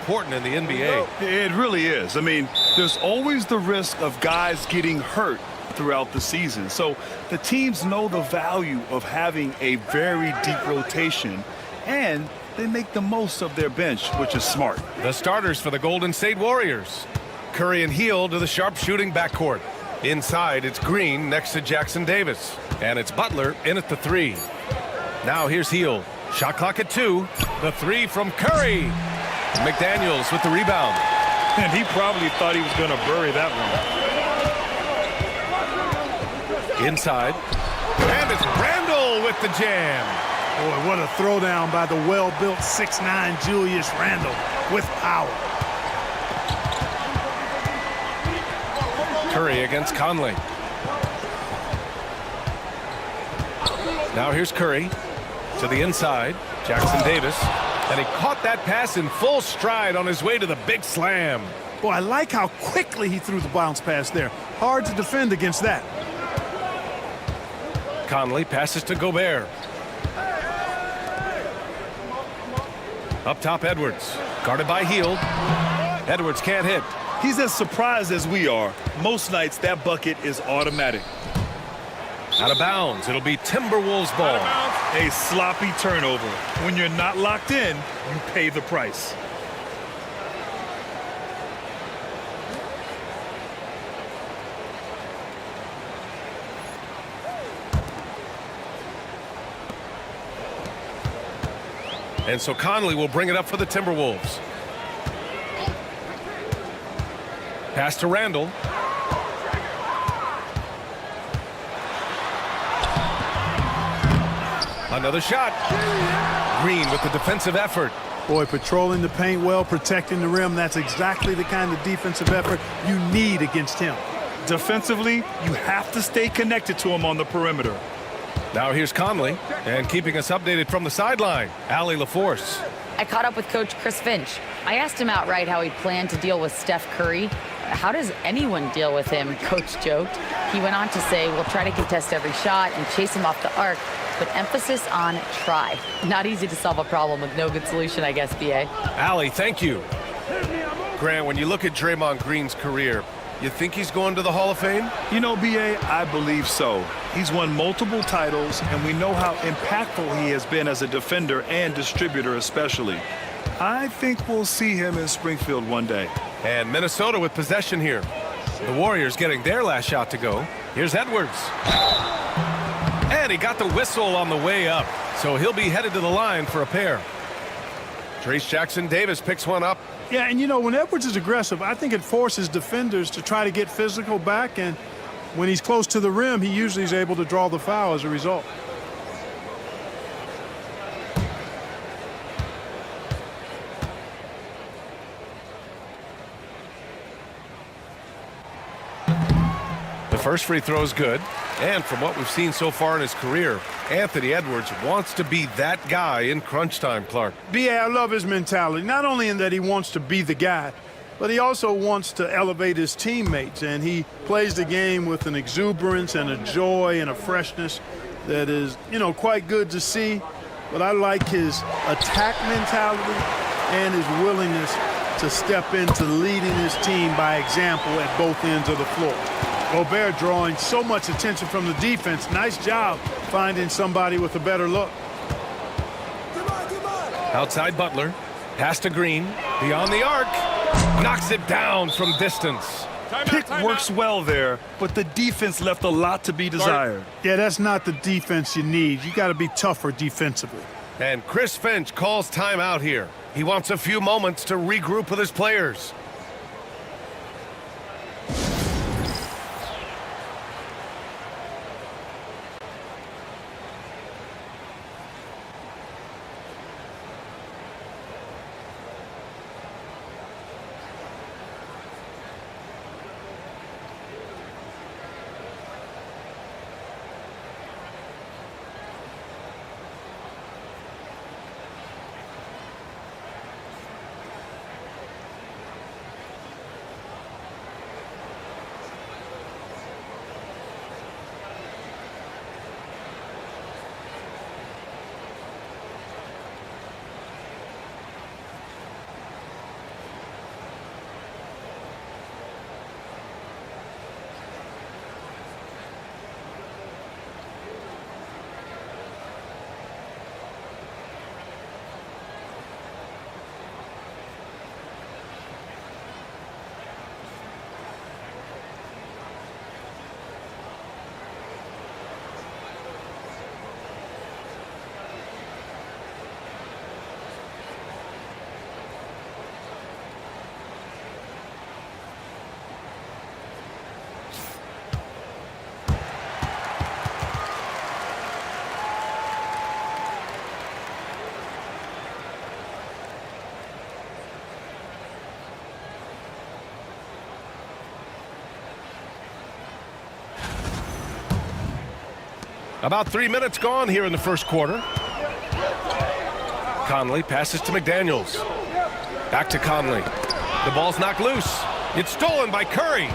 important in the NBA. It really is. I mean, there's always the risk of guys getting hurt throughout the season. So the teams know the value of having a very deep rotation, and they make the most of their bench, which is smart. The starters for the Golden State Warriors. Curry and Hield to the sharpshooting backcourt. Inside, it's Green next to Jackson Davis. And it's Butler in at the 3. Now here's Hield. Shot clock at 2. The 3 from Curry. McDaniels with the rebound. And he probably thought he was going to bury that one. Inside. And it's Randle with the jam. Boy, what a throwdown by the well-built 6'9" Julius Randle with power. Curry against Conley. Now here's Curry to the inside. Jackson Davis. And he caught that pass in full stride on his way to the big slam. Boy, I like how quickly he threw the bounce pass there. Hard to defend against that. Conley passes to Gobert. Up top, Edwards. Guarded by Hield. Edwards can't hit. He's as surprised as we are. Most nights, that bucket is automatic. Out of bounds. It'll be Timberwolves ball. A sloppy turnover. When you're not locked in, you pay the price. And so Conley will bring it up for the Timberwolves. Pass to Randle. Another shot. Green with the defensive effort. Boy, patrolling the paint well, protecting the rim. That's exactly the kind of defensive effort you need against him. Defensively, you have to stay connected to him on the perimeter. Now here's Conley, and keeping us updated from the sideline, Allie LaForce. I caught up with Coach Chris Finch. I asked him outright how he planned to deal with Steph Curry. How does anyone deal with him? Coach joked. He went on to say, we'll try to contest every shot and chase him off the arc, but emphasis on try. Not easy to solve a problem with no good solution, I guess, B.A. Allie, thank you. Grant, when you look at Draymond Green's career, you think he's going to the Hall of Fame? You know, B.A., I believe so. He's won multiple titles, and we know how impactful he has been as a defender and distributor especially. I think we'll see him in Springfield one day. And Minnesota with possession here. The Warriors getting their last shot to go. Here's Edwards. And he got the whistle on the way up, so he'll be headed to the line for a pair. Trace Jackson Davis picks one up. Yeah, and you know, when Edwards is aggressive, I think it forces defenders to try to get physical back, and when he's close to the rim, he usually is able to draw the foul as a result. The first free throw is good, and from what we've seen so far in his career, Anthony Edwards wants to be that guy in crunch time, Clark. I love his mentality, not only in that he wants to be the guy, but he also wants to elevate his teammates, and he plays the game with an exuberance and a joy and a freshness that is, you know, quite good to see. But I like his attack mentality and his willingness to step into leading his team by example at both ends of the floor. Gobert drawing so much attention from the defense. Nice job finding somebody with a better look. Outside Butler. Pass to Green. Beyond the arc. Knocks it down from distance. Pick works well there, but the defense left a lot to be desired. Yeah, that's not the defense you need. You got to be tougher defensively. And Chris Finch calls timeout here. He wants a few moments to regroup with his players. About 3 minutes gone here in the first quarter. Conley passes to McDaniels. Back to Conley. The ball's knocked loose. It's stolen by Curry.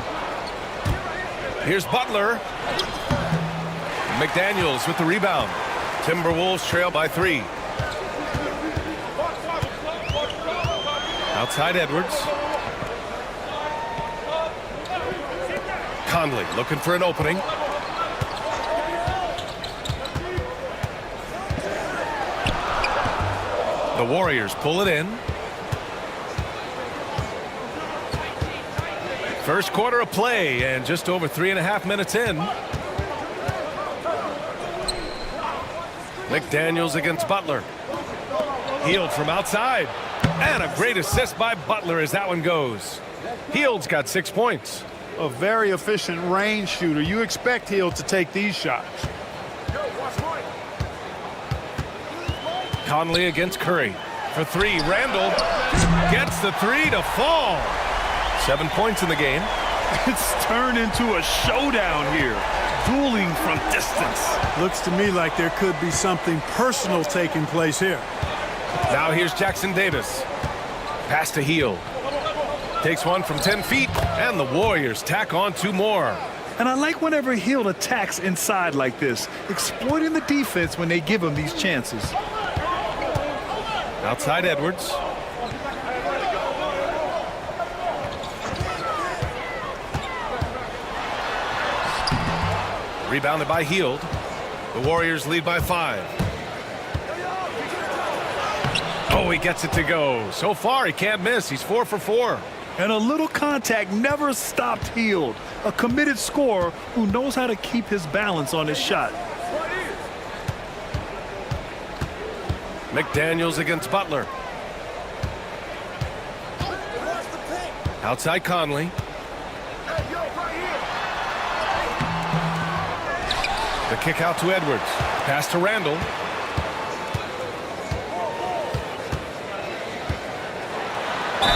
Here's Butler. McDaniels with the rebound. Timberwolves trail by 3. Outside Edwards. Conley looking for an opening. The Warriors pull it in. First quarter of play and just over 3.5 minutes in. McDaniels against Butler. Hield from outside. And a great assist by Butler as that one goes. Hield's got 6 points. A very efficient range shooter. You expect Hield to take these shots. Conley against Curry. For 3, Randall gets the 3 to fall. 7 points in the game. It's turned into a showdown here. Dueling from distance. Looks to me like there could be something personal taking place here. Now here's Jackson Davis. Pass to Hield. Takes one from 10 feet, and the Warriors tack on 2 more. And I like whenever Hield attacks inside like this, exploiting the defense when they give him these chances. Outside Edwards. Rebounded by Hield. The Warriors lead by 5. Oh, he gets it to go. So far, he can't miss. He's 4 for 4. And a little contact never stopped Hield. A committed scorer who knows how to keep his balance on his shot. McDaniels against Butler. Outside Conley. The kick out to Edwards. Pass to Randall.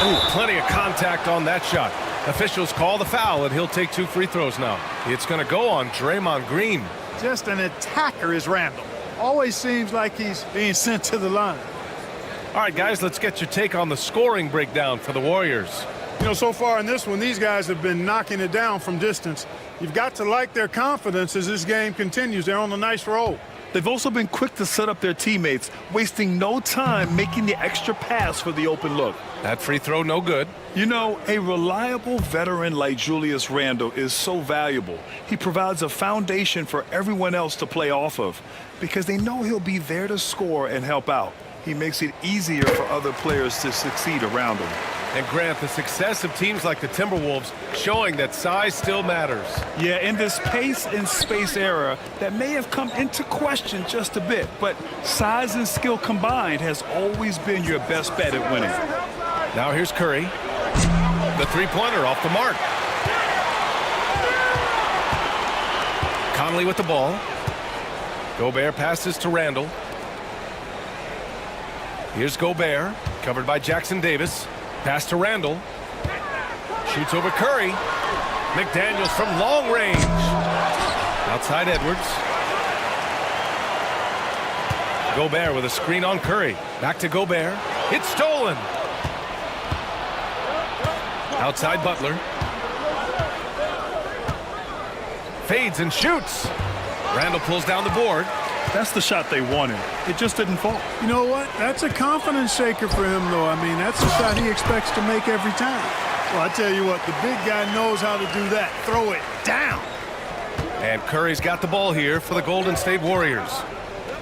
Ooh, plenty of contact on that shot. Officials call the foul, and he'll take 2 free throws now. It's going to go on Draymond Green. Just an attacker is Randall. Always seems like he's being sent to the line. All right, guys, let's get your take on the scoring breakdown for the Warriors. You know, so far in this one, these guys have been knocking it down from distance. You've got to like their confidence as this game continues. They're on a nice roll. They've also been quick to set up their teammates, wasting no time making the extra pass for the open look. That free throw, no good. You know, a reliable veteran like Julius Randle is so valuable. He provides a foundation for everyone else to play off of because they know he'll be there to score and help out. He makes it easier for other players to succeed around him. And Grant, the success of teams like the Timberwolves showing that size still matters. Yeah, in this pace and space era, that may have come into question just a bit, but size and skill combined has always been your best bet at winning. Now here's Curry. The three-pointer off the mark. Conley with the ball. Gobert passes to Randall. Here's Gobert, covered by Jackson Davis. Pass to Randall. Shoots over Curry. McDaniels from long range. Outside Edwards. Gobert with a screen on Curry. Back to Gobert. It's stolen. Outside Butler. Fades and shoots. Randall pulls down the board. That's the shot they wanted. It just didn't fall. You know what? That's a confidence shaker for him, though. I mean, that's the shot he expects to make every time. Well, I tell you what, the big guy knows how to do that. Throw it down. And Curry's got the ball here for the Golden State Warriors.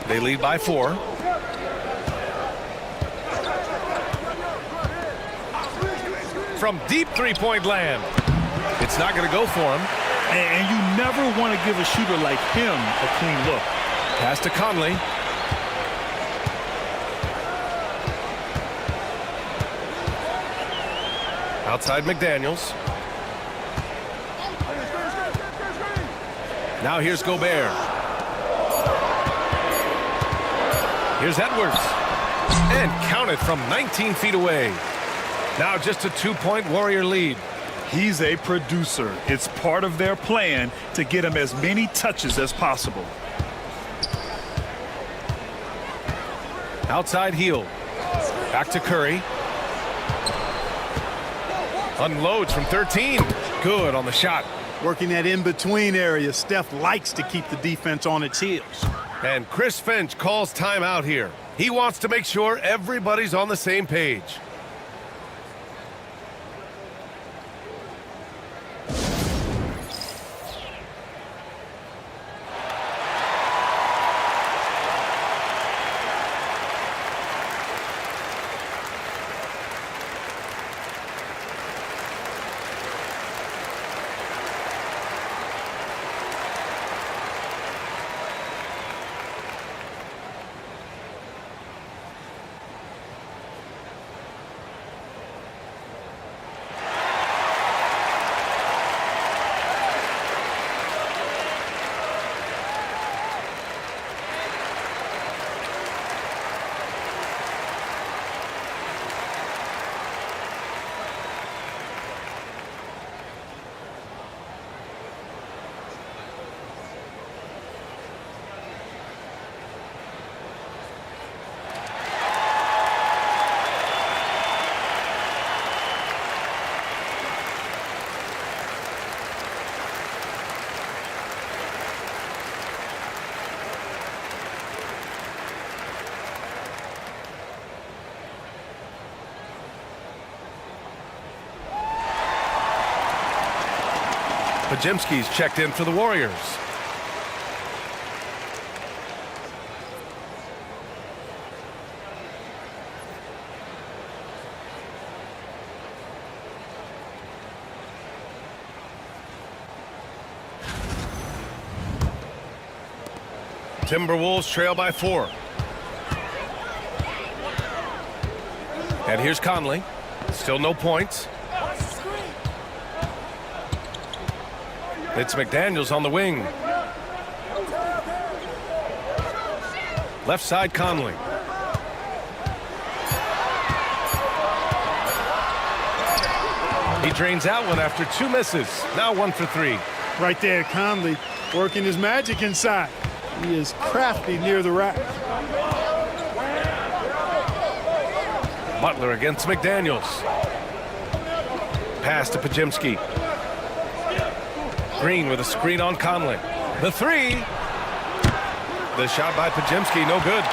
They lead by 4. From deep three-point land. It's not going to go for him. And you never want to give a shooter like him a clean look. Pass to Conley. Outside McDaniels. Now here's Gobert. Here's Edwards. And counted from 19 feet away. Now just a 2-point Warrior lead. He's a producer. It's part of their plan to get him as many touches as possible. Outside heel. Back to Curry. Unloads from 13. Good on the shot. Working that in-between area. Steph likes to keep the defense on its heels. And Chris Finch calls timeout here. He wants to make sure everybody's on the same page. Pajemski's checked in for the Warriors. Timberwolves trail by 4. And here's Conley. Still no points. It's McDaniels on the wing. Left side, Conley. He drains out one after 2 misses. Now 1 for 3. Right there, Conley working his magic inside. He is crafty near the rack. Butler against McDaniels. Pass to Pajemski. Green with a screen on Conley. The 3. The shot by Pajemski, no good.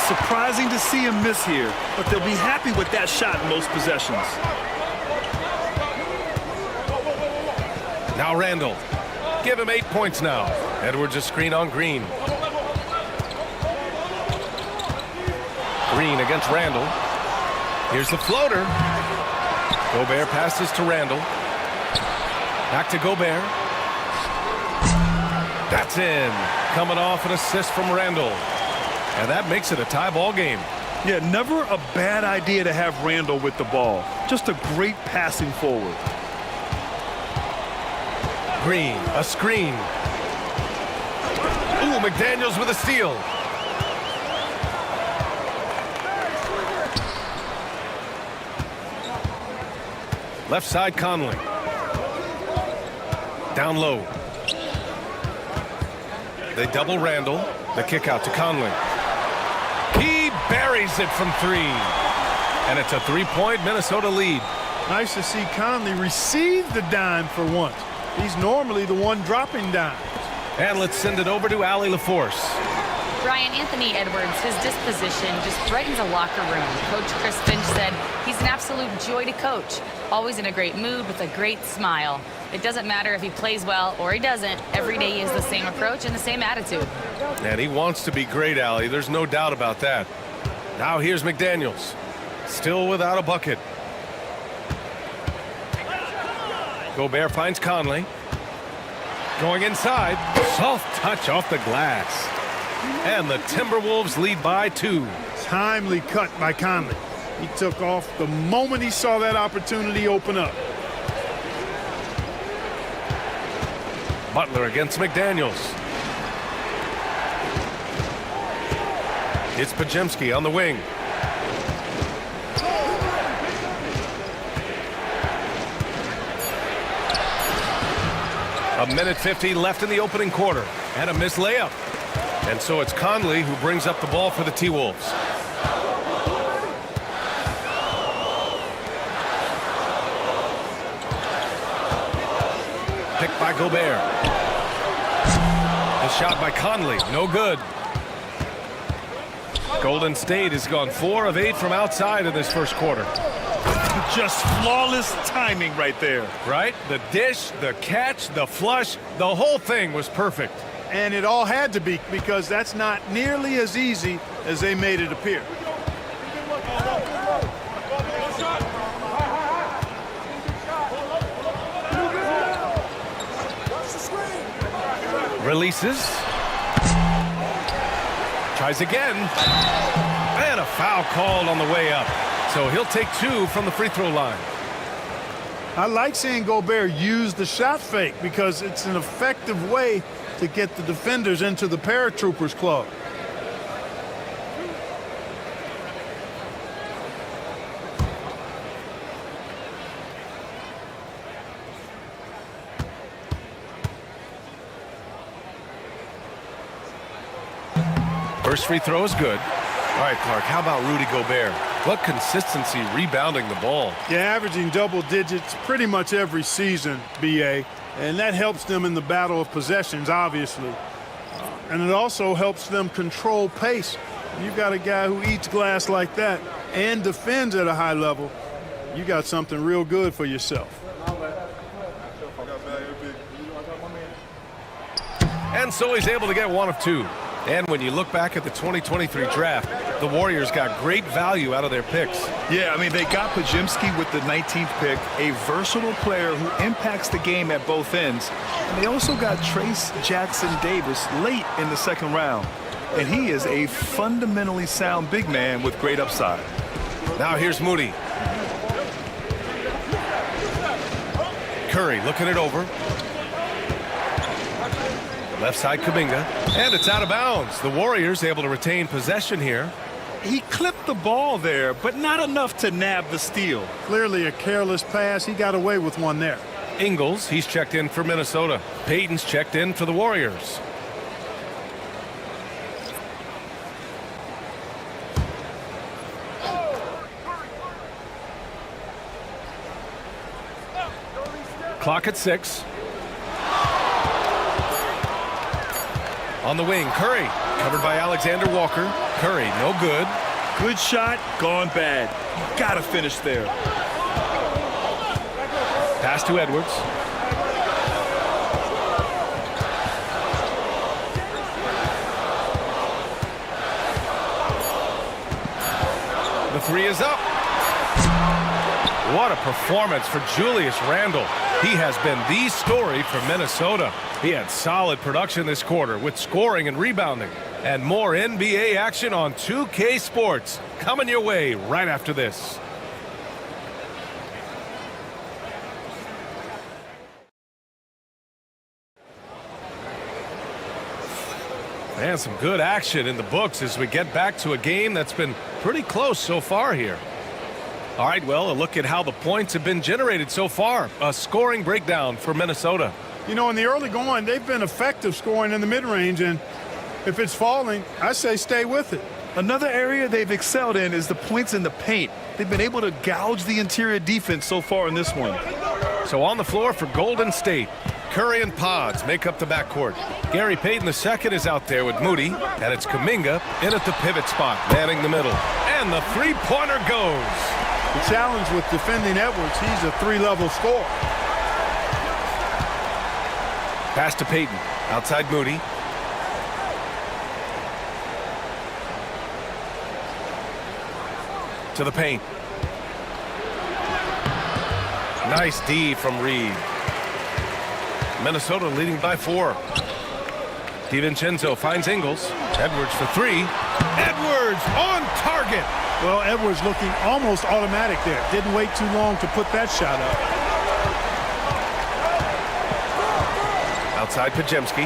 Surprising to see him miss here, but they'll be happy with that shot in most possessions. Now Randall. Give him 8 points now. Edwards a screen on Green. Green against Randall. Here's the floater. Gobert passes to Randall. Back to Gobert. That's in. Coming off an assist from Randall. And that makes it a tie ball game. Yeah, never a bad idea to have Randall with the ball. Just a great passing forward. Green, a screen. Ooh, McDaniels with a steal. Left side, Conley. Down low. They double Randall. The kick out to Conley. He buries it from 3. And it's a 3-point Minnesota lead. Nice to see Conley receive the dime for once. He's normally the one dropping dimes. And let's send it over to Allie LaForce. Brian, Anthony Edwards, his disposition just brightens a locker room. Coach Chris Finch said he's an absolute joy to coach. Always in a great mood with a great smile. It doesn't matter if he plays well or he doesn't. Every day he has the same approach and the same attitude. And he wants to be great, Allie. There's no doubt about that. Now here's McDaniels. Still without a bucket. Gobert finds Conley. Going inside. Soft touch off the glass. And the Timberwolves lead by 2. Timely cut by Conley. He took off the moment he saw that opportunity open up. Butler against McDaniels. It's Pajemski on the wing. A minute 50 left in the opening quarter. And a missed layup. And so it's Conley who brings up the ball for the T-Wolves. picked by Gobert. The shot by Conley, no good. Golden State has gone 4 of 8 from outside in this first quarter. Just flawless timing right there. Right? The dish, the catch, the flush, the whole thing was perfect. And it all had to be, because that's not nearly as easy as they made it appear. Releases. Tries again. And a foul called on the way up. So he'll take 2 from the free throw line. I like seeing Gobert use the shot fake, because it's an effective way to get the defenders into the paratroopers club. First free throw is good. All right, Clark, how about Rudy Gobert? What consistency rebounding the ball. Yeah, averaging double digits pretty much every season, B.A., and that helps them in the battle of possessions, obviously. And it also helps them control pace. You've got a guy who eats glass like that and defends at a high level. You got something real good for yourself. And so he's able to get 1 of 2. And when you look back at the 2023 draft, the Warriors got great value out of their picks. Yeah, I mean, they got Podziemski with the 19th pick, a versatile player who impacts the game at both ends. And they also got Trace Jackson Davis late in the second round. And he is a fundamentally sound big man with great upside. Now here's Moody. Curry looking it over. Left side Kuminga, and it's out of bounds. The Warriors able to retain possession here. He clipped the ball there, but not enough to nab the steal. Clearly a careless pass. He got away with one there. Ingles, he's checked in for Minnesota. Payton's checked in for the Warriors. Clock at 6. On the wing, Curry, covered by Alexander Walker. Curry, no good. Good shot, gone bad. Gotta finish there. Pass to Edwards. The 3 is up. What a performance for Julius Randle. He has been the story for Minnesota. He had solid production this quarter with scoring and rebounding. And more NBA action on 2K Sports coming your way right after this. And some good action in the books as we get back to a game that's been pretty close so far here. All right, well, a look at how the points have been generated so far. A scoring breakdown for Minnesota. You know, in the early going, they've been effective scoring in the mid-range, and if it's falling, I say stay with it. Another area they've excelled in is the points in the paint. They've been able to gouge the interior defense so far in this one. So on the floor for Golden State, Curry and Pods make up the backcourt. Gary Payton II is out there with Moody, and it's Kuminga in at the pivot spot, manning the middle. And the three-pointer goes. The challenge with defending Edwards, he's a 3-level scorer. Pass to Payton, outside Moody. To the paint. Nice D from Reed. Minnesota leading by 4. DiVincenzo finds Ingles. Edwards for 3. Edwards on target. Well, Edwards looking almost automatic there. Didn't wait too long to put that shot up. Outside Podziemski.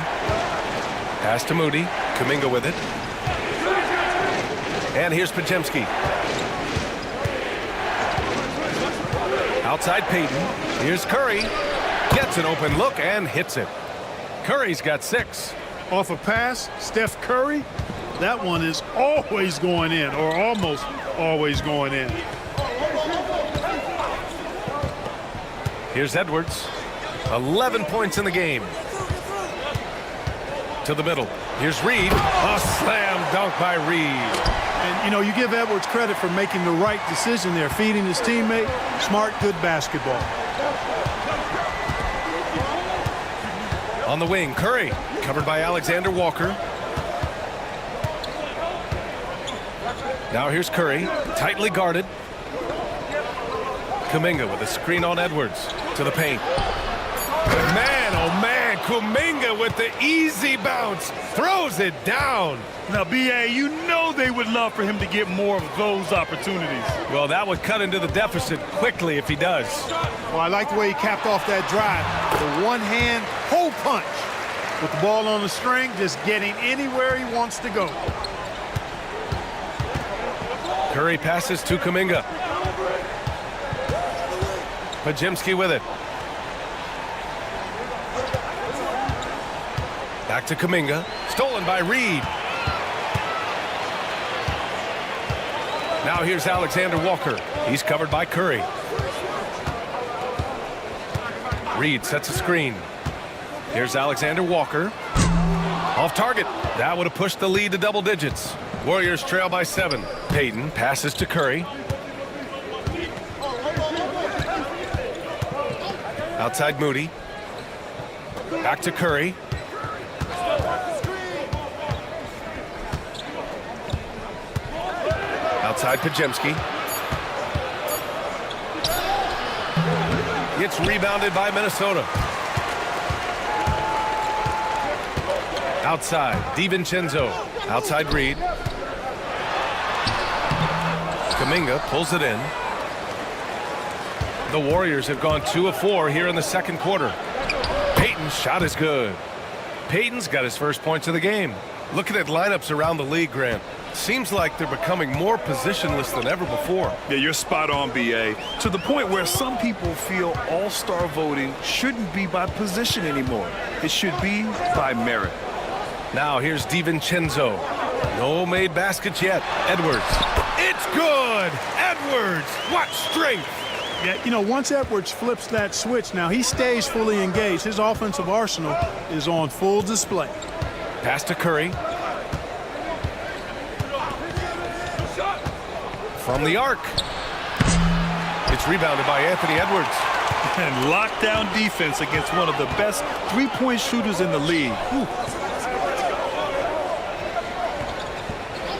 Pass to Moody. Kuminga with it. And here's Podziemski. Outside Payton. Here's Curry. Gets an open look and hits it. Curry's got 6. Off a pass, Steph Curry, that one is always going in, or almost always going in. Here's Edwards. 11 points in the game. To the middle. Here's Reed. A slam dunk by Reed. And, you know, you give Edwards credit for making the right decision there, feeding his teammate. Smart, good basketball. On the wing, Curry, covered by Alexander Walker. Now here's Curry, tightly guarded. Kuminga with a screen on Edwards to the paint. Man, oh man, Kuminga with the easy bounce, throws it down. Now, B.A., you know they would love for him to get more of those opportunities. Well, that would cut into the deficit quickly if he does. Well, I like the way he capped off that drive. The one-hand hole punch with the ball on the string, just getting anywhere he wants to go. Curry passes to Kuminga. Pajemski with it. Back to Kuminga. Stolen by Reed. Now here's Alexander Walker. He's covered by Curry. Reed sets a screen. Here's Alexander Walker. Off target. That would have pushed the lead to double digits. Warriors trail by 7. Payton passes to Curry. Outside Moody. Back to Curry. Outside Pajemski. It's rebounded by Minnesota. Outside, DiVincenzo. Outside Reed. Kuminga pulls it in. The Warriors have gone 2 of 4 here in the second quarter. Payton's shot is good. Payton's got his first points of the game. Looking at lineups around the league, Grant, seems like they're becoming more positionless than ever before. Yeah, you're spot on, B.A. To the point where some people feel all-star voting shouldn't be by position anymore. It should be by merit. Now here's DiVincenzo. No made baskets yet. Edwards. It's good! Edwards! What strength! Yeah, you know, once Edwards flips that switch, now he stays fully engaged. His offensive arsenal is on full display. Pass to Curry. From the arc. It's rebounded by Anthony Edwards. And lockdown defense against one of the best three-point shooters in the league. Whew.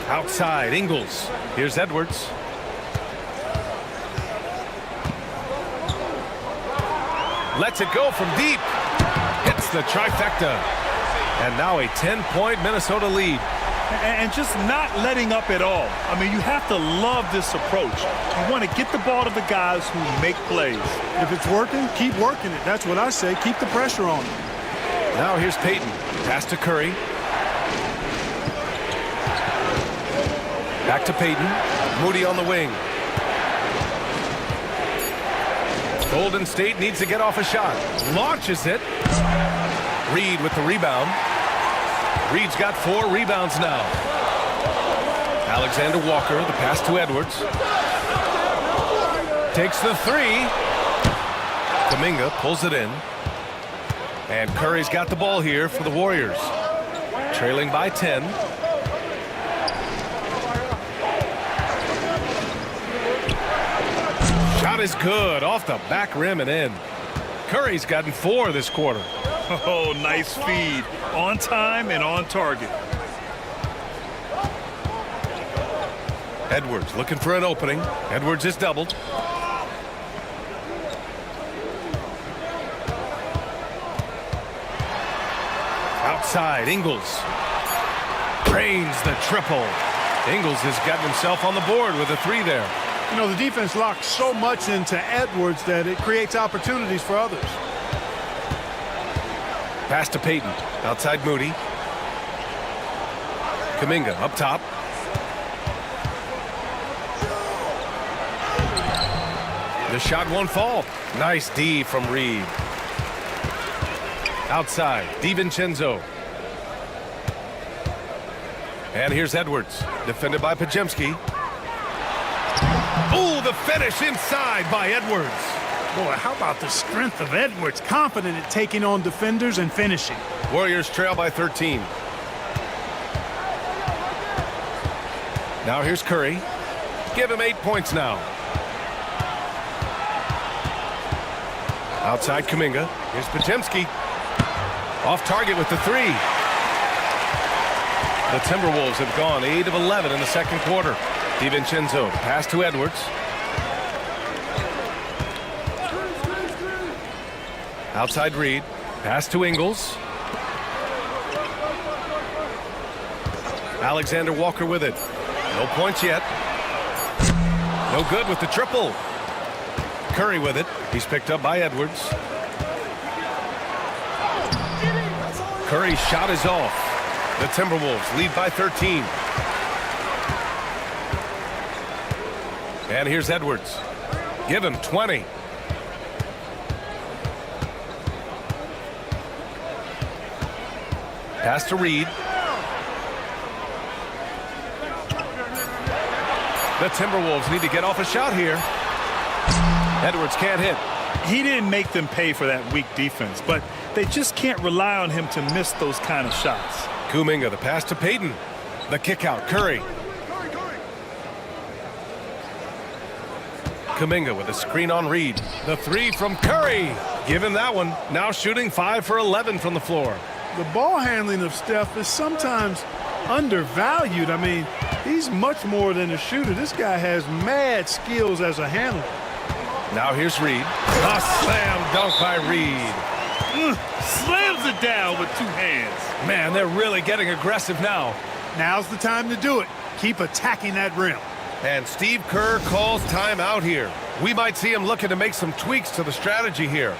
Outside, Ingles. Here's Edwards. Lets it go from deep. Hits the trifecta. And now a 10-point Minnesota lead. And just not letting up at all. I mean, you have to love this approach. You want to get the ball to the guys who make plays. If it's working, keep working it. That's what I say. Keep the pressure on him. Now here's Payton. Pass to Curry. Back to Payton. Moody on the wing. Golden State needs to get off a shot. Launches it. Reed with the rebound. Reed's got 4 rebounds now. Alexander Walker, the pass to Edwards. Takes the 3. Kuminga pulls it in. And Curry's got the ball here for the Warriors. Trailing by 10. Shot is good. Off the back rim and in. Curry's gotten 4 this quarter. Oh, nice feed. On time and on target. Edwards looking for an opening. Edwards is doubled. Outside, Ingles. Drains the triple. Ingles has gotten himself on the board with a 3 there. You know, the defense locks so much into Edwards that it creates opportunities for others. Pass to Payton. Outside Moody. Kuminga up top. The shot won't fall. Nice D from Reed. Outside, DiVincenzo. And here's Edwards. Defended by Pajemski. Oh, the finish inside by Edwards. Boy, how about the strength of Edwards? Confident at taking on defenders and finishing. Warriors trail by 13. Now here's Curry. Give him 8 points now. Outside Kuminga. Here's Podziemski. Off target with the 3. The Timberwolves have gone 8 of 11 in the second quarter. DiVincenzo, pass to Edwards. Outside Reed. Pass to Ingles. Alexander Walker with it. No points yet. No good with the triple. Curry with it. He's picked up by Edwards. Curry's shot is off. The Timberwolves lead by 13. And here's Edwards. Give him 20. Pass to Reed. The Timberwolves need to get off a shot here. Edwards can't hit. He didn't make them pay for that weak defense, but they just can't rely on him to miss those kind of shots. Kuminga, the pass to Payton. The kick out, Curry. Kuminga with a screen on Reed. The 3 from Curry. Give him that one. Now shooting 5 for 11 from the floor. The ball handling of Steph is sometimes undervalued. I mean, he's much more than a shooter. This guy has mad skills as a handler. Now here's Reed. A slam dunk by Reed. Slams it down with 2 hands. Man, they're really getting aggressive now. Now's the time to do it. Keep attacking that rim. And Steve Kerr calls timeout here. We might see him looking to make some tweaks to the strategy here.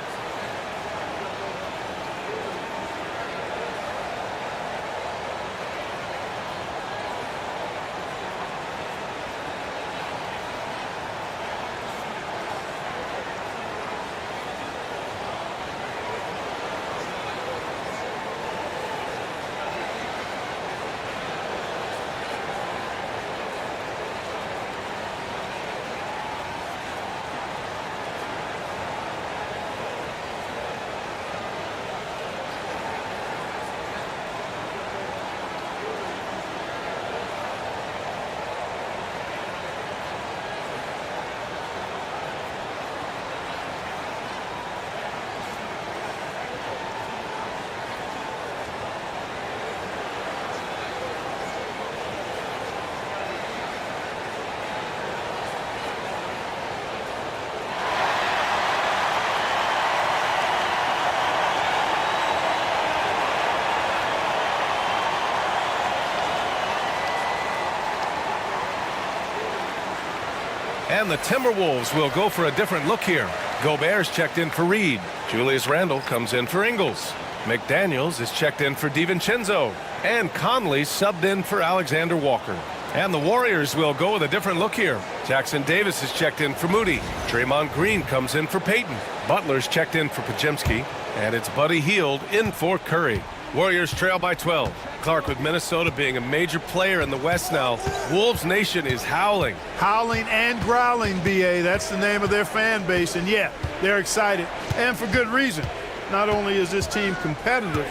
And the Timberwolves will go for a different look here. Gobert's checked in for Reed. Julius Randle comes in for Ingles. McDaniels is checked in for DiVincenzo. And Conley subbed in for Alexander Walker. And the Warriors will go with a different look here. Jackson Davis is checked in for Moody. Draymond Green comes in for Payton. Butler's checked in for Podziemski. And it's Buddy Hield in for Curry. Warriors trail by 12. Clark, with Minnesota being a major player in the West now, Wolves Nation is howling. Howling and growling, B.A. That's the name of their fan base. And, yeah, they're excited. And for good reason. Not only is this team competitive,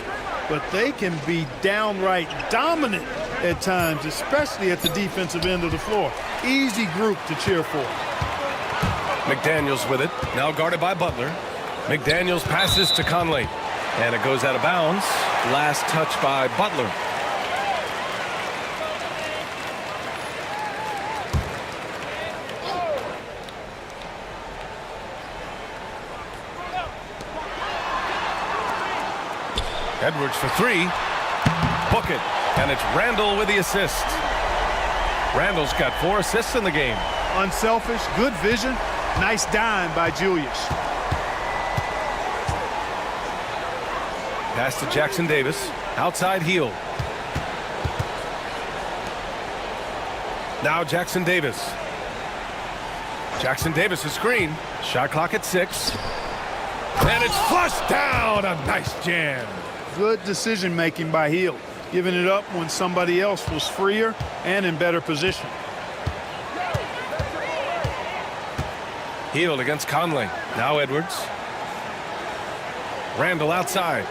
but they can be downright dominant at times, especially at the defensive end of the floor. Easy group to cheer for. McDaniels with it. Now guarded by Butler. McDaniels passes to Conley. And it goes out of bounds. Last touch by Butler. Edwards for 3. Book it. And it's Randle with the assist. Randle's got 4 assists in the game. Unselfish, good vision. Nice dime by Julius. Pass to Jackson Davis. Outside Hield. Now Jackson Davis. Jackson Davis is screen. Shot clock at 6. And it's flushed down. A nice jam. Good decision making by Hield. Giving it up when somebody else was freer and in better position. Hield against Conley. Now Edwards. Randall outside.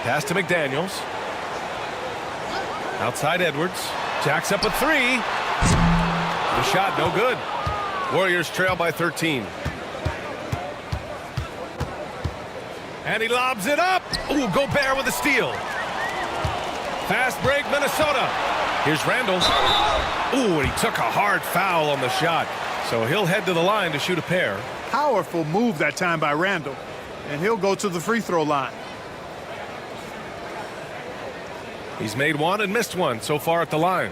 Pass to McDaniels. Outside Edwards. Jacks up a three. The shot no good. Warriors trail by 13. And he lobs it up. Ooh, Gobert with a steal. Fast break, Minnesota. Here's Randall. Ooh, and he took a hard foul on the shot. So he'll head to the line to shoot a pair. Powerful move that time by Randall. And he'll go to the free throw line. He's made one and missed one so far at the line.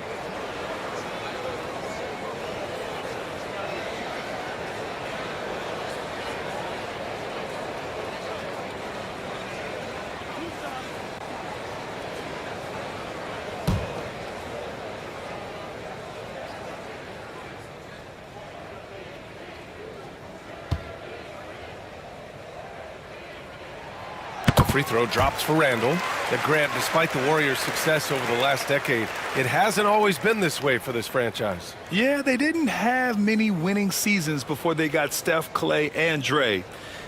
Free throw drops for Randall. Grant, despite the Warriors' success over the last decade, it hasn't always been this way for this franchise. Yeah, they didn't have many winning seasons before they got Steph, Clay, and Dre.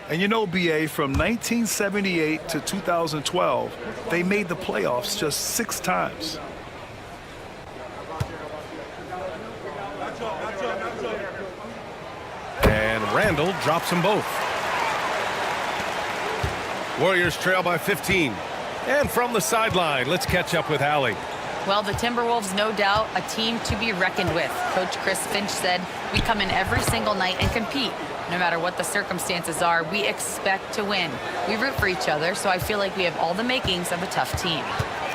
And you know, BA, from 1978 to 2012, they made the playoffs just 6 times. And Randall drops them both. Warriors trail by 15. And from the sideline, let's catch up with Allie. Well, the Timberwolves, no doubt, a team to be reckoned with. Coach Chris Finch said, we come in every single night and compete. No matter what the circumstances are, we expect to win. We root for each other, so I feel like we have all the makings of a tough team.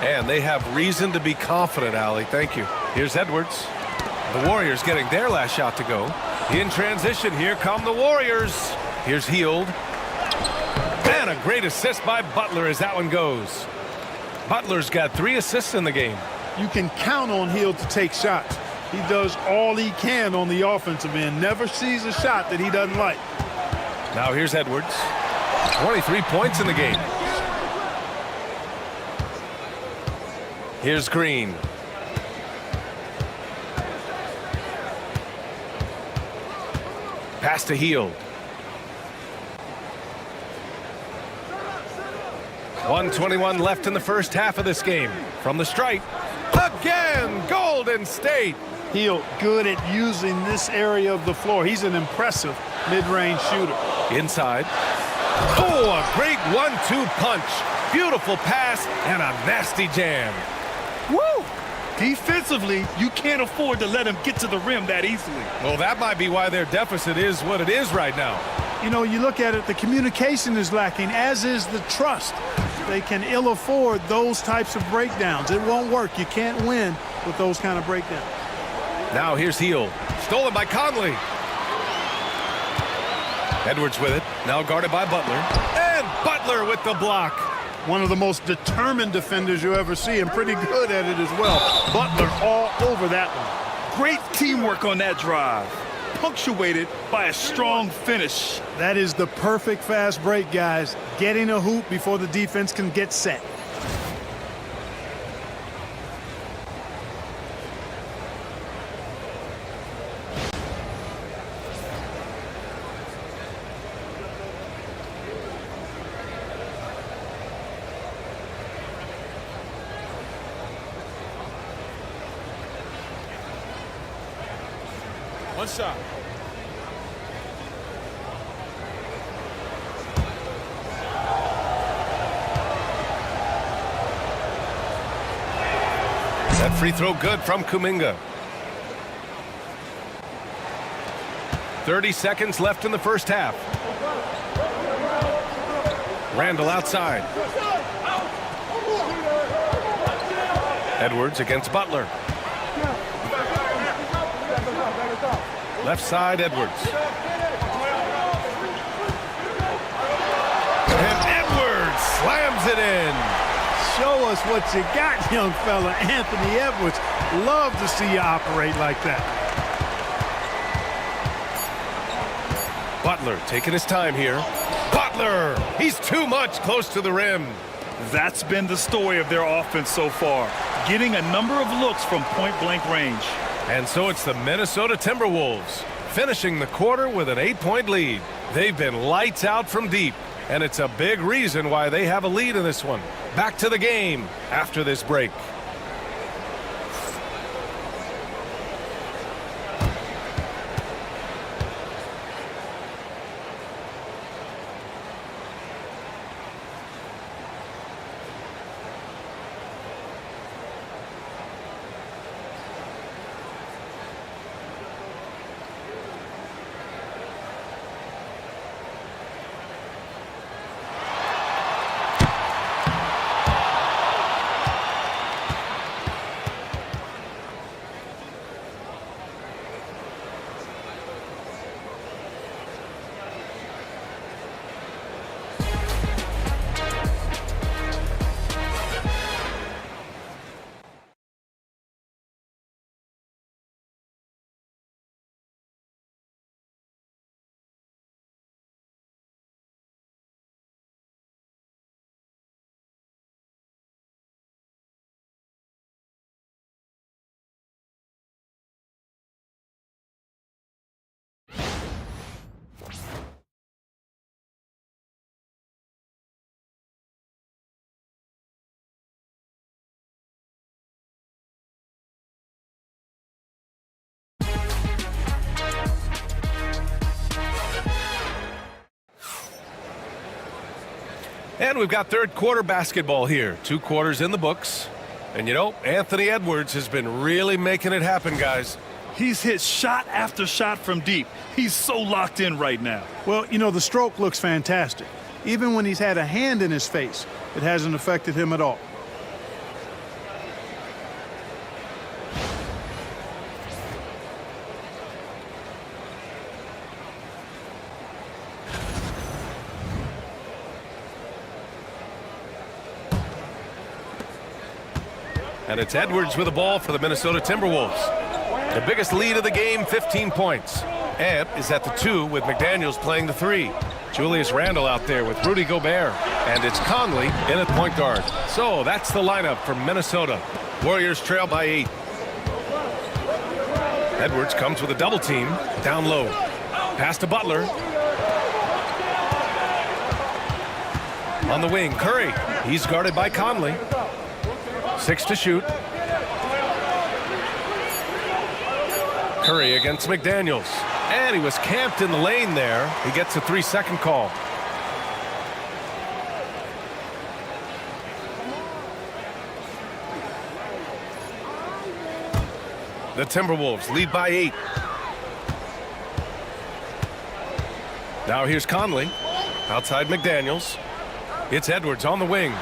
And they have reason to be confident, Allie. Thank you. Here's Edwards. The Warriors getting their last shot to go. In transition, here come the Warriors. Here's Hield. And a great assist by Butler as that one goes. Butler's got 3 assists in the game. You can count on Hield to take shots. He does all he can on the offensive end. Never sees a shot that he doesn't like. Now here's Edwards. 23 points in the game. Here's Green. Pass to Hield. 1:21 left in the first half of this game. From the stripe. Again, Golden State. Hield good at using this area of the floor. He's an impressive mid-range shooter. Inside. Oh, a great 1-2 punch. Beautiful pass and a nasty jam. Woo! Defensively, you can't afford to let him get to the rim that easily. Well, that might be why their deficit is what it is right now. You know, you look at it, the communication is lacking, as is the trust. They can ill afford those types of breakdowns. It won't work. You can't win with those kind of breakdowns. Now here's Hield. Stolen by Conley. Edwards with it. Now guarded by Butler. And Butler with the block. One of the most determined defenders you ever see, and pretty good at it as well. Butler all over that one. Great teamwork on that drive, punctuated by a strong finish. That is the perfect fast break, guys. Getting a hoop before the defense can get set. One shot. That free throw good from Kuminga. 30 seconds left in the first half. Randall outside. Edwards against Butler. Left side, Edwards. And Edwards slams it in. Show us what you got, young fella. Anthony Edwards. Love to see you operate like that. Butler taking his time here. Butler! He's too much close to the rim. That's been the story of their offense so far, getting a number of looks from point-blank range. And so it's the Minnesota Timberwolves finishing the quarter with an 8-point lead. They've been lights out from deep, and it's a big reason why they have a lead in this one. Back to the game after this break. And we've got third quarter basketball here. 2 quarters in the books. And you know, Anthony Edwards has been really making it happen, guys. He's hit shot after shot from deep. He's so locked in right now. Well, you know, the stroke looks fantastic. Even when he's had a hand in his face, it hasn't affected him at all. And it's Edwards with the ball for the Minnesota Timberwolves. The biggest lead of the game, 15 points. Ant is at the 2 with McDaniels playing the 3. Julius Randle out there with Rudy Gobert. And it's Conley in at point guard. So that's the lineup for Minnesota. Warriors trail by 8. Edwards comes with a double team. Down low. Pass to Butler. On the wing, Curry. He's guarded by Conley. 6 to shoot. Curry against McDaniels. And he was camped in the lane there. He gets a 3-second call. The Timberwolves lead by 8. Now here's Conley. Outside McDaniels. It's Edwards on the wing.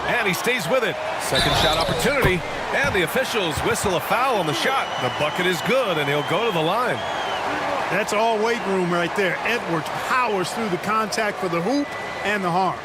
And he stays with it. Second shot opportunity. And the officials whistle a foul on the shot. The bucket is good, and he'll go to the line. That's all weight room right there. Edwards powers through the contact for the hoop and the harm.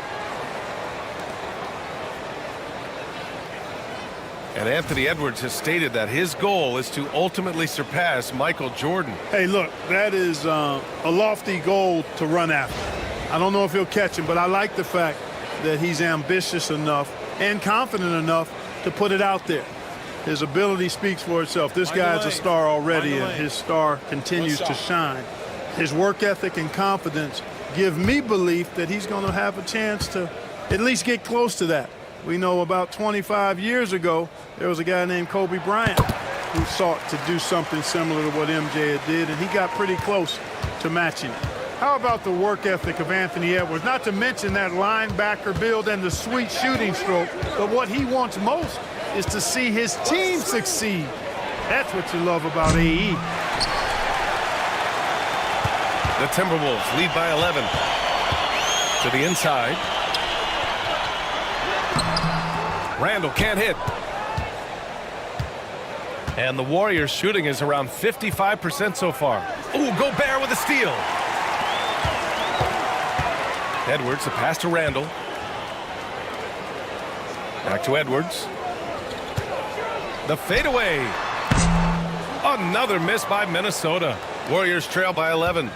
And Anthony Edwards has stated that his goal is to ultimately surpass Michael Jordan. Hey, look, that is a lofty goal to run after. I don't know if he'll catch him, but I like the fact that he's ambitious enough and confident enough to put it out there. His ability speaks for itself. This guy's a star already, and his star continues to shine. His work ethic and confidence give me belief that he's going to have a chance to at least get close to that. We know about 25 years ago, there was a guy named Kobe Bryant who sought to do something similar to what MJ did, and he got pretty close to matching it. How about the work ethic of Anthony Edwards? Not to mention that linebacker build and the sweet shooting stroke, but what he wants most is to see his team succeed. That's what you love about AE. The Timberwolves lead by 11. To the inside. Randle can't hit. And the Warriors shooting is around 55% so far. Ooh, Gobert with a steal. Edwards, a pass to Randle. Back to Edwards. The fadeaway. Another miss by Minnesota. Warriors trail by 11.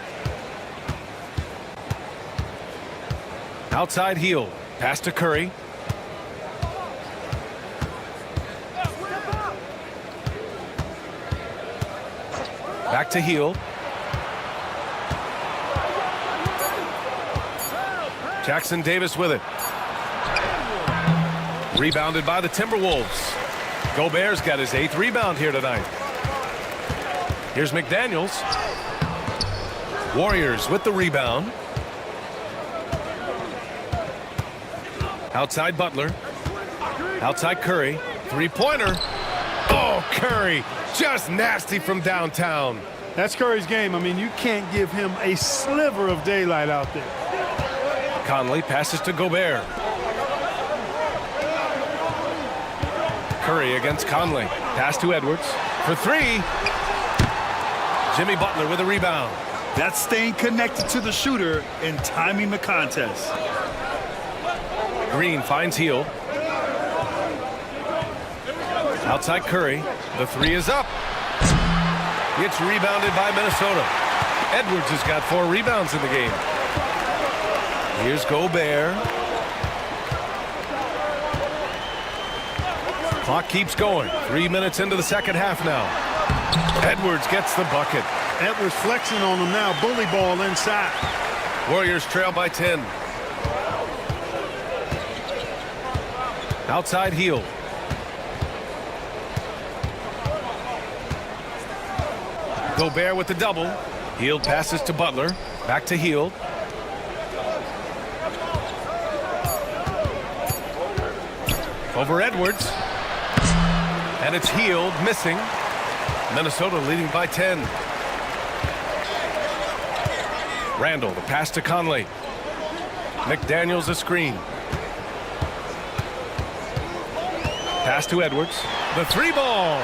Outside heel. Pass to Curry. Back to Heel. Jackson Davis with it. Rebounded by the Timberwolves. Gobert's got his 8th rebound here tonight. Here's McDaniels. Warriors with the rebound. Outside Butler. Outside Curry. Three-pointer. Oh, Curry. Just nasty from downtown. That's Curry's game. I mean, you can't give him a sliver of daylight out there. Conley passes to Gobert. Curry against Conley. Pass to Edwards. For 3. Jimmy Butler with a rebound. That's staying connected to the shooter and timing the contest. Green finds Heel. Outside Curry. The 3 is up. It's rebounded by Minnesota. Edwards has got 4 rebounds in the game. Here's Gobert. Clock keeps going. 3 minutes into the second half now. Edwards gets the bucket. Edwards flexing on him now. Bully ball inside. Warriors trail by 10. Outside Heel. Gobert with the double. Heel passes to Butler. Back to Heel. Over Edwards. And it's Heel missing. Minnesota leading by 10. Randall, the pass to Conley. McDaniels a screen. Pass to Edwards. The 3-ball.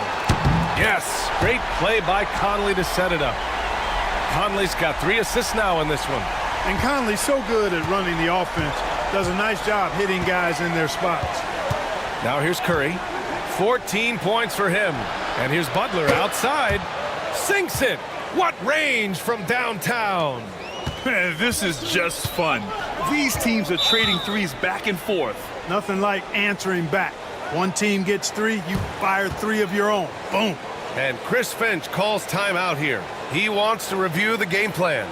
Yes, great play by Conley to set it up. Conley's got 3 assists now in this one. And Conley's so good at running the offense. Does a nice job hitting guys in their spots. Now here's Curry. 14 points for him. And here's Butler outside. Sinks it. What range from downtown. This is just fun. These teams are trading threes back and forth. Nothing like answering back. One team gets 3, you fire 3 of your own. Boom. And Chris Finch calls timeout here. He wants to review the game plan.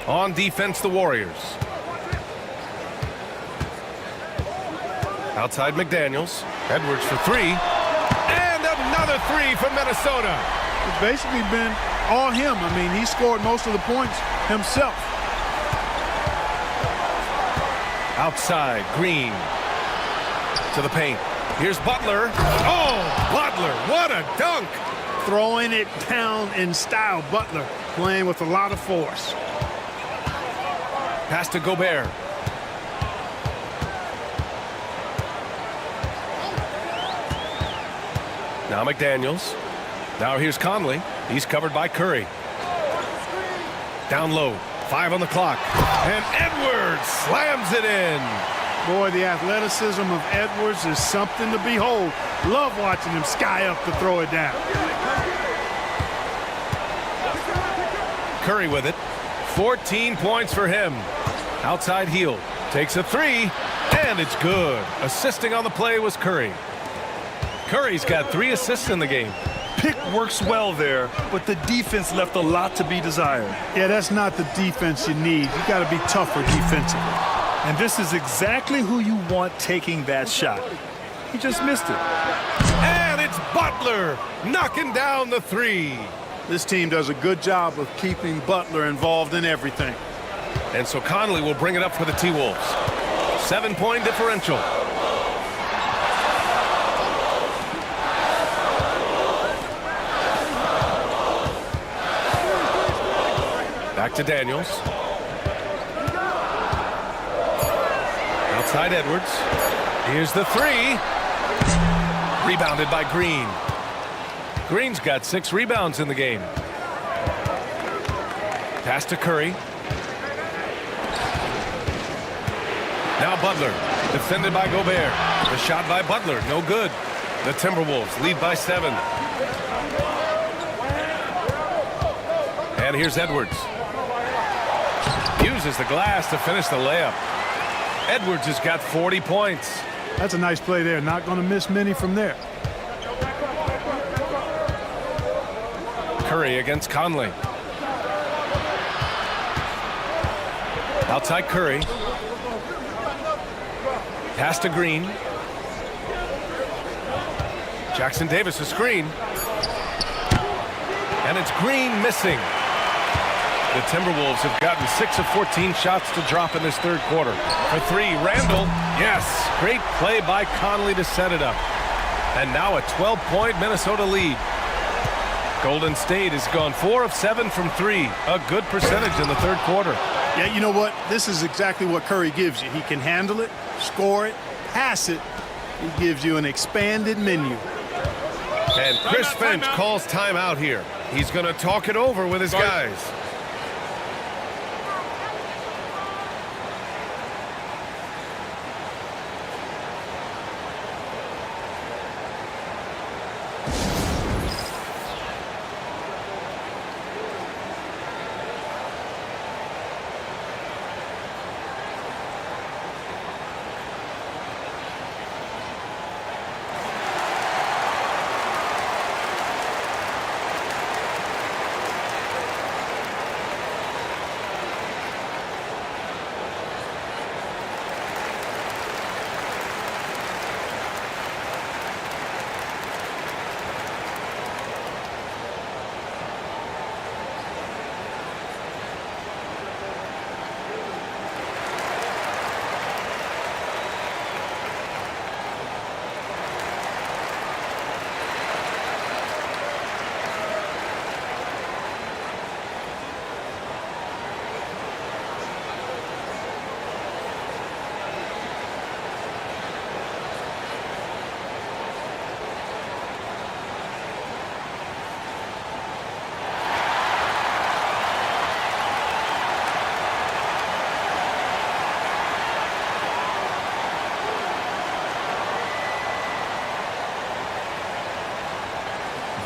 On defense, the Warriors. Outside McDaniels. Edwards for 3. And another 3 from Minnesota. It's basically been all him. I mean, he scored most of the points himself. Outside, Green. To the paint. Here's Butler. Oh, Butler, what a dunk. Throwing it down in style. Butler playing with a lot of force. Pass to Gobert. Now McDaniels. Now here's Conley. He's covered by Curry. Down low. 5 on the clock. And Edwards slams it in. Boy, the athleticism of Edwards is something to behold. Love watching him sky up to throw it down. Curry with it. 14 points for him. Outside heel. Takes a 3. And it's good. Assisting on the play was Curry. Curry's got 3 assists in the game. Pick works well there, but the defense left a lot to be desired. Yeah, that's not the defense you need. You got to be tougher defensively. And this is exactly who you want taking that shot. He just missed it. And it's Butler knocking down the 3. This team does a good job of keeping Butler involved in everything. And so Conley will bring it up for the T-Wolves. 7-point differential. Back to Daniels. Outside Edwards. Here's the 3. Rebounded by Green. Green's got 6 rebounds in the game. Pass to Curry. Now Butler. Defended by Gobert. The shot by Butler. No good. The Timberwolves lead by 7. And here's Edwards. Uses the glass to finish the layup. Edwards has got 40 points. That's a nice play there. Not going to miss many from there. Curry against Conley. Outside Curry. Pass to Green. Jackson Davis a screen. And it's Green missing. The Timberwolves have gotten 6 of 14 shots to drop in this third quarter. For 3, Randall. Yes, great play by Conley to set it up. And now a 12-point Minnesota lead. Golden State has gone 4 of 7 from 3. A good percentage in the third quarter. Yeah, you know what? This is exactly what Curry gives you. He can handle it, score it, pass it. He gives you an expanded menu. And Chris Finch calls timeout here. He's going to talk it over with his guys.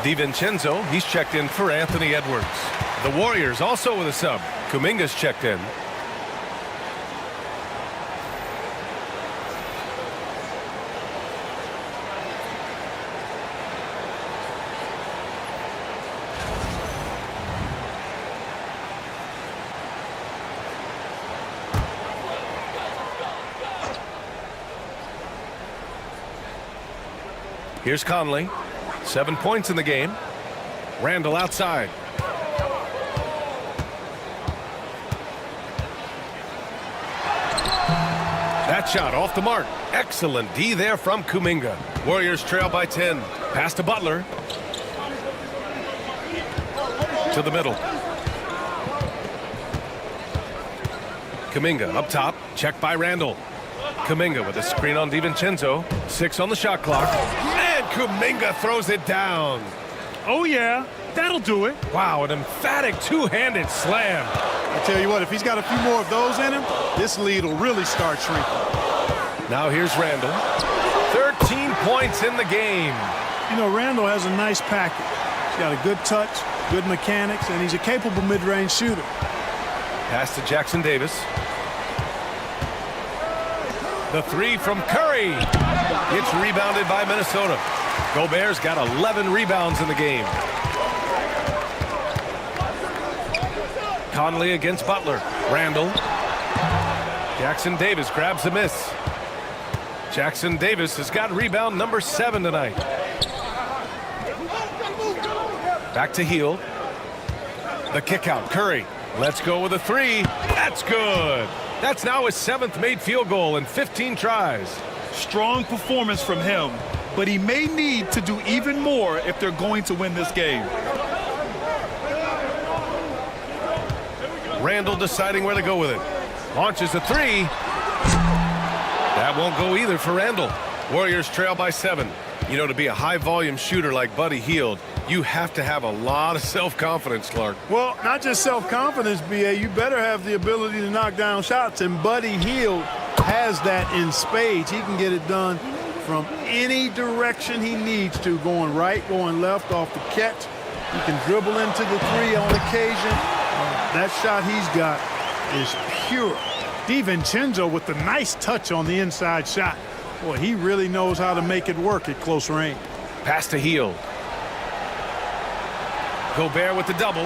DiVincenzo, he's checked in for Anthony Edwards. The Warriors also with a sub. Kuminga's checked in. Here's Conley. 7 points in the game. Randall outside. That shot off the mark. Excellent D there from Kuminga. Warriors trail by 10. Pass to Butler. To the middle. Kuminga up top. Checked by Randall. Kuminga with a screen on DiVincenzo. 6 on the shot clock. And Kuminga throws it down. Oh, yeah, that'll do it. Wow, an emphatic two-handed slam. I tell you what, if he's got a few more of those in him, this lead will really start shrinking. Now here's Randall. 13 points in the game. You know, Randall has a nice package. He's got a good touch, good mechanics, and he's a capable mid-range shooter. Pass to Jackson Davis. The three from Curry. It's rebounded by Minnesota. Gobert's got 11 rebounds in the game. Conley against Butler. Randall. Jackson Davis grabs the miss. Jackson Davis has got rebound number 7 tonight. Back to Hield. The kick out. Curry. Let's go with a three. That's good. That's now his 7th made field goal in 15 tries. Strong performance from him, but he may need to do even more if they're going to win this game. Randall deciding where to go with it. Launches a three. That won't go either for Randall. Warriors trail by 7. You know, to be a high-volume shooter like Buddy Hield, you have to have a lot of self-confidence, Clark. Well, not just self-confidence, B.A. You better have the ability to knock down shots, and Buddy Hield has that in spades. He can get it done from any direction he needs to, going right, going left, off the catch. He can dribble into the three on occasion. That shot he's got is pure. DiVincenzo with the nice touch on the inside shot. Boy, he really knows how to make it work at close range. Pass to Hield. Gobert with the double.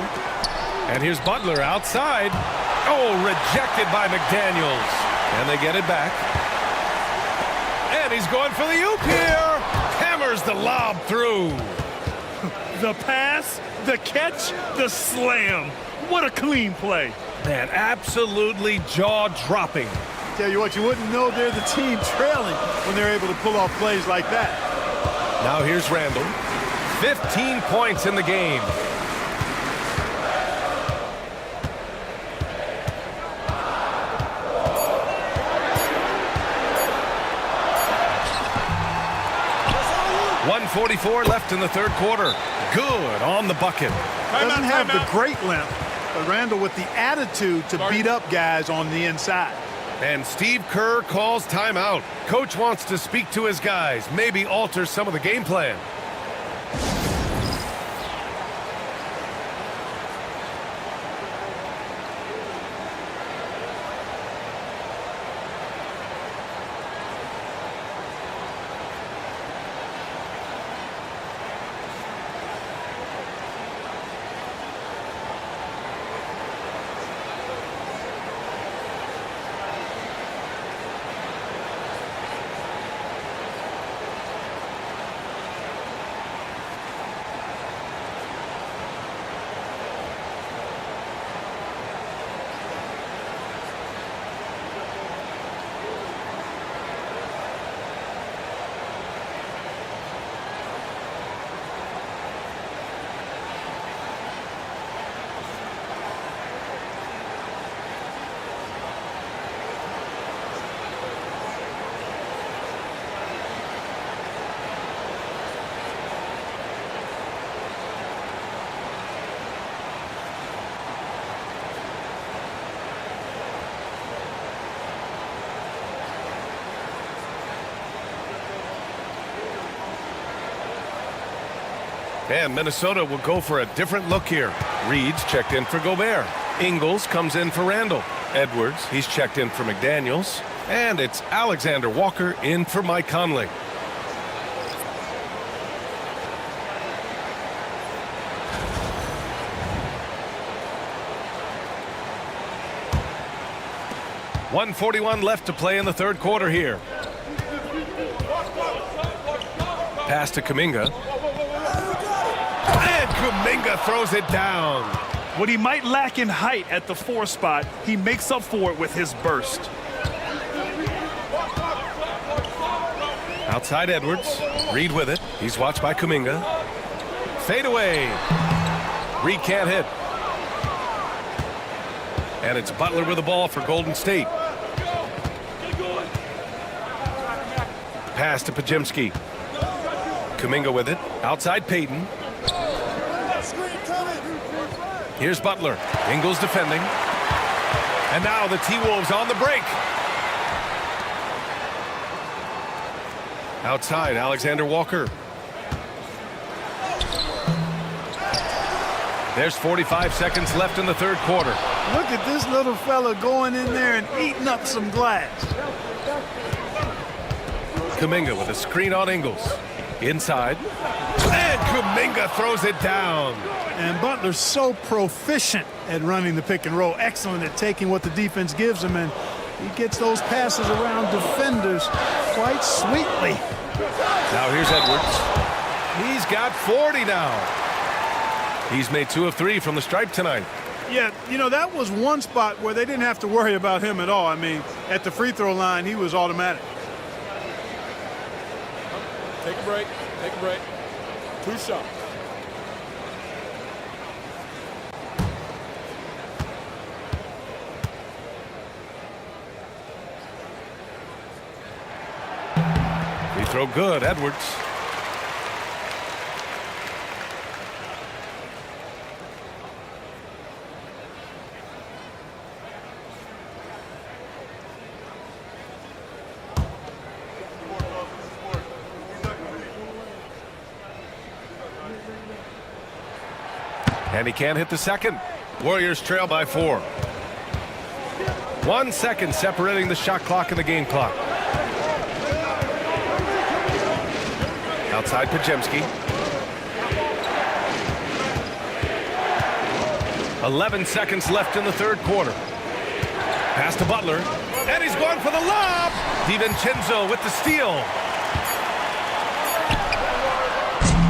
And here's Butler outside. Oh, rejected by McDaniels. And they get it back. And he's going for the oop here. Hammers the lob through. The pass, the catch, the slam. What a clean play. Man, absolutely jaw-dropping. Tell you what, you wouldn't know they're the team trailing when they're able to pull off plays like that. Now here's Randall. 15 points in the game. .144 left in the third quarter. Good on the bucket. Doesn't have the great length, but Randall with the attitude to beat up guys on the inside. And Steve Kerr calls timeout. Coach wants to speak to his guys, maybe alter some of the game plan. And Minnesota will go for a different look here. Reed's checked in for Gobert. Ingles comes in for Randall. Edwards, he's checked in for McDaniels. And it's Alexander Walker in for Mike Conley. .141 left to play in the third quarter here. Pass to Kuminga. And Kuminga throws it down. What he might lack in height at the 4 spot, he makes up for it with his burst. Outside Edwards. Reed with it. He's watched by Kuminga. Fade away. Reed can't hit. And it's Butler with the ball for Golden State. Pass to Pajemski. Kuminga with it. Outside Payton. Here's Butler. Ingles defending. And now the T-Wolves on the break. Outside, Alexander Walker. There's 45 seconds left in the third quarter. Look at this little fella going in there and eating up some glass. Kuminga with a screen on Ingles. Inside. And Kuminga throws it down. And Butler's so proficient at running the pick and roll. Excellent at taking what the defense gives him. And he gets those passes around defenders quite sweetly. Now here's Edwards. He's got 40 now. He's made 2 of 3 from the stripe tonight. Yeah, you know, that was one spot where they didn't have to worry about him at all. I mean, at the free throw line, he was automatic. Take a break. Take a break. 2 shots. Free throw good, Edwards. And he can't hit the second. Warriors trail by 4. 1 second separating the shot clock and the game clock. Outside Pajemski. 11 seconds left in the third quarter. Pass to Butler. And he's going for the lob. DiVincenzo with the steal.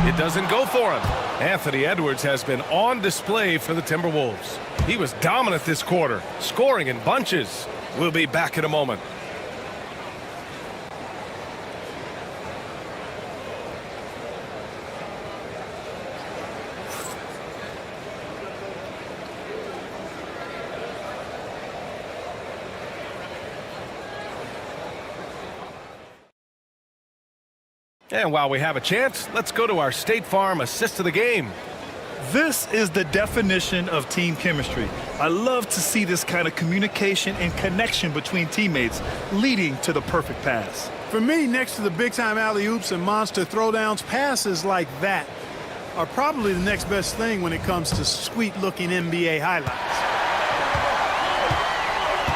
It doesn't go for him. Anthony Edwards has been on display for the Timberwolves. He was dominant this quarter, scoring in bunches. We'll be back in a moment. And while we have a chance, let's go to our State Farm assist of the game. This is the definition of team chemistry. I love to see this kind of communication and connection between teammates leading to the perfect pass. For me, next to the big-time alley-oops and monster throwdowns, passes like that are probably the next best thing when it comes to sweet-looking NBA highlights.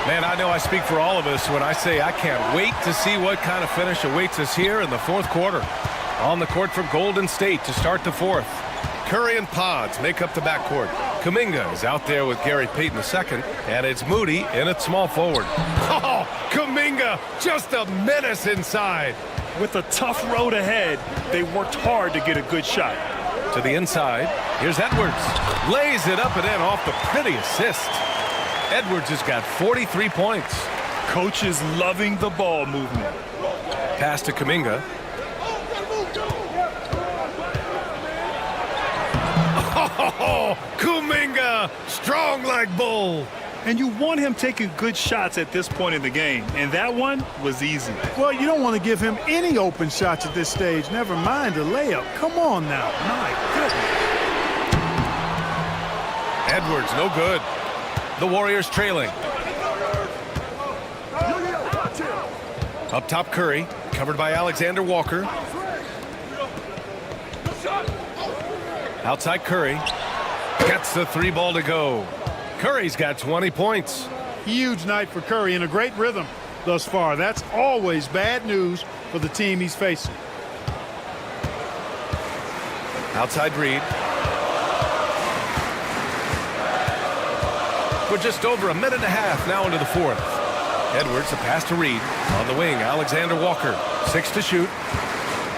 Man, I know I speak for all of us when I say I can't wait to see what kind of finish awaits us here in the fourth quarter. On the court for Golden State to start the fourth. Curry and Pods make up the backcourt. Kuminga is out there with Gary Payton II, and it's Moody in at small forward. Oh, Kuminga, just a menace inside. With a tough road ahead, they worked hard to get a good shot. To the inside, here's Edwards. Lays it up and in off the pretty assist. Edwards has got 43 points. Coach is loving the ball movement. Pass to Kuminga. Oh, Kuminga, strong like bull. And you want him taking good shots at this point in the game, and that one was easy. Well, you don't want to give him any open shots at this stage, never mind a layup. Come on now, my goodness. Edwards, no good. The Warriors trailing. Up top, Curry, covered by Alexander Walker. Outside Curry. Gets the 3 ball to go. Curry's got 20 points. Huge night for Curry and a great rhythm thus far. That's always bad news for the team he's facing. Outside Reed. We're just over a minute and a half now into the fourth. Edwards, a pass to Reed. On the wing, Alexander Walker. 6 to shoot.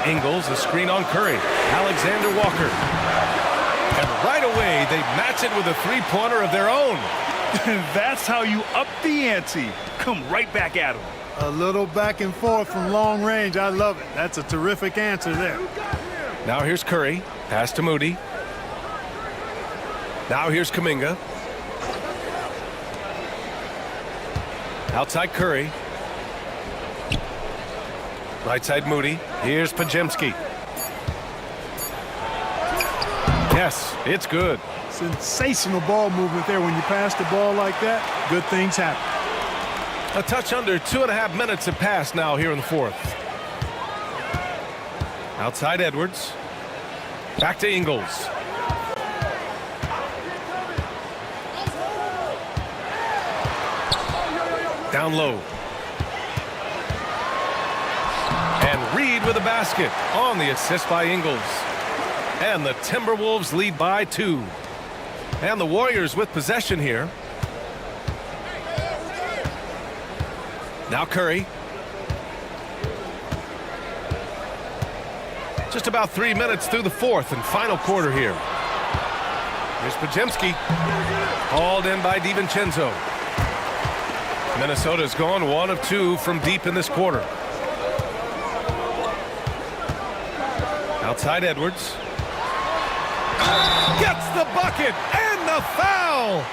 Ingles, a screen on Curry. Alexander Walker. And right away, they match it with a three-pointer of their own. That's how you up the ante. Come right back at him. A little back and forth from long range. I love it. That's a terrific answer there. Now here's Curry. Pass to Moody. Now here's Kuminga. Outside Curry. Right side Moody. Here's Pajemski. Yes, it's good. Sensational ball movement there. When you pass the ball like that, good things happen. A touch under 2.5 minutes have passed now here in the fourth. Outside Edwards. Back to Ingles. Down low. And Reed with a basket on the assist by Ingles. And the Timberwolves lead by 2. And the Warriors with possession here. Now Curry. Just about 3 minutes through the fourth and final quarter here. Here's Podziemski. Hauled in by DiVincenzo. Minnesota's gone 1 of 2 from deep in this quarter. Outside Edwards. Gets the bucket and the foul.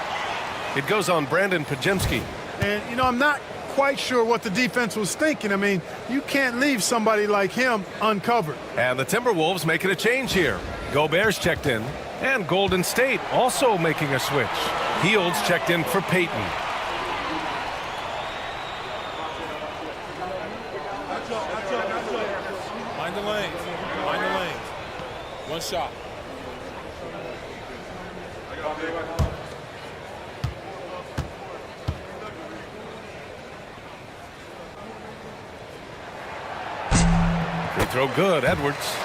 It goes on Brandon Podziemski. And, you know, I'm not quite sure what the defense was thinking. I mean, you can't leave somebody like him uncovered. And the Timberwolves making a change here. Gobert's checked in. And Golden State also making a switch. Fields checked in for Payton. Mind the lanes. Mind the lanes. One shot. Free throw good, Edwards.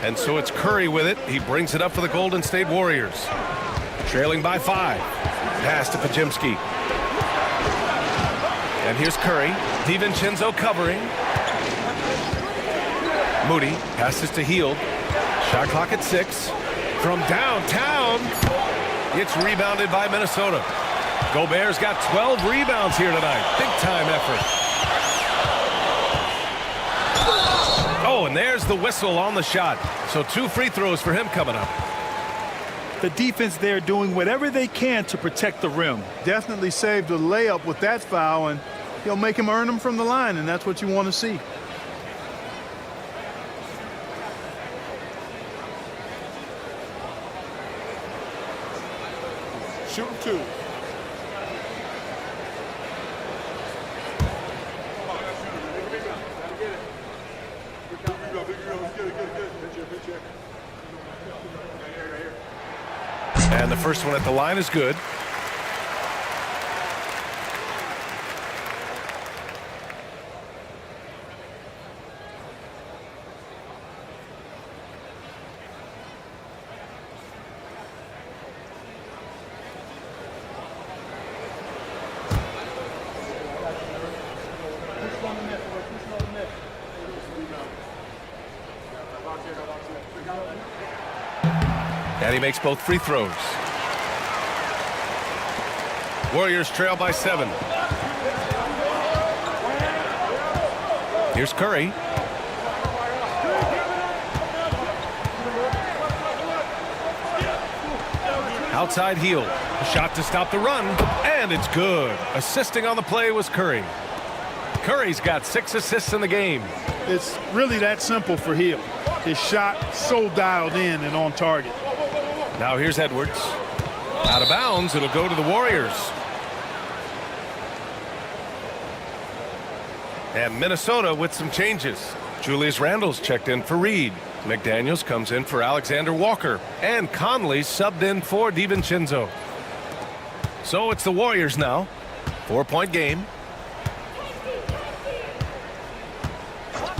And so it's Curry with it. He brings it up for the Golden State Warriors. Trailing by 5. Pass to Podziemski. And here's Curry. DiVincenzo covering. Moody passes to Hield. Shot clock at 6. From downtown. It's rebounded by Minnesota. Gobert's got 12 rebounds here tonight. Big time effort. Oh, and there's the whistle on the shot. So 2 free throws for him coming up. The defense there doing whatever they can to protect the rim. Definitely saved a layup with that foul, and he'll make him earn them from the line, and that's what you want to see. Shooting 2. And the first one at the line is good. And he makes both free throws. Warriors trail by 7. Here's Curry. Outside Hield. A shot to stop the run. And it's good. Assisting on the play was Curry. Curry's got 6 assists in the game. It's really that simple for Hield. His shot so dialed in and on target. Now here's Edwards. Out of bounds. It'll go to the Warriors. And Minnesota with some changes. Julius Randle's checked in for Reed. McDaniels comes in for Alexander Walker. And Conley subbed in for DiVincenzo. So it's the Warriors now. 4-point game.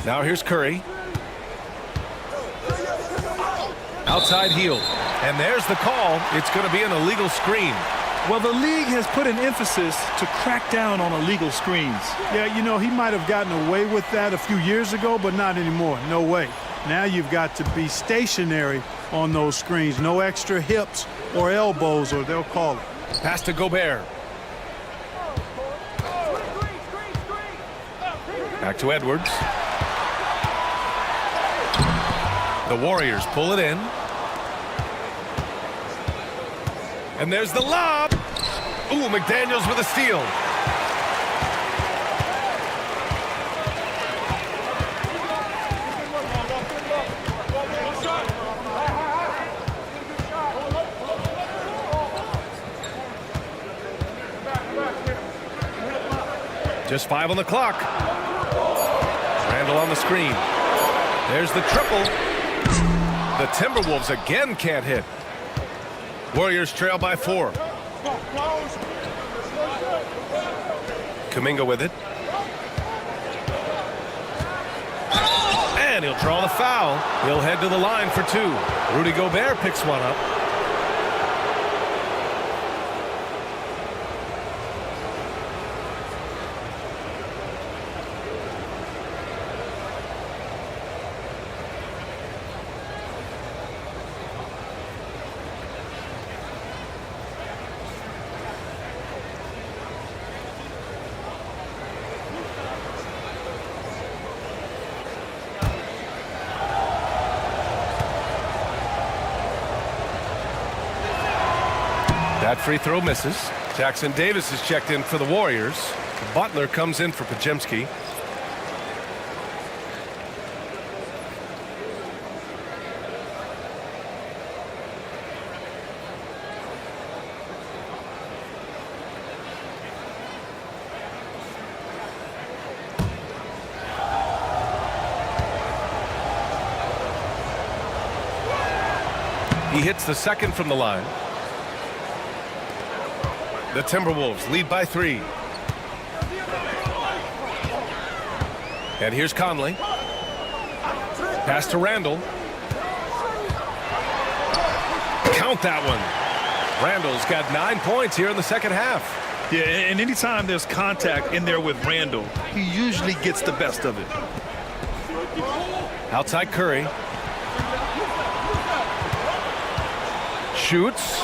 Now here's Curry. Outside Hield. And there's the call. It's going to be an illegal screen. Well, the league has put an emphasis to crack down on illegal screens. Yeah, you know, he might have gotten away with that a few years ago, but not anymore. No way. Now you've got to be stationary on those screens. No extra hips or elbows, or they'll call it. Pass to Gobert. Back to Edwards. The Warriors pull it in. And there's the lob. Ooh, McDaniels with a steal. Just 5 on the clock. Randall on the screen. There's the triple. The Timberwolves again can't hit. Warriors trail by 4. Kuminga with it. And he'll draw the foul. He'll head to the line for 2. Rudy Gobert picks one up. That free throw misses. Jackson Davis is checked in for the Warriors. Butler comes in for Podziemski. He hits the second from the line. The Timberwolves lead by 3. And here's Conley. Pass to Randall. Count that one. Randall's got 9 points here in the second half. Yeah, and anytime there's contact in there with Randall, he usually gets the best of it. Outside Curry. Shoots.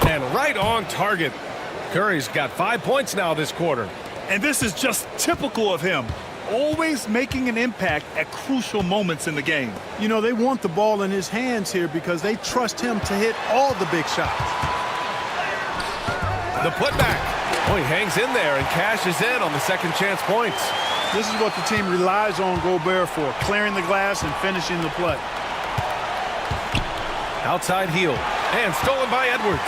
And right on target. Curry's got 5 points now this quarter. And this is just typical of him. Always making an impact at crucial moments in the game. You know, they want the ball in his hands here because they trust him to hit all the big shots. The putback. Oh, he hangs in there and cashes in on the second chance points. This is what the team relies on Gobert for, clearing the glass and finishing the play. Outside heel. And stolen by Edwards.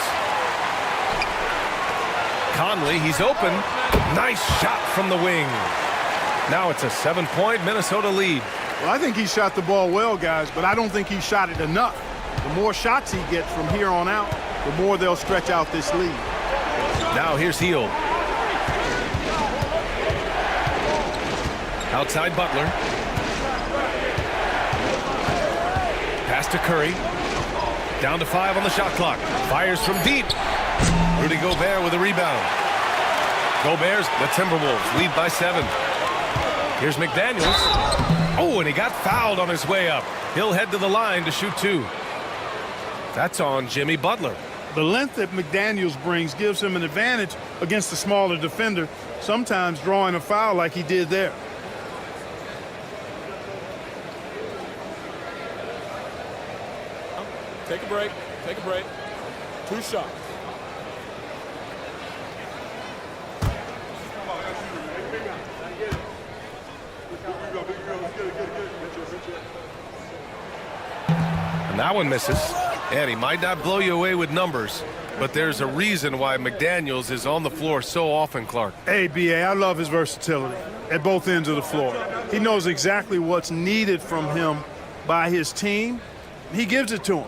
Conley, he's open. Nice shot from the wing. Now it's a 7-point Minnesota lead. Well, I think he shot the ball well, guys, but I don't think he shot it enough. The more shots he gets from here on out, the more they'll stretch out this lead. Now here's Hield. Outside Butler. Pass to Curry. Down to 5 on the shot clock. Fires from deep. Rudy Gobert with a rebound. Gobert's the Timberwolves lead by 7. Here's McDaniels. Oh, and he got fouled on his way up. He'll head to the line to shoot 2. That's on Jimmy Butler. The length that McDaniels brings gives him an advantage against the smaller defender, sometimes drawing a foul like he did there. Take a break. Take a break. 2 shots. And that one misses. And he might not blow you away with numbers, but there's a reason why McDaniels is on the floor so often, Clark. Hey, B.A., I love his versatility at both ends of the floor. He knows exactly what's needed from him by his team. He gives it to him.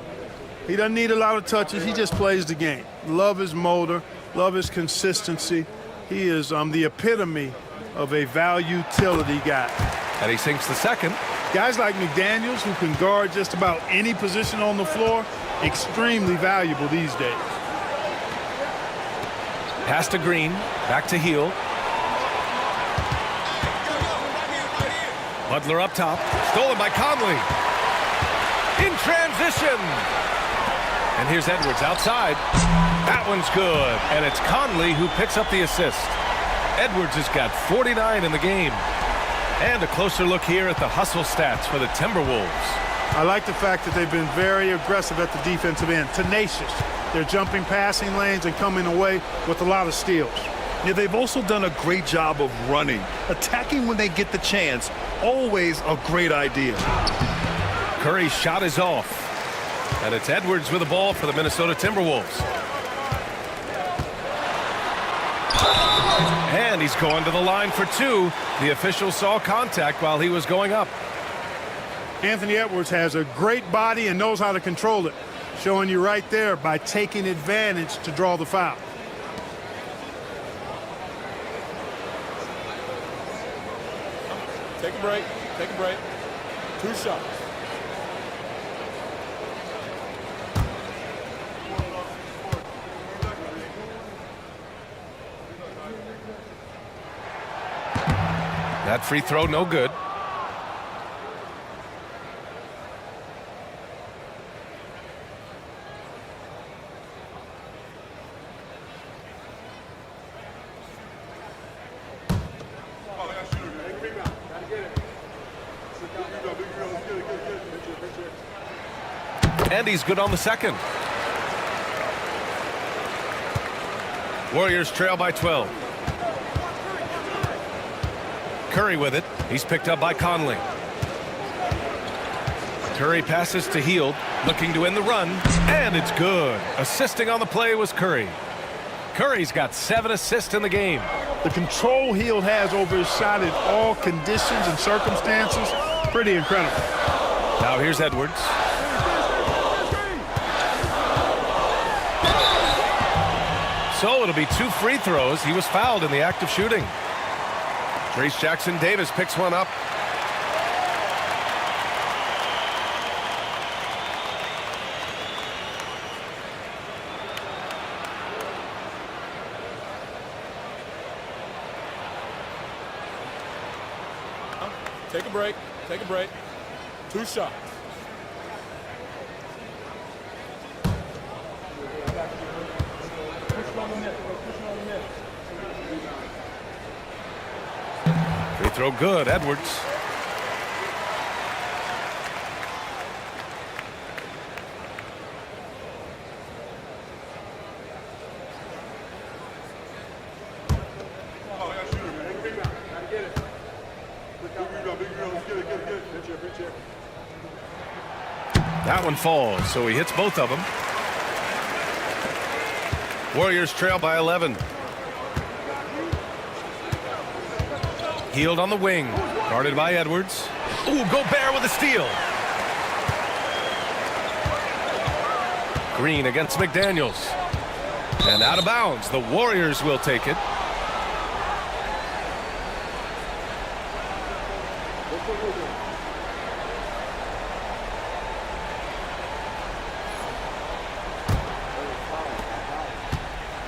He doesn't need a lot of touches. He just plays the game. Love his motor. Love his consistency. He is the epitome of a value-utility guy. And he sinks the second. Guys like McDaniels, who can guard just about any position on the floor, extremely valuable these days. Pass to Green. Back to Hield. Butler up top. Stolen by Conley. In transition. And here's Edwards outside. That one's good. And it's Conley who picks up the assist. Edwards has got 49 in the game. And a closer look here at the hustle stats for the Timberwolves. I like the fact that they've been very aggressive at the defensive end, tenacious. They're jumping passing lanes and coming away with a lot of steals. Yeah, they've also done a great job of running. Attacking when they get the chance, always a great idea. Curry's shot is off. And it's Edwards with the ball for the Minnesota Timberwolves. And he's going to the line for two. The official saw contact while he was going up. Anthony Edwards has a great body and knows how to control it. Showing you right there by taking advantage to draw the foul. Take a break. Take a break. 2 shots. That free throw, no good. And he's good on the second. Warriors trail by 12. Curry with it. He's picked up by Conley. Curry passes to Hield, looking to end the run, and it's good. Assisting on the play was Curry. Curry's got 7 assists in the game. The control Hield has over his shot in all conditions and circumstances, pretty incredible. Now here's Edwards. So it'll be 2 free throws. He was fouled in the act of shooting. Trace Jackson-Davis picks one up. Take a break. Take a break. 2 shots. Free throw good, Edwards. That one falls, so he hits both of them. Warriors trail by 11. Hield on the wing, guarded by Edwards. Ooh, Gobert with a steal. Green against McDaniels. And out of bounds. The Warriors will take it.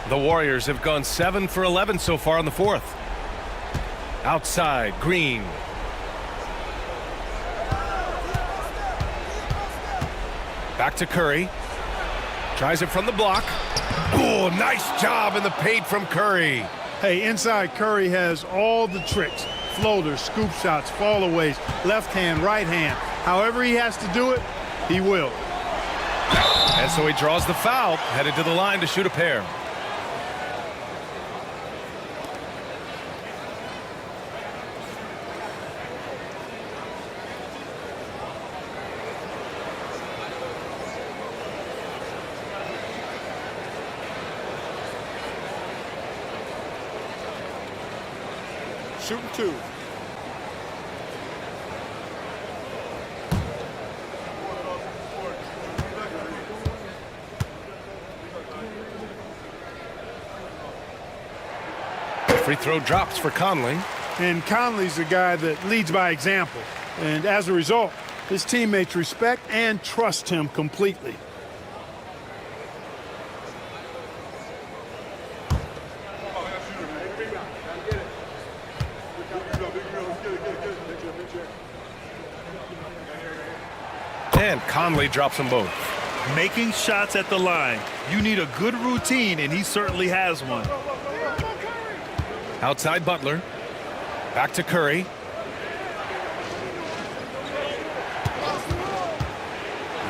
The Warriors have gone 7 for 11 so far in the fourth. Outside, Green. Back to Curry. Tries it from the block. Oh, nice job in the paint from Curry. Hey, inside Curry has all the tricks. Floaters, scoop shots, fallaways, left hand, right hand. However he has to do it, he will. And so he draws the foul, headed to the line to shoot a pair. Shooting 2. Free throw drops for Conley. And Conley's the guy that leads by example. And as a result, his teammates respect and trust him completely. And Conley drops them both. Making shots at the line. You need a good routine, and he certainly has one. Outside Butler. Back to Curry.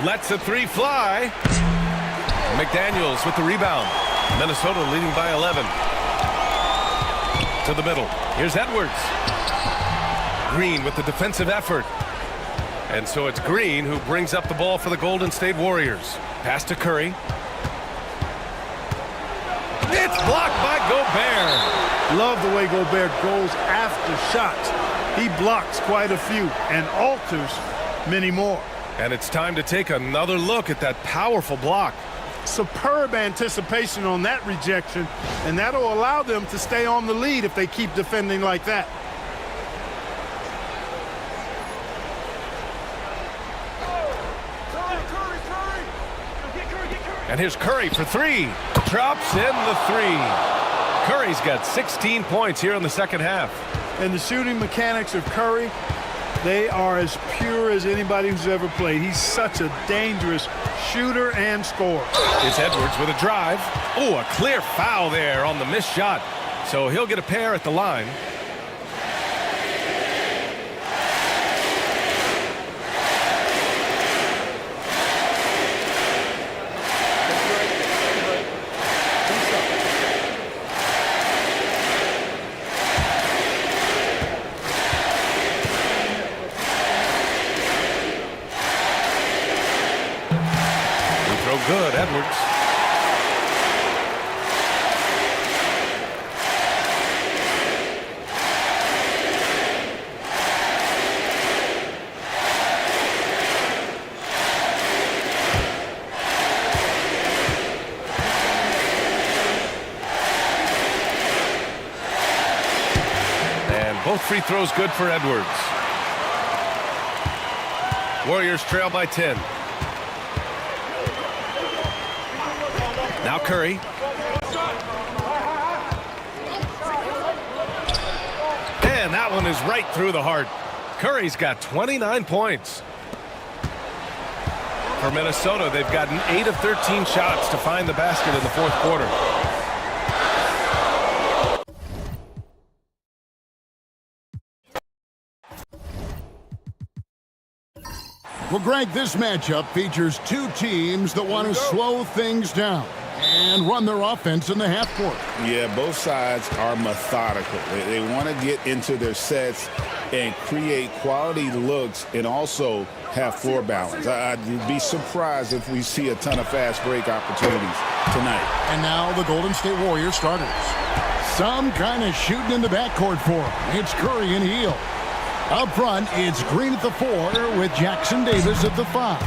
Lets the 3 fly. McDaniels with the rebound. Minnesota leading by 11. To the middle. Here's Edwards. Green with the defensive effort. And so it's Green who brings up the ball for the Golden State Warriors. Pass to Curry. It's blocked by Gobert. Love the way Gobert goes after shots. He blocks quite a few and alters many more. And it's time to take another look at that powerful block. Superb anticipation on that rejection, and that'll allow them to stay on the lead if they keep defending like that. And here's Curry for three. Drops in the three. Curry's got 16 points here in the second half. And the shooting mechanics of Curry, they are as pure as anybody who's ever played. He's such a dangerous shooter and scorer. It's Edwards with a drive. Oh, a clear foul there on the missed shot. So he'll get a pair at the line. Good, Edwards. And both free throws good for Edwards. Warriors trail by 10. Now Curry. And that one is right through the heart. Curry's got 29 points. For Minnesota, they've gotten 8 of 13 shots to find the basket in the fourth quarter. Well, Greg, this matchup features two teams that want to slow things down and run their offense in the half court. Yeah, both sides are methodical. They want to get into their sets and create quality looks and also have floor balance. I'd be surprised if we see a ton of fast break opportunities tonight. And now the Golden State Warriors starters. Some kind of shooting in the backcourt for them. It's Curry and Hield. Up front, it's Green at the 4 with Jackson Davis at the 5.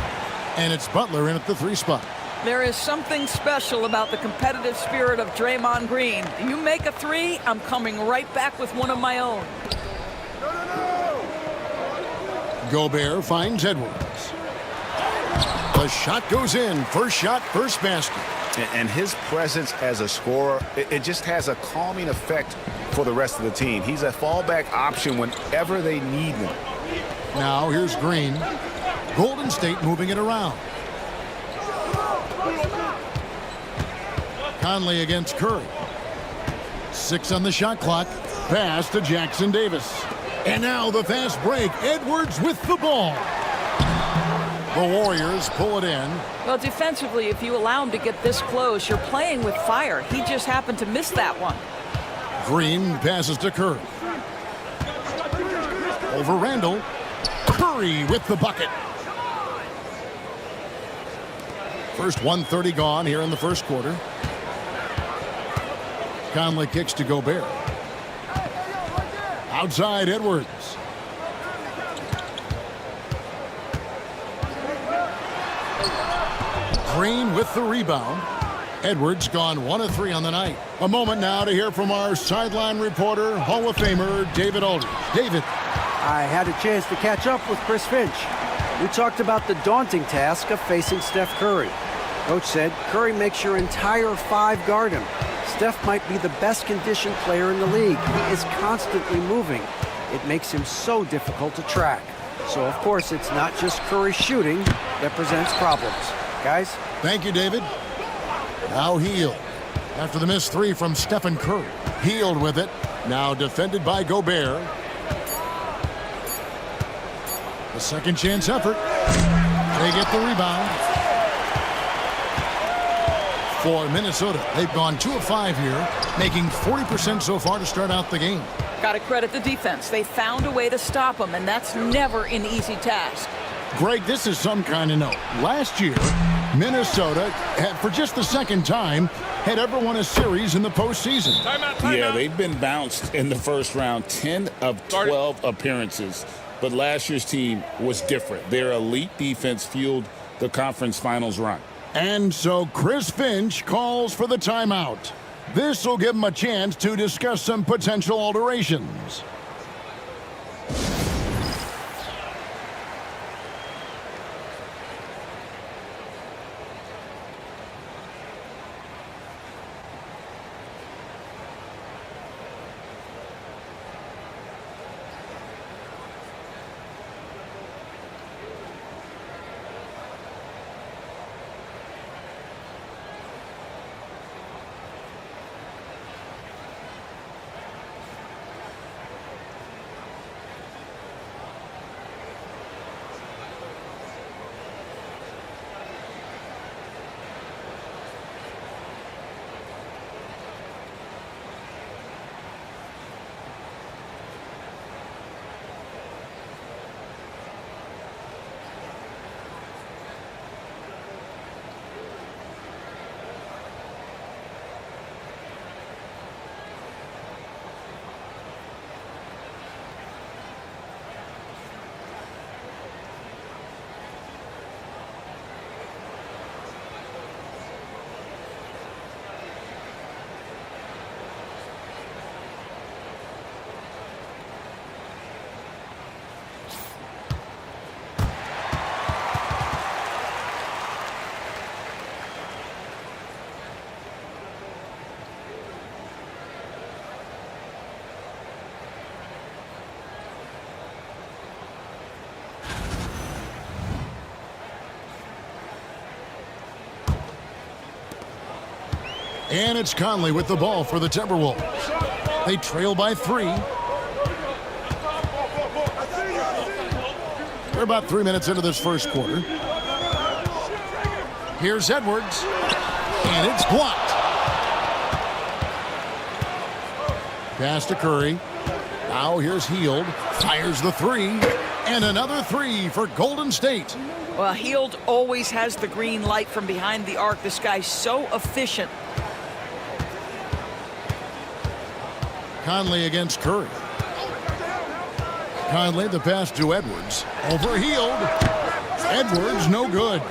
And it's Butler in at the 3 spot. There is something special about the competitive spirit of Draymond Green. You make a 3, I'm coming right back with one of my own. Gobert finds Edwards. The shot goes in. First shot, first basket. And his presence as a scorer, it just has a calming effect for the rest of the team. He's a fallback option whenever they need one. Now here's Green. Golden State moving it around. Conley against Curry. 6 on the shot clock. Pass to Jackson Davis. And now the fast break. Edwards with the ball. The Warriors pull it in. Well, defensively, if you allow him to get this close, you're playing with fire. He just happened to miss that one. Green passes to Curry. Over Randall. Curry with the bucket. First 1:30 gone here in the first quarter. Conley kicks to Gobert. Outside Edwards. Green with the rebound. Edwards gone 1 of 3 on the night. A moment now to hear from our sideline reporter, Hall of Famer David Aldridge. David. I had a chance to catch up with Chris Finch. We talked about the daunting task of facing Steph Curry. Coach said Curry makes your entire 5 guard him. Steph might be the best conditioned player in the league. He is constantly moving. It makes him so difficult to track. So, of course, it's not just Curry shooting that presents problems. Guys? Thank you, David. Now Hield. After the missed 3 from Stephen Curry. Hield with it. Now defended by Gobert. A second chance effort. They get the rebound. For Minnesota, they've gone 2 of 5 here, making 40% so far to start out the game. Got to credit the defense. They found a way to stop him, and that's never an easy task. Greg, this is some kind of note. Last year, Minnesota, for just the second time, had ever won a series in the postseason. Yeah, they've been bounced in the first round, 10 of 12 appearances. But last year's team was different. Their elite defense fueled the conference finals run. And so Chris Finch calls for the timeout. This will give him a chance to discuss some potential alterations. And it's Conley with the ball for the Timberwolves. They trail by 3. We're about 3 minutes into this first quarter. Here's Edwards. And it's blocked. Pass to Curry. Now here's Hield. Fires the 3. And another 3 for Golden State. Well, Hield always has the green light from behind the arc. This guy's so efficient. Conley against Curry. Conley, the pass to Edwards. Over Hield. Edwards, no good.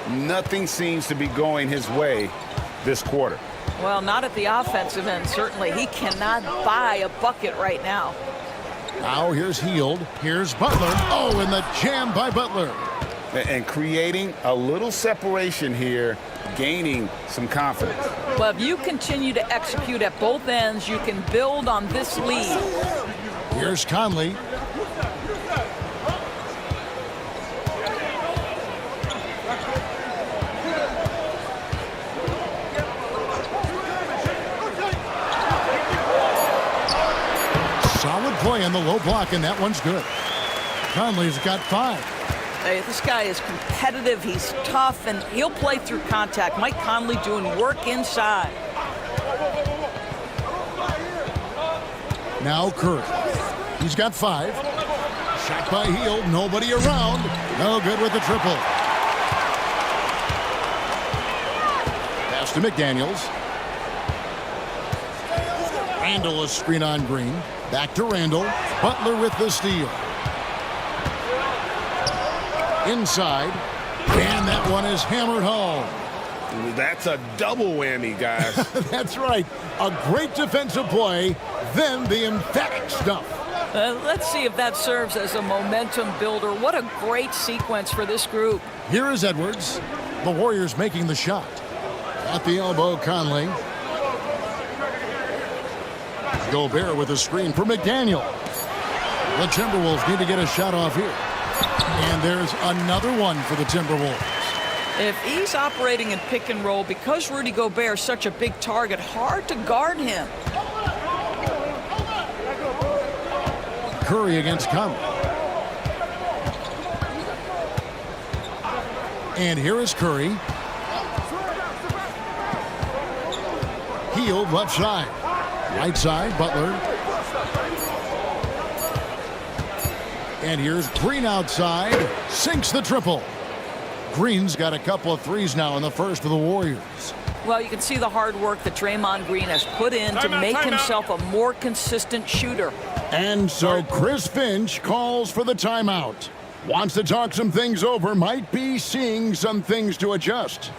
Nothing seems to be going his way this quarter. Well, not at the offensive end, certainly. He cannot buy a bucket right now. Now here's Hield. Here's Butler. Oh, and the jam by Butler. And creating a little separation here, gaining some confidence. Well, if you continue to execute at both ends, you can build on this lead. Here's Conley. Solid play on the low block, and that one's good. Conley's got 5. Hey, this guy is competitive, he's tough, and he'll play through contact. Mike Conley doing work inside. Now Curry. He's got 5. Shot by Hield, nobody around. No good with the triple. Pass to McDaniels. Randall is screen on Green. Back to Randall. Butler with the steal. Inside, and that one is hammered home. That's a double whammy, guys. That's right. A great defensive play, then the emphatic stuff. Let's see if that serves as a momentum builder. What a great sequence for this group. Here is Edwards. The Warriors making the shot. At the elbow, Conley. Gobert with a screen for McDaniel. The Timberwolves need to get a shot off here. And there's another one for the Timberwolves. If he's operating in pick and roll, because Rudy Gobert is such a big target, hard to guard him. Curry against Conley. And here is Curry. Hield left side. Right side, Butler. And here's Green outside. Sinks the triple. Green's got a couple of threes now in the first for the Warriors. Well, you can see the hard work that Draymond Green has put in to make himself a more consistent shooter. And so Chris Finch calls for the timeout. Wants to talk some things over, might be seeing some things to adjust.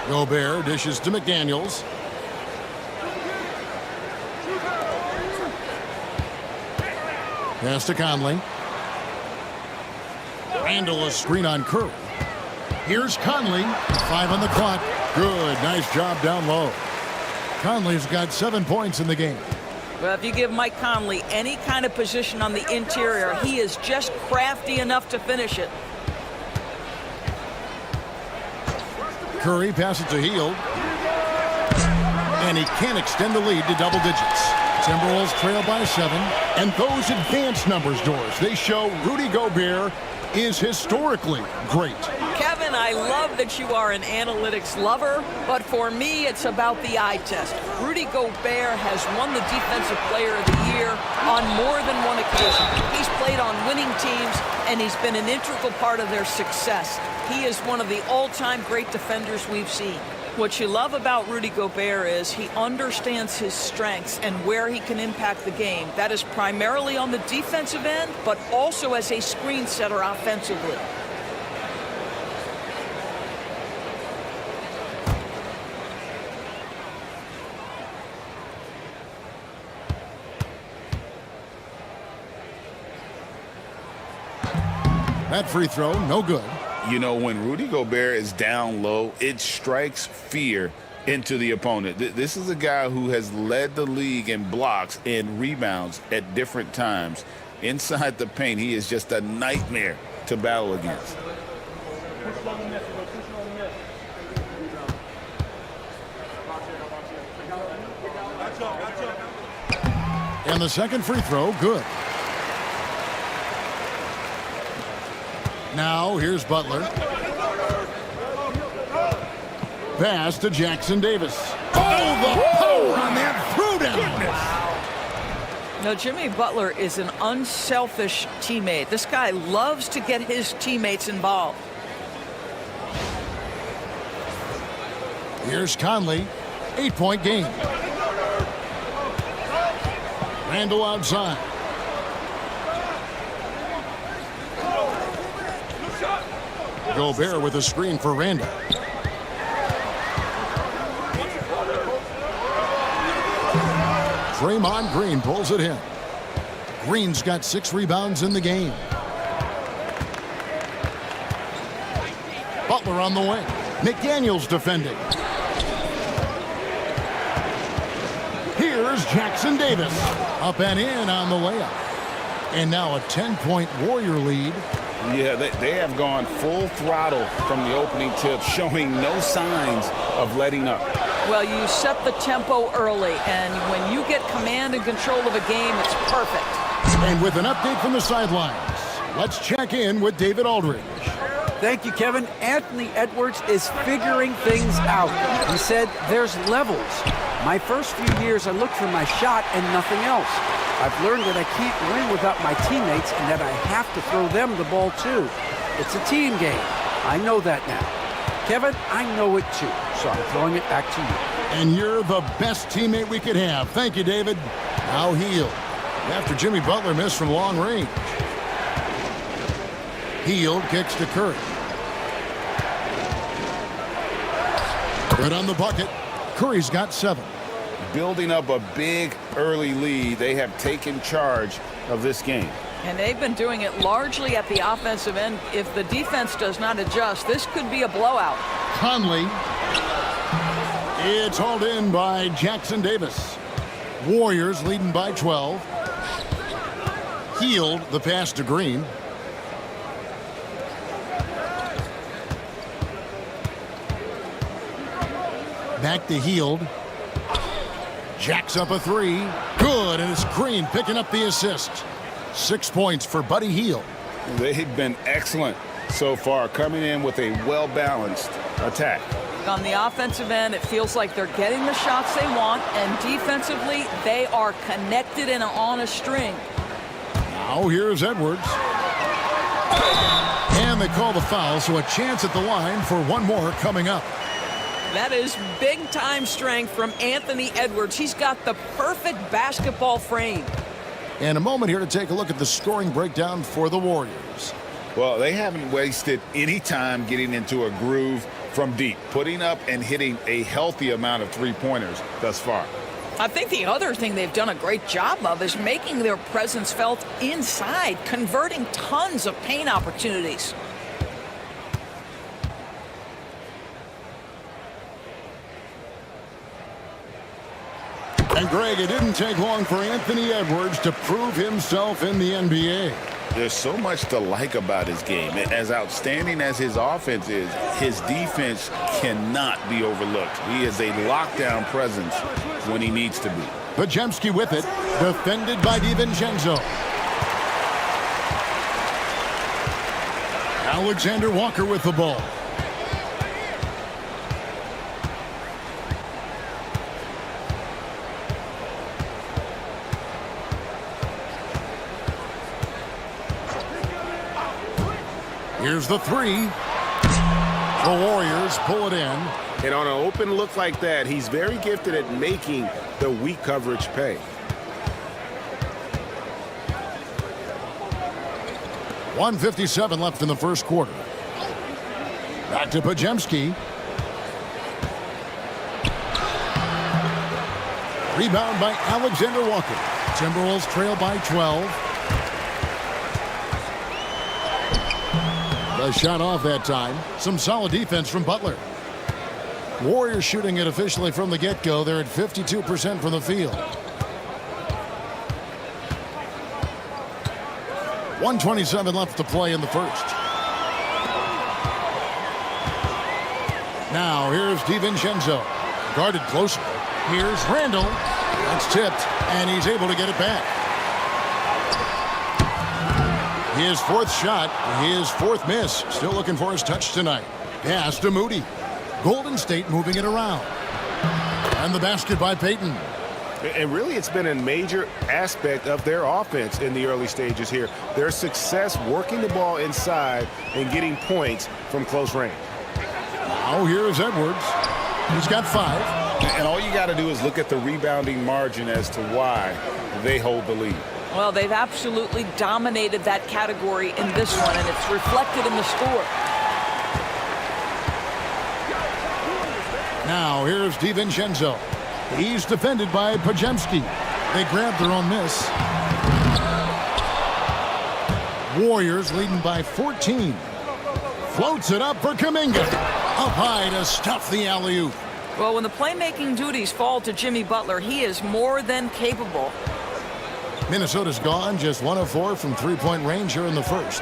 Gobert dishes to McDaniels. Pass to Conley. Randall a screen on Curry. Here's Conley. 5 on the clock. Good. Nice job down low. Conley's got 7 points in the game. Well, if you give Mike Conley any kind of position on the interior, he is just crafty enough to finish it. Curry passes to Hield. And he can't extend the lead to double digits. Timberwolves trail by 7. And those advanced numbers, Doris, they show Rudy Gobert is historically great. Kevin, I love that you are an analytics lover, but for me, it's about the eye test. Rudy Gobert has won the Defensive Player of the Year on more than one occasion. He's played on winning teams, and he's been an integral part of their success. He is one of the all-time great defenders we've seen. What you love about Rudy Gobert is he understands his strengths and where he can impact the game. That is primarily on the defensive end, but also as a screen setter offensively. That free throw, no good. You know, when Rudy Gobert is down low, it strikes fear into the opponent. This is a guy who has led the league in blocks and rebounds at different times. Inside the paint, he is just a nightmare to battle against. And the second free throw, good. Now, here's Butler. Pass to Jackson Davis. Oh, the power on that throwdown. No, Jimmy Butler is an unselfish teammate. This guy loves to get his teammates involved. Here's Conley. 8-point game. Randall outside. Gobert with a screen for Randall. Draymond Green pulls it in. Green's got 6 rebounds in the game. Butler on the wing. McDaniels defending. Here's Jackson Davis. Up and in on the layup. And now a 10-point Warrior lead. Yeah, they have gone full throttle from the opening tip, showing no signs of letting up. Well, you set the tempo early, and when you get command and control of a game, it's perfect. And with an update from the sidelines, let's check in with David Aldridge. Thank you, Kevin. Anthony Edwards is figuring things out. He said there's levels. My first few years, I looked for my shot and nothing else. I've learned that I can't win without my teammates and that I have to throw them the ball too. It's a team game. I know that now. Kevin, I know it too, so I'm throwing it back to you. And you're the best teammate we could have. Thank you, David. Now Hield. After Jimmy Butler missed from long range. Hield kicks to Curry. Good on the bucket. Curry's got 7. Building up a big early lead, they have taken charge of this game. And they've been doing it largely at the offensive end. If the defense does not adjust, this could be a blowout. Conley. It's hauled in by Jackson Davis. Warriors leading by 12. Hield the pass to Green. Back to Hield. Jacks up a 3. Good, and it's Green picking up the assist. 6 points for Buddy Hield. They've been excellent so far, coming in with a well-balanced attack. On the offensive end, it feels like they're getting the shots they want, and defensively, they are connected and on a string. Now here's Edwards. And they call the foul, so a chance at the line for one more coming up. That is big-time strength from Anthony Edwards. He's got the perfect basketball frame. And a moment here to take a look at the scoring breakdown for the Warriors. Well, they haven't wasted any time getting into a groove from deep, putting up and hitting a healthy amount of three-pointers thus far. I think the other thing they've done a great job of is making their presence felt inside, converting tons of paint opportunities. And Greg, it didn't take long for Anthony Edwards to prove himself in the NBA. There's so much to like about his game. As outstanding as his offense is, his defense cannot be overlooked. He is a lockdown presence when he needs to be. Podziemski with it, defended by DiVincenzo. Alexander Walker with the ball. Here's the 3. The Warriors pull it in. And on an open look like that, he's very gifted at making the weak coverage pay. .157 left in the first quarter. Back to Podziemski. Rebound by Alexander Walker. Timberwolves trail by 12. The shot off that time. Some solid defense from Butler. Warriors shooting it officially from the get-go. They're at 52% from the field. 1:27 left to play in the first. Now here's DiVincenzo. Guarded closer. Here's Randall. That's tipped, and he's able to get it back. His 4th shot, his 4th miss. Still looking for his touch tonight. Pass to Moody. Golden State moving it around. And the basket by Payton. And really, it's been a major aspect of their offense in the early stages here. Their success working the ball inside and getting points from close range. Now here's Edwards. He's got 5. And all you got to do is look at the rebounding margin as to why they hold the lead. Well, they've absolutely dominated that category in this one, and it's reflected in the score. Now here's DiVincenzo. He's defended by Podziemski. They grab their own miss. Warriors leading by 14. Floats it up for Kuminga. Up high to stuff the alley-oop. Well, when the playmaking duties fall to Jimmy Butler, he is more than capable. Minnesota's gone just 1 of 4 from three-point range here in the first.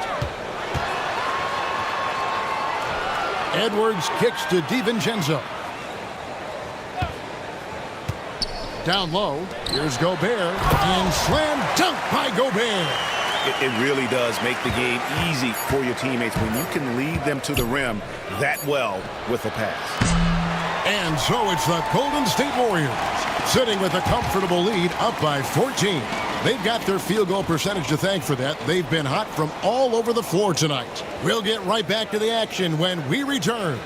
Edwards kicks to DiVincenzo. Down low, here's Gobert, and slam dunk by Gobert. It really does make the game easy for your teammates when you can lead them to the rim that well with a pass. And so it's the Golden State Warriors sitting with a comfortable lead up by 14. They've got their field goal percentage to thank for that. They've been hot from all over the floor tonight. We'll get right back to the action when we return.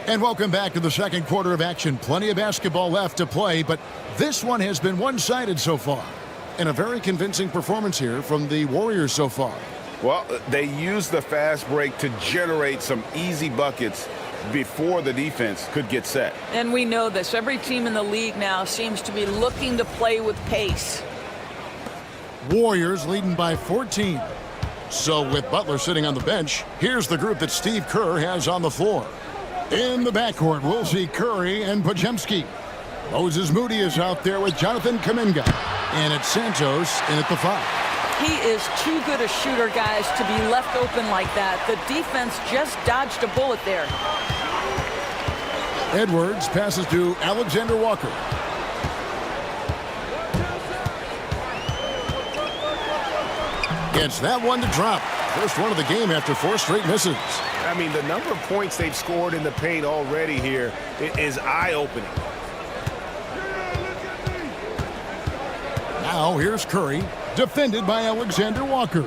And welcome back to the second quarter of action. Plenty of basketball left to play, but this one has been one-sided so far. And a very convincing performance here from the Warriors so far. Well, they used the fast break to generate some easy buckets before the defense could get set. And we know this. Every team in the league now seems to be looking to play with pace. Warriors leading by 14. So with Butler sitting on the bench, here's the group that Steve Kerr has on the floor. In the backcourt, we'll see Curry and Podziemski. Moses Moody is out there with Jonathan Kuminga. And it's Santos in at the 5. He is too good a shooter, guys, to be left open like that. The defense just dodged a bullet there. Edwards passes to Alexander Walker. Gets that one to drop. First one of the game after 4 straight misses. I mean, the number of points they've scored in the paint already here is eye-opening. Now here's Curry, defended by Alexander Walker.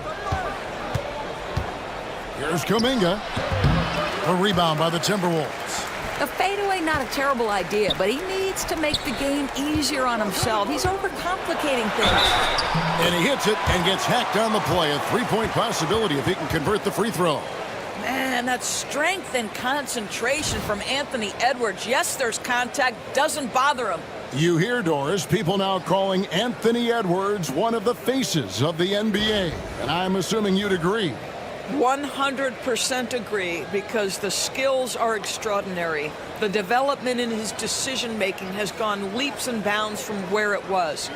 Here's Kuminga. A rebound by the Timberwolves. The fadeaway, not a terrible idea, but he needs to make the game easier on himself. He's overcomplicating things. And he hits it and gets hacked on the play. A 3-point possibility if he can convert the free throw. Man, that's strength and concentration from Anthony Edwards. Yes, there's contact. Doesn't bother him. You hear, Doris, people now calling Anthony Edwards one of the faces of the NBA. And I'm assuming you'd agree. 100% agree, because the skills are extraordinary. The development in his decision-making has gone leaps and bounds from where it was.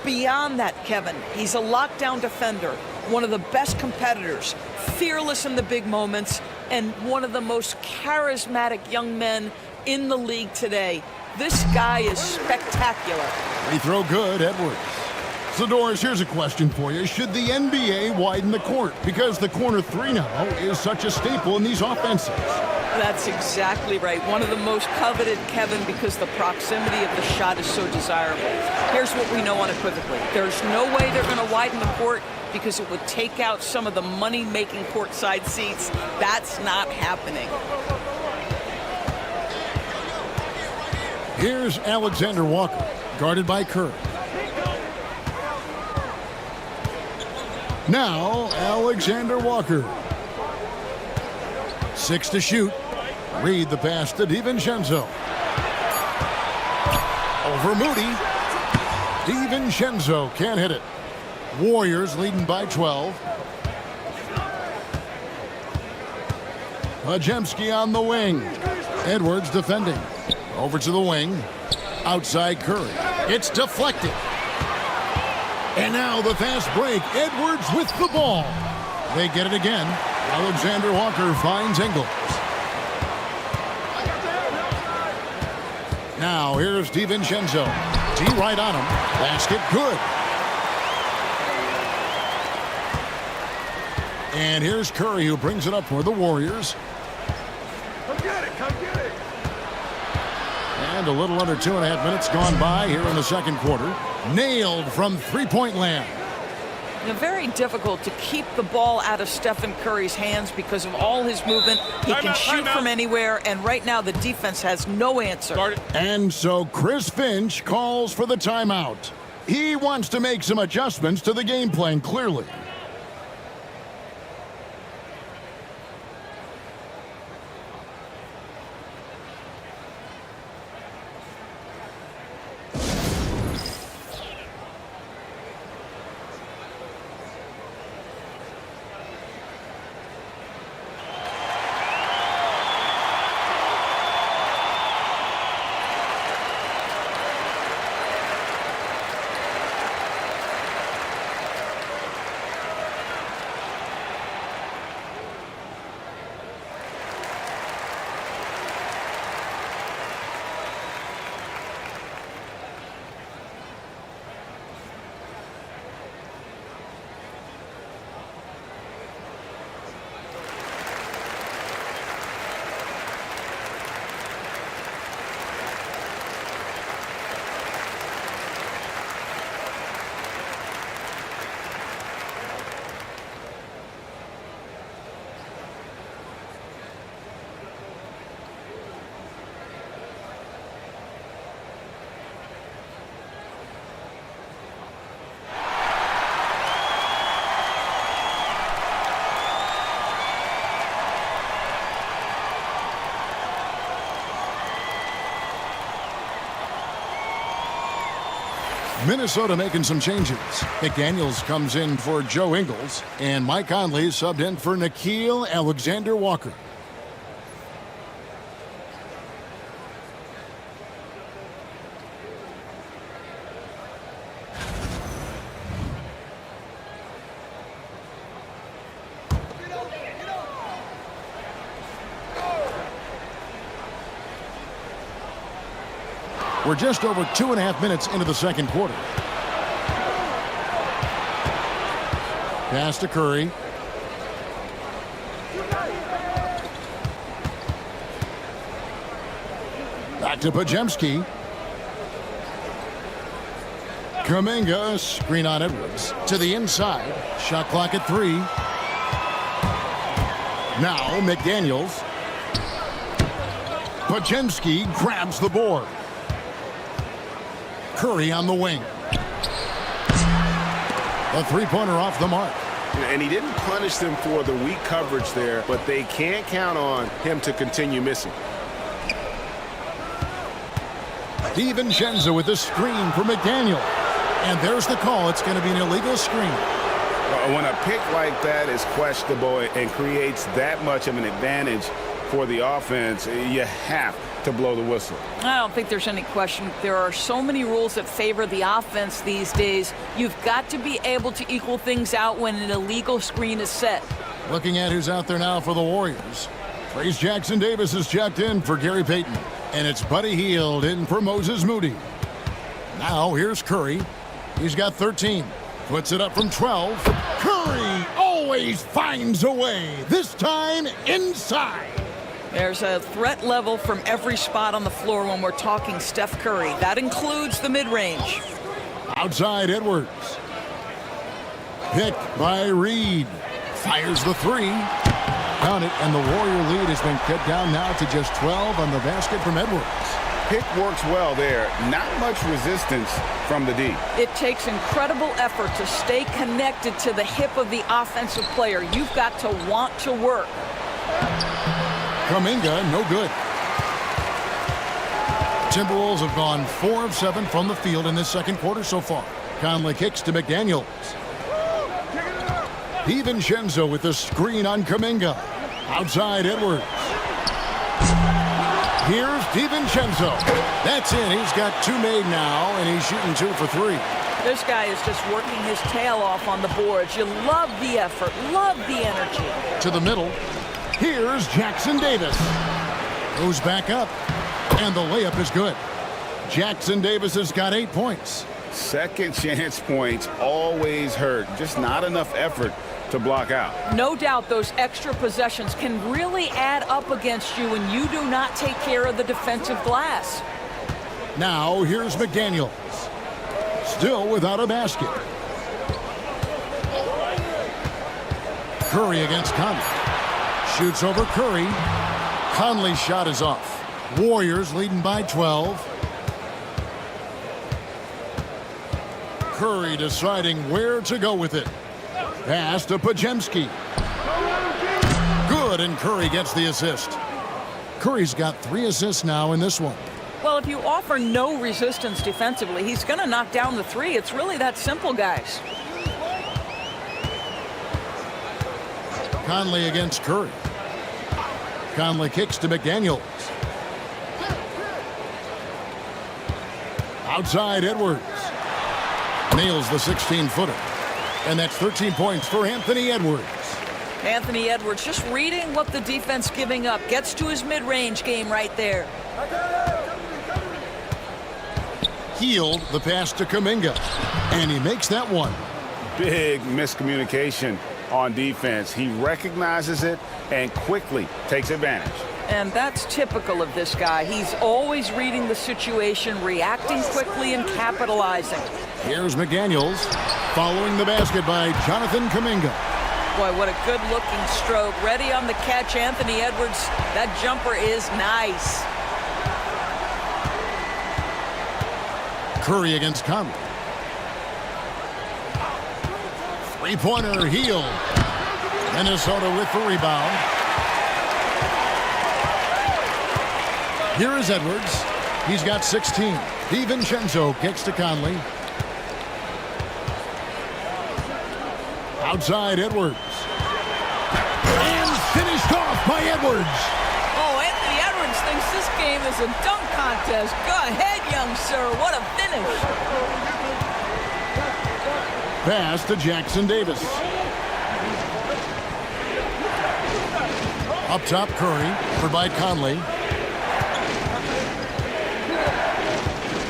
Beyond that, Kevin, he's a lockdown defender, one of the best competitors, fearless in the big moments, and one of the most charismatic young men in the league today. This guy is spectacular. Free throw good, Edwards. So, Doris, here's a question for you. Should the NBA widen the court? Because the corner 3 now is such a staple in these offenses. That's exactly right. One of the most coveted, Kevin, because the proximity of the shot is so desirable. Here's what we know unequivocally. There's no way they're going to widen the court because it would take out some of the money-making courtside seats. That's not happening. Here's Alexander Walker, guarded by Curry. Now, Alexander Walker. 6 to shoot. Read the pass to DiVincenzo. Over Moody. DiVincenzo can't hit it. Warriors leading by 12. Podziemski on the wing. Edwards defending. Over to the wing. Outside Curry. It's deflected. And now the fast break. Edwards with the ball. They get it again. Alexander Walker finds Ingles. Now here's DiVincenzo. D right on him. Basket good. And here's Curry, who brings it up for the Warriors. Come get it, come get it. And a little under 2.5 minutes gone by here in the second quarter. Nailed from three-point land. Very difficult to keep the ball out of Stephen Curry's hands because of all his movement. He can shoot from anywhere, and right now the defense has no answer. And so Chris Finch calls for the timeout. He wants to make some adjustments to the game plan, clearly. Minnesota making some changes. McDaniels comes in for Joe Ingles, and Mike Conley subbed in for Nickeil Alexander-Walker. We're just over 2.5 minutes into the second quarter. Pass to Curry. Back to Pajemski. Kuminga, screen on Edwards. To the inside. Shot clock at 3. Now McDaniels. Pajemski grabs the board. Curry on the wing. A three-pointer off the mark. And he didn't punish them for the weak coverage there, but they can't count on him to continue missing. DiVincenzo with the screen for McDaniel. And there's the call. It's going to be an illegal screen. When a pick like that is questionable and creates that much of an advantage for the offense, you have to blow the whistle. I don't think there's any question. There are so many rules that favor the offense these days. You've got to be able to equal things out when an illegal screen is set. Looking at who's out there now for the Warriors. Trace Jackson-Davis is checked in for Gary Payton. And it's Buddy Hield in for Moses Moody. Now here's Curry. He's got 13. Puts it up from 12. Curry always finds a way. This time inside. There's a threat level from every spot on the floor when we're talking Steph Curry. That includes the mid-range. Outside Edwards. Picked by Reed. Fires the 3. Count it, and the Warrior lead has been cut down now to just 12 on the basket from Edwards. Pick works well there. Not much resistance from the D. It takes incredible effort to stay connected to the hip of the offensive player. You've got to want to work. Kuminga, no good. Timberwolves have gone 4 of 7 from the field in this second quarter so far. Conley kicks to McDaniels. DiVincenzo with the screen on Kuminga. Outside Edwards. Here's DiVincenzo. That's in. He's got 2 made now, and he's shooting 2 for 3. This guy is just working his tail off on the boards. You love the effort, love the energy. To the middle. Here's Jackson-Davis. Goes back up, and the layup is good. Jackson-Davis has got 8 points. Second chance points always hurt. Just not enough effort to block out. No doubt those extra possessions can really add up against you when you do not take care of the defensive glass. Now here's McDaniels. Still without a basket. Curry against Conley. Shoots over Curry. Conley's shot is off. Warriors leading by 12. Curry deciding where to go with it. Pass to Pajemski. Good, and Curry gets the assist. Curry's got 3 assists now in this one. Well, if you offer no resistance defensively, he's going to knock down the 3. It's really that simple, guys. Conley against Curry. Conley kicks to McDaniels. Outside Edwards. Nails the 16-footer. And that's 13 points for Anthony Edwards. Anthony Edwards just reading what the defense giving up. Gets to his mid-range game right there. Hield the pass to Kuminga. And he makes that one. Big miscommunication on defense. He recognizes it and quickly takes advantage. And that's typical of this guy. He's always reading the situation, reacting quickly, and capitalizing. Here's McDaniels following the basket by Jonathan Kuminga. Boy, what a good-looking stroke. Ready on the catch, Anthony Edwards. That jumper is nice. Curry against Conley. Three-pointer, Hield. Minnesota with the rebound. Here is Edwards. He's got 16. DiVincenzo kicks to Conley. Outside Edwards. And finished off by Edwards. Oh, Anthony Edwards thinks this game is a dunk contest. Go ahead, young sir. What a finish. Pass to Jackson Davis. Up top, Curry. Covered by Conley.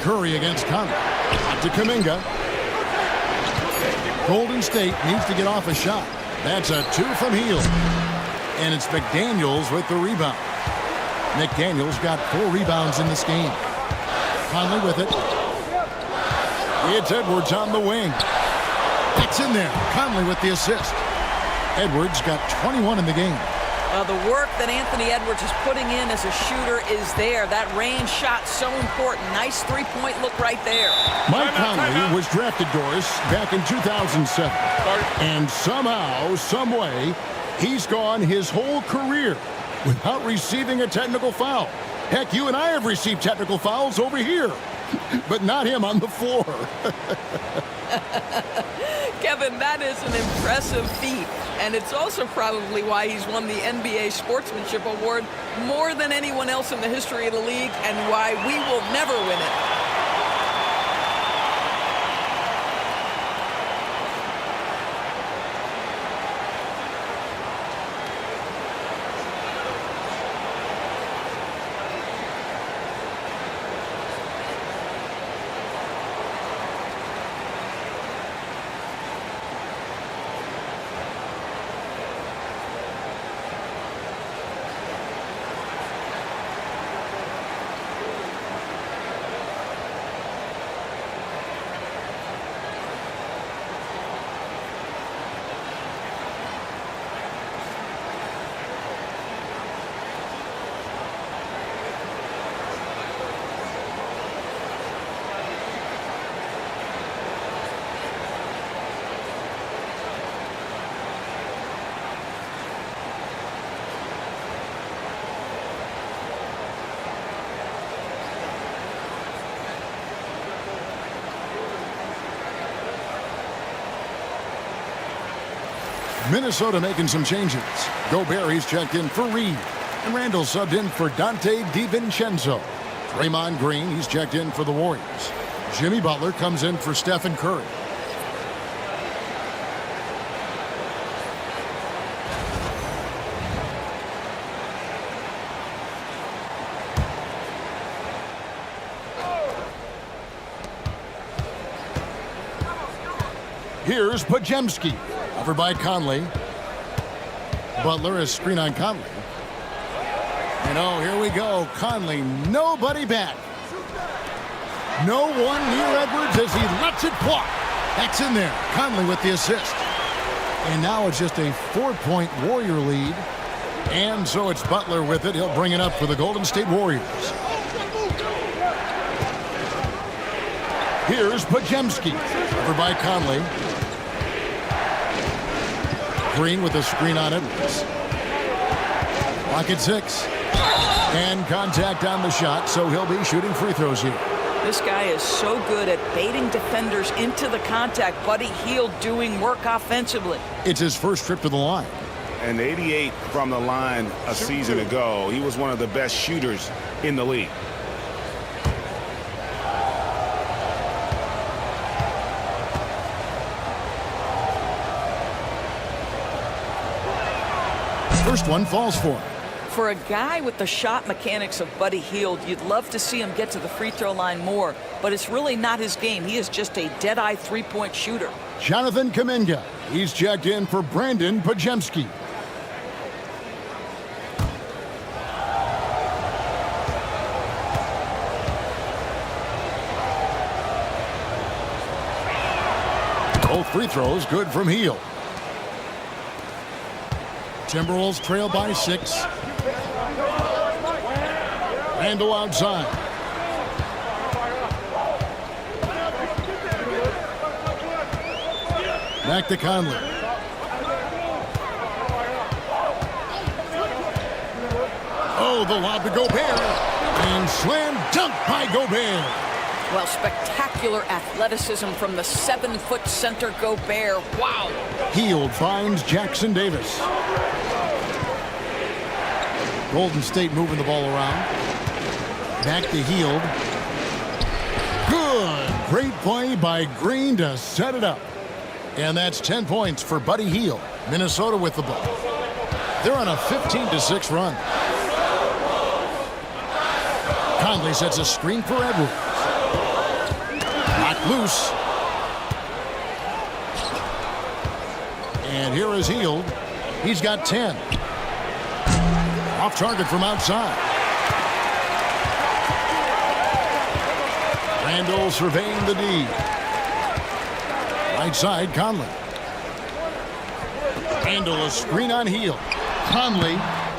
Curry against Conley. Up to Kuminga. Golden State needs to get off a shot. That's a 2 from Hield. And it's McDaniels with the rebound. McDaniels got 4 rebounds in this game. Conley with it. It's Edwards on the wing. That's in there. Conley with the assist. Edwards got 21 in the game. The work that Anthony Edwards is putting in as a shooter is there. That range shot so important. Nice three-point look right there. Mike Conley was drafted, Doris, back in 2007. And somehow, some way, he's gone his whole career without receiving a technical foul. Heck, you and I have received technical fouls over here, but not him on the floor. Kevin, that is an impressive feat. And it's also probably why he's won the NBA Sportsmanship Award more than anyone else in the history of the league, and why we will never win it. Minnesota making some changes. Gobert, he's checked in for Reed. And Randall subbed in for Dante DiVincenzo. Draymond Green, he's checked in for the Warriors. Jimmy Butler comes in for Stephen Curry. Here's Podziemski. Covered by Conley. Butler is screen on Conley. And oh, here we go. Conley, nobody back. No one near Edwards as he lets it fly. That's in there. Conley with the assist. And now it's just a 4-point Warrior lead. And so it's Butler with it. He'll bring it up for the Golden State Warriors. Here's Podziemski. Covered by Conley. Green with a screen on Edwards. Clock at 6. And contact on the shot, so he'll be shooting free throws here. This guy is so good at baiting defenders into the contact. Buddy Hield doing work offensively. It's his first trip to the line. And 88 from the line a season ago. He was one of the best shooters in the league. First one falls for him. For a guy with the shot mechanics of Buddy Hield, you'd love to see him get to the free throw line more, but it's really not his game. He is just a dead-eye three-point shooter. Jonathan Kuminga. He's checked in for Brandon Podziemski. Both free throws good from Hield. Timberwolves trail by 6. Randall outside. Back to Conley. Oh, the lob to Gobert. And slam dunk by Gobert. Well, spectacular athleticism from the 7-foot center Gobert. Wow. Hield finds Jackson Davis. Golden State moving the ball around. Back to Hield. Good. Great play by Green to set it up. And that's 10 points for Buddy Hield. Minnesota with the ball. They're on a 15-6 run. Conley sets a screen for Edwards. Knocked loose. And here is Hield. He's got 10. Off target from outside. Randall surveying the D. Right side, Conley. Randall a screen on Hield. Conley,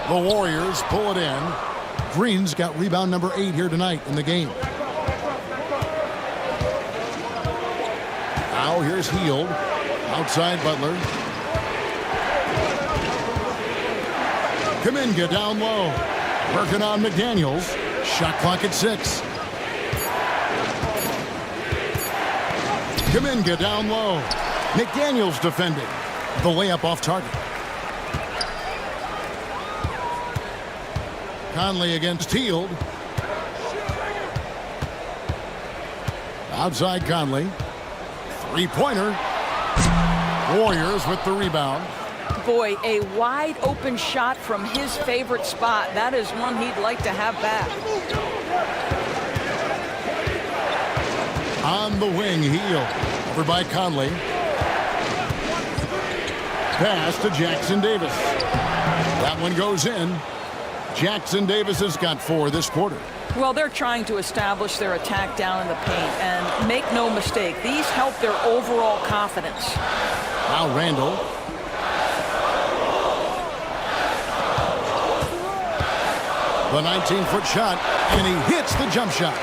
the Warriors pull it in. Green's got rebound number 8 here tonight in the game. Now here's Hield. Outside Butler. Kuminga down low. Working on McDaniels. Shot clock at 6. Kuminga down low. McDaniels defending. The layup off target. Conley against Hield. Outside Conley. Three-pointer. Warriors with the rebound. Boy, a wide open shot from his favorite spot. That is one he'd like to have back. On the wing, Hield. Over by Conley. Pass to Jackson Davis. That one goes in. Jackson Davis has got 4 this quarter. Well, they're trying to establish their attack down in the paint. And make no mistake, these help their overall confidence. Now Randall. The 19-foot shot, and he hits the jump shot.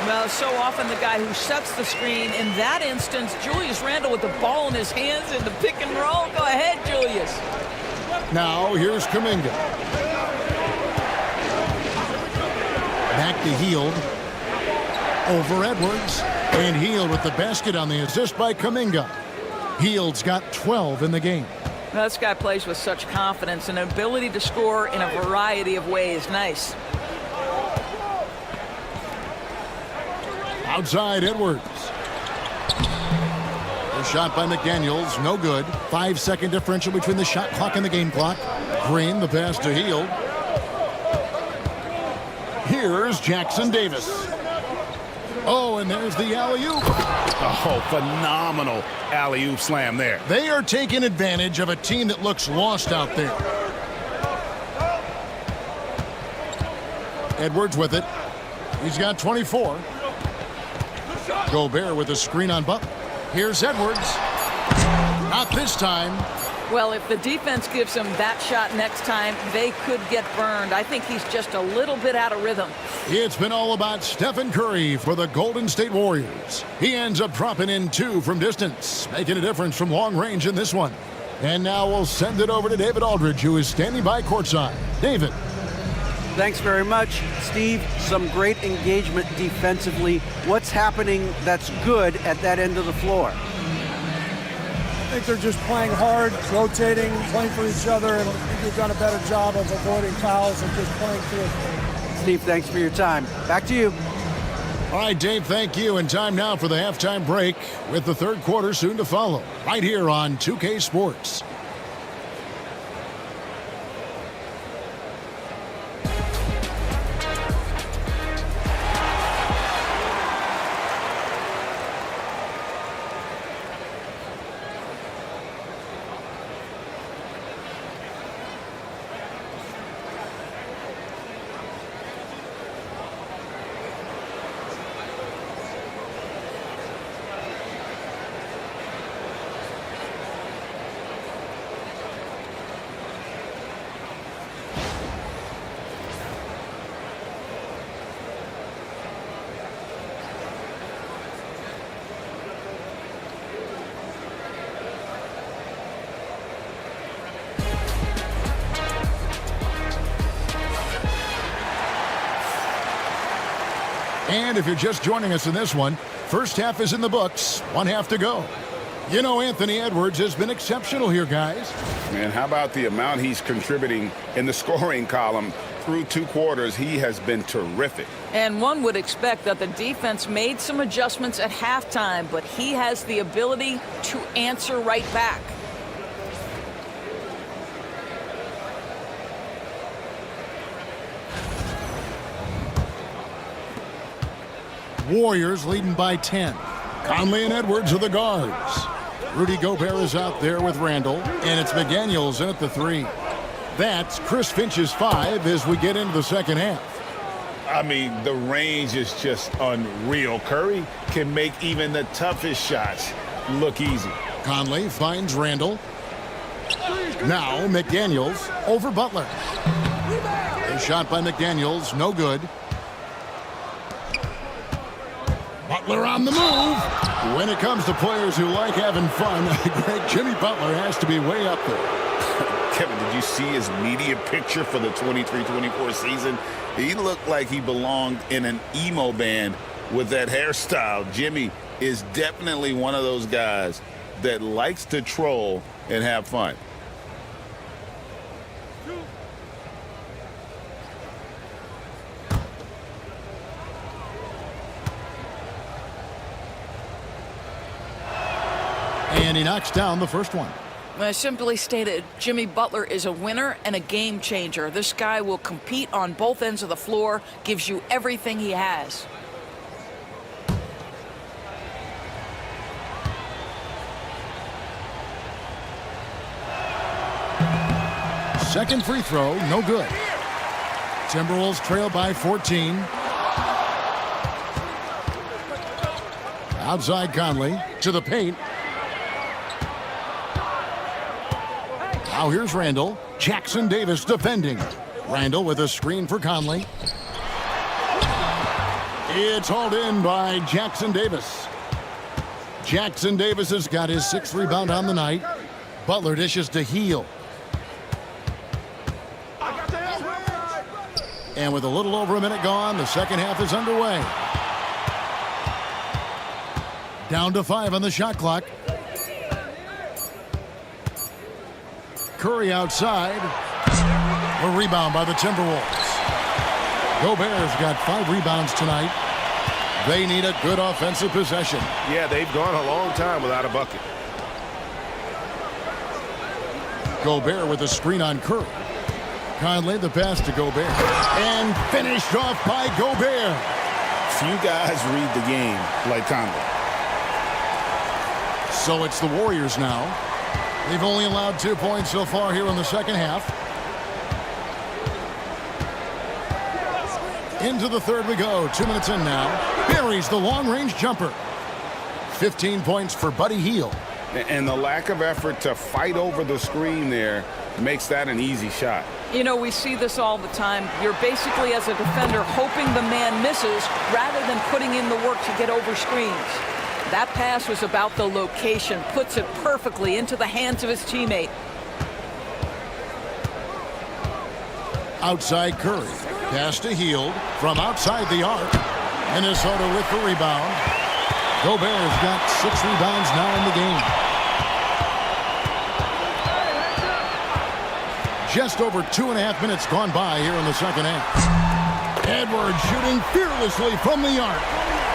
Well, so often the guy who sets the screen. In that instance, Julius Randle with the ball in his hands in the pick and roll. Go ahead, Julius. Now here's Kuminga. Back to Hield. Over Edwards. And Hield with the basket on the assist by Kuminga. Hield's got 12 in the game. Well, this guy plays with such confidence and ability to score in a variety of ways. Nice. Outside Edwards. The shot by McDaniels, no good. 5-second differential between the shot clock and the game clock. Green, the pass to Hield. Here's Jackson Davis. Oh, and there's the alley-oop. Oh, phenomenal alley-oop slam there. They are taking advantage of a team that looks lost out there. Edwards with it. He's got 24. Gobert with a screen on Butler. Here's Edwards. Not this time. Well, if the defense gives him that shot next time, they could get burned. I think he's just a little bit out of rhythm. It's been all about Stephen Curry for the Golden State Warriors. He ends up dropping in 2 from distance, making a difference from long range in this one. And now we'll send it over to David Aldridge, who is standing by courtside. David. Thanks very much, Steve. Some great engagement defensively. What's happening that's good at that end of the floor? I think they're just playing hard, rotating, playing for each other, and I think they've done a better job of avoiding fouls and just playing through. Steve, thanks for your time. Back to you. All right, Dave, thank you. And time now for the halftime break with the third quarter soon to follow right here on 2K Sports. And if you're just joining us in this one, first half is in the books, 1 half to go. You know, Anthony Edwards has been exceptional here, guys. Man, how about the amount he's contributing in the scoring column through 2 quarters? He has been terrific. And one would expect that the defense made some adjustments at halftime, but he has the ability to answer right back. Warriors leading by 10. Conley and Edwards are the guards. Rudy Gobert is out there with Randall, and it's McDaniels in at the 3. That's Chris Finch's 5 as we get into the second half. I mean, the range is just unreal. Curry can make even the toughest shots look easy. Conley finds Randall. Now McDaniels over Butler. A shot by McDaniels, no good. Butler on the move. When it comes to players who like having fun, Greg, Jimmy Butler has to be way up there. Kevin, did you see his media picture for the 23-24 season? He looked like he belonged in an emo band with that hairstyle. Jimmy is definitely one of those guys that likes to troll and have fun. And he knocks down the first one. I simply stated, Jimmy Butler is a winner and a game changer. This guy will compete on both ends of the floor, gives you everything he has. Second free throw, no good. Timberwolves trail by 14. Outside Conley to the paint. Now here's Randall. Jackson Davis defending. Randall with a screen for Conley. It's hauled in by Jackson Davis. Jackson Davis has got his 6th rebound on the night. Butler dishes to Heel. And with a little over a minute gone, the second half is underway. Down to 5 on the shot clock. Curry outside. A rebound by the Timberwolves. Gobert's got 5 rebounds tonight. They need a good offensive possession. Yeah, they've gone a long time without a bucket. Gobert with a screen on Curry. Conley the pass to Gobert. And finished off by Gobert. Few guys read the game like Conley. So it's the Warriors now. They've only allowed 2 points so far here in the second half. Into the third we go. 2 minutes in now. Buries the long-range jumper. 15 points for Buddy Hield. And the lack of effort to fight over the screen there makes that an easy shot. You know, we see this all the time. You're basically, as a defender, hoping the man misses rather than putting in the work to get over screens. That pass was about the location, puts it perfectly into the hands of his teammate. Outside Curry. Pass to Hield from outside the arc. Minnesota with the rebound. Gobert's got 6 rebounds now in the game. Just over 2.5 minutes gone by here in the second half. Edwards shooting fearlessly from the arc.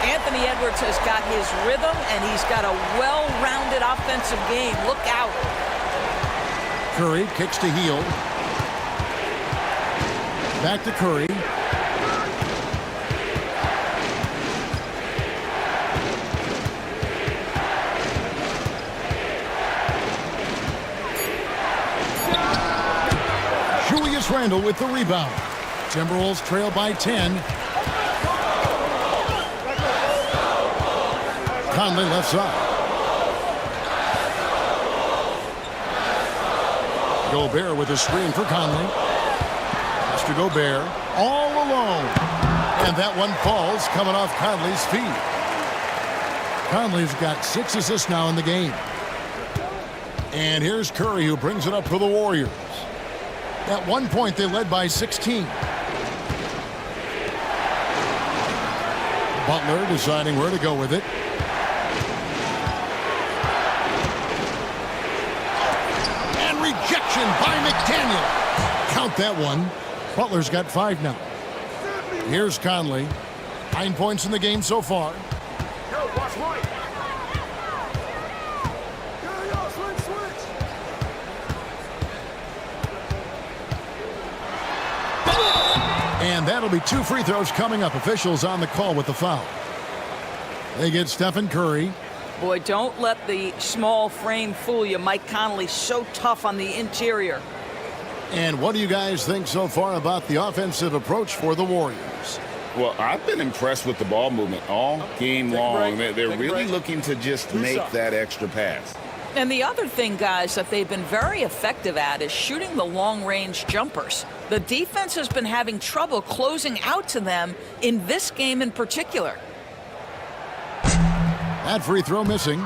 Anthony Edwards has got his rhythm, and he's got a well-rounded offensive game. Look out. Curry kicks to Hield. Back to Curry. Julius Randle with the rebound. Timberwolves trail by 10. Conley left side. Gobert with a screen for Conley. Pass to Gobert. All alone. And that one falls coming off Conley's feet. Conley's got 6 assists now in the game. And here's Curry who brings it up for the Warriors. At one point they led by 16. Butler deciding where to go with it. And rejection by McDaniel. Count that one. Butler's got 5 now. Here's Conley. 9 points in the game so far. And that'll be 2 free throws coming up. Officials on the call with the foul. They get Stephen Curry. Boy, don't let the small frame fool you. Mike Conley so tough on the interior. And what do you guys think so far about the offensive approach for the Warriors? Well, I've been impressed with the ball movement all game long. They're really looking to just make that extra pass. And the other thing, guys, that they've been very effective at is shooting the long-range jumpers. The defense has been having trouble closing out to them in this game in particular. That free throw missing.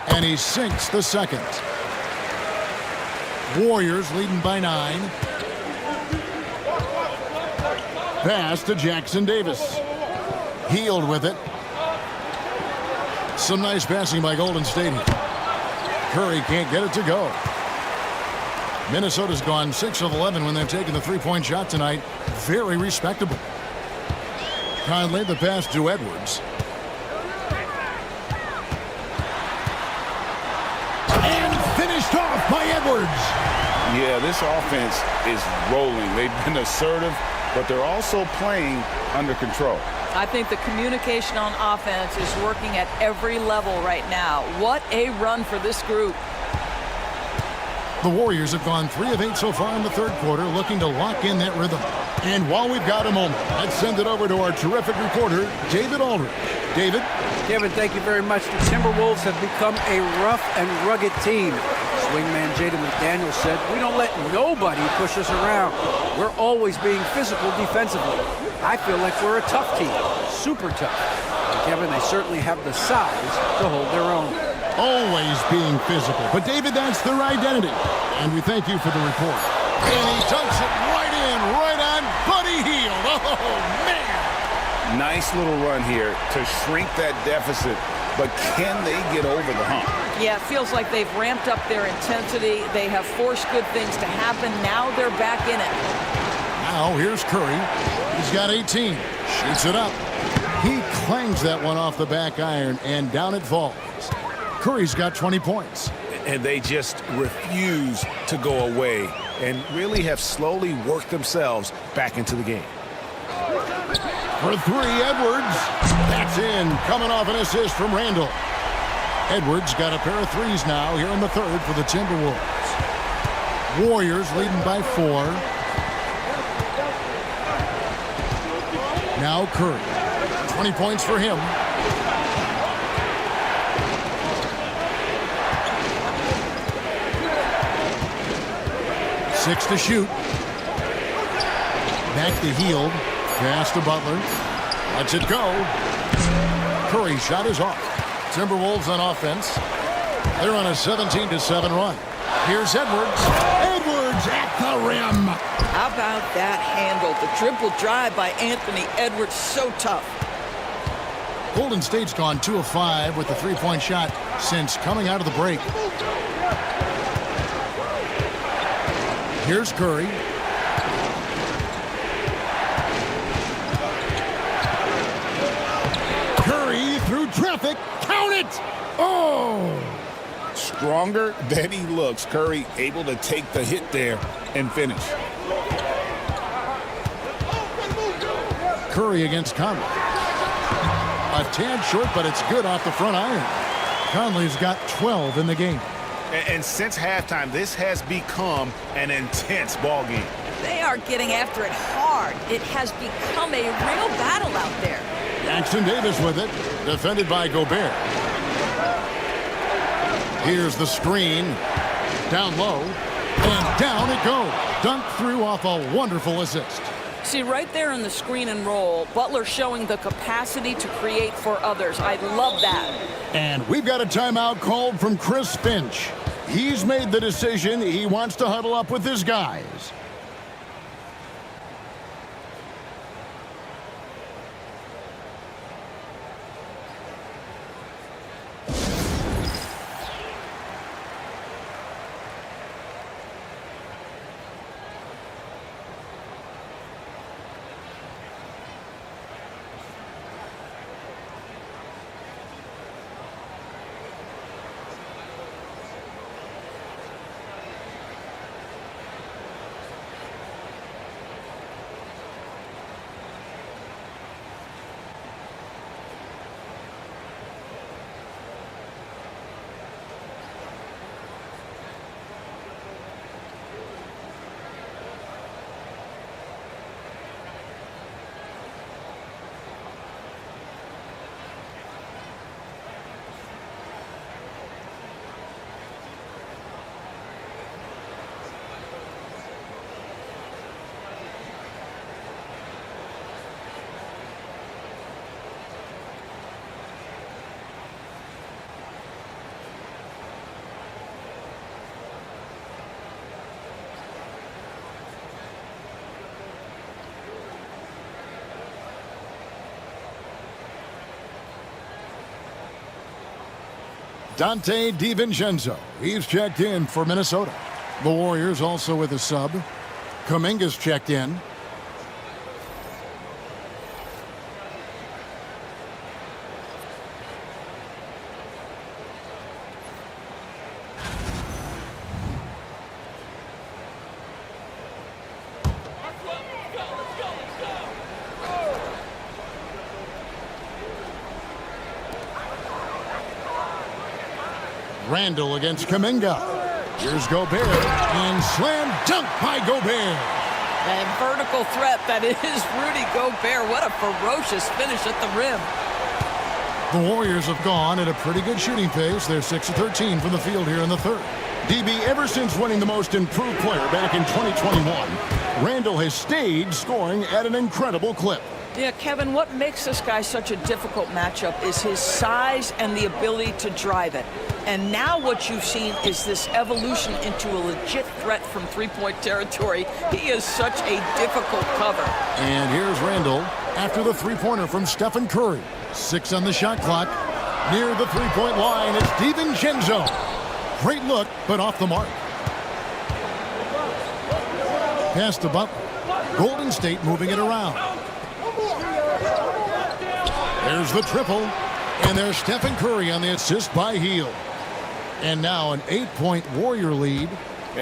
And he sinks the second. Warriors leading by 9. Pass to Jackson Davis. Healed with it. Some nice passing by Golden State. Curry can't get it to go. Minnesota's gone 6 of 11 when they've taken the 3-point shot tonight. Very respectable. Conley, the pass to Edwards. Finished off by Edwards. Yeah, this offense is rolling. They've been assertive, but they're also playing under control. I think the communication on offense is working at every level right now. What a run for this group. The Warriors have gone 3 of 8 so far in the third quarter, looking to lock in that rhythm. And while we've got a moment, let's send it over to our terrific reporter, David Aldridge. David? Kevin, thank you very much. The Timberwolves have become a rough and rugged team. Swingman Jaden McDaniel said, "We don't let nobody push us around. We're always being physical defensively. I feel like we're a tough team, super tough." And Kevin, they certainly have the size to hold their own. Always being physical. But David, that's their identity. And we thank you for the report. And he dunks it right in, right on Buddy Hield. Oh, man. Nice little run here to shrink that deficit, but can they get over the hump? Yeah, it feels like they've ramped up their intensity. They have forced good things to happen. Now they're back in it. Now here's Curry. He's got 18. Shoots it up. He clangs that one off the back iron, and down it falls. Curry's got 20 points. And they just refuse to go away and really have slowly worked themselves back into the game. For 3, Edwards. That's in, coming off an assist from Randall. Edwards got a pair of 3s now here in the third for the Timberwolves. Warriors leading by 4. Now Curry. 20 points for him. Six to shoot. Back to Hield. Pass to Butler. Lets it go. Curry's shot is off. Timberwolves on offense. They're on a 17-7 run. Here's Edwards. Edwards at the rim. How about that handle? The dribble drive by Anthony Edwards, so tough. Golden State's gone 2 of 5 with the 3-point shot since coming out of the break. Here's Curry. Curry through traffic. Count it! Oh! Stronger than he looks. Curry able to take the hit there and finish. Curry against Conley. A tad short, but it's good off the front iron. Conley's got 12 in the game. And since halftime, this has become an intense ball game. They are getting after it hard. It has become a real battle out there. Jackson Davis with it, defended by Gobert. Here's the screen, down low, And down it goes. Dunked through off a wonderful assist. See, right there in the screen and roll, Butler showing the capacity to create for others. I love that. And we've got a timeout called from Chris Finch. He's made the decision. He wants to huddle up with his guys. Dante DiVincenzo. He's checked in for Minnesota. The Warriors also with a sub. Kuminga's checked in. Randall against Kuminga. Here's Gobert, and slam dunk by Gobert. And vertical threat, that is Rudy Gobert. What a ferocious finish at the rim. The Warriors have gone at a pretty good shooting pace. They're 6 of 13 from the field here in the third. DB, ever since winning the most improved player back in 2021, Randall has stayed scoring at an incredible clip. Yeah, Kevin, what makes this guy such a difficult matchup is his size and the ability to drive it. And now what you've seen is this evolution into a legit threat from three-point territory. He is such a difficult cover. And here's Randall after the three-pointer from Stephen Curry. 6 on the shot clock. Near the three-point line, it's DiVincenzo. Great look, but off the mark. Pass to Butler. Golden State moving it around. There's the triple. And there's Stephen Curry on the assist by Hield. And now an 8-point Warrior lead.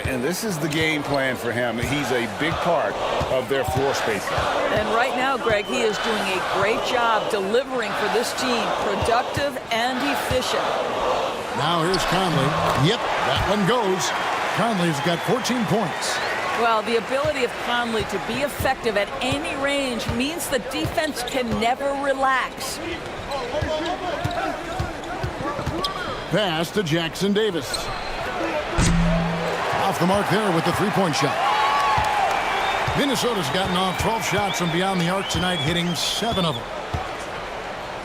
And this is the game plan for him. He's a big part of their floor spacing. And right now, Greg, he is doing a great job delivering for this team. Productive and efficient. Now here's Conley. Yep, that one goes. Conley's got 14 points. Well, the ability of Conley to be effective at any range means the defense can never relax. Pass to Jackson Davis. Off the mark there with the three-point shot. Minnesota's gotten off 12 shots from beyond the arc tonight, hitting 7 of them.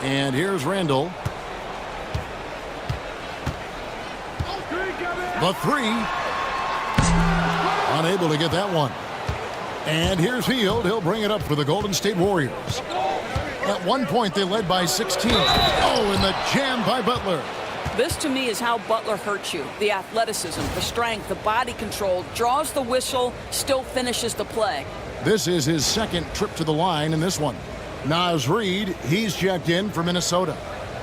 And here's Randall. The three. Unable to get that one. And here's Hield. He'll bring it up for the Golden State Warriors. At one point, they led by 16. Oh, and the jam by Butler. This, to me, is how Butler hurts you. The athleticism, the strength, the body control, draws the whistle, still finishes the play. This is his second trip to the line in this one. Naz Reid, he's checked in for Minnesota.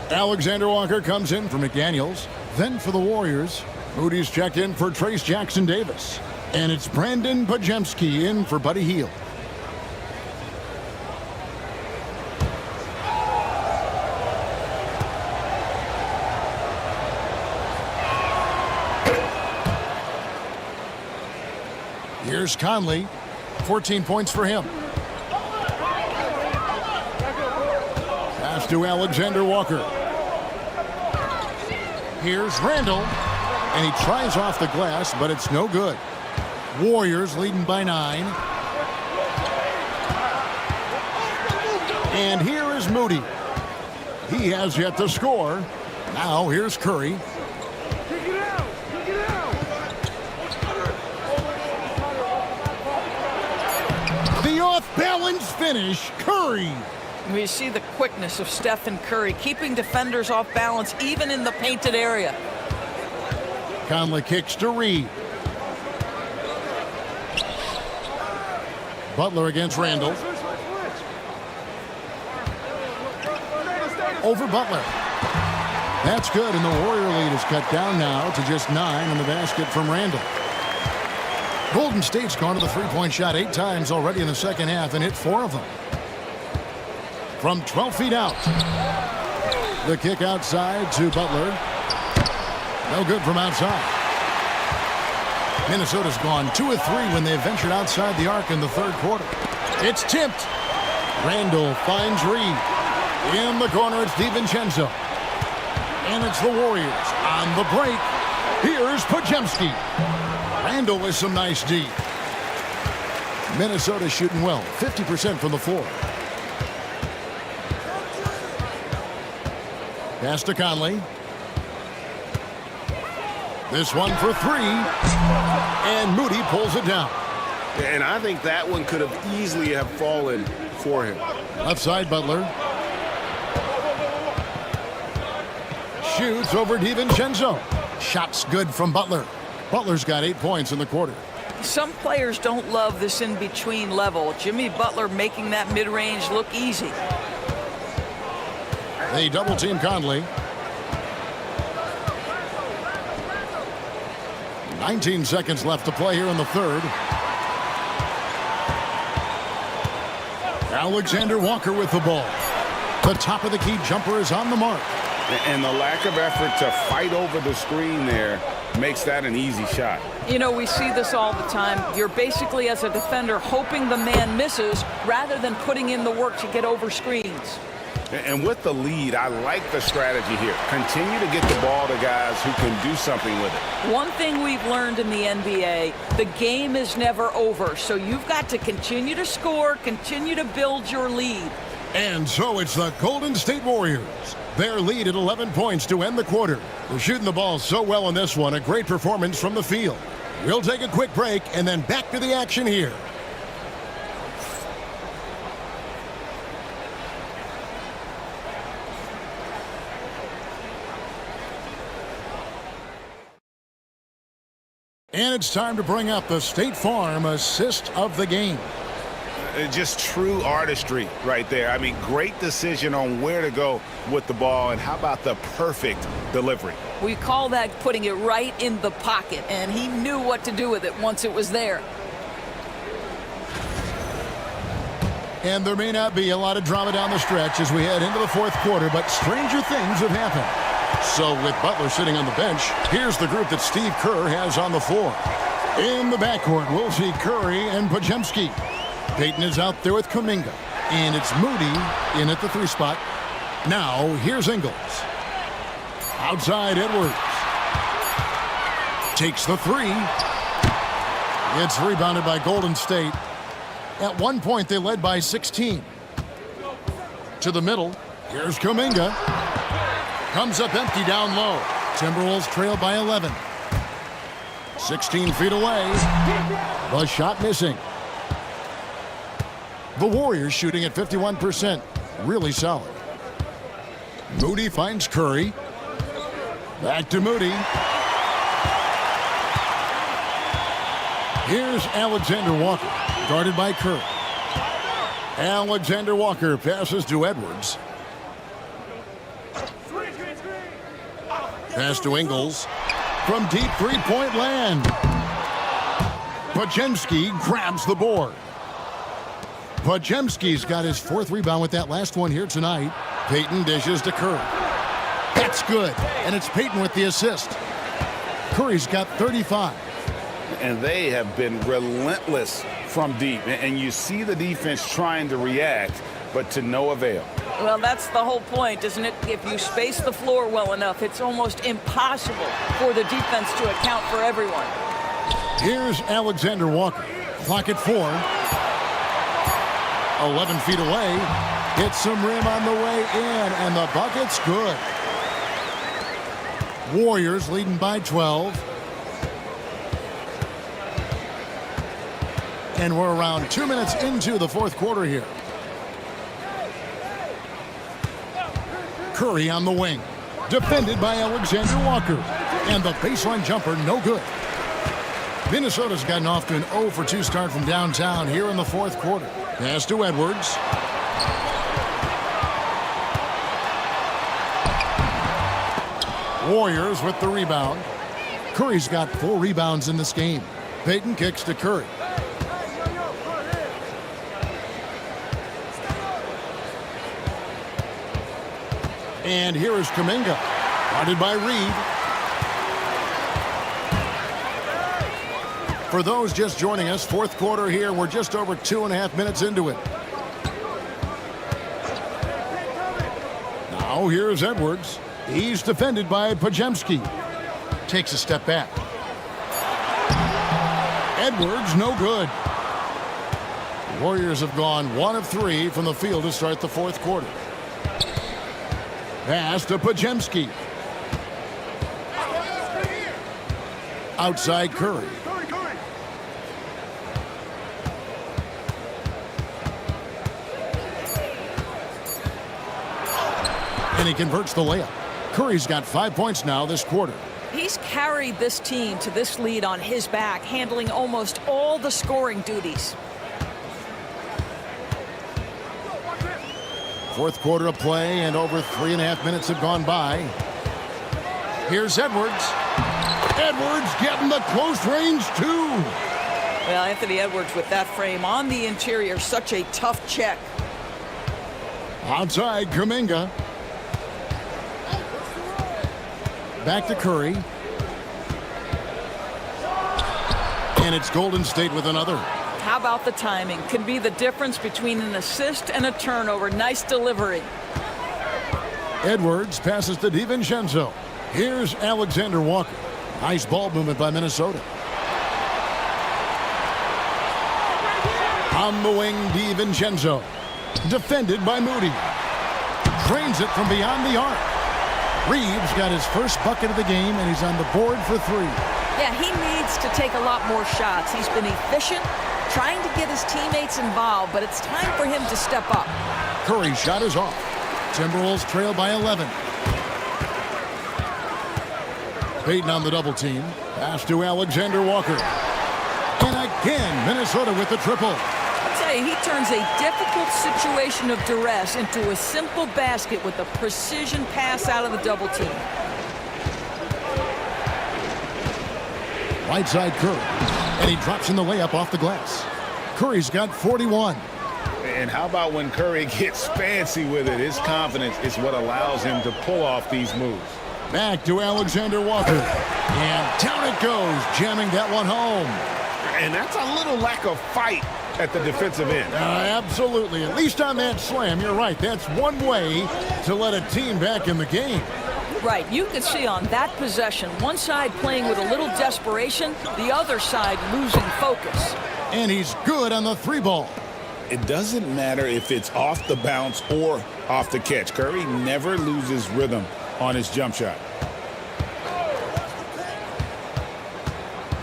Alexander Walker comes in for McDaniels. Then for the Warriors, Moody's checked in for Trace Jackson Davis. And it's Brandon Pajemski in for Buddy Hield. Here's Conley. 14 points for him. Pass to Alexander Walker. Here's Randall. And he tries off the glass, but it's no good. Warriors leading by 9. And here is Moody. He has yet to score. Now here's Curry. The off-balance finish, Curry. We see the quickness of Steph and Curry, keeping defenders off balance even in the painted area. Conley kicks to Reed. Butler against Randall. Over Butler. That's good, and the Warrior lead is cut down now to just 9 on the basket from Randall. Golden State's gone to the three-point shot 8 times already in the second half and hit 4 of them. From 12 feet out. The kick outside to Butler. No good from outside. Minnesota's gone 2 of 3 when they ventured outside the arc in the third quarter. It's tipped. Randall finds Reed. In the corner, it's DiVincenzo. And it's the Warriors on the break. Here's Podziemski. Randall with some nice D. Minnesota shooting well, 50% from the floor. Pass to Conley. This one for 3. And Moody pulls it down. And I think that one could have easily have fallen for him. Left side, Butler. Shoots over DiVincenzo. Shots good from Butler. Butler's got 8 points in the quarter. Some players don't love this in-between level. Jimmy Butler making that mid-range look easy. They double-team Conley. 19 seconds left to play here in the third. Alexander Walker with the ball. The top of the key jumper is on the mark. And the lack of effort to fight over the screen there makes that an easy shot. You know, we see this all the time. You're basically, as a defender, hoping the man misses rather than putting in the work to get over screens. And with the lead, I like the strategy here. Continue to get the ball to guys who can do something with it. One thing we've learned in the NBA, the game is never over. So you've got to continue to score, continue to build your lead. And so it's the Golden State Warriors. Their lead at 11 points to end the quarter. They're shooting the ball so well in this one. A great performance from the field. We'll take a quick break and then back to the action here. And it's time to bring up the State Farm assist of the game. Just true artistry right there. I mean, great decision on where to go with the ball, and how about the perfect delivery? We call that putting it right in the pocket, and he knew what to do with it once it was there. And there may not be a lot of drama down the stretch as we head into the fourth quarter, but stranger things have happened. So with Butler sitting on the bench, here's the group that Steve Kerr has on the floor. In the backcourt, we'll see Curry and Podziemski. Payton is out there with Kuminga. And it's Moody in at the 3 spot. Now, here's Ingles. Outside, Edwards. Takes the 3. It's rebounded by Golden State. At one point, they led by 16. To the middle. Here's Kuminga. Comes up empty down low. Timberwolves trail by 11. 16 feet away. The shot missing. The Warriors shooting at 51%. Really solid. Moody finds Curry. Back to Moody. Here's Alexander Walker, guarded by Curry. Alexander Walker passes to Edwards. Pass to Ingles. From deep three-point land. Podziemski grabs the board. Podziemski's got his 4th rebound with that last one here tonight. Payton dishes to Curry. That's good. And it's Payton with the assist. Curry's got 35. And they have been relentless from deep. And you see the defense trying to react, but to no avail. Well, that's the whole point, isn't it? If you space the floor well enough, it's almost impossible for the defense to account for everyone. Here's Alexander Walker. Clock at 4. 11 feet away. Hits some rim on the way in, and the bucket's good. Warriors leading by 12. And we're around 2 minutes into the fourth quarter here. Curry on the wing. Defended by Alexander Walker. And the baseline jumper, no good. Minnesota's gotten off to an 0 for 2 start from downtown here in the fourth quarter. Pass to Edwards. Warriors with the rebound. Curry's got 4 rebounds in this game. Payton kicks to Curry. And here is Kuminga. Guarded by Reed. For those just joining us, fourth quarter here. We're just over 2.5 minutes into it. Now here's Edwards. He's defended by Podziemski. Takes a step back. Edwards, no good. The Warriors have gone 1 of 3 from the field to start the fourth quarter. Pass to Podziemski. Outside Curry. And he converts the layup. Curry's got 5 points now this quarter. He's carried this team to this lead on his back, handling almost all the scoring duties. Fourth quarter of play, and over 3.5 minutes have gone by. Here's Edwards. Edwards getting the close range, too. Well, Anthony Edwards with that frame on the interior, such a tough check. Outside, Kuminga. Back to Curry. And it's Golden State with another. How about the timing? Can be the difference between an assist and a turnover. Nice delivery. Edwards passes to DiVincenzo. Here's Alexander Walker. Nice ball movement by Minnesota. On the wing, DiVincenzo. Defended by Moody. Drains it from beyond the arc. Reeves got his first bucket of the game, and he's on the board for 3. Yeah, he needs to take a lot more shots. He's been efficient, trying to get his teammates involved, but it's time for him to step up. Curry's shot is off. Timberwolves trail by 11. Payton on the double team. Pass to Alexander Walker. And again, Minnesota with the triple. I'll tell you, he turns a difficult situation of duress into a simple basket with a precision pass out of the double team. Right side Curry. And he drops in the layup off the glass. Curry's got 41. And how about when Curry gets fancy with it? His confidence is what allows him to pull off these moves. Back to Alexander Walker. And down it goes, jamming that one home. And that's a little lack of fight at the defensive end. Absolutely. At least on that slam, you're right. That's one way to let a team back in the game. Right. You can see on that possession, one side playing with a little desperation, the other side losing focus. And he's good on the 3-ball. It doesn't matter if it's off the bounce or off the catch. Curry never loses rhythm on his jump shot.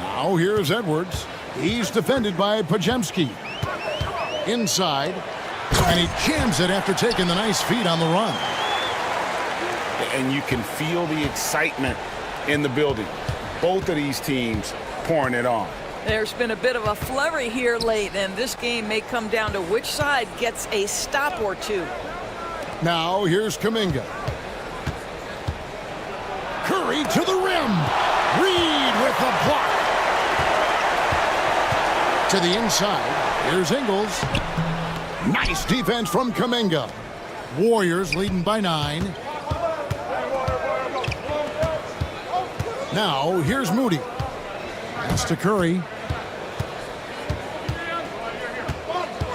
Now here's Edwards. He's defended by Podziemski. Inside. And he jams it after taking the nice feed on the run. And you can feel the excitement in the building. Both of these teams pouring it on. There's been a bit of a flurry here late, and this game may come down to which side gets a stop or two. Now here's Kuminga. Curry to the rim. Reed with the block. To the inside. Here's Ingles. Nice defense from Kuminga. Warriors leading by 9. Now here's Moody. Pass to Curry.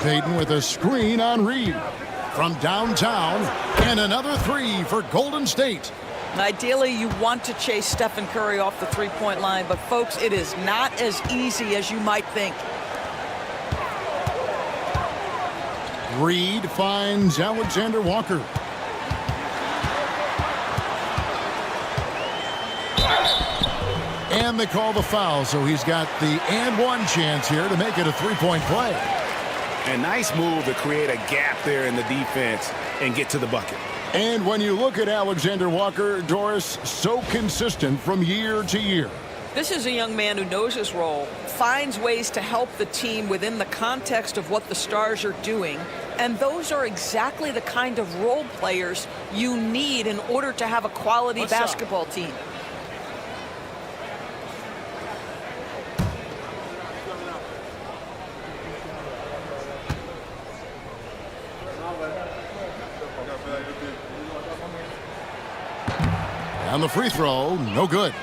Payton with a screen on Reed. From downtown, and another 3 for Golden State. Ideally, you want to chase Stephen Curry off the three-point line, but folks, it is not as easy as you might think. Reed finds Alexander Walker. And they call the foul, so he's got the and one chance here to make it a three-point play. A nice move to create a gap there in the defense and get to the bucket. And when you look at Alexander Walker, Doris, so consistent from year to year. This is a young man who knows his role, finds ways to help the team within the context of what the Stars are doing, and those are exactly the kind of role players you need in order to have a quality basketball team. On the free throw, no good.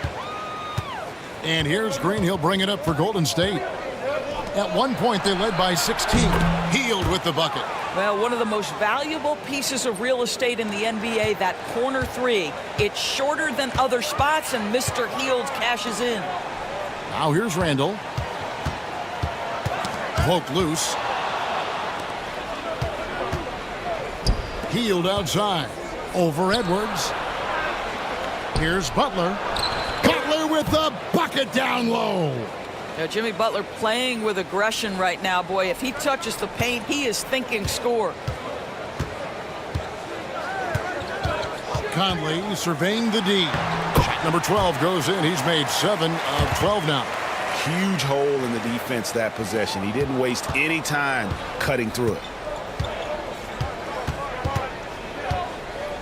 And here's Green. He'll bring it up for Golden State. At one point, they led by 16. Hield with the bucket. Well, one of the most valuable pieces of real estate in the NBA, that corner three. It's shorter than other spots, and Mr. Hield cashes in. Now here's Randall. Cloak loose. Hield outside. Over Edwards. Here's Butler. Butler with the bucket down low. Now, Jimmy Butler playing with aggression right now. Boy, if he touches the paint, he is thinking score. Conley surveying the D. Shot number 12 goes in. He's made 7 of 12 now. Huge hole in the defense that possession. He didn't waste any time cutting through it.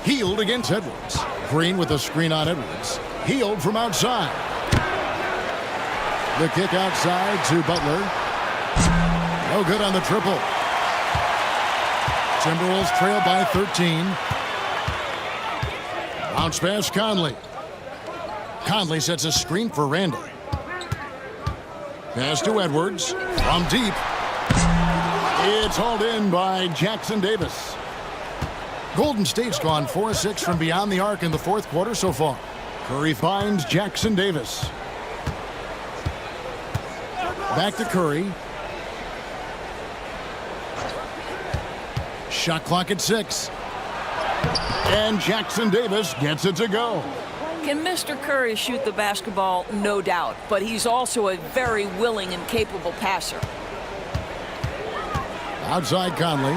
Hield against Edwards. Green with a screen on Edwards. Hield from outside. The kick outside to Butler. No good on the triple. Timberwolves trail by 13. Bounce pass Conley. Conley sets a screen for Randall. Pass to Edwards from deep. It's hauled in by Jackson Davis. Golden State's gone 4-6 from beyond the arc in the fourth quarter so far. Curry finds Jackson Davis. Back to Curry. Shot clock at 6. And Jackson Davis gets it to go. Can Mr. Curry shoot the basketball? No doubt. But he's also a very willing and capable passer. Outside Conley.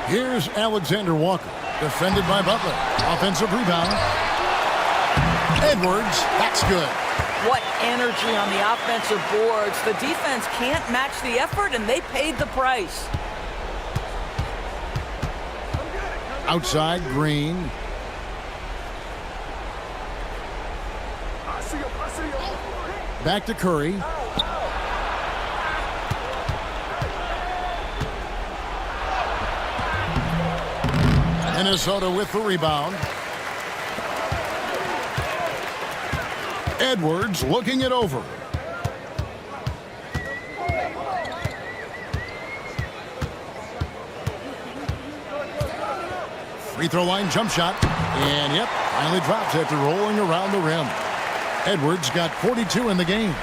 Here's Alexander Walker. Defended by Butler. Offensive rebound. Edwards. That's good. What energy on the offensive boards. The defense can't match the effort, and they paid the price. Outside Green. Back to Curry. Minnesota with the rebound. Edwards looking it over. Free throw line jump shot. And yep, finally drops after rolling around the rim. Edwards got 42 in the game.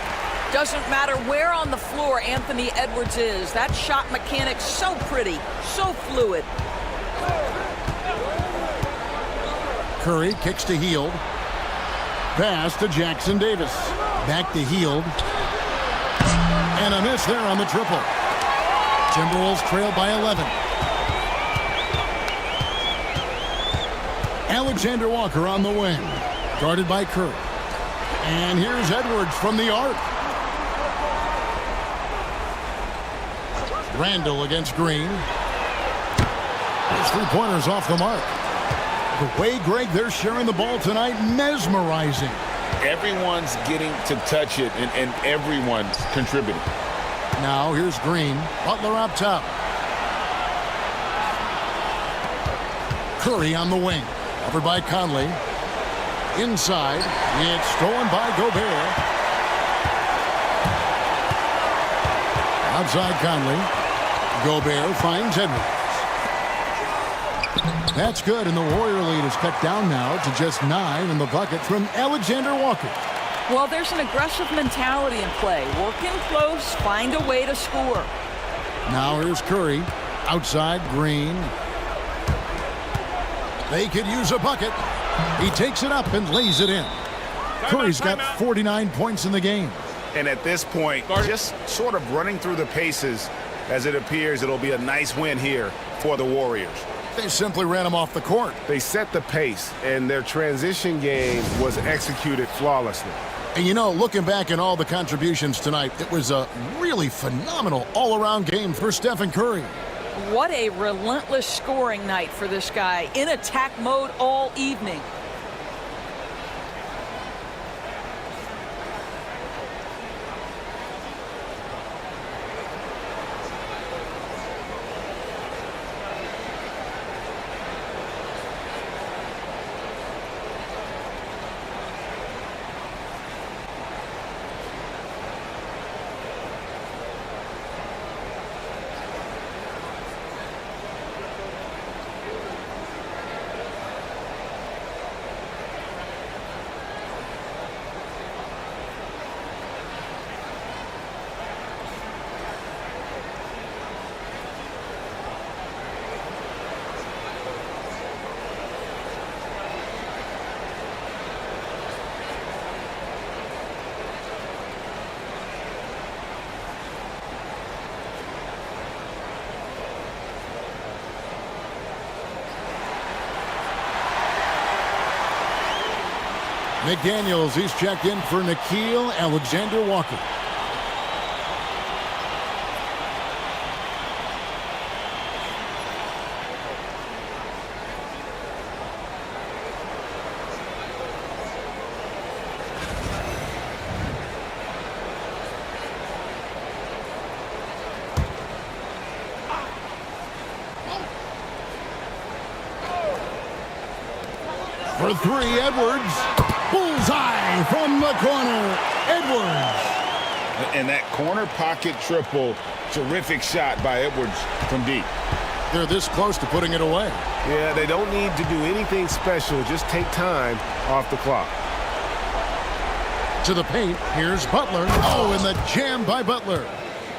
Doesn't matter where on the floor Anthony Edwards is. That shot mechanic so pretty, so fluid. Curry kicks to Hield. Pass to Jackson Davis. Back to Hield. And a miss there on the triple. Timberwolves trail by 11. Alexander Walker on the wing. Guarded by Curry. And here's Edwards from the arc. Randall against Green. His three-pointers off the mark. The way, Greg, they're sharing the ball tonight, mesmerizing. Everyone's getting to touch it, and everyone's contributing. Now here's Green. Butler up top. Curry on the wing. Covered by Conley. Inside. It's stolen by Gobert. Outside Conley. Gobert finds Edwards. That's good, and the Warrior lead is cut down now to just 9 in the bucket from Alexander Walker. Well, there's an aggressive mentality in play. Work in close, find a way to score. Now here's Curry. Outside, Green. They could use a bucket. He takes it up and lays it in. Curry's got 49 points in the game. And at this point, just sort of running through the paces, as it appears it'll be a nice win here for the Warriors. They simply ran him off the court. They set the pace, and their transition game was executed flawlessly. And you know, looking back at all the contributions tonight, it was a really phenomenal all-around game for Stephen Curry. What a relentless scoring night for this guy, in attack mode all evening. McDaniels, he's checked in for Nickeil Alexander-Walker. For three, Edwards. Bullseye from the corner. Edwards. And that corner pocket triple, terrific shot by Edwards from deep. They're this close to putting it away. Yeah, they don't need to do anything special. Just take time off the clock. To the paint, here's Butler. Oh, and the jam by Butler.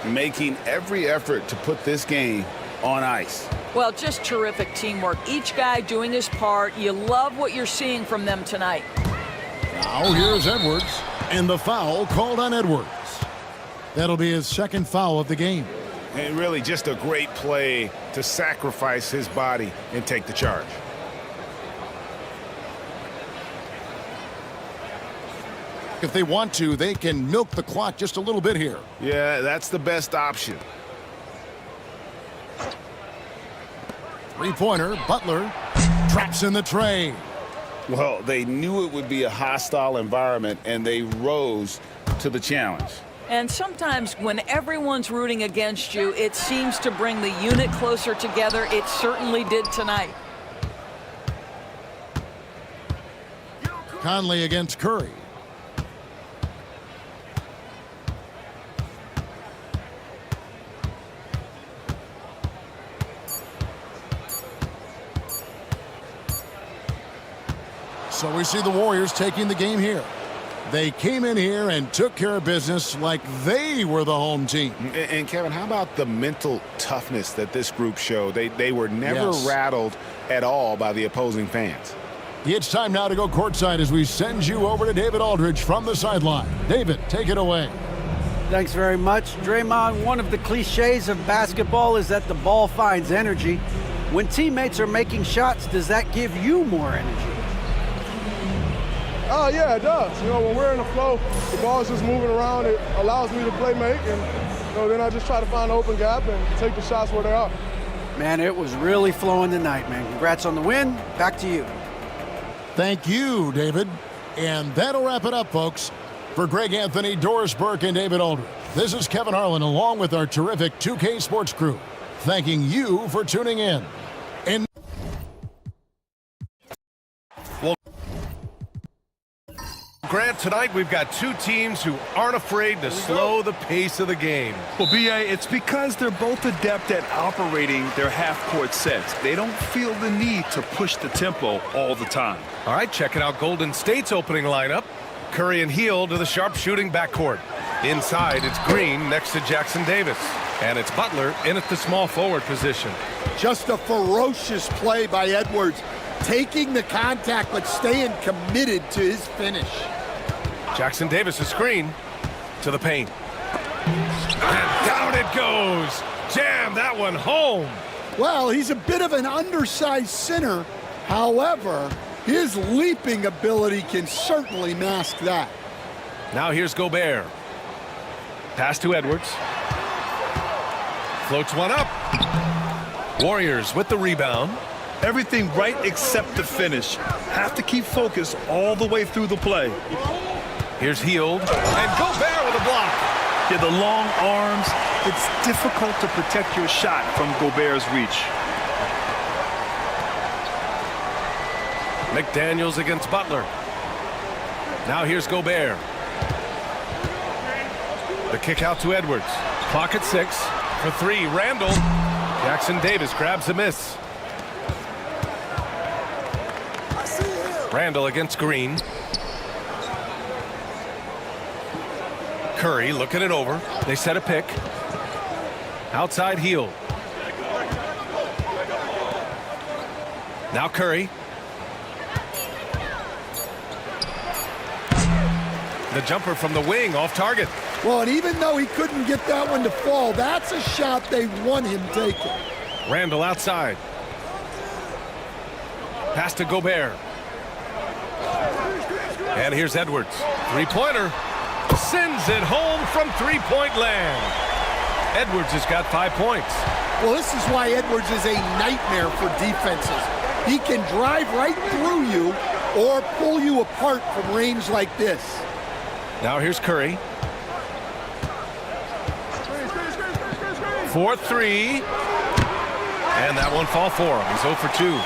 Making every effort to put this game on ice. Well, just terrific teamwork. Each guy doing his part. You love what you're seeing from them tonight. Now here's Edwards, and the foul called on Edwards. That'll be his second foul of the game. And really just a great play to sacrifice his body and take the charge. If they want to, they can milk the clock just a little bit here. Yeah, that's the best option. Three-pointer, Butler traps in the tray. Well, they knew it would be a hostile environment, and they rose to the challenge. And sometimes when everyone's rooting against you, it seems to bring the unit closer together. It certainly did tonight. Conley against Curry. So we see the Warriors taking the game here. They came in here and took care of business like they were the home team. And Kevin, how about the mental toughness that this group showed? They were never rattled at all by the opposing fans. It's time now to go courtside as we send you over to David Aldridge from the sideline. David, take it away. Thanks very much. Draymond, one of the cliches of basketball is that the ball finds energy. When teammates are making shots, does that give you more energy? Oh, yeah, it does. You know, when we're in the flow, the ball's just moving around. It allows me to play make, and then I just try to find an open gap and take the shots where they are. Man, it was really flowing tonight, man. Congrats on the win. Back to you. Thank you, David. And that'll wrap it up, folks. For Greg Anthony, Doris Burke, and David Aldridge, this is Kevin Harlan along with our terrific 2K Sports crew, thanking you for tuning in. And Grant, tonight we've got two teams who aren't afraid to slow the pace of the game. Well, B.A., it's because they're both adept at operating their half-court sets. They don't feel the need to push the tempo all the time. All right, checking out Golden State's opening lineup. Curry and Hield to the sharpshooting backcourt. Inside, it's Green next to Jackson Davis. And it's Butler in at the small forward position. Just a ferocious play by Edwards, taking the contact but staying committed to his finish. Jackson Davis, a screen to the paint. And down it goes. Jam that one home. Well, he's a bit of an undersized center. However, his leaping ability can certainly mask that. Now here's Gobert. Pass to Edwards. Floats one up. Warriors with the rebound. Everything right except the finish. Have to keep focus all the way through the play. Here's Hield. And Gobert with a block. Yeah, the long arms. It's difficult to protect your shot from Gobert's reach. McDaniels against Butler. Now here's Gobert. The kick out to Edwards. Clock at 6. For 3, Randall. Jackson Davis grabs a miss. Randall against Green. Curry looking it over. They set a pick. Outside Hield. Now Curry. The jumper from the wing off target. Well, and even though he couldn't get that one to fall, that's a shot they want him taking. Randall outside. Pass to Gobert. And here's Edwards. Three-pointer. Sends it home from three-point land. Edwards has got 5 points. Well, this is why Edwards is a nightmare for defenses. He can drive right through you or pull you apart from range like this. Now here's Curry. 4-3. And that one fall for him. He's 0 for 2.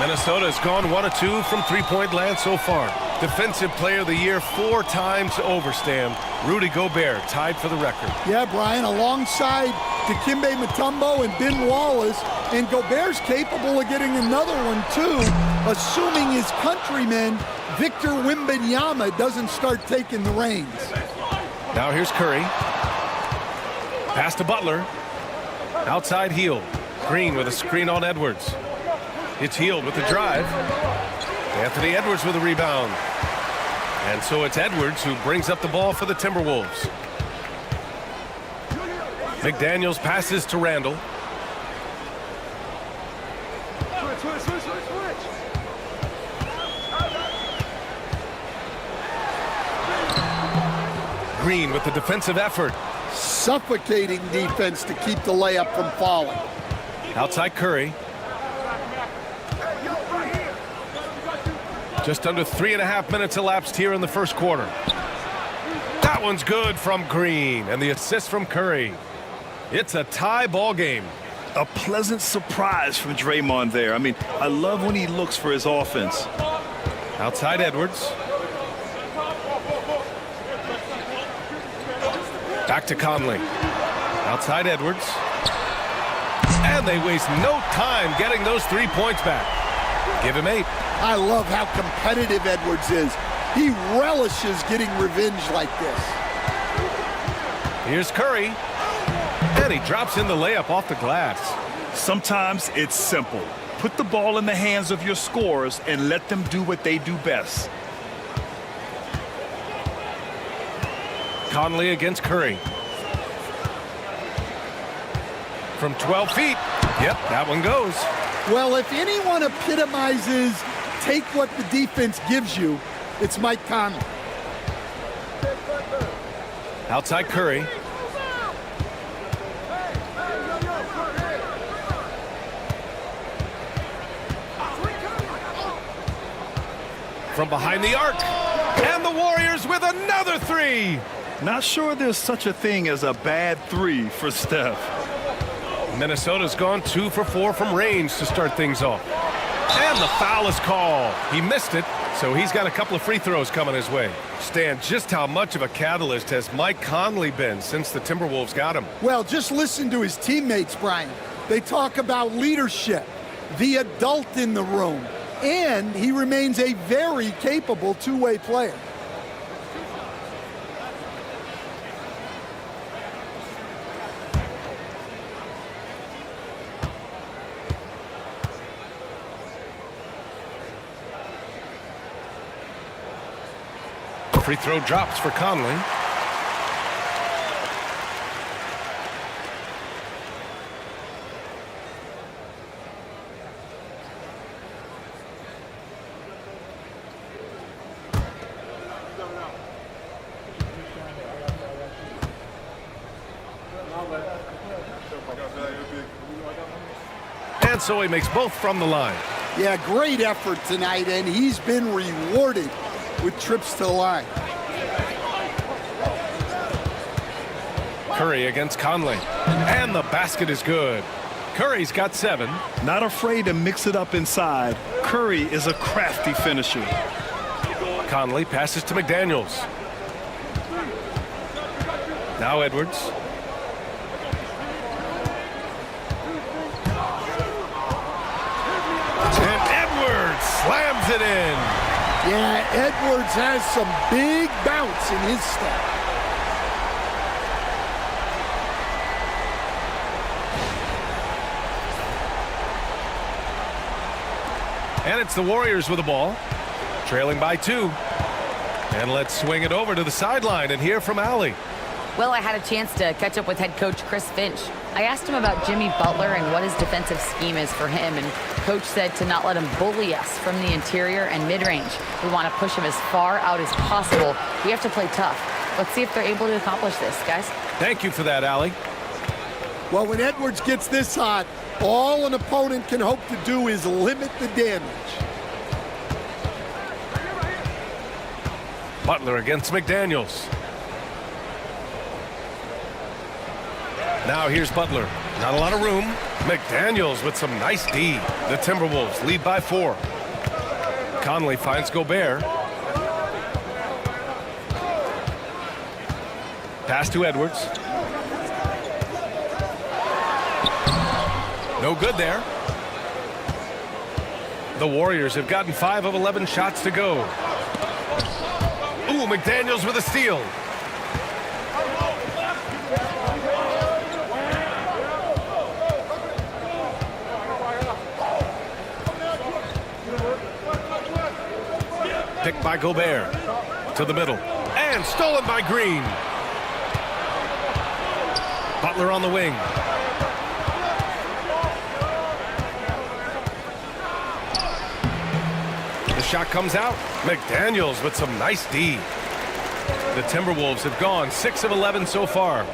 Minnesota's gone 1 of 2 from three-point land so far. Defensive Player of the Year 4 times over, Stan. Rudy Gobert tied for the record. Yeah, Brian, alongside Dikembe Mutombo and Ben Wallace, and Gobert's capable of getting another one too, assuming his countryman Victor Wembanyama doesn't start taking the reins. Now here's Curry. Pass to Butler. Outside Hield. Green with a screen on Edwards. It's Hield with the drive. Anthony Edwards with a rebound. And so it's Edwards who brings up the ball for the Timberwolves. McDaniels passes to Randall. Green with the defensive effort. Suffocating defense to keep the layup from falling. Outside Curry. Just under 3.5 minutes elapsed here in the first quarter. That one's good from Green, and the assist from Curry. It's a tie ball game. A pleasant surprise from Draymond there. I mean, I love when he looks for his offense. Outside Edwards. Back to Conley. Outside Edwards. And they waste no time getting those 3 points back. Give him 8. I love how competitive Edwards is. He relishes getting revenge like this. Here's Curry. And he drops in the layup off the glass. Sometimes it's simple. Put the ball in the hands of your scorers and let them do what they do best. Conley against Curry. From 12 feet. Yep, that one goes. Well, if anyone epitomizes take what the defense gives you, it's Mike Conley. Outside Curry. From behind the arc. And the Warriors with another 3. Not sure there's such a thing as a bad 3 for Steph. Minnesota's gone 2 for 4 from range to start things off. And the foul is called. He missed it, So he's got a couple of free throws coming his way. Stan, just how much of a catalyst has Mike Conley been since the Timberwolves got him? Well, just listen to his teammates, Brian. They talk about leadership, the adult in the room, and he remains a very capable two-way player. Free throw drops for Conley. And so he makes both from the line. Yeah, great effort tonight, and he's been rewarded with trips to the line. Curry against Conley. And the basket is good. Curry's got 7. Not afraid to mix it up inside. Curry is a crafty finisher. Conley passes to McDaniels. Now Edwards. And Edwards slams it in. Yeah, Edwards has some big bounce in his step. And it's the Warriors with the ball, trailing by 2. And let's swing it over to the sideline and hear from Allie. Well, I had a chance to catch up with head coach Chris Finch. I asked him about Jimmy Butler and what his defensive scheme is for him, and coach said to not let him bully us from the interior and mid-range. We want to push him as far out as possible. We have to play tough. Let's see if they're able to accomplish this, guys. Thank you for that, Allie. Well, when Edwards gets this hot, all an opponent can hope to do is limit the damage. Butler against McDaniels. Now here's Butler. Not a lot of room. McDaniels with some nice D. The Timberwolves lead by 4. Conley finds Gobert. Pass to Edwards. No good there. The Warriors have gotten 5 of 11 shots to go. Ooh, McDaniels with a steal. Picked by Gobert. To the middle. And stolen by Green. Butler on the wing. The shot comes out. McDaniels with some nice D. The Timberwolves have gone 6 of 11 so far.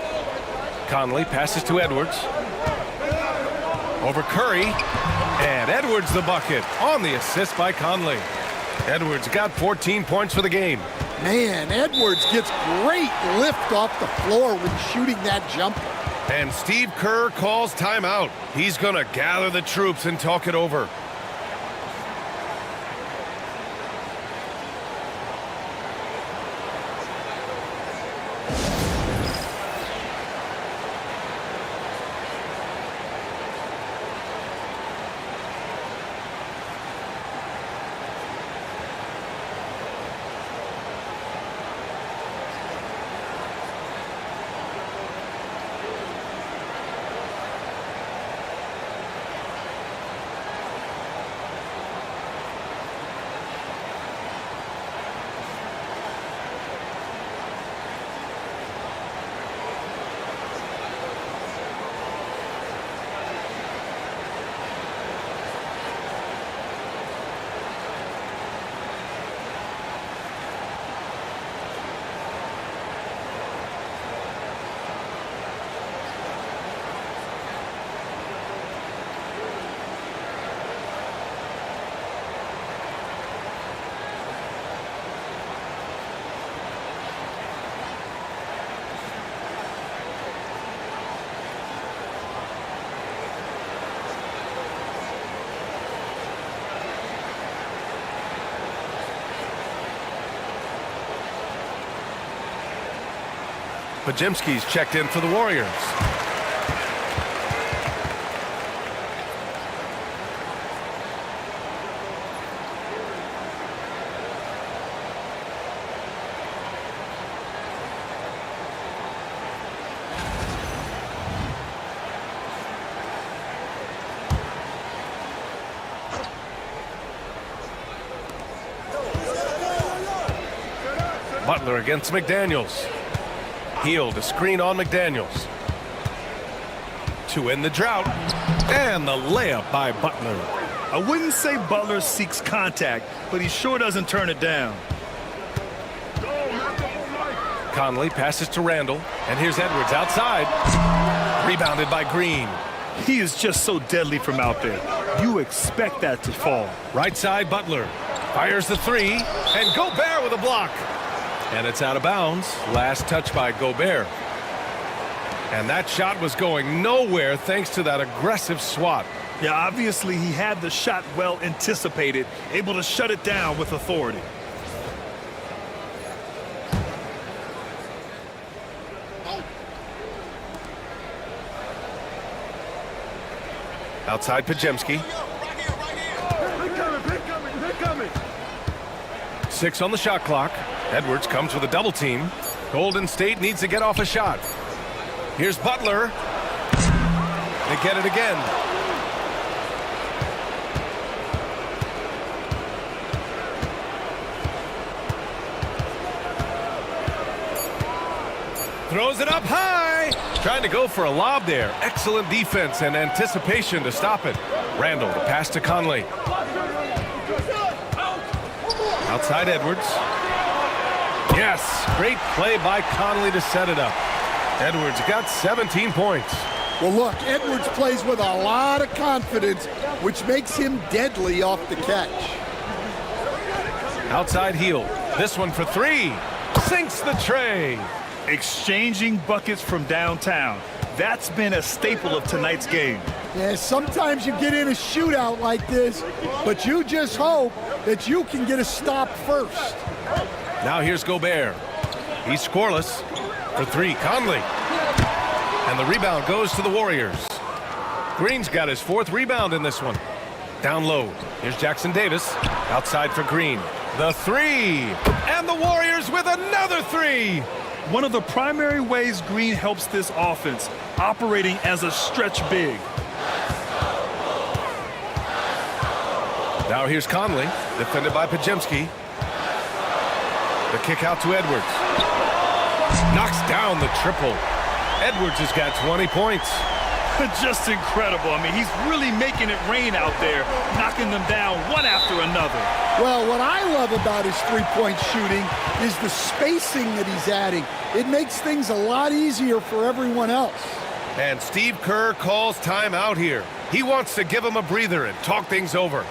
Conley passes to Edwards. Over Curry. And Edwards the bucket on the assist by Conley. Edwards got 14 points for the game. Man, Edwards gets great lift off the floor when shooting that jumper. And Steve Kerr calls timeout. He's going to gather the troops and talk it over. Podziemski's checked in for the Warriors. Butler against McDaniels. Heel to screen on McDaniels. To end the drought. And the layup by Butler. I wouldn't say Butler seeks contact, but he sure doesn't turn it down. Conley passes to Randall. And here's Edwards outside. Rebounded by Green. He is just so deadly from out there. You expect that to fall. Right side, Butler. Fires the three. And Gobert with a block. And it's out of bounds. Last touch by Gobert. And that shot was going nowhere thanks to that aggressive swat. Yeah, obviously he had the shot well anticipated, able to shut it down with authority. Outside Podziemski. 6 on the shot clock. Edwards comes with a double team. Golden State needs to get off a shot. Here's Butler. They get it again. Throws it up high. Trying to go for a lob there. Excellent defense and anticipation to stop it. Randall, the pass to Conley. Outside Edwards. Yes, great play by Conley to set it up. Edwards got 17 points. Well, look, Edwards plays with a lot of confidence, which makes him deadly off the catch. Outside heel. This one for 3. Sinks the tray. Exchanging buckets from downtown. That's been a staple of tonight's game. Yeah, sometimes you get in a shootout like this, but you just hope that you can get a stop first. Now here's Gobert. He's scoreless. For 3, Conley. And the rebound goes to the Warriors. Green's got his 4th rebound in this one. Down low. Here's Jackson Davis. Outside for Green. The 3. And the Warriors with another 3. One of the primary ways Green helps this offense, operating as a stretch big. Now here's Conley, defended by Podziemski. The kick out to Edwards. Knocks down the triple. Edwards has got 20 points. Just incredible. I mean, he's really making it rain out there, knocking them down one after another. Well, what I love about his three-point shooting is the spacing that he's adding. It makes things a lot easier for everyone else. And Steve Kerr calls timeout here. He wants to give him a breather and talk things over.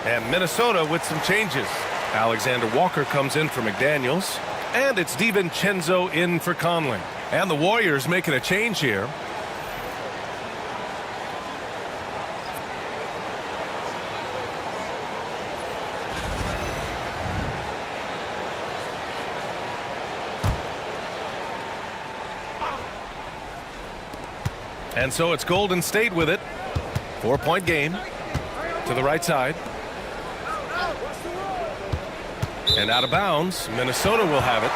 And Minnesota with some changes. Alexander Walker comes in for McDaniels. And it's DiVincenzo in for Conley. And the Warriors making a change here. And so it's Golden State with it. 4-point game to the right side. And out of bounds, Minnesota will have it.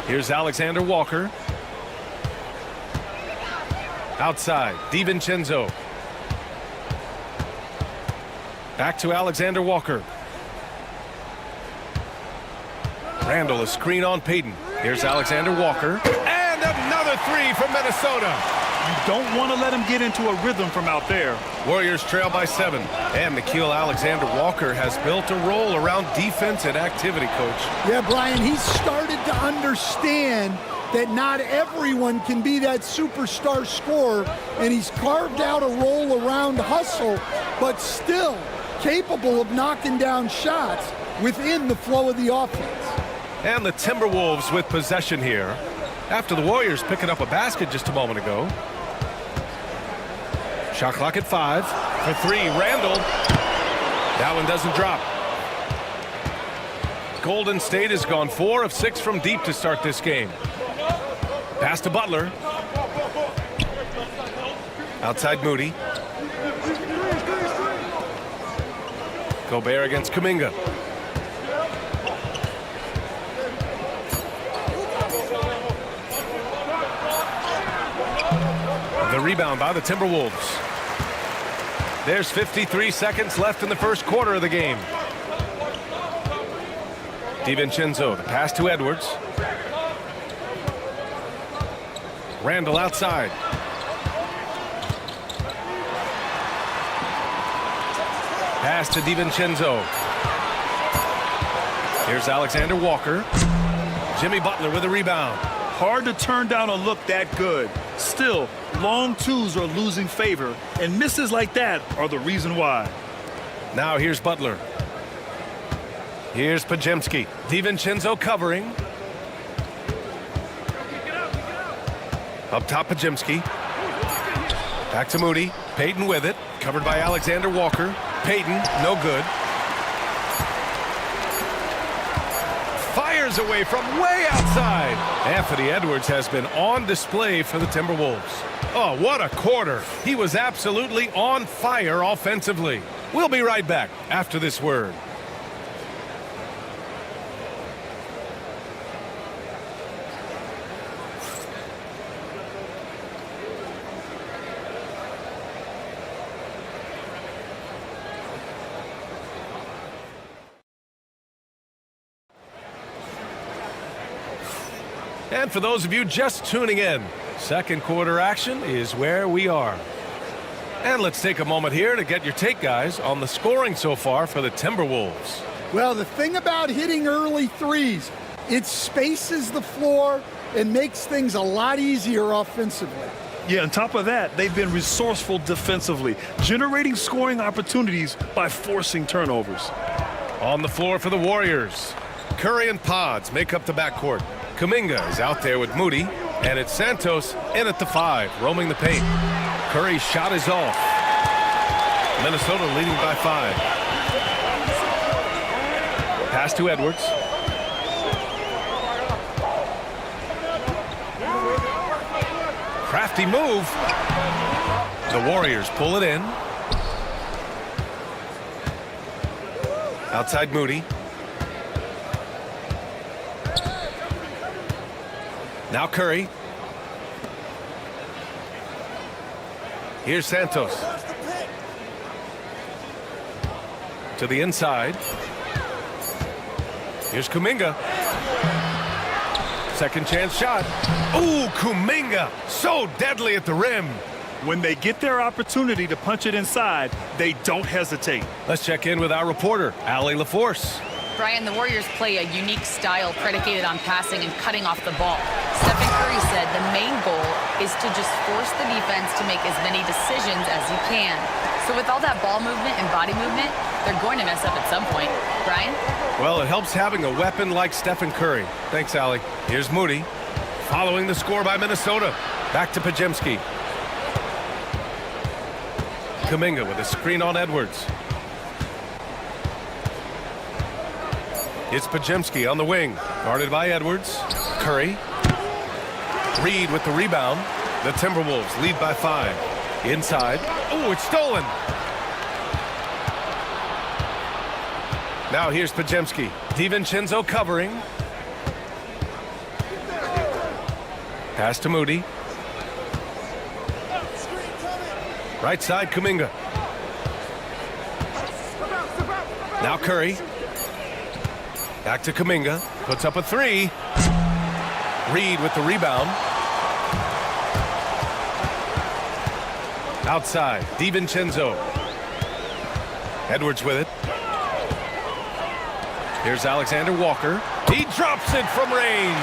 Here's Alexander Walker. Outside, DiVincenzo. Back to Alexander Walker. Randall, a screen on Payton. Here's Alexander Walker. And another three from Minnesota. You don't want to let him get into a rhythm from out there. Warriors trail by 7. And Nickeil Alexander-Walker has built a role around defense and activity, Coach. Yeah, Brian, he's started to understand that not everyone can be that superstar scorer, and he's carved out a role around hustle, but still capable of knocking down shots within the flow of the offense. And the Timberwolves with possession here after the Warriors picking up a basket just a moment ago. Shot clock at 5 for 3. Randall. That one doesn't drop. Golden State has gone 4 of 6 from deep to start this game. Pass to Butler. Outside Moody. Gobert against Kuminga. The rebound by the Timberwolves. There's 53 seconds left in the first quarter of the game. DiVincenzo, the pass to Edwards. Randall outside. Pass to DiVincenzo. Here's Alexander Walker. Jimmy Butler with a rebound. Hard to turn down a look that good. Still, long twos are losing favor, and misses like that are the reason why. Now here's Butler. Here's Podziemski. DiVincenzo covering. Up top, Podziemski. Back to Moody. Payton with it. Covered by Alexander Walker. Payton, no good. Fires away from way outside. Anthony Edwards has been on display for the Timberwolves. Oh, what a quarter. He was absolutely on fire offensively. We'll be right back after this word. And for those of you just tuning in, second quarter action is where we are. And let's take a moment here to get your take, guys, on the scoring so far for the Timberwolves. Well, the thing about hitting early threes, it spaces the floor and makes things a lot easier offensively. Yeah, on top of that, they've been resourceful defensively, generating scoring opportunities by forcing turnovers. On the floor for the Warriors, Curry and Pods make up the backcourt. Kuminga is out there with Moody, and it's Santos in at the 5, roaming the paint. Curry's shot is off. Minnesota leading by 5. Pass to Edwards. Crafty move. The Warriors pull it in. Outside Moody. Now Curry. Here's Santos. To the inside. Here's Kuminga. Second chance shot. Ooh, Kuminga. So deadly at the rim. When they get their opportunity to punch it inside, they don't hesitate. Let's check in with our reporter, Allie LaForce. Brian, the Warriors play a unique style predicated on passing and cutting off the ball. Steph Curry said the main goal is to just force the defense to make as many decisions as you can. So with all that ball movement and body movement, they're going to mess up at some point. Brian? Well, it helps having a weapon like Steph Curry. Thanks, Allie. Here's Moody. Following the score by Minnesota. Back to Podziemski. Kuminga with a screen on Edwards. It's Podziemski on the wing, guarded by Edwards. Curry. Reed with the rebound. The Timberwolves lead by 5. Inside. Oh, it's stolen. Now here's Podziemski. DiVincenzo covering. Pass to Moody. Right side, Kuminga. Now Curry. Back to Kuminga. Puts up a 3. Reed with the rebound. Outside, DiVincenzo. Edwards with it. Here's Alexander Walker. He drops it from range.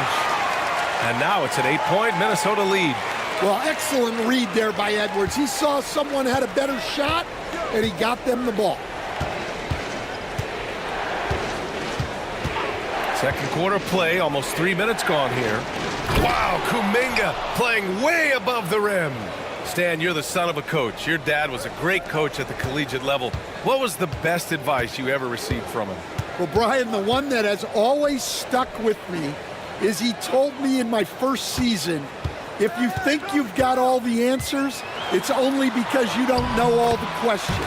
And now it's an 8-point Minnesota lead. Well, excellent read there by Edwards. He saw someone had a better shot, and he got them the ball. Second quarter play, almost 3 minutes gone here. Wow, Kuminga playing way above the rim. Stan, you're the son of a coach. Your dad was a great coach at the collegiate level. What was the best advice you ever received from him? Well, Brian, the one that has always stuck with me is he told me in my first season, if you think you've got all the answers, it's only because you don't know all the questions.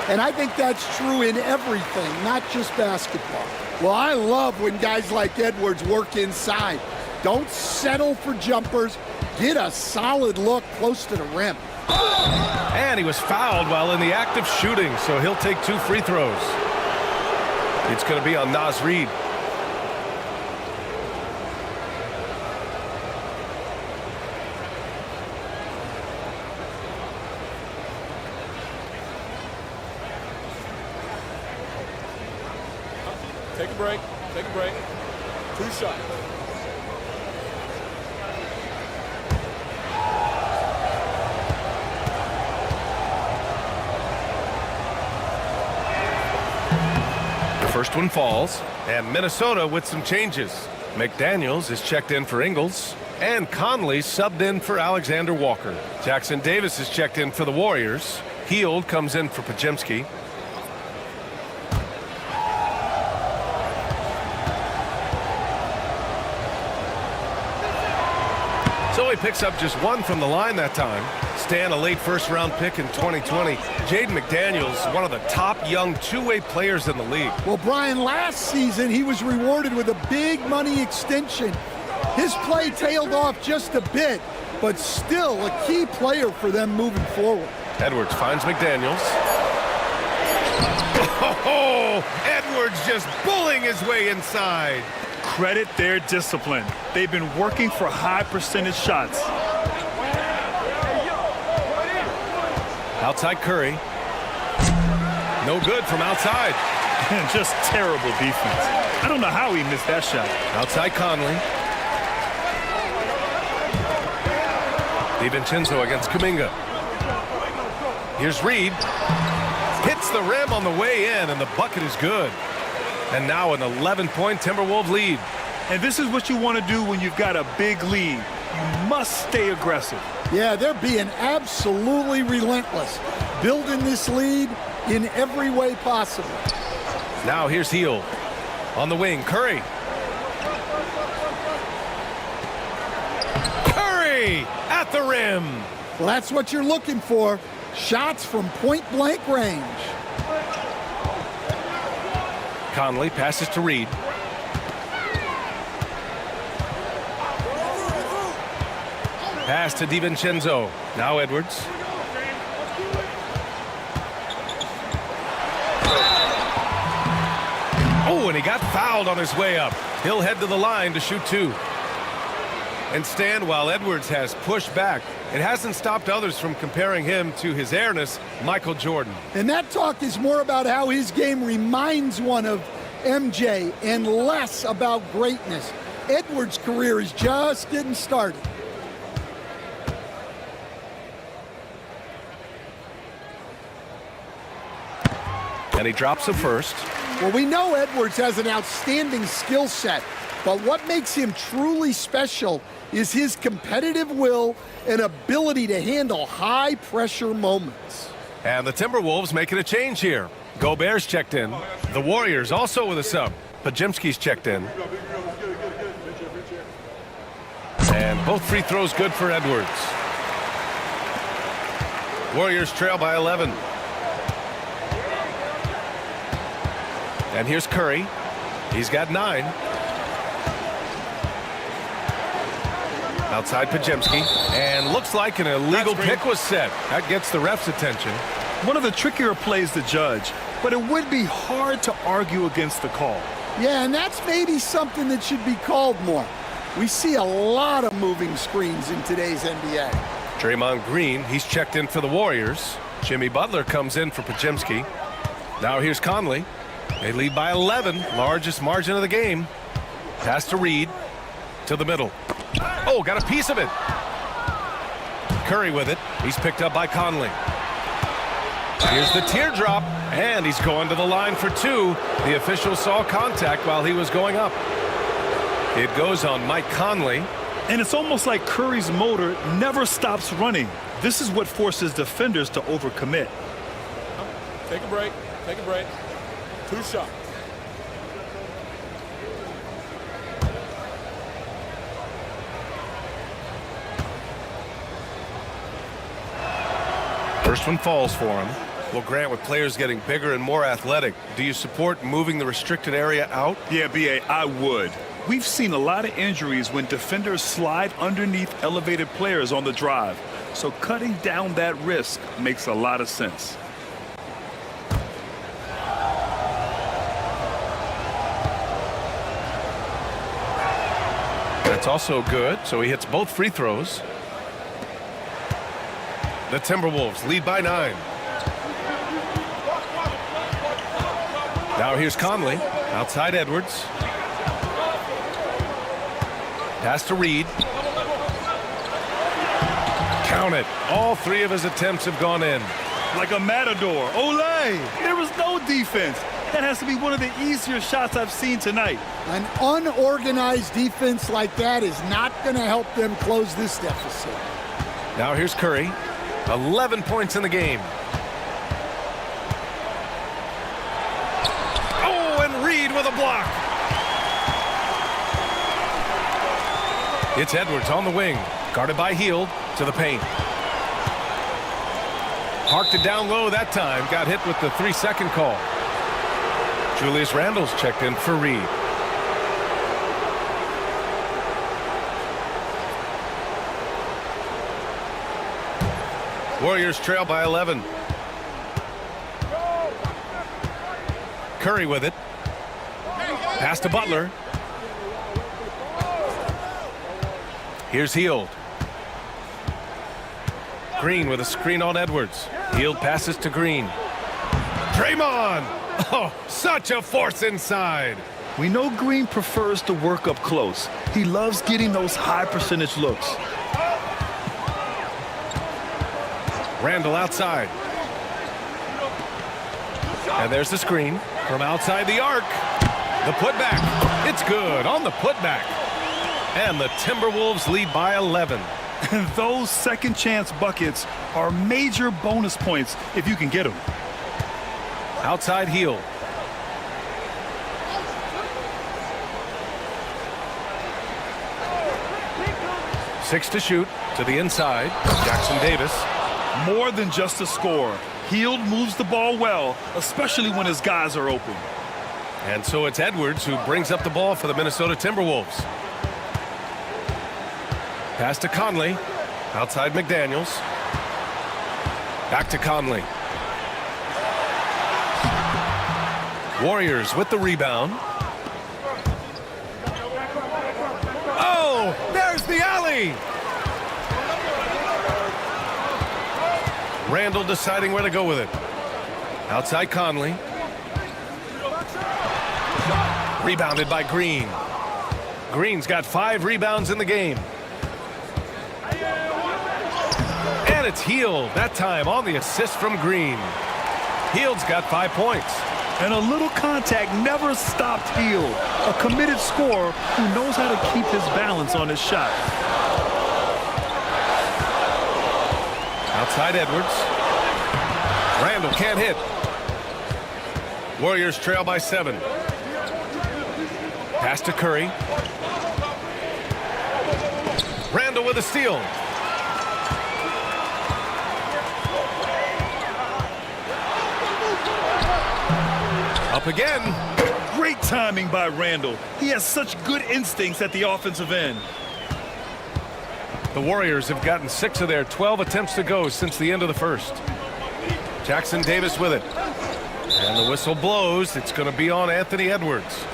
And I think that's true in everything, not just basketball. Well, I love when guys like Edwards work inside. Don't settle for jumpers. Get a solid look close to the rim. And he was fouled while in the act of shooting, so he'll take 2 free throws. It's going to be on Naz Reid. Take a break. Take a break. 2 shots. The first one falls, and Minnesota with some changes. McDaniels is checked in for Ingles, and Conley subbed in for Alexander Walker. Jackson Davis is checked in for the Warriors. Hield comes in for Podziemski. So he picks up just 1 from the line that time. Stan, a late first-round pick in 2020. Jaden McDaniels, one of the top young two-way players in the league. Well, Brian, last season he was rewarded with a big money extension. His play tailed off just a bit, but still a key player for them moving forward. Edwards finds McDaniels. Oh, Edwards just bullying his way inside. Credit their discipline. They've been working for high percentage shots. Outside Curry. No good from outside. And just terrible defense. I don't know how he missed that shot. Outside Conley. DiVincenzo against Kuminga. Here's Reed. Hits the rim on the way in, and the bucket is good. And now an 11-point Timberwolves lead. And this is what you want to do when you've got a big lead. You must stay aggressive. Yeah, they're being absolutely relentless, building this lead in every way possible. Now here's Hield. On the wing, Curry. Curry at the rim. Well, that's what you're looking for. Shots from point-blank range. Conley passes to Reed. Pass to DiVincenzo. Now Edwards. Oh, and he got fouled on his way up. He'll head to the line to shoot 2. And Stan, while Edwards has pushed back, it hasn't stopped others from comparing him to his airness, Michael Jordan. And that talk is more about how his game reminds one of MJ and less about greatness. Edwards' career is just getting started. And he drops the first. Well, we know Edwards has an outstanding skill set, but what makes him truly special is his competitive will and ability to handle high-pressure moments. And the Timberwolves making a change here. Gobert's checked in. The Warriors also with a sub. Pajemski's checked in. And both free throws good for Edwards. Warriors trail by 11. And here's Curry. He's got 9. Outside Pajemski. And looks like an illegal pick was set. That gets the ref's attention. One of the trickier plays to judge, but it would be hard to argue against the call. Yeah, and that's maybe something that should be called more. We see a lot of moving screens in today's NBA. Draymond Green, he's checked in for the Warriors. Jimmy Butler comes in for Pajemski. Now here's Conley. They lead by 11, largest margin of the game. Pass to Reed, to the middle. Oh, got a piece of it. Curry with it. He's picked up by Conley. Here's the teardrop, and he's going to the line for 2. The official saw contact while he was going up. It goes on Mike Conley. And it's almost like Curry's motor never stops running. This is what forces defenders to overcommit. Take a break. Take a break. 2 shots. First one falls for him. Well, Grant, with players getting bigger and more athletic, do you support moving the restricted area out? Yeah, B.A., I would. We've seen a lot of injuries when defenders slide underneath elevated players on the drive. So cutting down that risk makes a lot of sense. That's also good, so he hits both free throws. The Timberwolves lead by 9. Now here's Conley, outside Edwards. Pass to Reed. Count it. All 3 of his attempts have gone in. Like a matador. Olay! There was no defense. That has to be one of the easier shots I've seen tonight. An unorganized defense like that is not going to help them close this deficit. Now here's Curry. 11 points in the game. Oh, and Reed with a block. It's Edwards on the wing. Guarded by Hield to the paint. Parked it down low that time. Got hit with the 3-second call. Julius Randle's checked in for Reed. Warriors trail by 11. Curry with it. Pass to Butler. Here's Hield. Green with a screen on Edwards. Hield passes to Green. Draymond! Oh, such a force inside. We know Green prefers to work up close. He loves getting those high percentage looks. Randle outside. And there's the screen from outside the arc. The putback. It's good on the putback. And the Timberwolves lead by 11. And those second chance buckets are major bonus points if you can get them. Outside Hield. Six to shoot to the inside. Jackson Davis. More than just a score. Hield moves the ball well, especially when his guys are open. And so it's Edwards who brings up the ball for the Minnesota Timberwolves. Pass to Conley. Outside McDaniels. Back to Conley. Warriors with the rebound. Oh, there's the alley. Randle deciding where to go with it. Outside Conley. Rebounded by Green. Green's got 5 rebounds in the game. And it's Hield, that time on the assist from Green. Hield's got 5 points. And a little contact never stopped Hield. A committed scorer who knows how to keep his balance on his shot. Outside Edwards. Randall can't hit. Warriors trail by 7. Pass to Curry. Randall with a steal. Up again. Great timing by Randall. He has such good instincts at the offensive end. The Warriors have gotten 6 of their 12 attempts to go since the end of the first. Jackson Davis with it. And the whistle blows. It's going to be on Anthony Edwards.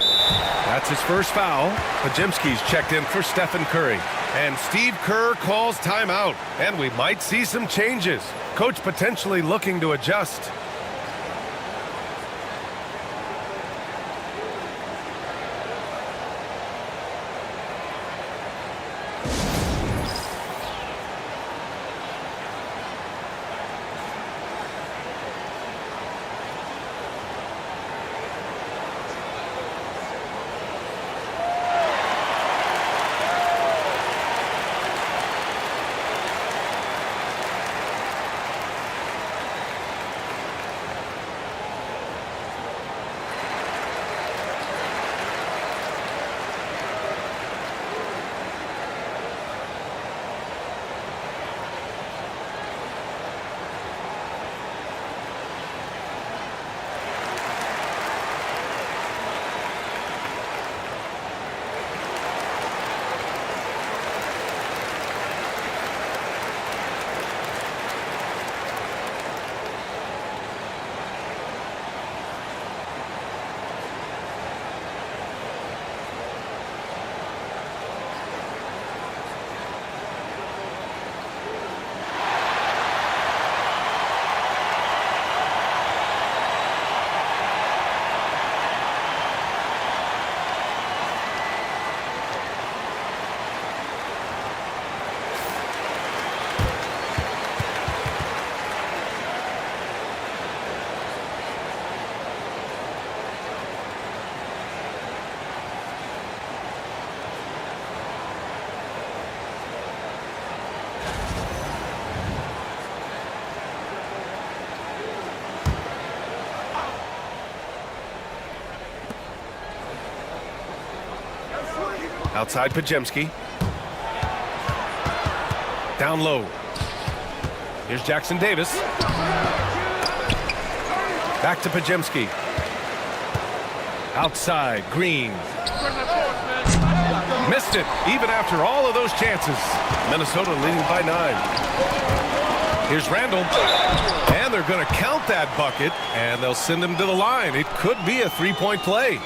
That's his first foul. Pajemski's checked in for Stephen Curry. And Steve Kerr calls timeout. And we might see some changes. Coach potentially looking to adjust. Outside Pajemski. Down low. Here's Jackson Davis. Back to Pajemski. Outside, Green. Missed it, even after all of those chances. Minnesota leading by 9. Here's Randall. And they're going to count that bucket, and they'll send him to the line. It could be a three-point play.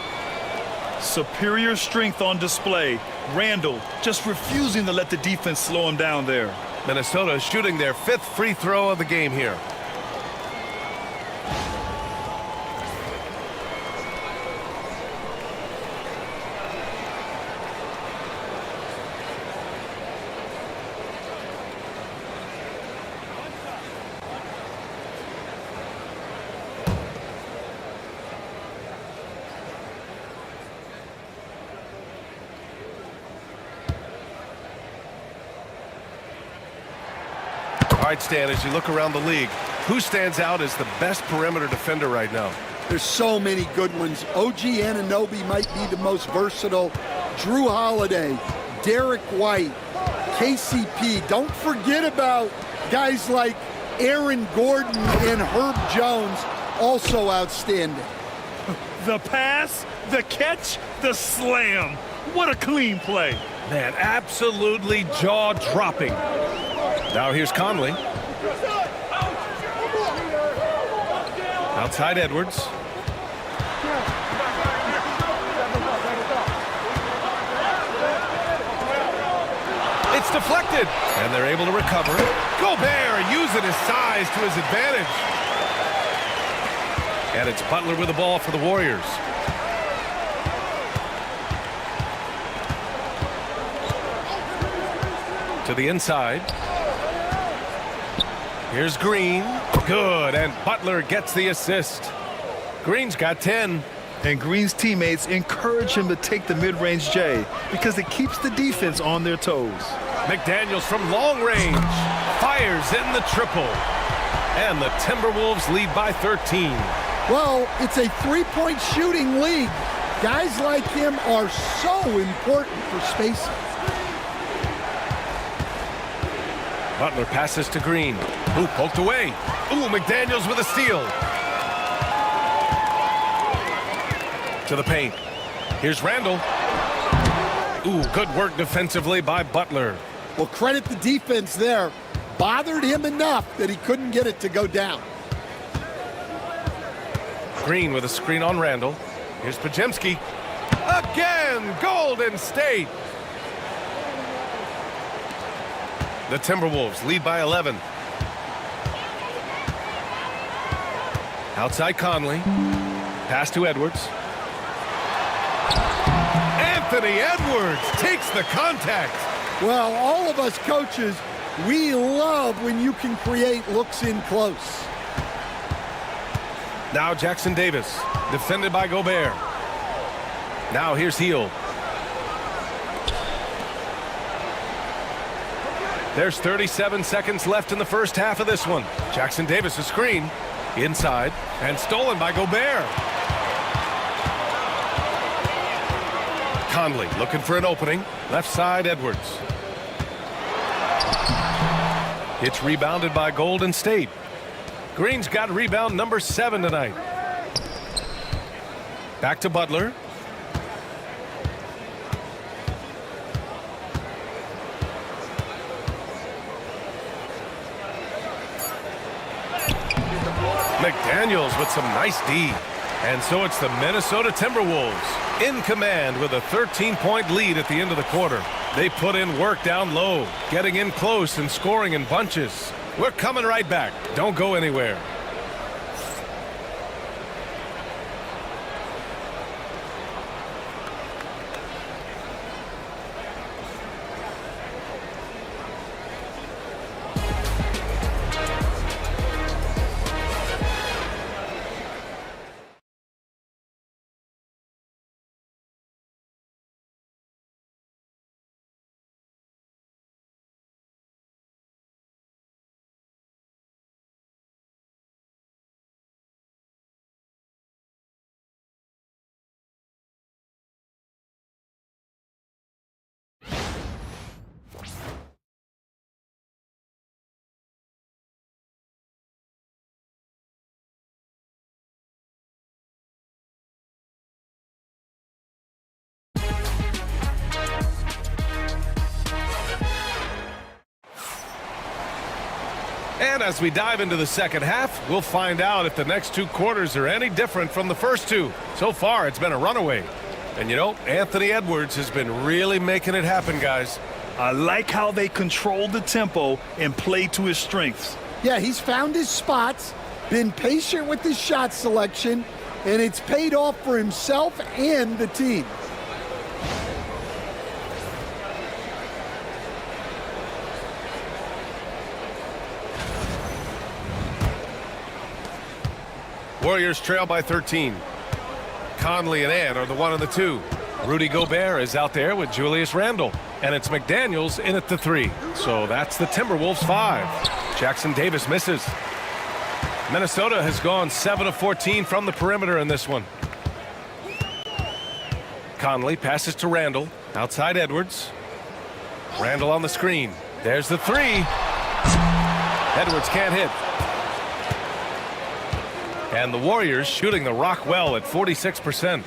Superior strength on display. Randall just refusing to let the defense slow him down there. Minnesota shooting their 5th free throw of the game here. All right, Stan, as you look around the league, who stands out as the best perimeter defender right now? There's so many good ones. OG Anunoby might be the most versatile. Drew Holiday, Derek White, KCP. Don't forget about guys like Aaron Gordon and Herb Jones, also outstanding. The pass, the catch, the slam. What a clean play. Man, absolutely jaw-dropping. Now here's Conley. Outside Edwards. It's deflected, and they're able to recover. Gobert using his size to his advantage. And it's Butler with the ball for the Warriors. To the inside. Here's Green. Good, and Butler gets the assist. Green's got 10. And Green's teammates encourage him to take the mid-range J because it keeps the defense on their toes. McDaniels from long range fires in the triple. And the Timberwolves lead by 13. Well, it's a three-point shooting league. Guys like him are so important for spacing. Butler passes to Green. Ooh, poked away. Ooh, McDaniels with a steal. To the paint. Here's Randall. Ooh, good work defensively by Butler. Well, credit the defense there. Bothered him enough that he couldn't get it to go down. Green with a screen on Randall. Here's Podziemski. Again, Golden State. The Timberwolves lead by 11. Outside Conley. Pass to Edwards. Anthony Edwards takes the contact. Well, all of us coaches, we love when you can create looks in close. Now Jackson Davis, defended by Gobert. Now here's Hield. There's 37 seconds left in the first half of this one. Jackson Davis, a screen. Inside, and stolen by Gobert. Conley looking for an opening. Left side, Edwards. It's rebounded by Golden State. Green's got rebound number 7 tonight. Back to Butler. McDaniels with some nice D. And so it's the Minnesota Timberwolves in command with a 13-point lead at the end of the quarter. They put in work down low, getting in close and scoring in bunches. We're coming right back. Don't go anywhere. And as we dive into the second half, we'll find out if the next 2 quarters are any different from the first 2. So far, it's been a runaway. And you know, Anthony Edwards has been really making it happen, guys. I like how they control the tempo and play to his strengths. Yeah, he's found his spots, been patient with his shot selection, and it's paid off for himself and the team. Warriors trail by 13. Conley and Ant are the 1 and the 2. Rudy Gobert is out there with Julius Randle. And it's McDaniels in at the 3. So that's the Timberwolves 5. Jackson Davis misses. Minnesota has gone 7 of 14 from the perimeter in this one. Conley passes to Randle. Outside Edwards. Randle on the screen. There's the 3. Edwards can't hit. And the Warriors shooting the rock well at 46%.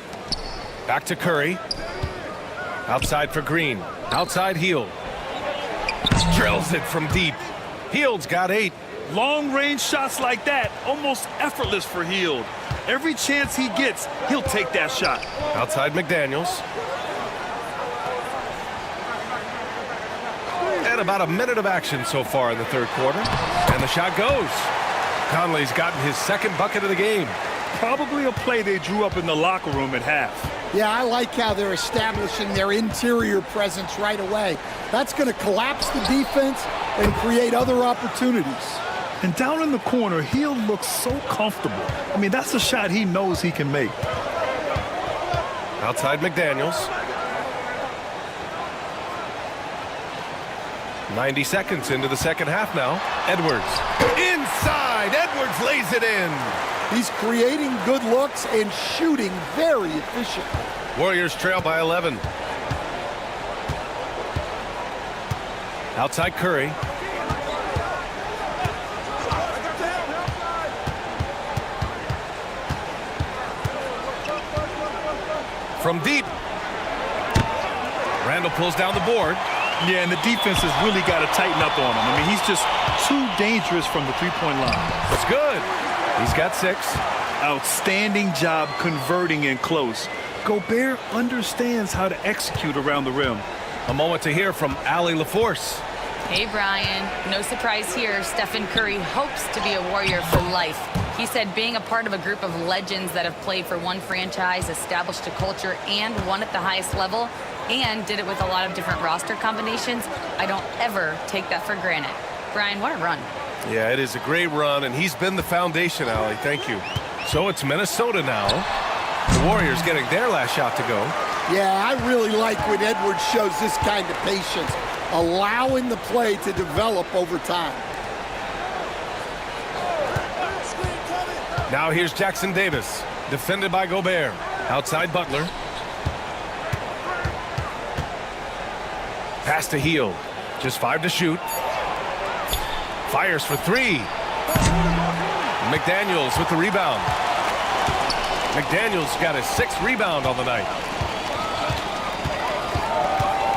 Back to Curry. Outside for Green. Outside Hield. Drills it from deep. Hield's got 8. Long-range shots like that, almost effortless for Hield. Every chance he gets, he'll take that shot. Outside McDaniels. And about a minute of action so far in the third quarter. And the shot goes. Conley's gotten his second bucket of the game. Probably a play they drew up in the locker room at half. Yeah, I like how they're establishing their interior presence right away. That's going to collapse the defense and create other opportunities. And down in the corner, Hield looks so comfortable. I mean, that's a shot he knows he can make. Outside McDaniels. 90 seconds into the second half now. Edwards inside. right, Edwards lays it in. He's creating good looks and shooting very efficiently. Warriors trail by 11. Outside Curry. From deep. Randall pulls down the board. Yeah, and the defense has really got to tighten up on him. I mean, he's just too dangerous from the three-point line. That's good. He's got 6. Outstanding job converting in close. Gobert understands how to execute around the rim. A moment to hear from Allie LaForce. Hey, Brian. No surprise here. Stephen Curry hopes to be a Warrior for life. He said being a part of a group of legends that have played for one franchise, established a culture, and won at the highest level, and did it with a lot of different roster combinations, I don't ever take that for granted. Brian, what a run. Yeah, it is a great run, and he's been the foundation, Allie. Thank you. So it's Minnesota now. The Warriors getting their last shot to go. Yeah, I really like when Edwards shows this kind of patience, allowing the play to develop over time. Now here's Jackson Davis, defended by Gobert. Outside Butler. Pass to Hield. Just 5 to shoot. Fires for 3. McDaniels with the rebound. McDaniels got his 6th rebound on the night.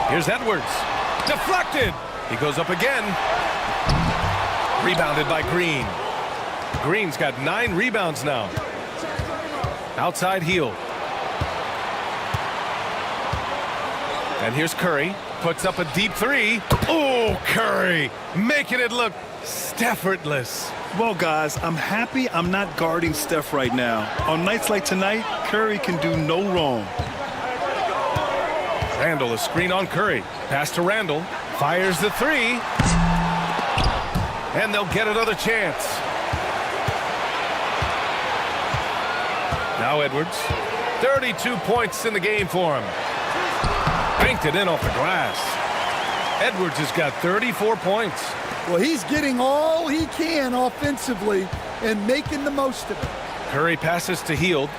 Here's Edwards. Deflected. He goes up again. Rebounded by Green. Green's got 9 rebounds now. Outside Hield. And here's Curry. Puts up a deep 3. Oh, Curry making it look Steph-effortless. Well, guys, I'm happy I'm not guarding Steph right now. On nights like tonight, Curry can do no wrong. Randall, a screen on Curry. Pass to Randall. Fires the 3. And they'll get another chance. Now Edwards. 32 points in the game for him. Banked it in off the glass. Edwards has got 34 points. Well, he's getting all he can offensively and making the most of it. Curry passes to Hield.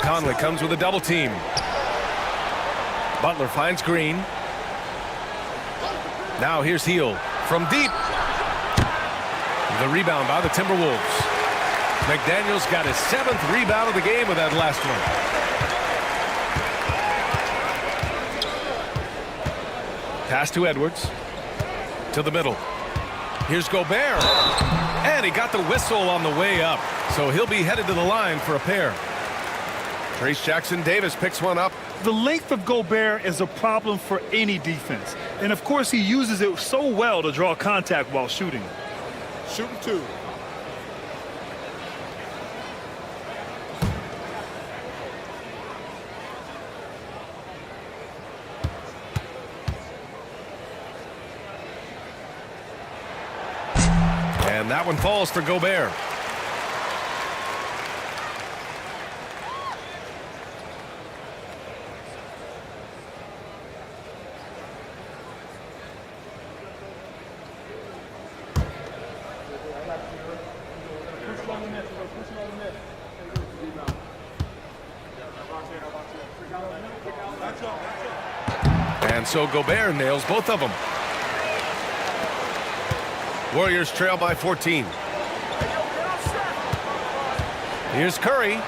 Conley comes with a double team. Butler finds Green. Now here's Hield from deep. The rebound by the Timberwolves. McDaniels got his 7th rebound of the game with that last one. Pass to Edwards. To the middle. Here's Gobert. And he got the whistle on the way up. So he'll be headed to the line for a pair. Trace Jackson Davis picks one up. The length of Gobert is a problem for any defense. And, of course, he uses it so well to draw contact while shooting. Shooting 2. And that one falls for Gobert. And so Gobert nails both of them. Warriors trail by 14. Here's Curry.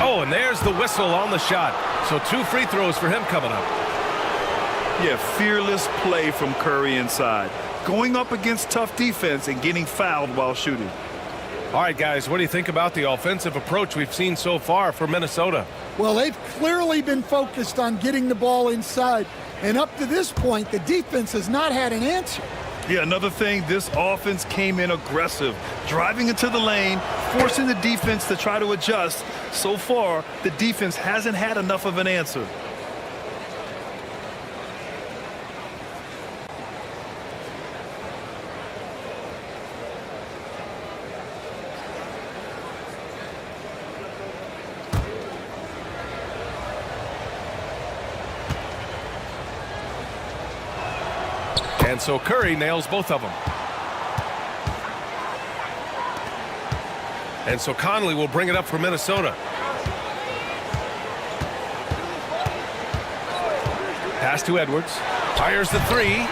Oh, and there's the whistle on the shot. So 2 free throws for him coming up. Yeah, fearless play from Curry inside. Going up against tough defense and getting fouled while shooting. All right, guys, what do you think about the offensive approach we've seen so far for Minnesota? Well, they've clearly been focused on getting the ball inside. And up to this point, the defense has not had an answer. Yeah, another thing, this offense came in aggressive, driving into the lane, forcing the defense to try to adjust. So far, the defense hasn't had enough of an answer. And so Curry nails both of them. And so Conley will bring it up for Minnesota. Pass to Edwards. Fires the three.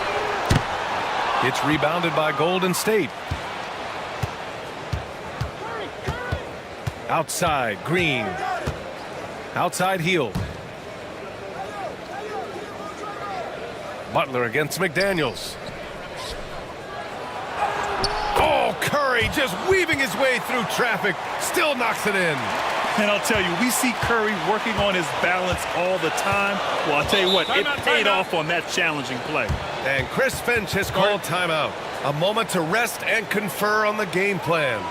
It's rebounded by Golden State. Outside, Green. Outside, Hield. Butler against McDaniels. Oh, Curry just weaving his way through traffic. Still knocks it in. And I'll tell you, we see Curry working on his balance all the time. Well, I'll tell you what, it paid off on that challenging play. And Chris Finch has called timeout. A moment to rest and confer on the game plan.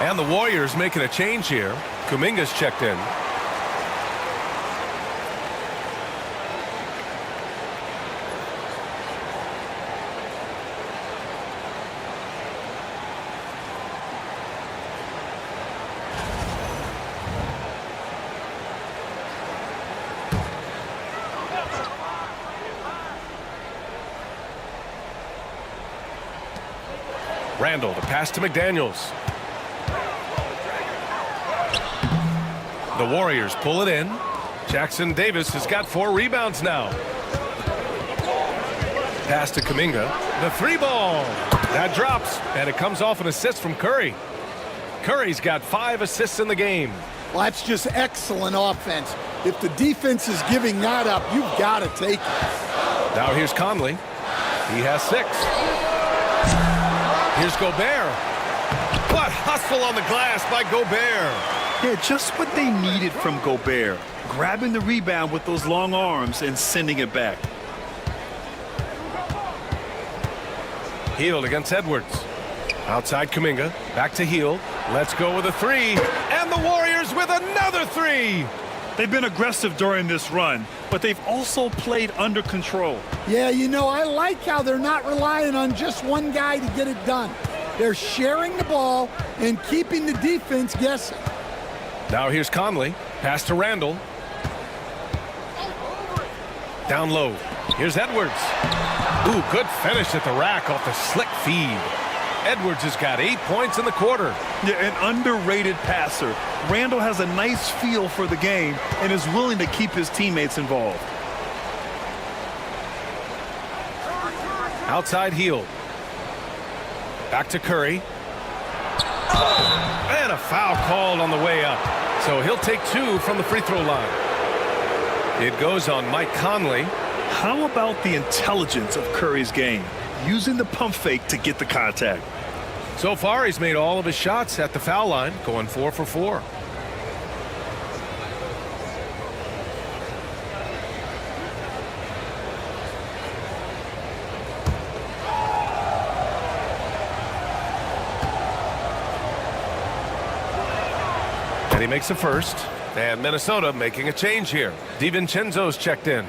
And the Warriors making a change here. Kuminga's checked in. Randall, the pass to McDaniels. The Warriors pull it in. Jackson Davis has got 4 rebounds now. Pass to Kuminga. The 3 ball. That drops, and it comes off an assist from Curry. Curry's got 5 assists in the game. Well, that's just excellent offense. If the defense is giving that up, you've got to take it. Now here's Conley. He has 6. Here's Gobert. What hustle on the glass by Gobert. Yeah, just what they needed from Gobert. Grabbing the rebound with those long arms and sending it back. Hield against Edwards. Outside Kuminga. Back to Hield. Let's go with a 3. And the Warriors with another 3. They've been aggressive during this run, but they've also played under control. Yeah, you know, I like how they're not relying on just one guy to get it done. They're sharing the ball and keeping the defense guessing. Now here's Conley. Pass to Randall. Down low. Here's Edwards. Ooh, good finish at the rack off the slick feed. Edwards has got 8 points in the quarter. Yeah, an underrated passer. Randall has a nice feel for the game and is willing to keep his teammates involved. Outside Hield. Back to Curry. And a foul called on the way up. So he'll take 2 from the free throw line. It goes on Mike Conley. How about the intelligence of Curry's game? Using the pump fake to get the contact. So far, he's made all of his shots at the foul line, going 4 for 4. And he makes a first. And Minnesota making a change here. DiVincenzo's checked in.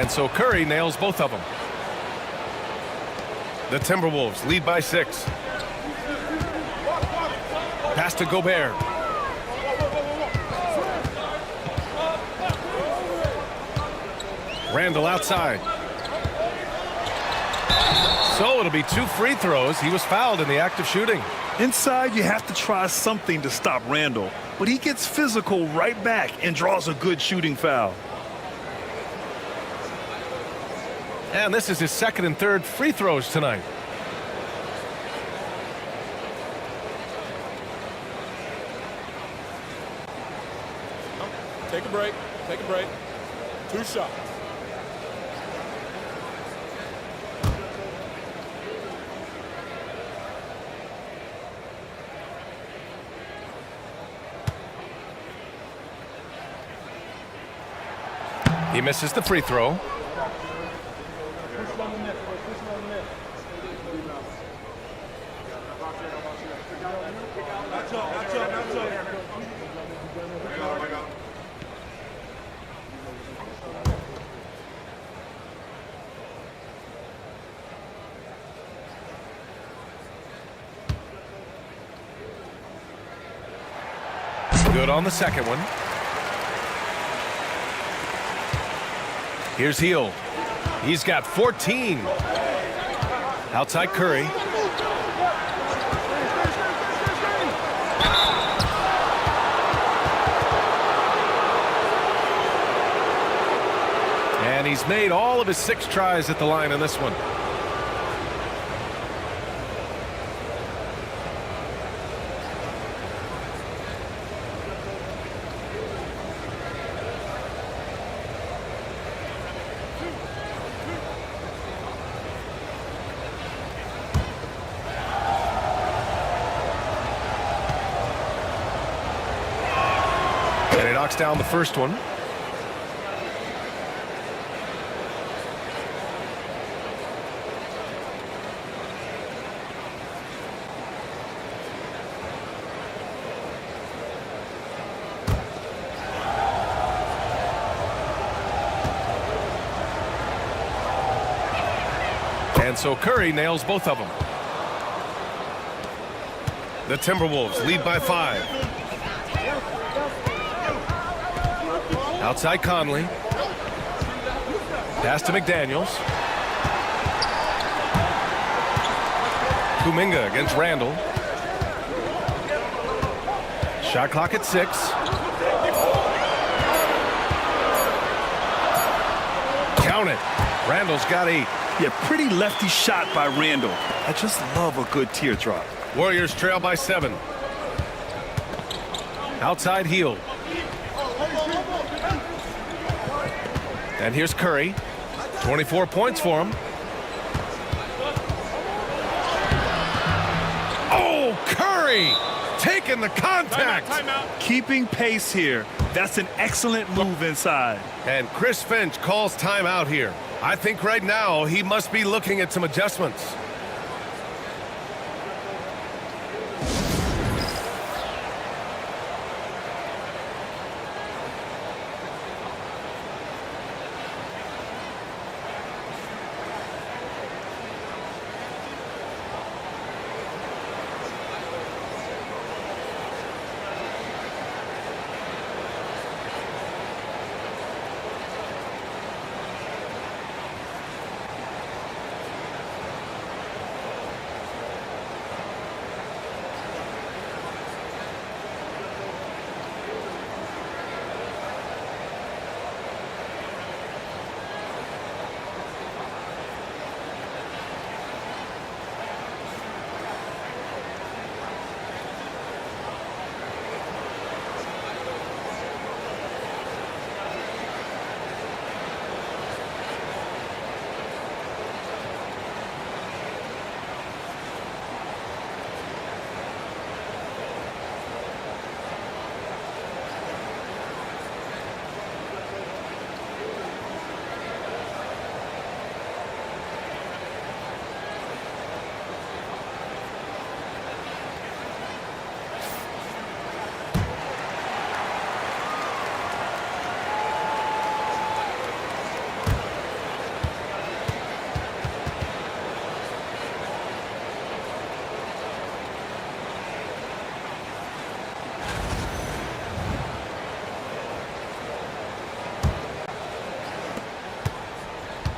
And so Curry nails both of them. The Timberwolves lead by 6. Pass to Gobert. Randall outside. So it'll be 2 free throws. He was fouled in the act of shooting. Inside, you have to try something to stop Randall, but he gets physical right back and draws a good shooting foul. And this is his 2nd and 3rd free throws tonight. Take a break. Take a break. 2 shots. He misses the free throw. Good on the second one. Here's Hield. He's got 14. Outside Curry. And he's made all of his 6 tries at the line in this one. And he knocks down the first one. And so Curry nails both of them. The Timberwolves lead by 5. Outside Conley. Pass to McDaniels. Kuminga against Randall. Shot clock at 6. Count it. Randall's got 8. Yeah, pretty lefty shot by Randall. I just love a good teardrop. Warriors trail by 7. Outside Hield. And here's Curry. 24 points for him. Oh, Curry taking the contact. Timeout. Keeping pace here. That's an excellent move inside. And Chris Finch calls timeout here. I think right now he must be looking at some adjustments.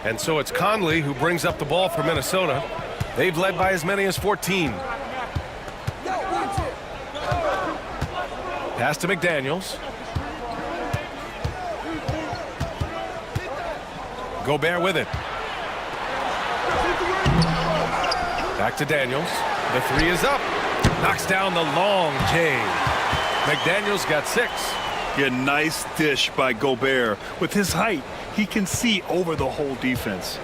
And so it's Conley who brings up the ball for Minnesota. They've led by as many as 14. Pass to McDaniels. Gobert with it. Back to Daniels. The three is up. Knocks down the long J. McDaniels got 6. Yeah, nice dish by Gobert. With his height, he can see over the whole defense.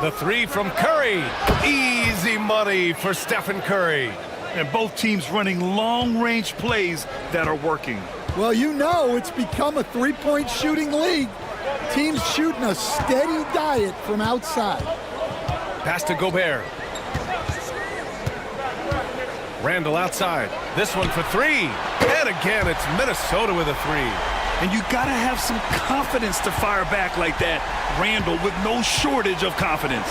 The three from Curry. Easy money for Stephen Curry. And both teams running long-range plays that are working. Well, you know it's become a three-point shooting league. Teams shooting a steady diet from outside. Pass to Gobert. Randall outside. This one for 3. And again, it's Minnesota with a 3. And you got to have some confidence to fire back like that. Randall with no shortage of confidence.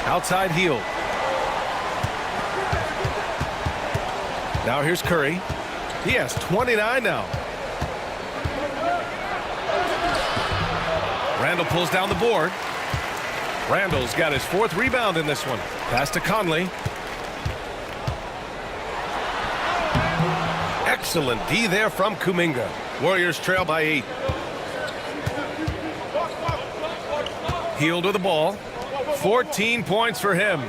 Outside heel. Now here's Curry. He has 29 now. Randall pulls down the board. Randall's got his 4th rebound in this one. Pass to Conley. Excellent D there from Kuminga. Warriors trail by 8. Heel to the ball. 14 points for him.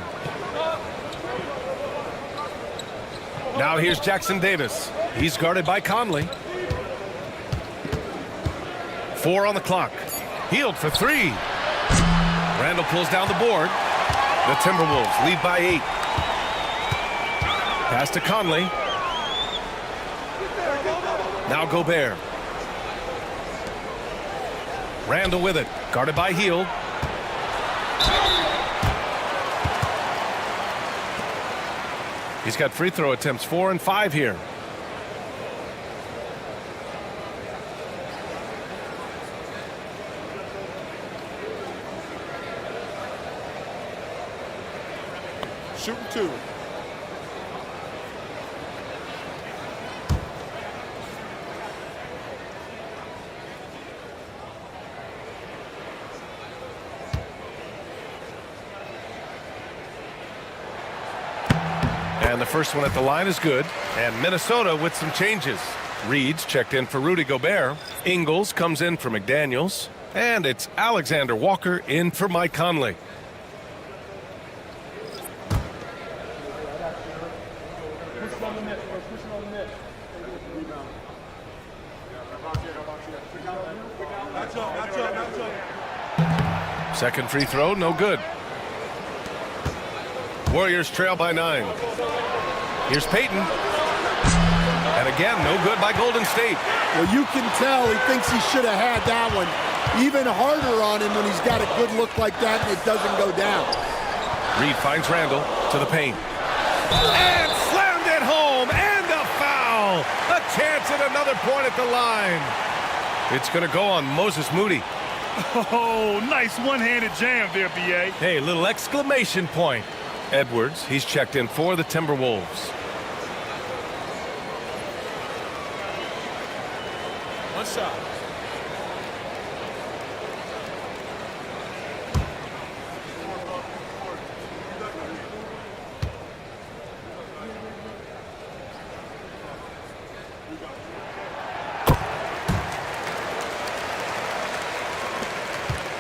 Now here's Jackson Davis. He's guarded by Conley. 4 on the clock. Healed for 3. Randall pulls down the board. The Timberwolves lead by 8. Pass to Conley. Now Gobert. Randall with it. Guarded by Hield. He's got free throw attempts 4 and 5 here. Shooting 2. And the first one at the line is good. And Minnesota with some changes. Reed's checked in for Rudy Gobert. Ingles comes in for McDaniels. And it's Alexander Walker in for Mike Conley. Second free throw, no good. Warriors trail by 9. Here's Payton. And again, no good by Golden State. Well, you can tell he thinks he should have had that one. Even harder on him when he's got a good look like that and it doesn't go down. Reed finds Randall to the paint. And slammed it home. And a foul. A chance at another point at the line. It's going to go on Moses Moody. Oh, nice one-handed jam there, B.A. Hey, little exclamation point. Edwards, he's checked in for the Timberwolves. One shot.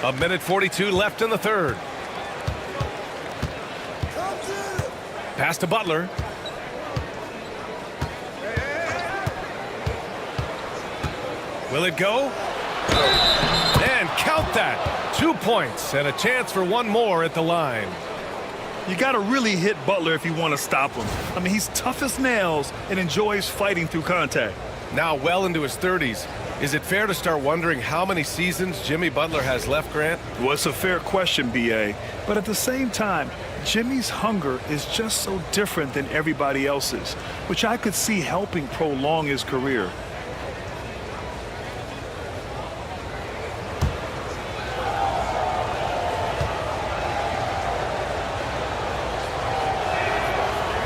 A minute 42 left in the third. Pass to Butler. Will it go? And count that. 2 points and a chance for one more at the line. You got to really hit Butler if you want to stop him. I mean, he's tough as nails and enjoys fighting through contact. Now well into his 30s. Is it fair to start wondering how many seasons Jimmy Butler has left, Grant? Well, it's a fair question, B.A. But at the same time, Jimmy's hunger is just so different than everybody else's, which I could see helping prolong his career.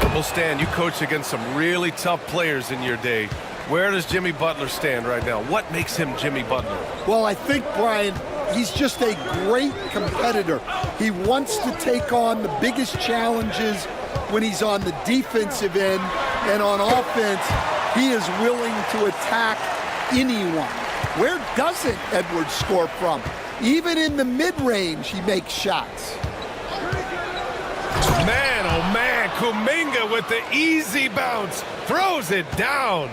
Well, Stan, you coached against some really tough players in your day. Where does Jimmy Butler stand right now? What makes him Jimmy Butler? Well, I think, Brian, he's just a great competitor. He wants to take on the biggest challenges when he's on the defensive end, and on offense, he is willing to attack anyone. Where doesn't Edwards score from? Even in the mid-range, he makes shots. Man, oh man, Kuminga with the easy bounce. Throws it down.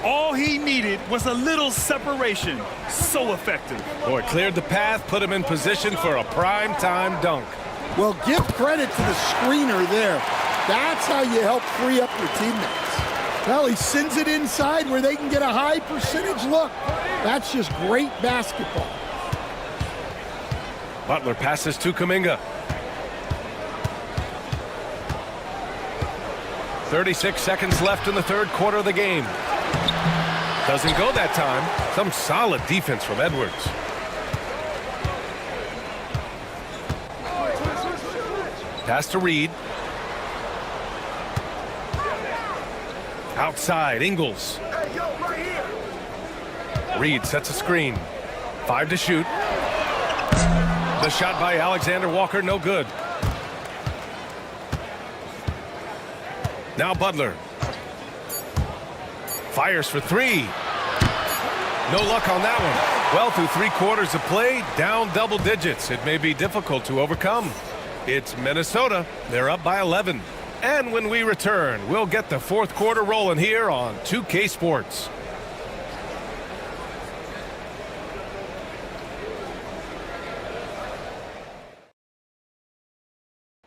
All he needed was a little separation. So effective. Boy, cleared the path, put him in position for a prime-time dunk. Well, give credit to the screener there. That's how you help free up your teammates. Well, he sends it inside where they can get a high percentage look. That's just great basketball. Butler passes to Kuminga. 36 seconds left in the third quarter of the game. Doesn't go that time. Some solid defense from Edwards. Pass to Reed. Outside, Ingles. Reed sets a screen. 5 to shoot. The shot by Alexander Walker, no good. Now Butler. Fires for 3. No luck on that one. Well, through 3 quarters of play, down double digits. It may be difficult to overcome. It's Minnesota. They're up by 11. And when we return, we'll get the fourth quarter rolling here on 2K Sports.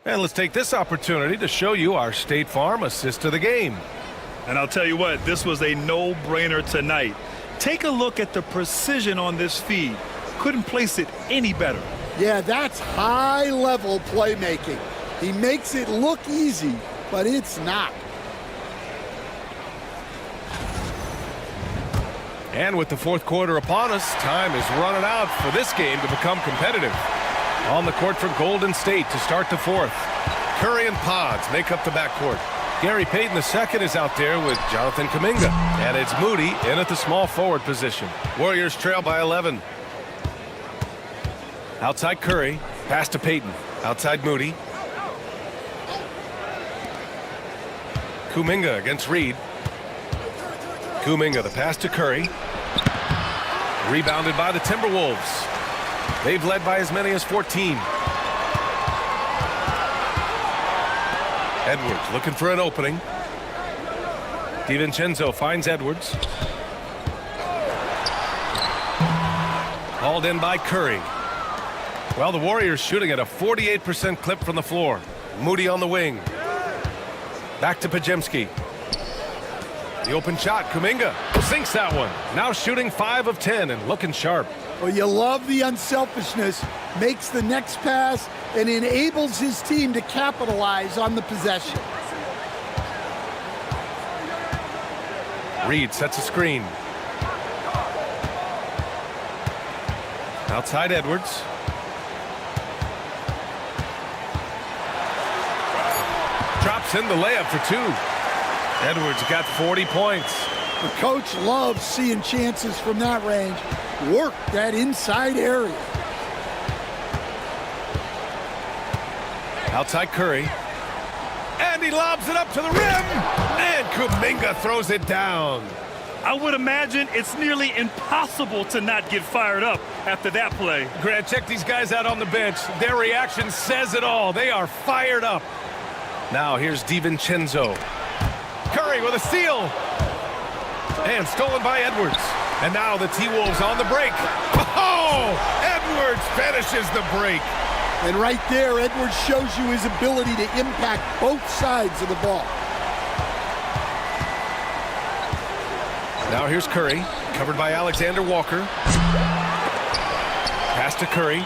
And let's take this opportunity to show you our State Farm assist to the game. And I'll tell you what, this was a no-brainer tonight. Take a look at the precision on this feed. Couldn't place it any better. Yeah, that's high-level playmaking. He makes it look easy, but it's not. And with the fourth quarter upon us, time is running out for this game to become competitive. On the court for Golden State to start the fourth. Curry and Pods make up the backcourt. Gary Payton II is out there with Jonathan Kuminga. And it's Moody in at the small forward position. Warriors trail by 11. Outside Curry. Pass to Payton. Outside Moody. Kuminga against Reed. Kuminga, the pass to Curry. Rebounded by the Timberwolves. They've led by as many as 14. Edwards looking for an opening. DiVincenzo finds Edwards. Hauled in by Curry. Well, the Warriors shooting at a 48% clip from the floor. Moody on the wing. Back to Pajemski. The open shot, Kuminga sinks that one. Now shooting 5 of 10 and looking sharp. Well, you love the unselfishness, makes the next pass, and enables his team to capitalize on the possession. Reed sets a screen. Outside Edwards. Drops in the layup for 2. Edwards got 40 points. The coach loves seeing chances from that range. Work that inside area. Outside Curry. And he lobs it up to the rim. And Kuminga throws it down. I would imagine it's nearly impossible to not get fired up after that play. Grant, check these guys out on the bench. Their reaction says it all. They are fired up. Now here's DiVincenzo. Curry with a steal. And stolen by Edwards. And now the T-Wolves on the break. Oh! Edwards finishes the break. And right there, Edwards shows you his ability to impact both sides of the ball. Now here's Curry, covered by Alexander Walker. Pass to Curry.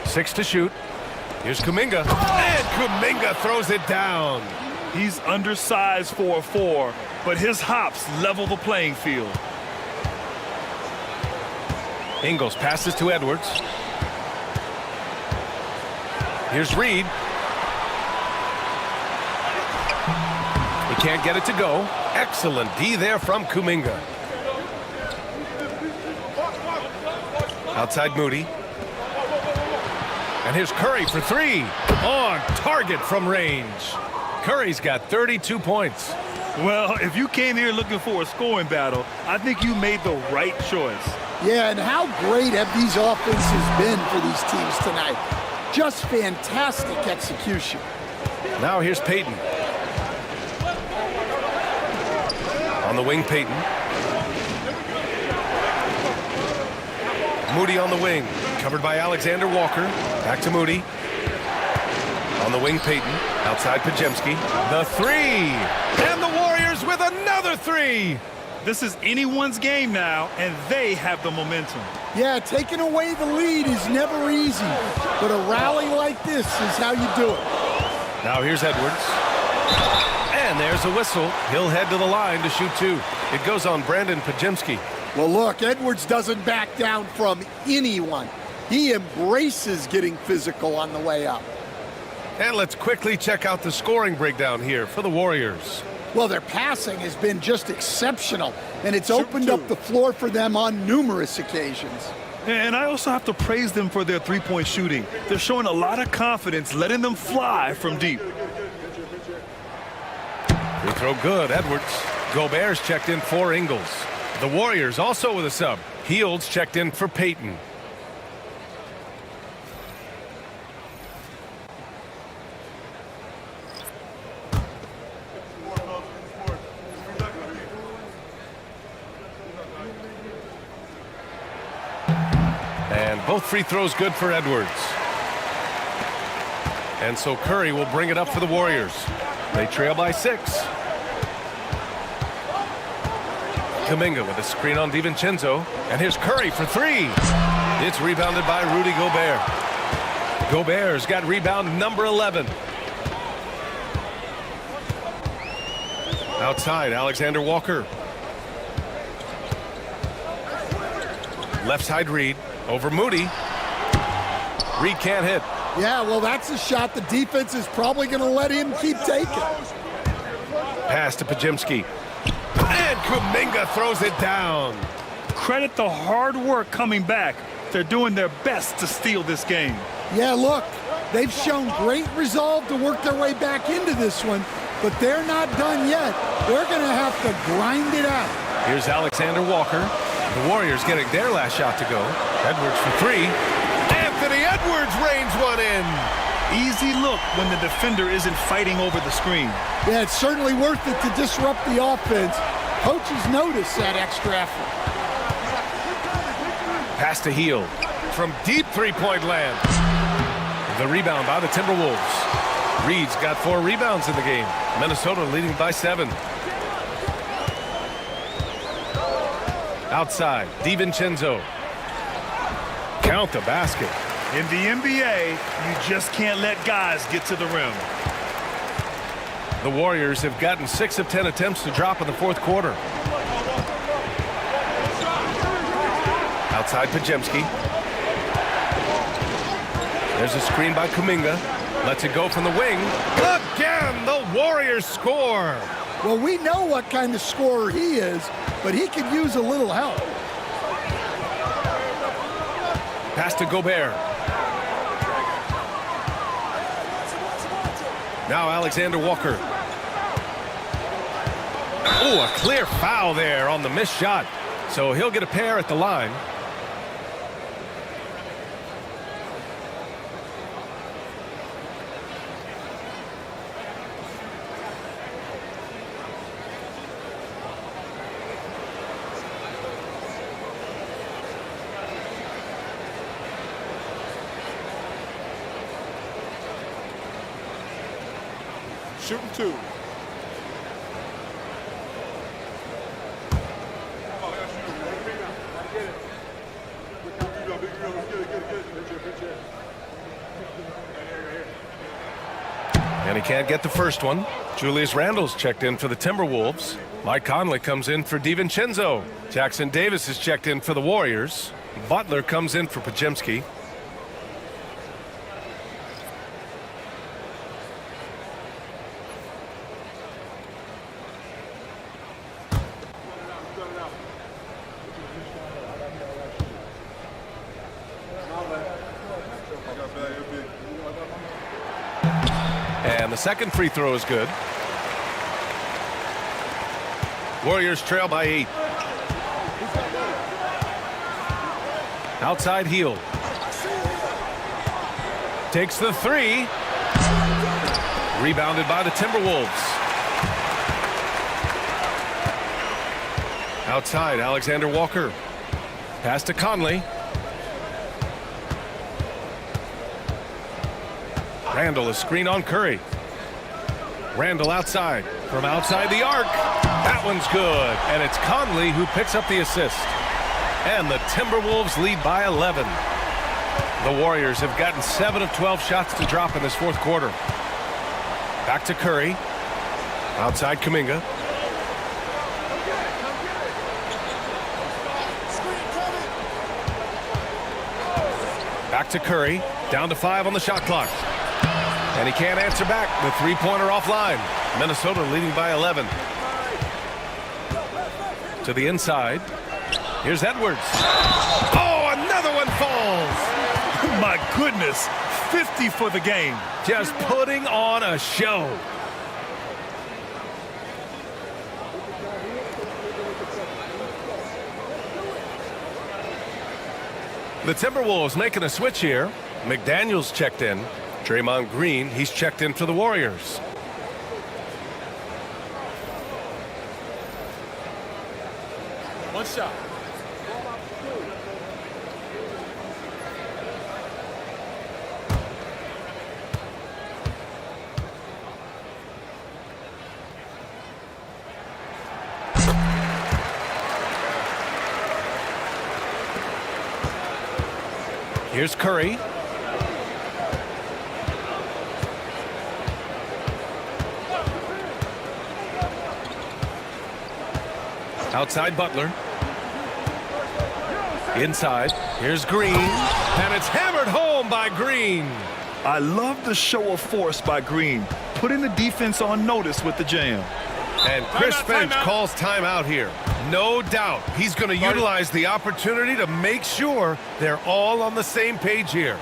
Six to shoot. Here's Kuminga. And Kuminga throws it down. He's undersized for a 4, but his hops level the playing field. Ingles passes to Edwards. Here's Reed. He can't get it to go. Excellent D there from Kuminga. Outside Moody. And here's Curry for three. On target from range. Curry's got 32 points. Well, if you came here looking for a scoring battle, I think you made the right choice. Yeah, and how great have these offenses been for these teams tonight? Just fantastic execution. Now here's Payton. On the wing, Payton. Moody on the wing. Covered by Alexander Walker. Back to Moody. On the wing, Payton. Outside Podziemski. The three. And the Warriors with another three. This is anyone's game now, and they have the momentum. Yeah, taking away the lead is never easy, but a rally like this is how you do it. Now here's Edwards. And there's a whistle. He'll head to the line to shoot two. It goes on Brandon Podziemski. Well, look, Edwards doesn't back down from anyone. He embraces getting physical on the way up. And let's quickly check out the scoring breakdown here for the Warriors. Well, their passing has been just exceptional, and it's opened up the floor for them on numerous occasions. And I also have to praise them for their three-point shooting. They're showing a lot of confidence, letting them fly from deep. Free throw good, Edwards. Gobert's checked in for Ingles. The Warriors also with a sub. Hields checked in for Payton. And both free throws good for Edwards. And so Curry will bring it up for the Warriors. They trail by 6. Kuminga with a screen on DiVincenzo. And here's Curry for three. It's rebounded by Rudy Gobert. Gobert's got rebound number 11. Outside, Alexander Walker. Left side Reed. Over Moody. Reed can't hit. Yeah, well, that's a shot the defense is probably going to let him keep taking. Pass to Podziemski. And Kuminga throws it down. Credit the hard work coming back. They're doing their best to steal this game. Yeah, look, they've shown great resolve to work their way back into this one, but they're not done yet. They're going to have to grind it out. Here's Alexander Walker. The Warriors getting their last shot to go. Edwards for three. Anthony Edwards rains one in. Easy look when the defender isn't fighting over the screen. Yeah, it's certainly worth it to disrupt the offense. Coaches notice that extra effort. Pass to Hield from deep three-point land. The rebound by the Timberwolves. Reed's got 4 rebounds in the game. Minnesota leading by 7. Outside, DiVincenzo. Count the basket. In the NBA, you just can't let guys get to the rim. The Warriors have gotten 6 of 10 attempts to drop in the fourth quarter. Outside Podziemski. There's a screen by Kuminga. Lets it go from the wing. Again, the Warriors score. Well, we know what kind of scorer he is, but he could use a little help. Pass to Gobert. Now Alexander Walker. Oh, a clear foul there on the missed shot. So he'll get a pair at the line. Shooting 2. And he can't get the first one. Julius Randle's checked in for the Timberwolves. Mike Conley comes in for DiVincenzo. Jackson Davis is checked in for the Warriors. Butler comes in for Podziemski. And the second free throw is good. Warriors trail by 8. Outside heel. Takes the 3. Rebounded by the Timberwolves. Outside, Alexander Walker. Pass to Conley. Randall is screen on Curry. Randall outside. From outside the arc. That one's good. And it's Conley who picks up the assist. And the Timberwolves lead by 11. The Warriors have gotten 7 of 12 shots to drop in this fourth quarter. Back to Curry. Outside Kuminga. Back to Curry. Down to 5 on the shot clock. And he can't answer back. The three-pointer offline. Minnesota leading by 11. To the inside. Here's Edwards. Oh, another one falls. My goodness. 50 for the game. Just putting on a show. The Timberwolves making a switch here. McDaniels checked in. Draymond Green, he's checked in for the Warriors. One shot. Here's Curry. Outside Butler. Inside. Here's Green. And it's hammered home by Green. I love the show of force by Green. Putting the defense on notice with the jam. And Chris Finch calls timeout here. No doubt he's going to utilize the opportunity to make sure they're all on the same page here.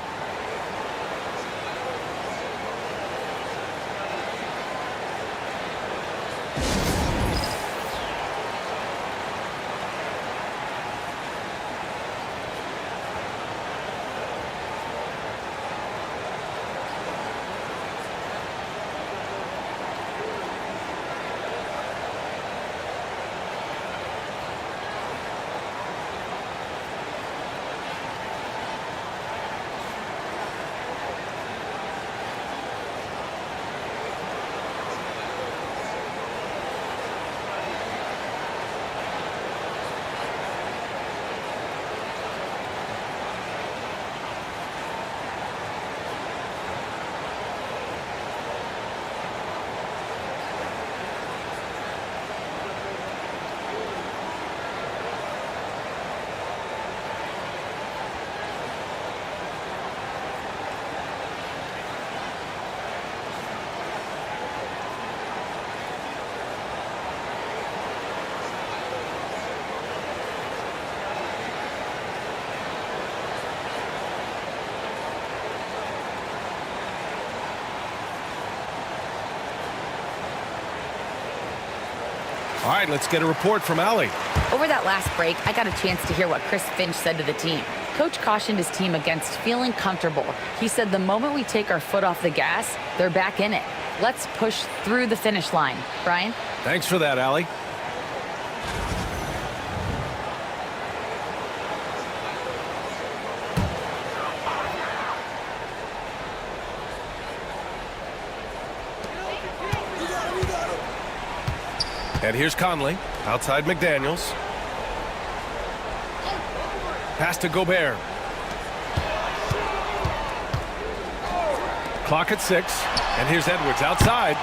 All right, let's get a report from Allie. Over that last break, I got a chance to hear what Chris Finch said to the team. Coach cautioned his team against feeling comfortable. He said the moment we take our foot off the gas, they're back in it. Let's push through the finish line. Brian? Thanks for that, Allie. And here's Conley, outside McDaniels. Pass to Gobert. Clock at 6, and here's Edwards outside.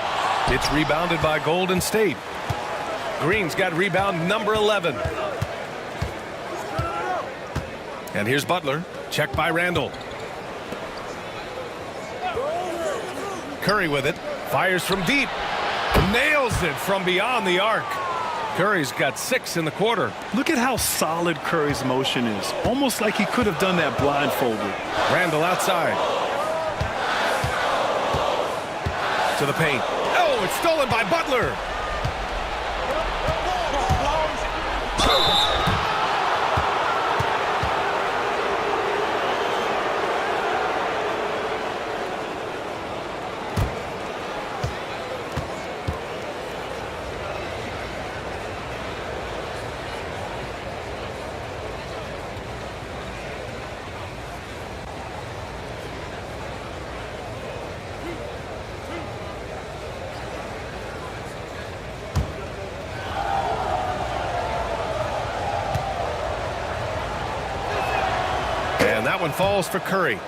It's rebounded by Golden State. Green's got rebound number 11. And here's Butler, checked by Randall. Curry with it, fires from deep. Nails it from beyond the arc. Curry's got 6 in the quarter. Look at how solid Curry's motion is. Almost like he could have done that blindfolded. Randall outside. To the paint. Oh, it's stolen by Butler. And that one falls for Curry.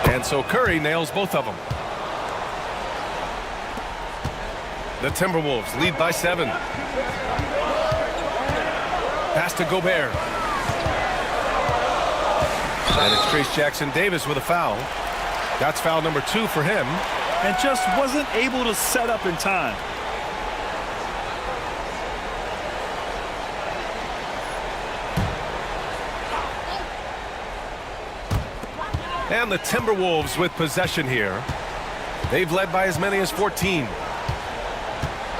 And so Curry nails both of them. The Timberwolves lead by 7. Pass to Gobert. And it's Trace Jackson-Davis with a foul. That's foul number 2 for him. And just wasn't able to set up in time. And the Timberwolves with possession here. They've led by as many as 14.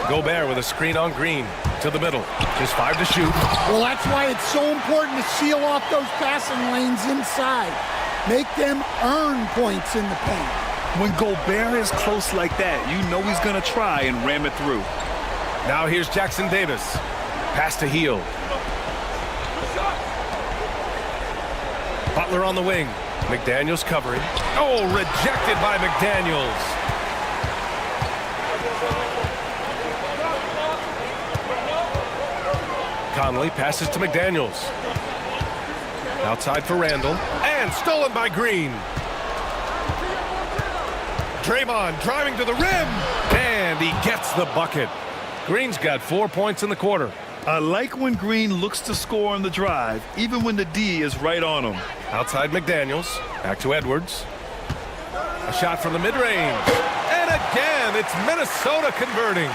Gobert with a screen on Green. To the middle. Just 5 to shoot. Well, that's why it's so important to seal off those passing lanes inside. Make them earn points in the paint. When Gobert is close like that, you know he's going to try and ram it through. Now here's Jackson-Davis. Pass to Hield. Butler on the wing. McDaniels covering. Oh, rejected by McDaniels. Conley passes to McDaniels. Outside for Randall. And stolen by Green. Draymond driving to the rim. And he gets the bucket. Green's got 4 points in the quarter. I like when Green looks to score on the drive, even when the D is right on him. Outside McDaniels. Back to Edwards. A shot from the mid-range. And again, it's Minnesota converting.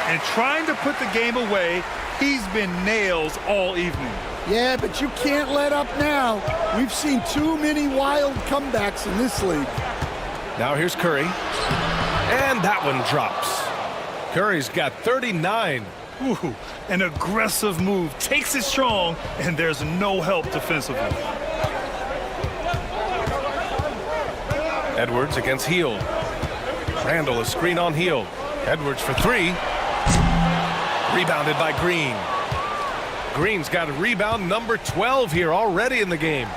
And trying to put the game away, he's been nails all evening. Yeah, but you can't let up now. We've seen too many wild comebacks in this league. Now here's Curry. And that one drops. Curry's got 39. Ooh, an aggressive move. Takes it strong, and there's no help defensively. Edwards against Hield. Randall, a screen on Hield. Edwards for 3. Rebounded by Green. Green's got a rebound number 12 here already in the game.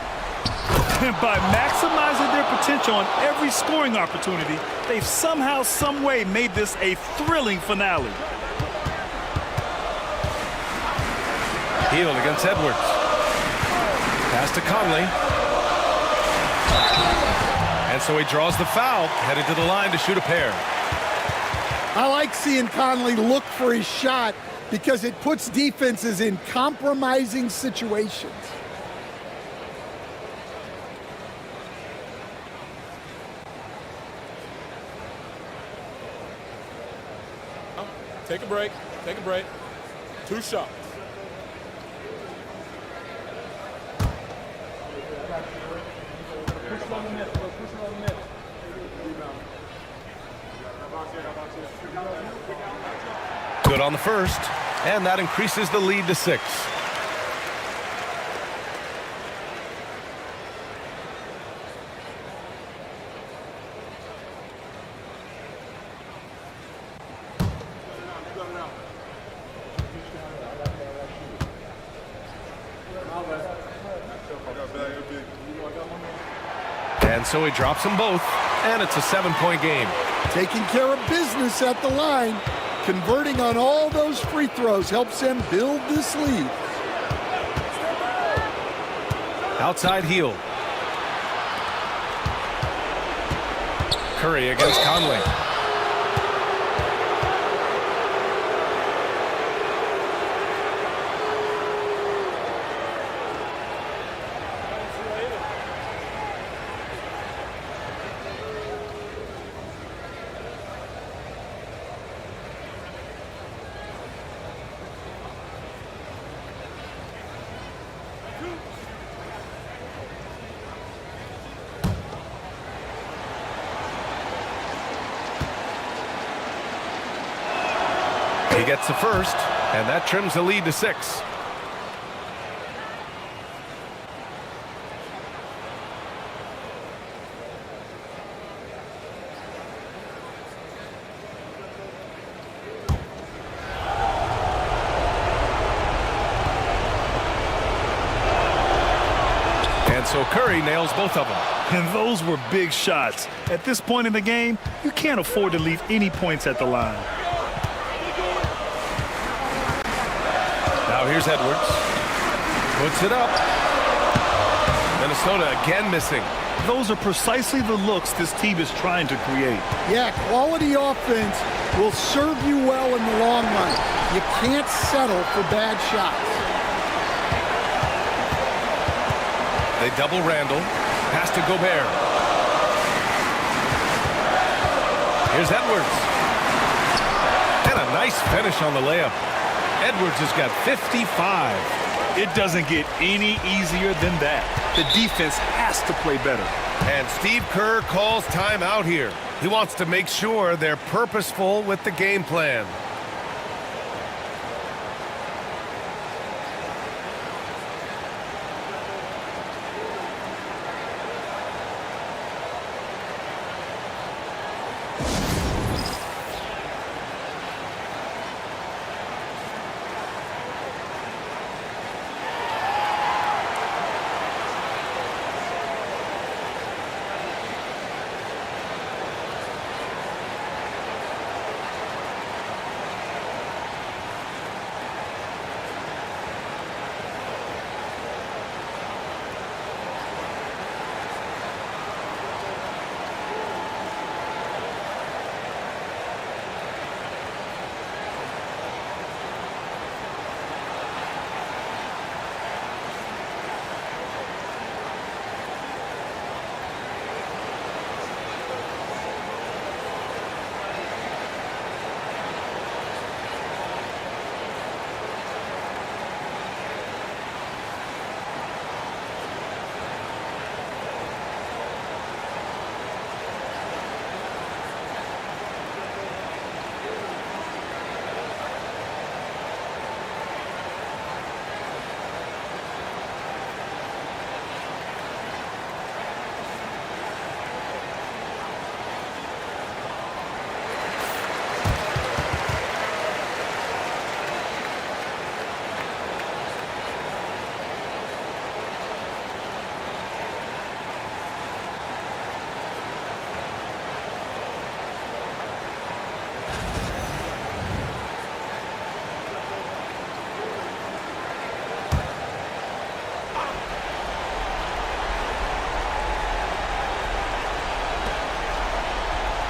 And by maximizing their potential on every scoring opportunity, they've somehow, some way made this a thrilling finale. Hield against Edwards. Pass to Conley. And so he draws the foul, headed to the line to shoot a pair. I like seeing Conley look for his shot because it puts defenses in compromising situations. Take a break. Take a break. 2 shots. Good on the first, and that increases the lead to 6. And so he drops them both, and it's a 7-point game. Taking care of business at the line. Converting on all those free throws helps them build this lead. Outside Hield. Curry against Conley. He gets the first, and that trims the lead to 6. And so Curry nails both of them. And those were big shots. At this point in the game, you can't afford to leave any points at the line. Now here's Edwards. Puts it up. Minnesota again missing. Those are precisely the looks this team is trying to create. Yeah, quality offense will serve you well in the long run. You can't settle for bad shots. They double Randall. Pass to Gobert. Here's Edwards. And a nice finish on the layup. Edwards has got 55. It doesn't get any easier than that. The defense has to play better. And Steve Kerr calls timeout here. He wants to make sure they're purposeful with the game plan.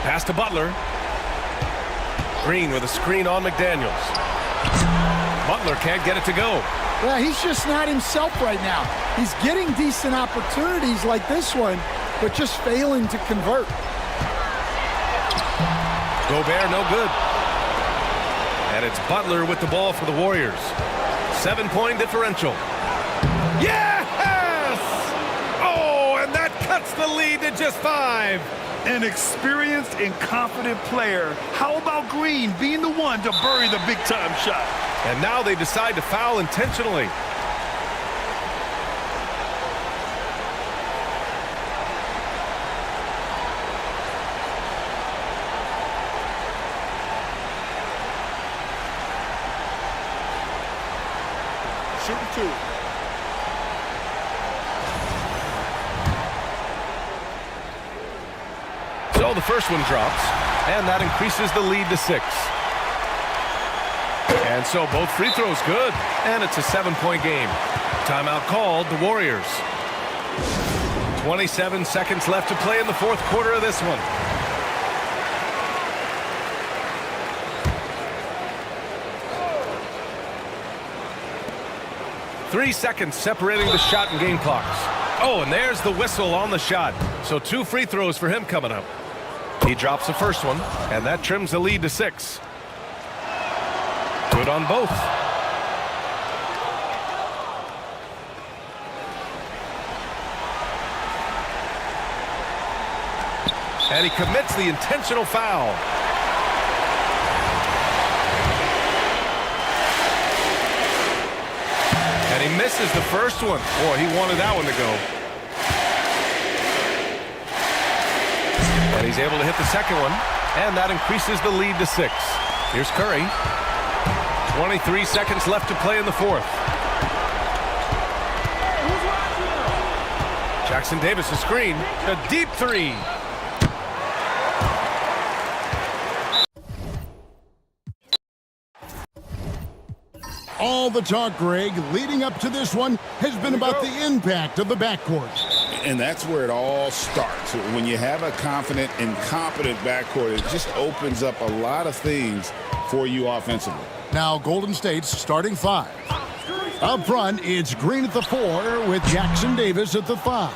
Pass to Butler. Green with a screen on McDaniels. Butler can't get it to go. Yeah, he's just not himself right now. He's getting decent opportunities like this one, but just failing to convert. Gobert no good. And it's Butler with the ball for the Warriors. 7-point differential. Yes! Oh, and that cuts the lead to just 5. An experienced and confident player. How about Green being the one to bury the big-time shot? And now they decide to foul intentionally. Shooting 2. So the first one drops, and that increases the lead to 6. And so both free throws good, and it's a 7-point game. Timeout called, the Warriors. 27 seconds left to play in the fourth quarter of this one. Three seconds separating the shot and game clocks. Oh, and there's the whistle on the shot. So 2 free throws for him coming up. He drops the first one, and that trims the lead to 6. Good on both. And he commits the intentional foul. misses the first one. Boy, he wanted that one to go. And he's able to hit the second one, and that increases the lead to 6. Here's Curry. 23 seconds left to play in the fourth. Jackson Davis a screen. A deep three. All the talk, Greg, leading up to this one has been about the impact of the backcourt. And that's where it all starts. When you have a confident and competent backcourt, it just opens up a lot of things for you offensively. Now Golden State's starting 5. Up front, it's Green at the 4 with Jackson Davis at the 5.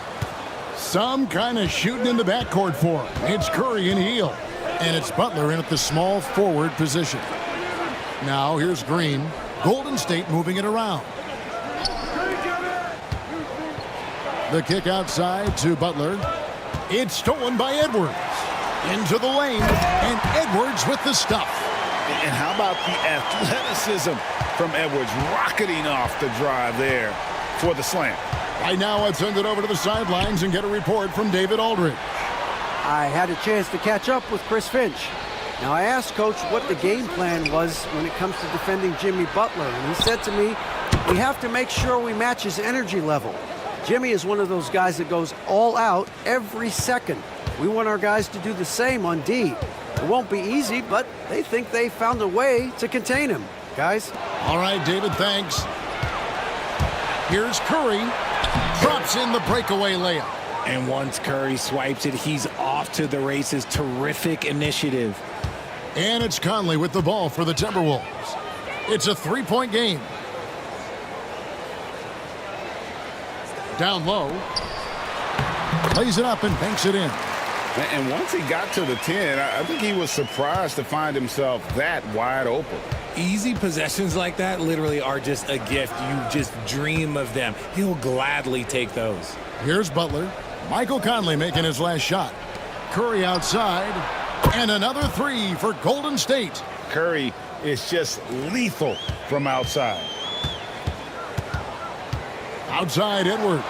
Some kind of shooting in the backcourt for him. It's Curry and Hield. And it's Butler in at the small forward position. Now here's Green. Golden State moving it around. The kick outside to Butler. It's stolen by Edwards. Into the lane, and Edwards with the stuff. And how about the athleticism from Edwards rocketing off the drive there for the slam. Right now, let's send it over to the sidelines and get a report from David Aldridge. I had a chance to catch up with Chris Finch. Now, I asked Coach what the game plan was when it comes to defending Jimmy Butler, and he said to me, we have to make sure we match his energy level. Jimmy is one of those guys that goes all out every second. We want our guys to do the same on D. It won't be easy, but they think they found a way to contain him. Guys? All right, David, thanks. Here's Curry. Drops in the breakaway layup. And once Curry swipes it, he's off to the races. Terrific initiative. And it's Conley with the ball for the Timberwolves. It's a 3-point game. Down low. Lays it up and banks it in. And once he got to the 10, I think he was surprised to find himself that wide open. Easy possessions like that literally are just a gift. You just dream of them. He'll gladly take those. Here's Butler. Michael Conley making his last shot. Curry outside. And another 3 for Golden State. Curry is just lethal from outside. Outside Edwards.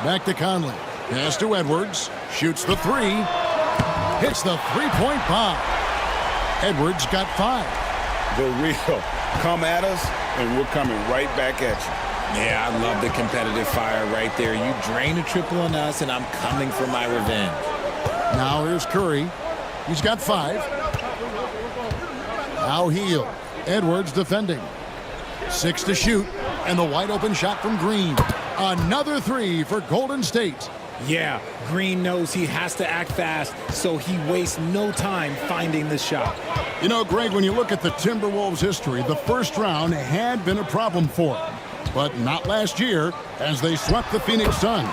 Back to Conley. Pass to Edwards. Shoots the 3. Hits the 3-point bomb. Edwards got 5. The real come at us, and we're coming right back at you. Yeah, I love the competitive fire right there. You drain a triple on us, and I'm coming for my revenge. Now here's Curry. He's got 5. Now Hield. Edwards defending. 6 to shoot, and the wide open shot from Green. Another 3 for Golden State. Yeah, Green knows he has to act fast, so he wastes no time finding the shot. You know, Greg, when you look at the Timberwolves' history, the first round had been a problem for them. But not last year, as they swept the Phoenix Suns.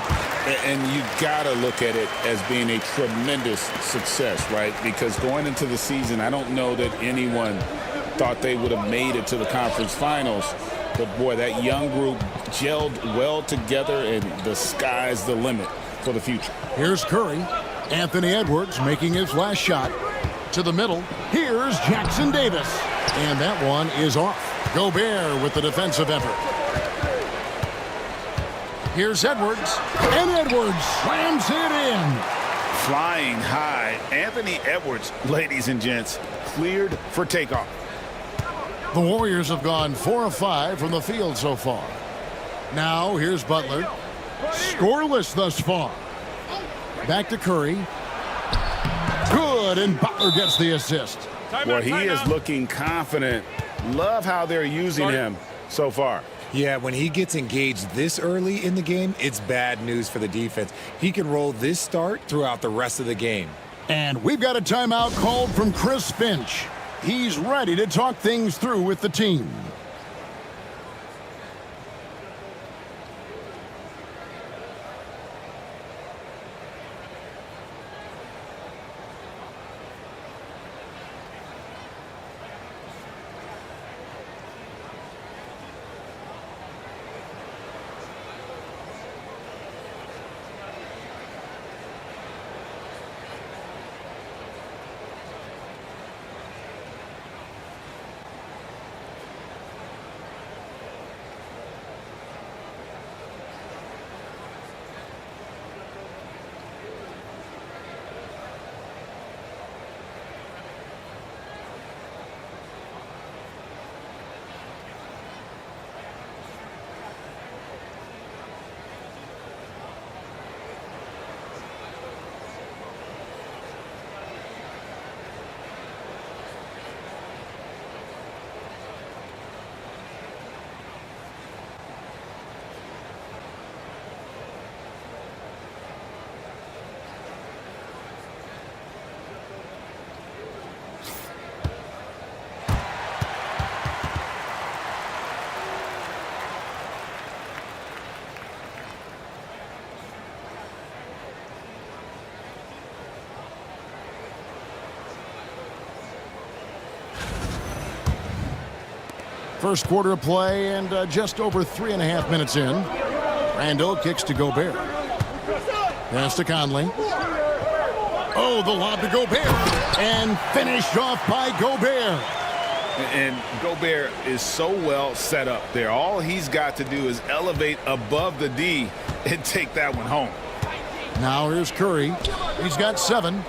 And you got to look at it as being a tremendous success, right? Because going into the season, I don't know that anyone thought they would have made it to the conference finals. But, boy, that young group gelled well together, and the sky's the limit for the future. Here's Curry. Anthony Edwards making his last shot. To the middle. Here's Jackson Davis. And that one is off. Gobert with the defensive effort. Here's Edwards. And Edwards slams it in. Flying high. Anthony Edwards, ladies and gents, cleared for takeoff. The Warriors have gone 4 of 5 from the field so far. Now here's Butler. Scoreless thus far. Back to Curry. Good, and Butler gets the assist. Well, he is looking confident. Love how they're using him so far. Yeah, when he gets engaged this early in the game, it's bad news for the defense. He can roll this start throughout the rest of the game. And we've got a timeout called from Chris Finch. He's ready to talk things through with the team. First quarter of play and just over 3.5 minutes in. Randall kicks to Gobert. Pass to Conley. Oh, the lob to Gobert. And finished off by Gobert. And Gobert is so well set up there. All he's got to do is elevate above the D and take that one home. Now here's Curry. He's got 7.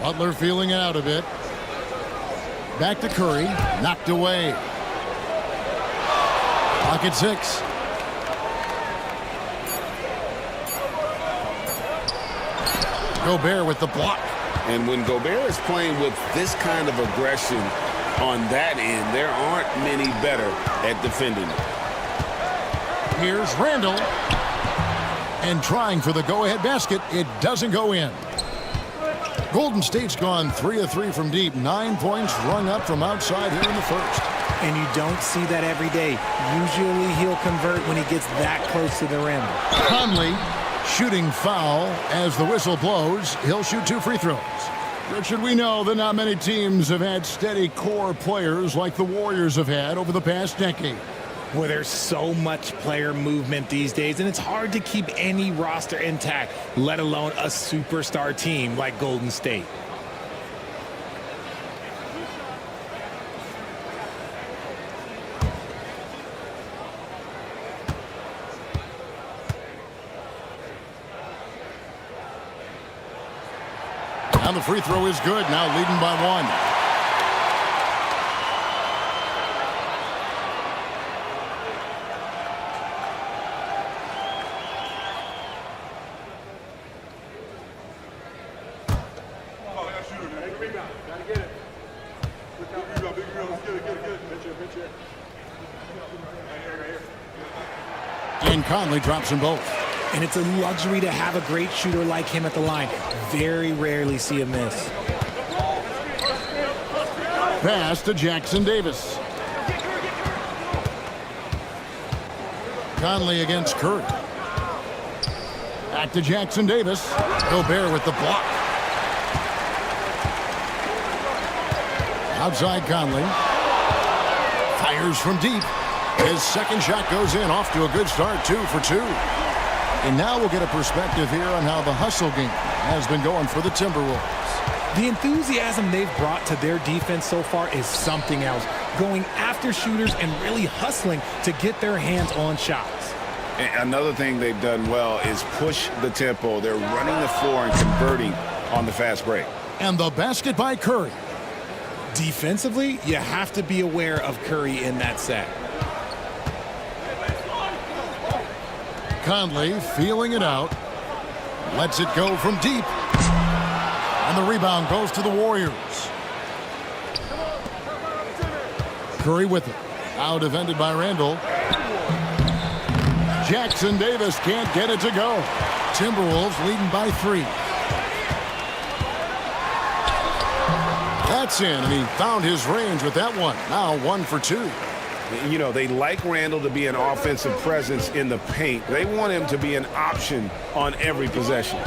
Butler feeling it out a bit. Back to Curry. Knocked away. Pocket 6. Gobert with the block. And when Gobert is playing with this kind of aggression on that end, there aren't many better at defending it. Here's Randall. And trying for the go-ahead basket. It doesn't go in. Golden State's gone 3 of 3 from deep. 9 points rung up from outside here in the first. And you don't see that every day. Usually he'll convert when he gets that close to the rim. Conley shooting foul as the whistle blows. He'll shoot 2 free throws. Richard, we know that not many teams have had steady core players like the Warriors have had over the past decade. Well, there's so much player movement these days, and it's hard to keep any roster intact, let alone a superstar team like Golden State. And the free throw is good, now leading by 1. And Conley drops them both. And it's a luxury to have a great shooter like him at the line. Very rarely see a miss. Pass to Jackson Davis. Conley against Curry. Back to Jackson Davis. Gobert with the block. Outside Conley. Fires from deep. His second shot goes in, off to a good start, 2 for 2. And now we'll get a perspective here on how the hustle game has been going for the Timberwolves. The enthusiasm they've brought to their defense so far is something else. Going after shooters and really hustling to get their hands on shots. And another thing they've done well is push the tempo. They're running the floor and converting on the fast break. And the basket by Curry. Defensively, you have to be aware of Curry in that set. Conley feeling it out. Lets it go from deep. And the rebound goes to the Warriors. Curry with it. Now defended by Randall. Jackson Davis can't get it to go. Timberwolves leading by 3. That's in, and he found his range with that one. Now 1 for 2. You know, they like Randall to be an offensive presence in the paint. They want him to be an option on every possession.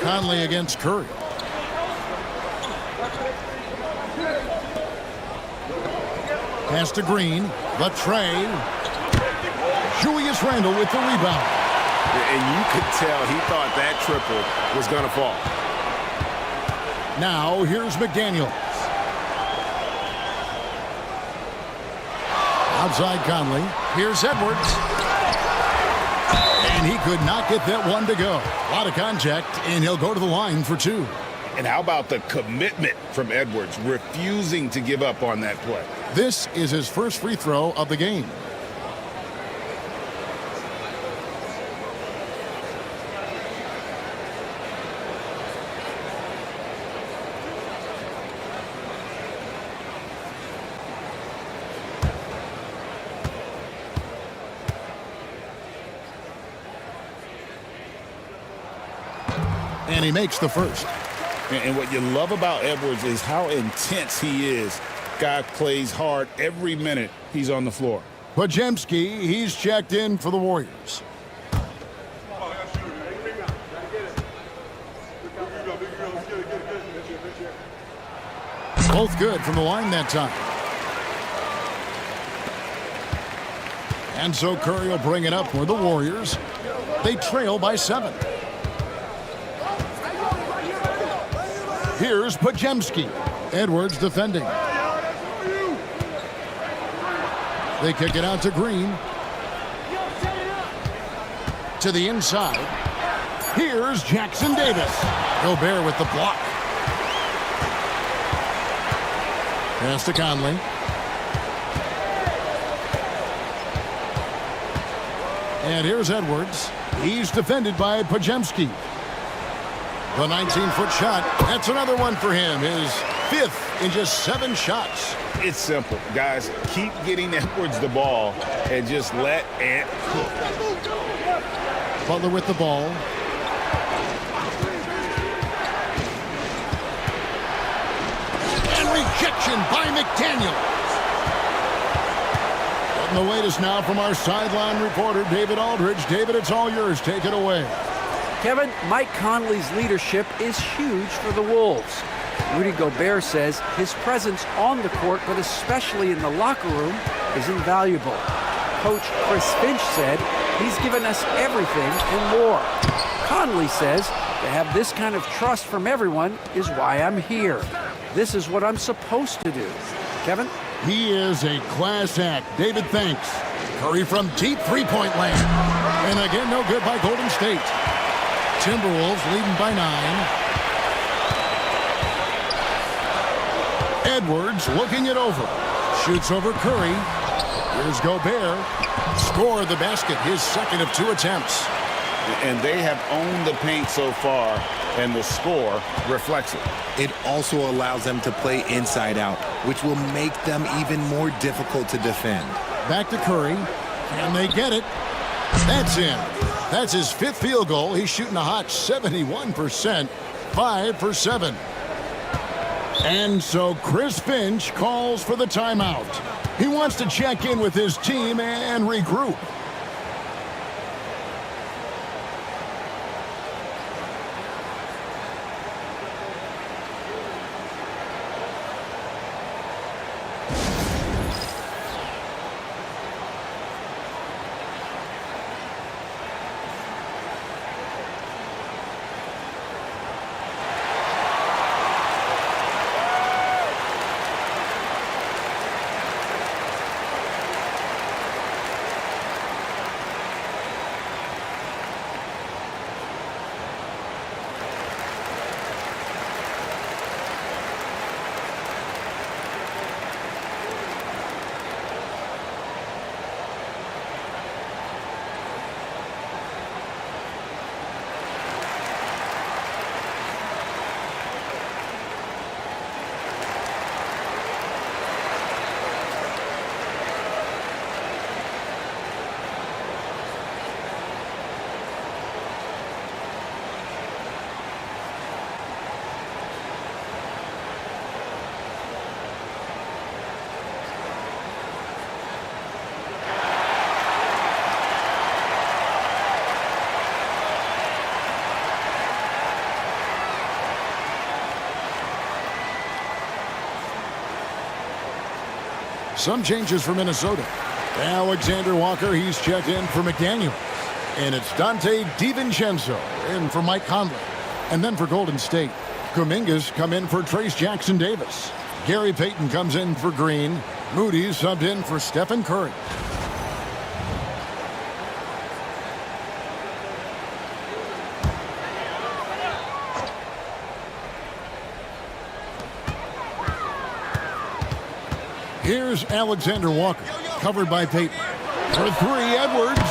Conley against Curry. Pass to Green. The tray. Julius Randle with the rebound. And you could tell he thought that triple was going to fall. Now here's McDaniels. Outside Conley. Here's Edwards. And he could not get that one to go. A lot of contact, and he'll go to the line for 2. And how about the commitment from Edwards, refusing to give up on that play? This is his first free throw of the game. And he makes the first. And what you love about Edwards is how intense he is. Guy plays hard every minute he's on the floor. Podziemski, he's checked in for the Warriors. Both good from the line that time. And so Curry will bring it up for the Warriors. They trail by 7. Here's Pajemski. Edwards defending. They kick it out to Green. To the inside. Here's Jackson Davis. Gobert with the block. Pass to Conley. And here's Edwards. He's defended by Pajemski. The 19-foot shot. That's another one for him. His 5th in just 7 shots. It's simple, guys. Keep getting Edwards the ball and just let Ant cook. Butler with the ball. And rejection by McDaniel. Getting the latest now from our sideline reporter, David Aldridge. David, it's all yours. Take it away. Kevin, Mike Conley's leadership is huge for the Wolves. Rudy Gobert says his presence on the court, but especially in the locker room, is invaluable. Coach Chris Finch said he's given us everything and more. Conley says to have this kind of trust from everyone is why I'm here. This is what I'm supposed to do. Kevin? He is a class act. David, thanks. Curry from deep three-point land. And again, no good by Golden State. Timberwolves leading by 9. Edwards looking it over. Shoots over Curry. Here's Gobert. Score the basket, his 2nd of 2 attempts. And they have owned the paint so far, and the score reflects it. It also allows them to play inside out, which will make them even more difficult to defend. Back to Curry. And they get it. That's in. That's his 5th field goal. He's shooting a hot 71%. 5 for 7. And so Chris Finch calls for the timeout. He wants to check in with his team and regroup. Some changes for Minnesota. Alexander Walker, he's checked in for McDaniel. And it's Dante DiVincenzo in for Mike Conley. And then for Golden State, Kuminga's come in for Trace Jackson Davis. Gary Payton comes in for Green. Moody's subbed in for Stephen Curry. Here's Alexander Walker, covered by Payton. For 3, Edwards.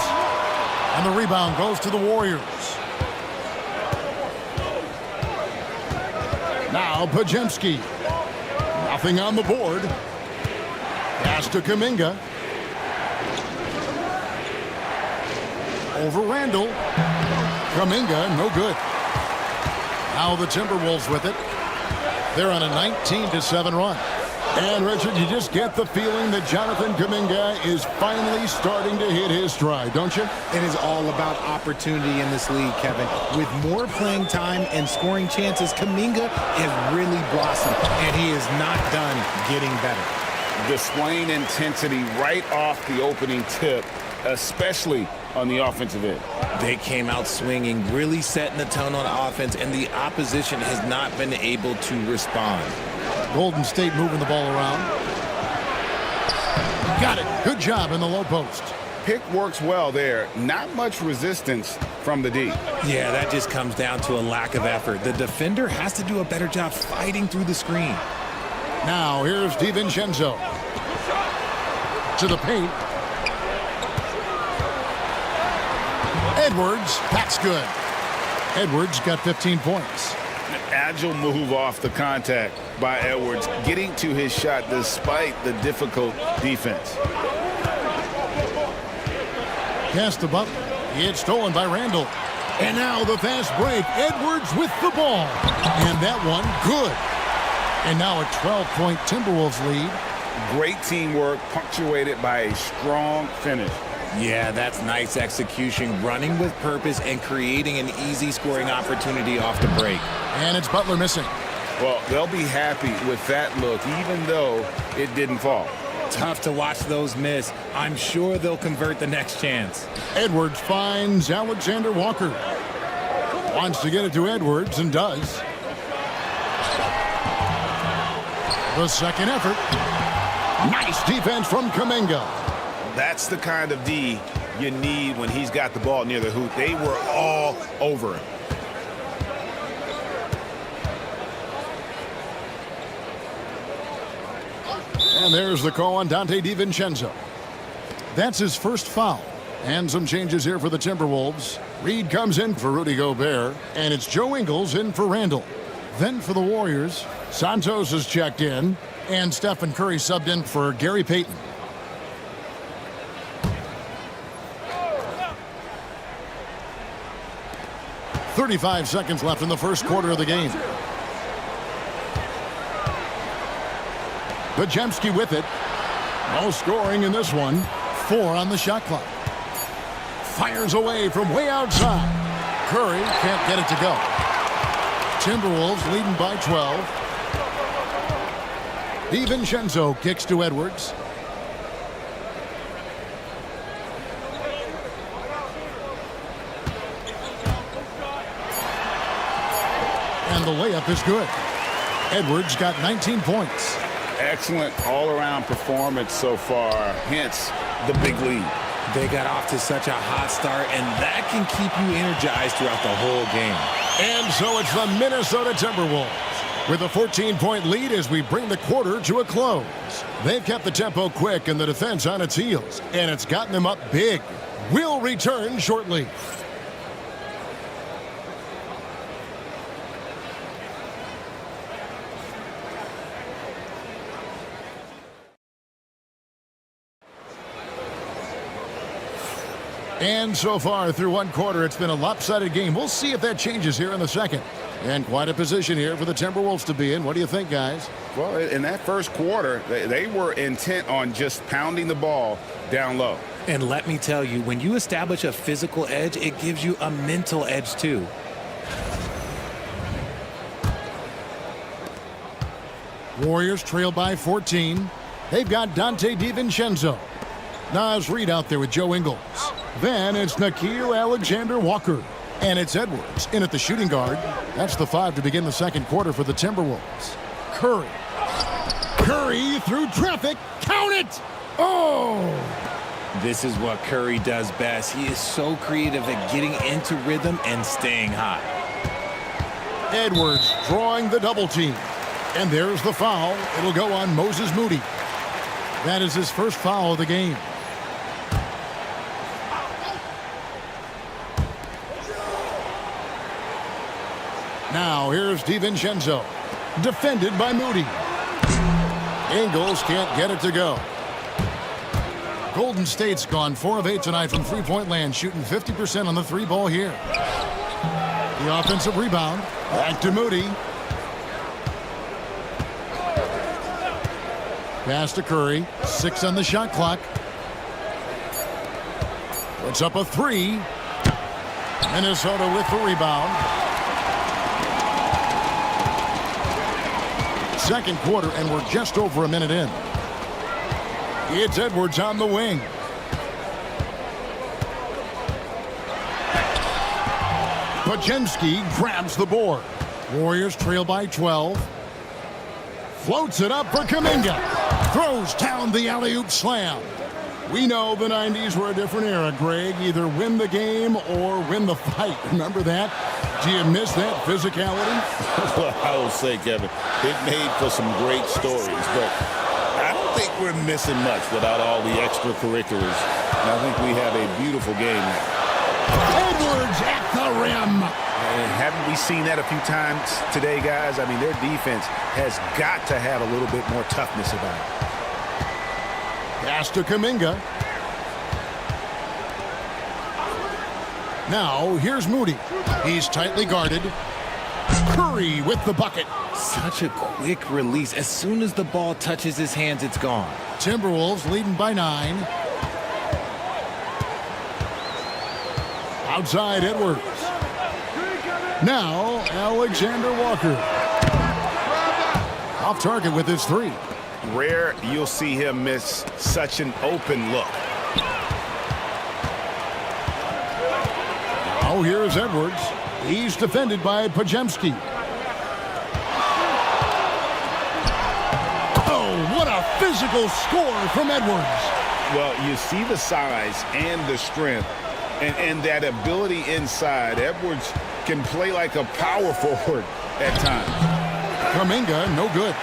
And the rebound goes to the Warriors. Now Pajemski. Nothing on the board. Pass to Kuminga. Over Randall. Kuminga, no good. Now the Timberwolves with it. They're on a 19-7 run. And, Richard, you just get the feeling that Jonathan Kuminga is finally starting to hit his stride, don't you? It is all about opportunity in this league, Kevin. With more playing time and scoring chances, Kuminga has really blossomed, and he is not done getting better. Displaying intensity right off the opening tip, especially on the offensive end. They came out swinging, really setting the tone on offense, and the opposition has not been able to respond. Golden State moving the ball around. Got it. Good job in the low post. Pick works well there. Not much resistance from the D. Yeah, that just comes down to a lack of effort. The defender has to do a better job fighting through the screen. Now here's DiVincenzo. To the paint. Edwards, that's good. Edwards got 15 points. Agile move off the contact by Edwards, getting to his shot despite the difficult defense. Pass to Butler. It's stolen by Randall. And now the fast break. Edwards with the ball. And that one, good. And now a 12-point Timberwolves lead. Great teamwork, punctuated by a strong finish. Yeah, that's nice execution, running with purpose and creating an easy scoring opportunity off the break. And it's Butler missing. Well, they'll be happy with that look, even though it didn't fall. Tough to watch those miss. I'm sure they'll convert the next chance. Edwards finds Alexander Walker. Wants to get it to Edwards and does. The second effort. Nice defense from Kuminga. That's the kind of D you need when he's got the ball near the hoop. They were all over him. And there's the call on Donte DiVincenzo. That's his first foul. And some changes here for the Timberwolves. Reed comes in for Rudy Gobert, and it's Joe Ingles in for Randall. Then for the Warriors, Santos is checked in, and Stephen Curry subbed in for Gary Payton. .35 seconds left in the first quarter of the game. Podziemski with it. No scoring in this one. 4 on the shot clock. Fires away from way outside. Curry can't get it to go. Timberwolves leading by 12. DiVincenzo kicks to Edwards. And the layup is good. Edwards got 19 points. Excellent all-around performance so far, hence the big lead. They got off to such a hot start, and that can keep you energized throughout the whole game. And so it's the Minnesota Timberwolves with a 14-point lead as we bring the quarter to a close. They've kept the tempo quick and the defense on its heels, and it's gotten them up big. We'll return shortly. And so far through one quarter, it's been a lopsided game. We'll see if that changes here in the second. And quite a position here for the Timberwolves to be in. What do you think, guys? Well, in that first quarter, they were intent on just pounding the ball down low. And let me tell you, when you establish a physical edge, it gives you a mental edge too. Warriors trail by 14. They've got Donte DiVincenzo. Naz Reid out there with Joe Ingles. Then it's Nickeil Alexander-Walker. And it's Edwards in at the shooting guard. That's the 5 to begin the second quarter for the Timberwolves. Curry. Curry through traffic. Count it! Oh! This is what Curry does best. He is so creative at getting into rhythm and staying hot. Edwards drawing the double team. And there's the foul. It'll go on Moses Moody. That is his first foul of the game. Now here's DiVincenzo. Defended by Moody. Ingles can't get it to go. Golden State's gone 4 of 8 tonight from three-point land, shooting 50% on the 3-ball here. The offensive rebound. Back to Moody. Pass to Curry. 6 on the shot clock. Puts up a 3. Minnesota with the rebound. Second quarter, and we're just over a minute in. It's Edwards on the wing. Pajemski grabs the board. Warriors trail by 12. Floats it up for Kuminga. Throws down the alley-oop slam. We know the 90s were a different era, Greg. Either win the game or win the fight. Remember that? Do you miss that physicality? Well, I will say, Kevin, it made for some great stories, but I don't think we're missing much without all the extracurriculars. And I think we have a beautiful game now. Edwards at the rim. And haven't we seen that a few times today, guys? I mean, their defense has got to have a little bit more toughness about it. Pass to Kuminga. Now, here's Moody. He's tightly guarded. Curry with the bucket. Such a quick release. As soon as the ball touches his hands, it's gone. Timberwolves leading by 9. Outside Edwards. Now, Alexander Walker. Off target with his 3. Rare you'll see him miss such an open look. Now here's Edwards. He's defended by Pajemski. Oh, what a physical score from Edwards. Well, you see the size and the strength and that ability inside. Edwards can play like a power forward at times. Kuminga, no good.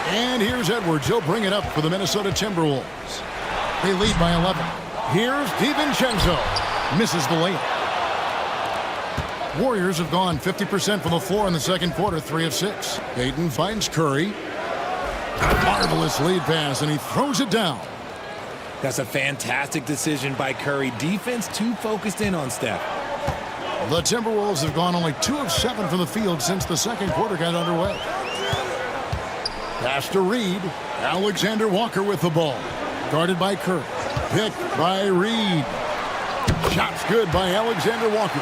And here's Edwards. He'll bring it up for the Minnesota Timberwolves. They lead by 11. Here's DiVincenzo. Misses the layup. Warriors have gone 50% from the floor in the second quarter, 3 of 6. Payton finds Curry. Marvelous lead pass, and he throws it down. That's a fantastic decision by Curry. Defense too focused in on Steph. The Timberwolves have gone only 2 of 7 from the field since the second quarter got underway. Pass to Reed. Alexander Walker with the ball. Guarded by Curry. Picked by Reed. Shots good by Alexander Walker.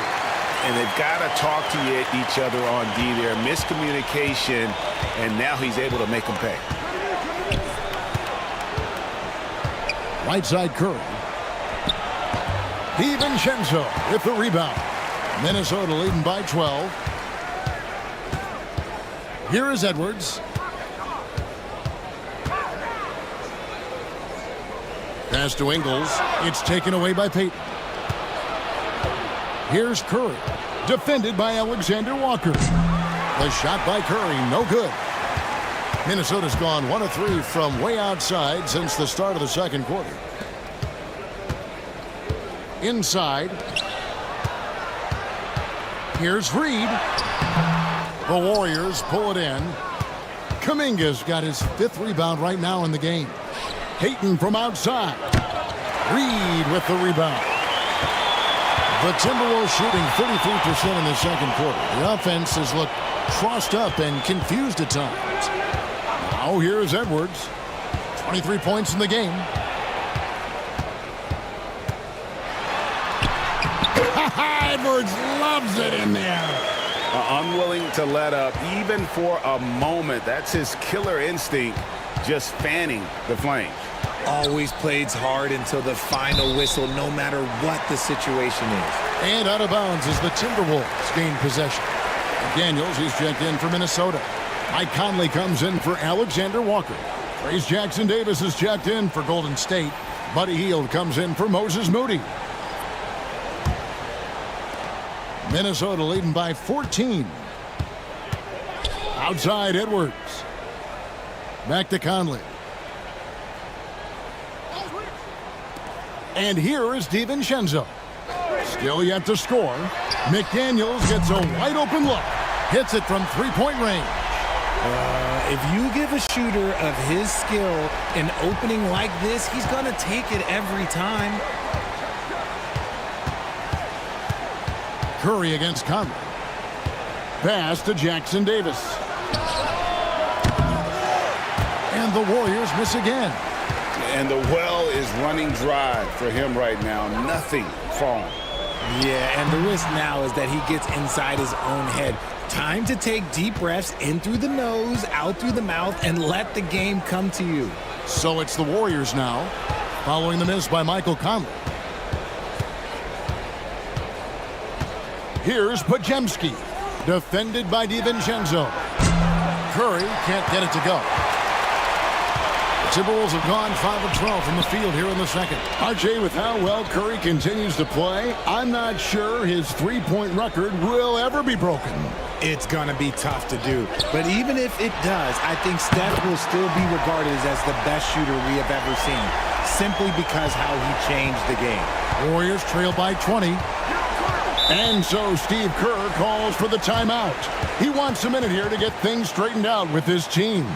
And they've got to talk to each other on D there. Miscommunication, and now he's able to make them pay. Right side Curry. DiVincenzo with the rebound. Minnesota leading by 12. Here is Edwards. Pass to Ingles. It's taken away by Payton. Here's Curry. Defended by Alexander Walker. The shot by Curry, no good. Minnesota's gone 1 of 3 from way outside since the start of the second quarter. Inside. Here's Reed. The Warriors pull it in. Kuminga's got his 5th rebound right now in the game. Payton from outside. Reed with the rebound. The Timberwolves shooting 33% in the second quarter. The offense has looked crossed up and confused at times. Now here's Edwards. 23 points in the game. Edwards loves it in there. Unwilling to let up even for a moment. That's his killer instinct, just fanning the flames. Always plays hard until the final whistle, no matter what the situation is. And out of bounds as the Timberwolves gain possession. Daniels, he's checked in for Minnesota. Mike Conley comes in for Alexander Walker. Trace Jackson Davis is checked in for Golden State. Buddy Hield comes in for Moses Moody. Minnesota leading by 14. Outside Edwards. Back to Conley. And here is DiVincenzo. Still yet to score. McDaniels gets a wide open look. Hits it from 3-point range. If you give a shooter of his skill an opening like this, he's going to take it every time. Curry against Conley. Pass to Jackson Davis. And And the Warriors miss again. And the well is running dry for him right now. Nothing falling. Yeah, and the risk now is that he gets inside his own head. Time to take deep breaths in through the nose, out through the mouth, and let the game come to you. So it's the Warriors now, following the miss by Michael Conley. Here's Podziemski, defended by DiVincenzo. Curry can't get it to go. The Timberwolves have gone 5 of 12 from the field here in the second. RJ, with how well Curry continues to play, I'm not sure his three-point record will ever be broken. It's going to be tough to do. But even if it does, I think Steph will still be regarded as the best shooter we have ever seen, simply because how he changed the game. Warriors trail by 20. And so Steve Kerr calls for the timeout. He wants a minute here to get things straightened out with his team.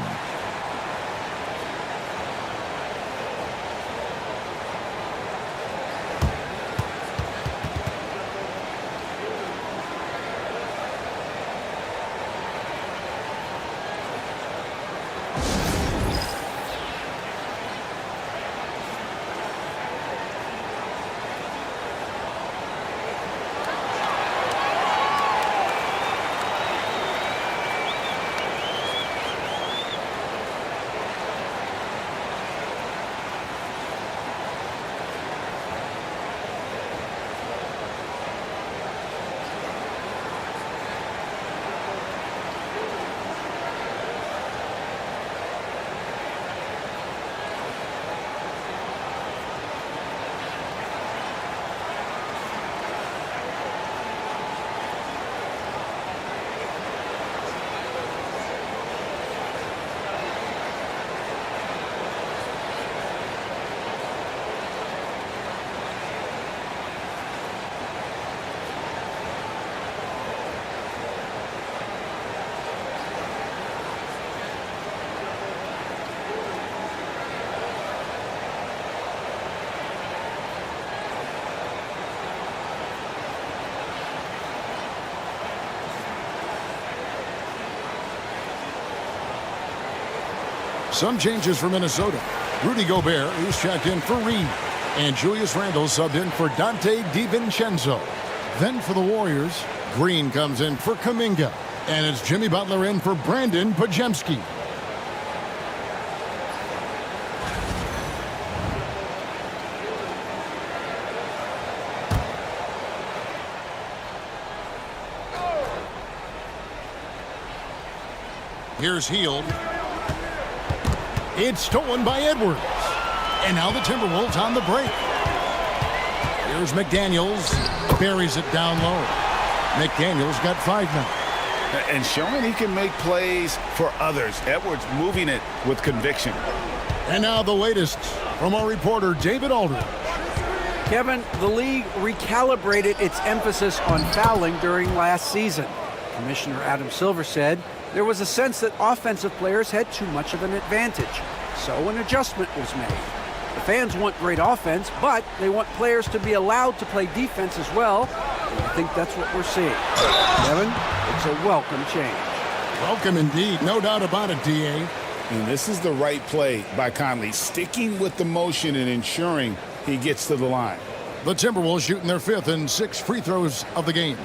Some changes for Minnesota. Rudy Gobert is checked in for Reed. And Julius Randle subbed in for Dante DiVincenzo. Then for the Warriors, Green comes in for Kuminga. And it's Jimmy Butler in for Brandon Podziemski. Here's Hield. It's stolen by Edwards. And now the Timberwolves on the break. Here's McDaniels. Buries it down low. McDaniels got 5 now. And showing he can make plays for others. Edwards moving it with conviction. And now the latest from our reporter, David Aldridge. Kevin, the league recalibrated its emphasis on fouling during last season. Commissioner Adam Silver said there was a sense that offensive players had too much of an advantage, so an adjustment was made. The fans want great offense, but they want players to be allowed to play defense as well, and I think that's what we're seeing. Kevin, it's a welcome change. Welcome indeed, no doubt about it, D.A. And this is the right play by Conley, sticking with the motion and ensuring he gets to the line. The Timberwolves shooting their 5th and 6th free throws of the game.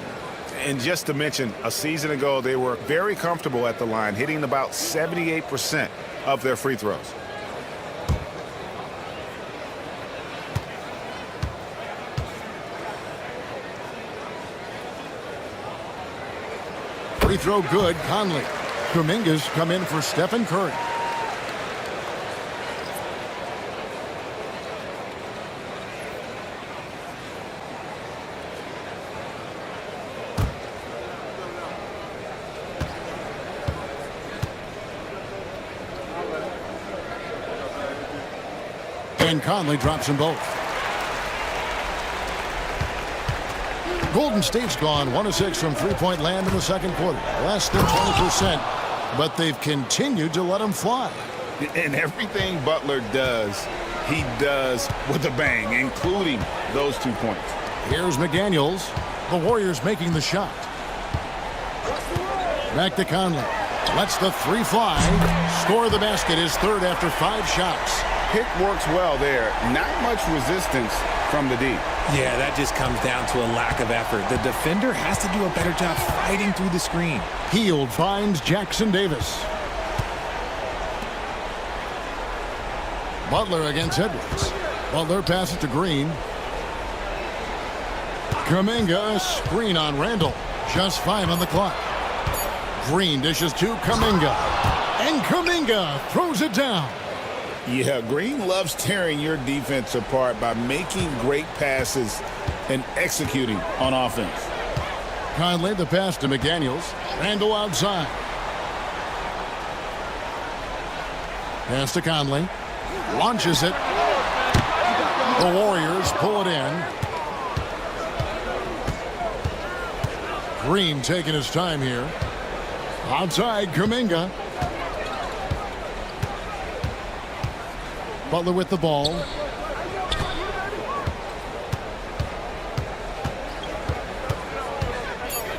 And just to mention, a season ago, they were very comfortable at the line, hitting about 78% of their free throws. Free throw good, Conley. Kuminga's come in for Stephen Curry. And Conley drops them both. Golden State's gone 1 of 6 from three-point land in the second quarter. Less than 20%, but they've continued to let them fly. And everything Butler does, he does with a bang, including those 2 points. Here's McDaniels. The Warriors making the shot. Back to Conley. Lets the three fly. Score the basket, his third after 5 shots. Pick works well there. Not much resistance from the D. Yeah, that just comes down to a lack of effort. The defender has to do a better job fighting through the screen. Hield finds Jackson Davis. Butler against Edwards. Butler passes to Green. Kuminga, screen on Randall. Just 5 on the clock. Green dishes to Kuminga. And Kuminga throws it down. Yeah, Green loves tearing your defense apart by making great passes and executing on offense. Conley, the pass to McDaniels. Randall outside. Pass to Conley. Launches it. The Warriors pull it in. Green taking his time here. Outside, Kuminga. Butler with the ball.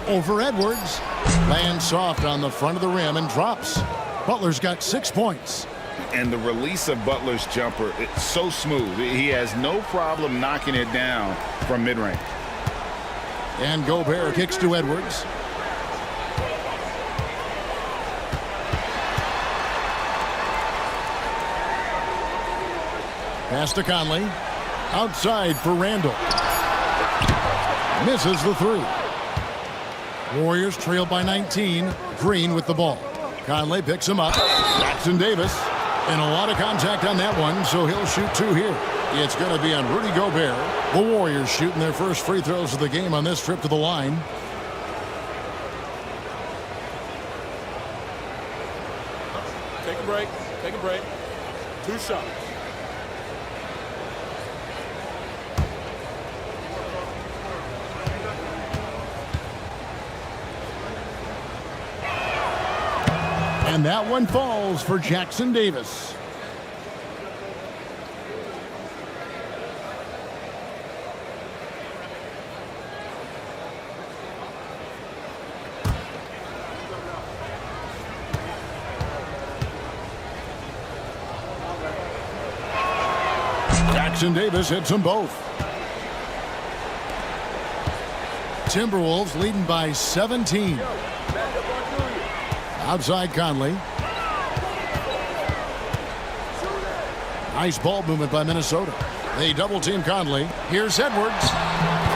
Over Edwards. Lands soft on the front of the rim and drops. Butler's got 6 points. And the release of Butler's jumper, it's so smooth. He has no problem knocking it down from mid-range. And Gobert kicks to Edwards. Pass to Conley. Outside for Randall. Misses the 3. Warriors trail by 19. Green with the ball. Conley picks him up. Jackson Davis. And a lot of contact on that one, so he'll shoot 2 here. It's going to be on Rudy Gobert. The Warriors shooting their first free throws of the game on this trip to the line. Take a break. Take a break. 2 shots. And that one falls for Jackson Davis. Jackson Davis hits them both. Timberwolves leading by 17. Outside Conley. Nice ball movement by Minnesota. They double team Conley. Here's Edwards.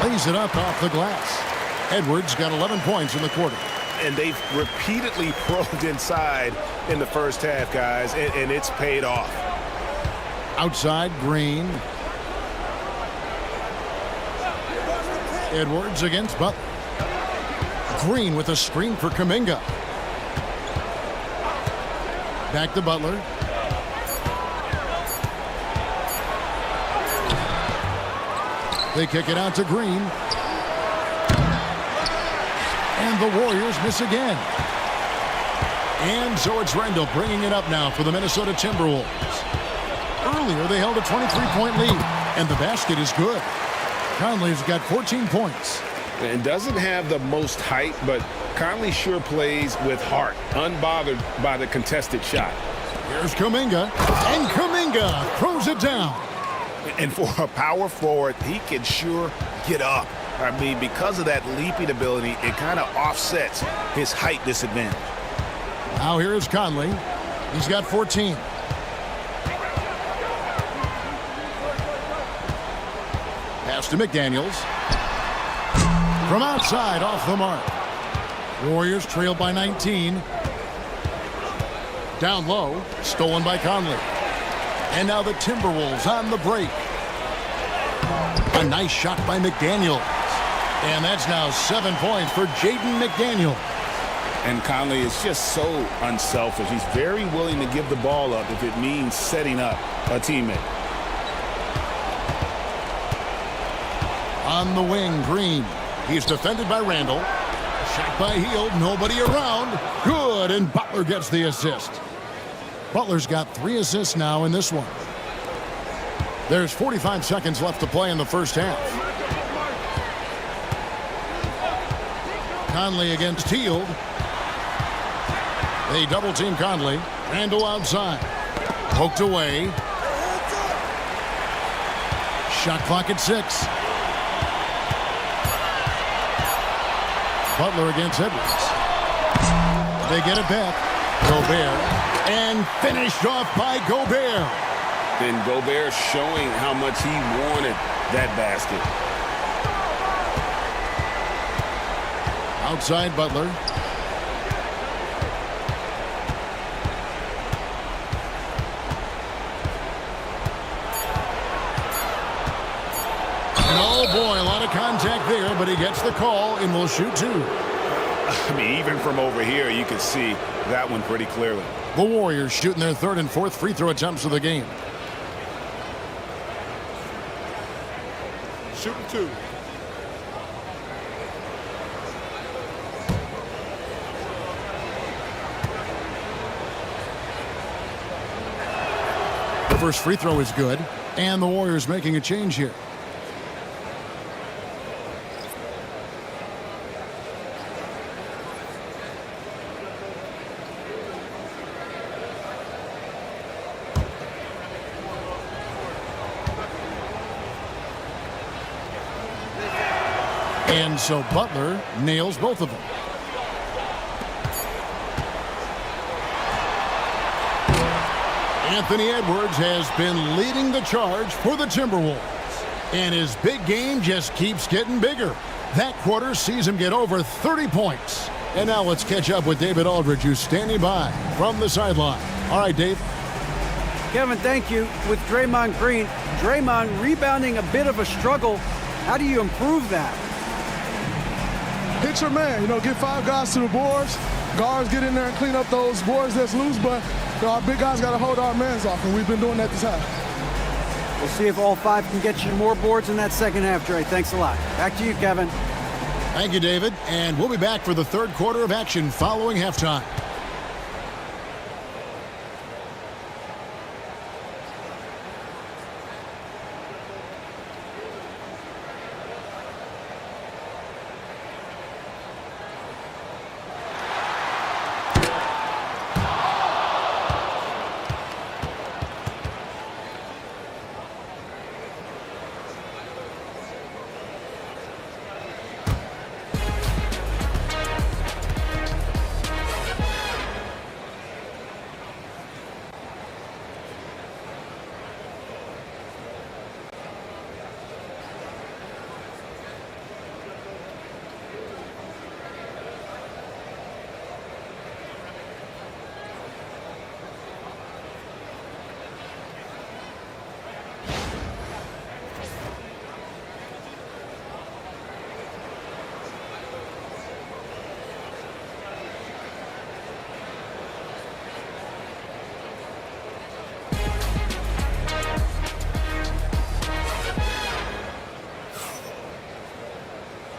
Lays it up off the glass. Edwards got 11 points in the quarter. And they've repeatedly probed inside in the first half, guys, and it's paid off. Outside Green. Edwards against Butler. Green with a screen for Kuminga. Back to Butler. They kick it out to Green. And the Warriors miss again. And so it's Randall bringing it up now for the Minnesota Timberwolves. Earlier they held a 23-point lead. And the basket is good. Conley's got 14 points. And doesn't have the most height, but Conley sure plays with heart, unbothered by the contested shot. Here's Kuminga, and Kuminga throws it down. And for a power forward, he can sure get up. I mean, because of that leaping ability, it kind of offsets his height disadvantage. Now here is Conley. He's got 14. Pass to McDaniels. From outside, off the mark. Warriors trail by 19. Down low, stolen by Conley. And now the Timberwolves on the break. A nice shot by McDaniels. And that's now 7 points for Jaden McDaniels. And Conley is just so unselfish. He's very willing to give the ball up if it means setting up a teammate. On the wing, Green. He's defended by Randall. Shot by Hield. Nobody around. Good, and Butler gets the assist. Butler's got 3 assists now in this one. There's 45 seconds left to play in the first half. Conley against Hield. They double-team Conley. Randall outside. Poked away. Shot clock at 6. Butler against Edwards. They get it back. Gobert. And finished off by Gobert. And Gobert showing how much he wanted that basket. Outside Butler. And oh boy, a lot of contact there, but he gets the call and will shoot 2. I mean, even from over here, you can see that one pretty clearly. The Warriors shooting their 3rd and 4th free throw attempts of the game. Shooting 2. The first free throw is good, and the Warriors making a change here. And so Butler nails both of them. Anthony Edwards has been leading the charge for the Timberwolves. And his big game just keeps getting bigger. That quarter sees him get over 30 points. And now let's catch up with David Aldridge, who's standing by from the sideline. All right, Dave. Kevin, thank you. With Draymond Green, Draymond rebounding a bit of a struggle. How do you improve that? Hit your man, get 5 guys to the boards. Guards get in there and clean up those boards that's loose, but our big guys got to hold our mans off, and we've been doing that this half. We'll see if all 5 can get you more boards in that second half, Dre. Thanks a lot. Back to you, Kevin. Thank you, David. And we'll be back for the 3rd quarter of action following halftime.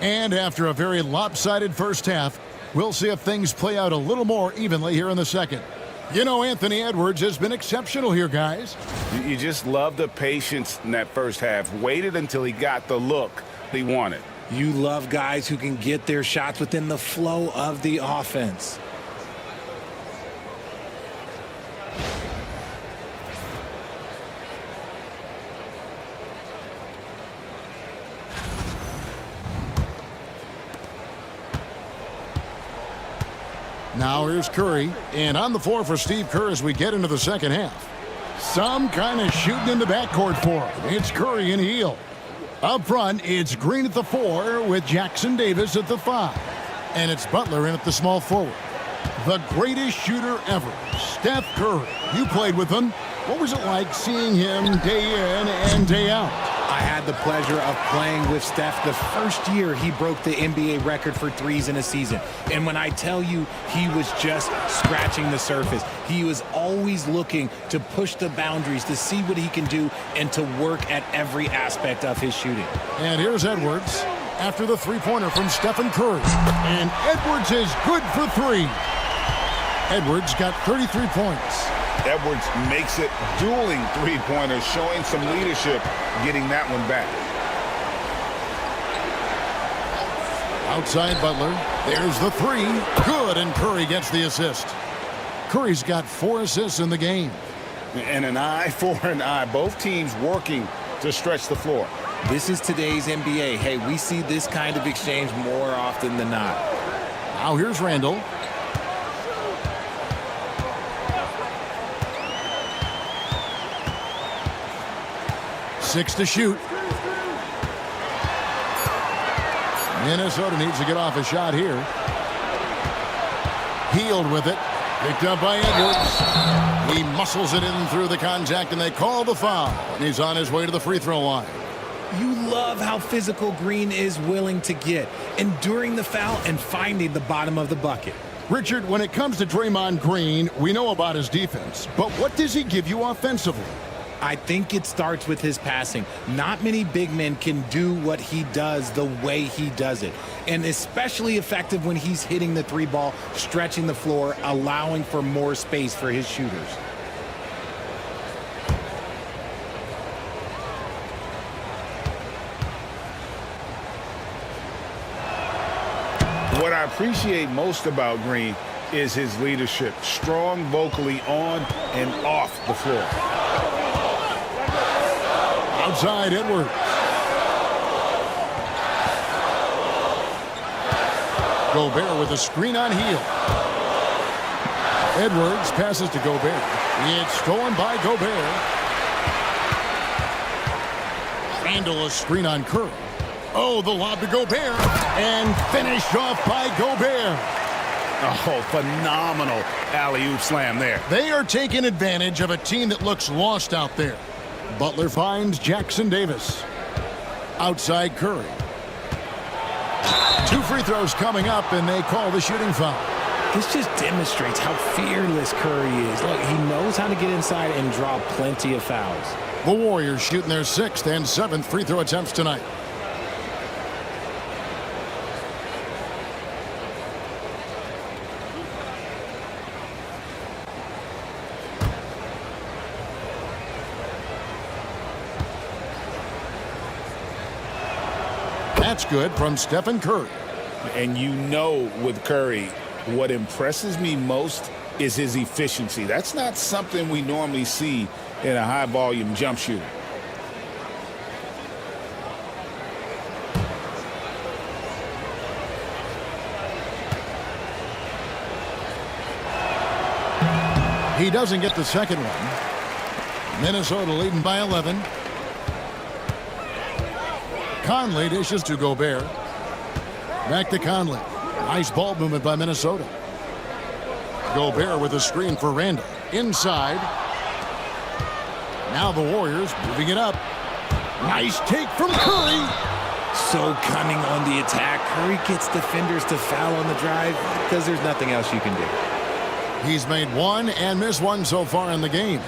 And after a very lopsided first half, we'll see if things play out a little more evenly here in the second. Anthony Edwards has been exceptional here, guys. You just love the patience in that first half. Waited until he got the look he wanted. You love guys who can get their shots within the flow of the offense. Now here's Curry, and on the floor for Steve Kerr as we get into the second half. Some kind of shooting in the backcourt for him. It's Curry and Hield. Up front, it's Green at the 4 with Jackson Davis at the 5. And it's Butler in at the small forward. The greatest shooter ever, Steph Curry. You played with him. What was it like seeing him day in and day out? I had the pleasure of playing with Steph the first year he broke the NBA record for threes in a season. And when I tell you he was just scratching the surface, he was always looking to push the boundaries, to see what he can do, and to work at every aspect of his shooting. And here's Edwards after the three-pointer from Stephen Curry. And Edwards is good for 3. Edwards got 33 points. Edwards makes it dueling three-pointers, showing some leadership, getting that one back. Outside Butler. There's the 3. Good, and Curry gets the assist. Curry's got 4 assists in the game. And an eye for an eye. Both teams working to stretch the floor. This is today's NBA. Hey, we see this kind of exchange more often than not. Now here's Randall. Six to shoot. Minnesota needs to get off a shot here. Healed with it. Picked up by Edwards. He muscles it in through the contact, and they call the foul. And he's on his way to the free throw line. You love how physical Green is willing to get, enduring the foul and finding the bottom of the bucket. Richard, when it comes to Draymond Green, we know about his defense, but what does he give you offensively? I think it starts with his passing. Not many big men can do what he does the way he does it. And especially effective when he's hitting the 3 ball, stretching the floor, allowing for more space for his shooters. What I appreciate most about Green is his leadership. Strong vocally on and off the floor. Outside Edwards. Gobert with a screen on heel. Edwards passes to Gobert. It's stolen by Gobert. Randall a screen on Curry. Oh, the lob to Gobert. And finished off by Gobert. Oh, phenomenal alley-oop slam there. They are taking advantage of a team that looks lost out there. Butler finds Jackson Davis. Outside Curry. 2 free throws coming up, and they call the shooting foul. This just demonstrates how fearless Curry is. Look, he knows how to get inside and draw plenty of fouls. The Warriors shooting their 6th and 7th free throw attempts tonight. That's good from Stephen Curry. And you know with Curry, what impresses me most is his efficiency. That's not something we normally see in a high-volume jump shooter. He doesn't get the second one. Minnesota leading by 11. Conley dishes to Gobert. Back to Conley. Nice ball movement by Minnesota. Gobert with a screen for Randall. Inside. Now the Warriors moving it up. Nice take from Curry. So cunning on the attack. Curry gets defenders to foul on the drive because there's nothing else you can do. He's made 1 and missed 1 so far in the game.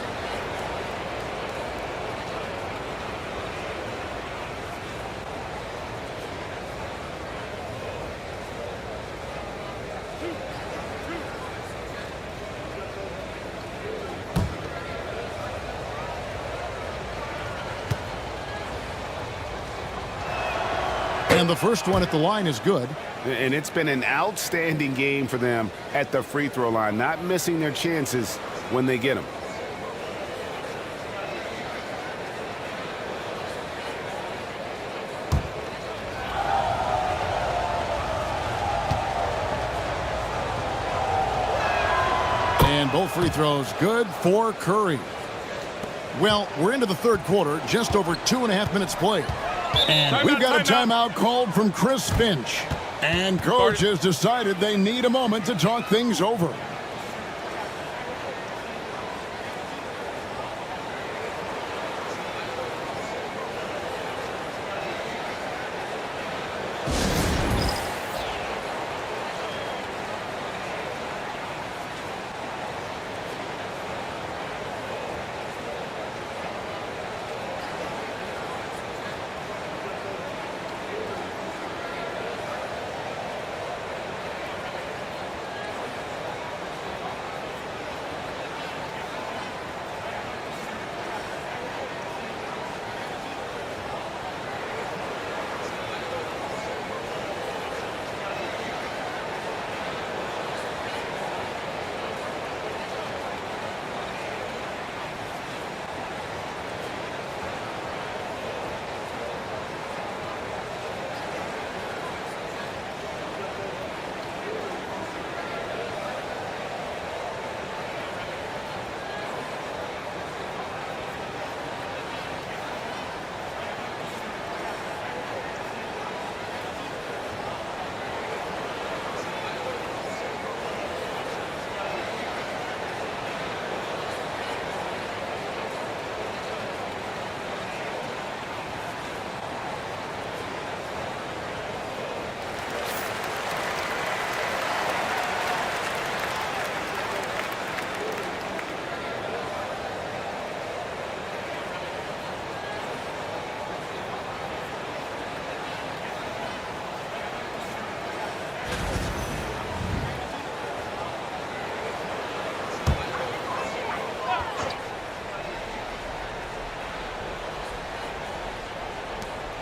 And the first one at the line is good. And it's been an outstanding game for them at the free throw line, not missing their chances when they get them. And both free throws good for Curry. Well, we're into the third quarter, just over 2.5 minutes played. And we've got a timeout called from Chris Finch. And coach has decided they need a moment to talk things over.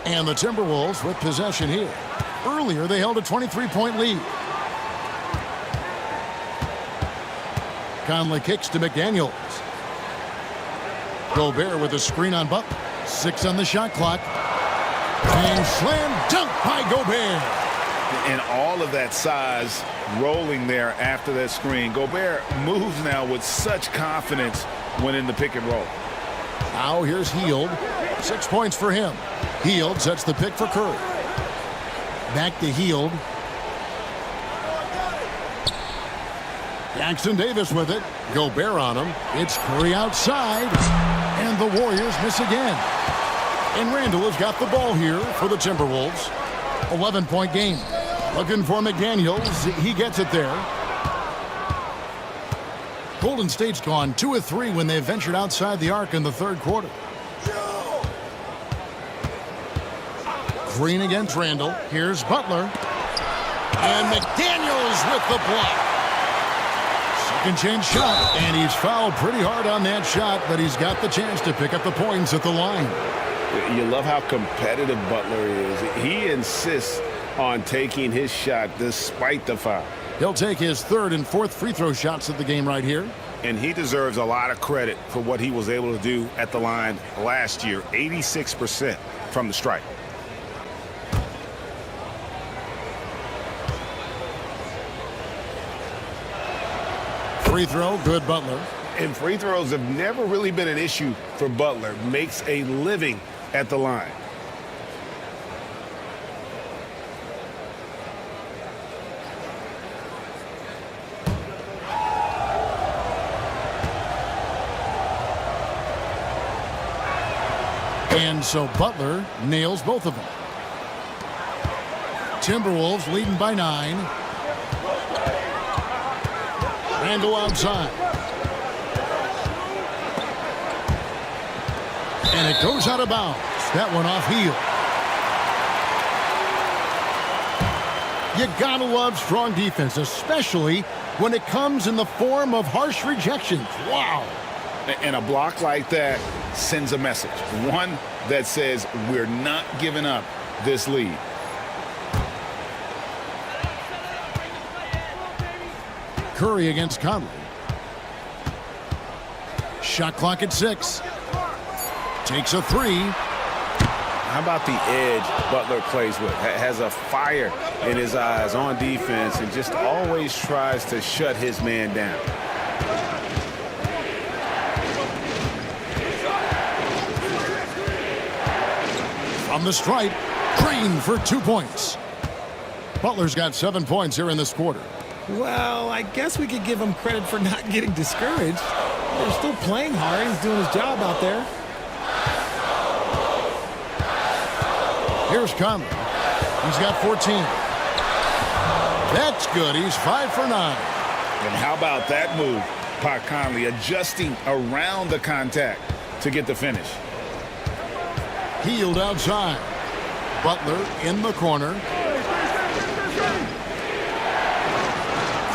And the Timberwolves with possession here. Earlier, they held a 23-point lead. Conley kicks to McDaniels. Gobert with a screen on Butler. 6 on the shot clock. And slam dunk by Gobert. And all of that size rolling there after that screen. Gobert moves now with such confidence when in the pick and roll. Now here's Hield. 6 points for him. Hield sets the pick for Curry. Back to Hield. Jackson Davis with it. Gobert on him. It's Curry outside. And the Warriors miss again. And Randall has got the ball here for the Timberwolves. 11-point game. Looking for McDaniels. He gets it there. Golden State's gone 2 of 3 when they ventured outside the arc in the third quarter. Green against Randall. Here's Butler. And McDaniels with the block. Second chance shot. And he's fouled pretty hard on that shot, but he's got the chance to pick up the points at the line. You love how competitive Butler is. He insists on taking his shot despite the foul. He'll take his 3rd and 4th free throw shots of the game right here. And he deserves a lot of credit for what he was able to do at the line last year. 86% from the stripe. Free throw, good Butler. And free throws have never really been an issue for Butler. Makes a living at the line. And so Butler nails both of them. Timberwolves leading by 9. Randall outside. And it goes out of bounds. That one off Hield. You gotta love strong defense, especially when it comes in the form of harsh rejections. Wow. And a block like that sends a message. One that says we're not giving up this lead. Curry against Conley. Shot clock at 6. Takes a 3. How about the edge Butler plays with? Has a fire in his eyes on defense and just always tries to shut his man down. From the stripe, Green for 2 points. Butler's got 7 points here in this quarter. Well, I guess we could give him credit for not getting discouraged. They're still playing hard. He's doing his job out there. Here's Conley. He's got 14. That's good. He's 5 for 9. And how about that move by Conley, adjusting around the contact to get the finish. Hield outside. Butler in the corner.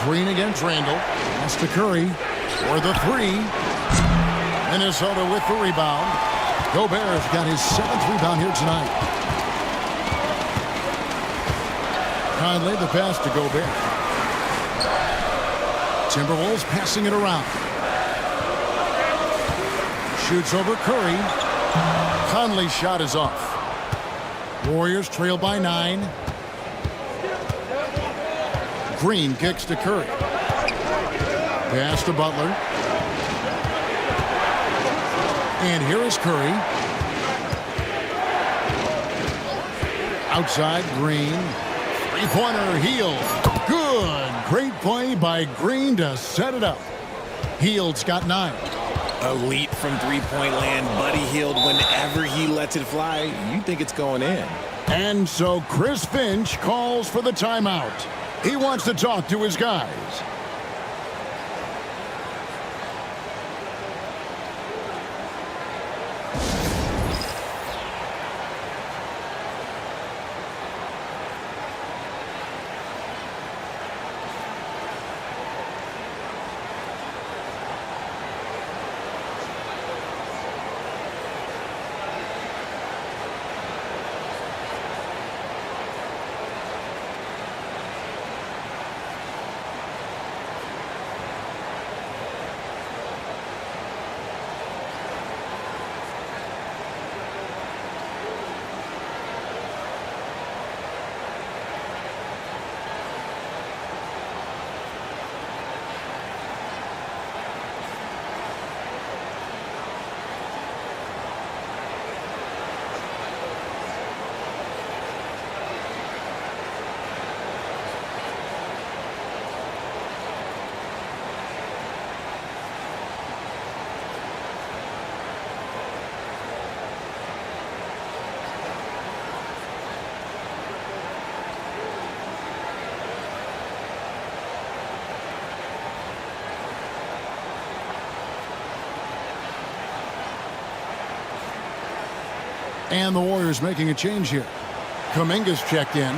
Green against Randall. Pass to Curry for the 3. Minnesota with the rebound. Gobert's got his 7th rebound here tonight. Conley the pass to Gobert. Timberwolves passing it around. Shoots over Curry. Conley's shot is off. Warriors trail by 9. Green kicks to Curry. Pass to Butler. And here is Curry. Outside Green. Three-pointer Hield. Good. Great play by Green to set it up. Hield's got 9. Elite from three-point land. Buddy Hield, whenever he lets it fly, you think it's going in. And so Chris Finch calls for the timeout. He wants to talk to his guys. And the Warriors making a change here. Kuminga's checked in.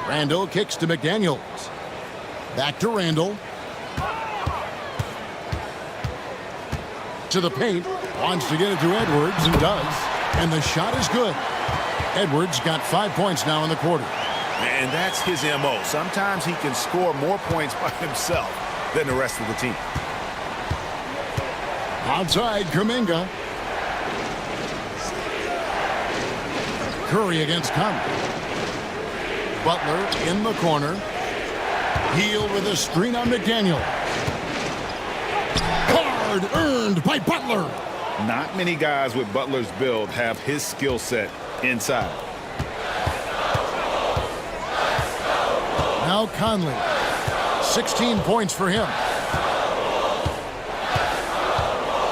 Randall kicks to McDaniels. Back to Randall. To the paint. Wants to get it to Edwards and does. And the shot is good. Edwards got 5 points now in the quarter. And that's his MO. Sometimes he can score more points by himself than the rest of the team. Outside, Kuminga. Curry against Conley. Butler in the corner. Hield with a screen on McDaniel. Hard earned by Butler. Not many guys with Butler's build have his skill set inside. Now Conley. 16 points for him.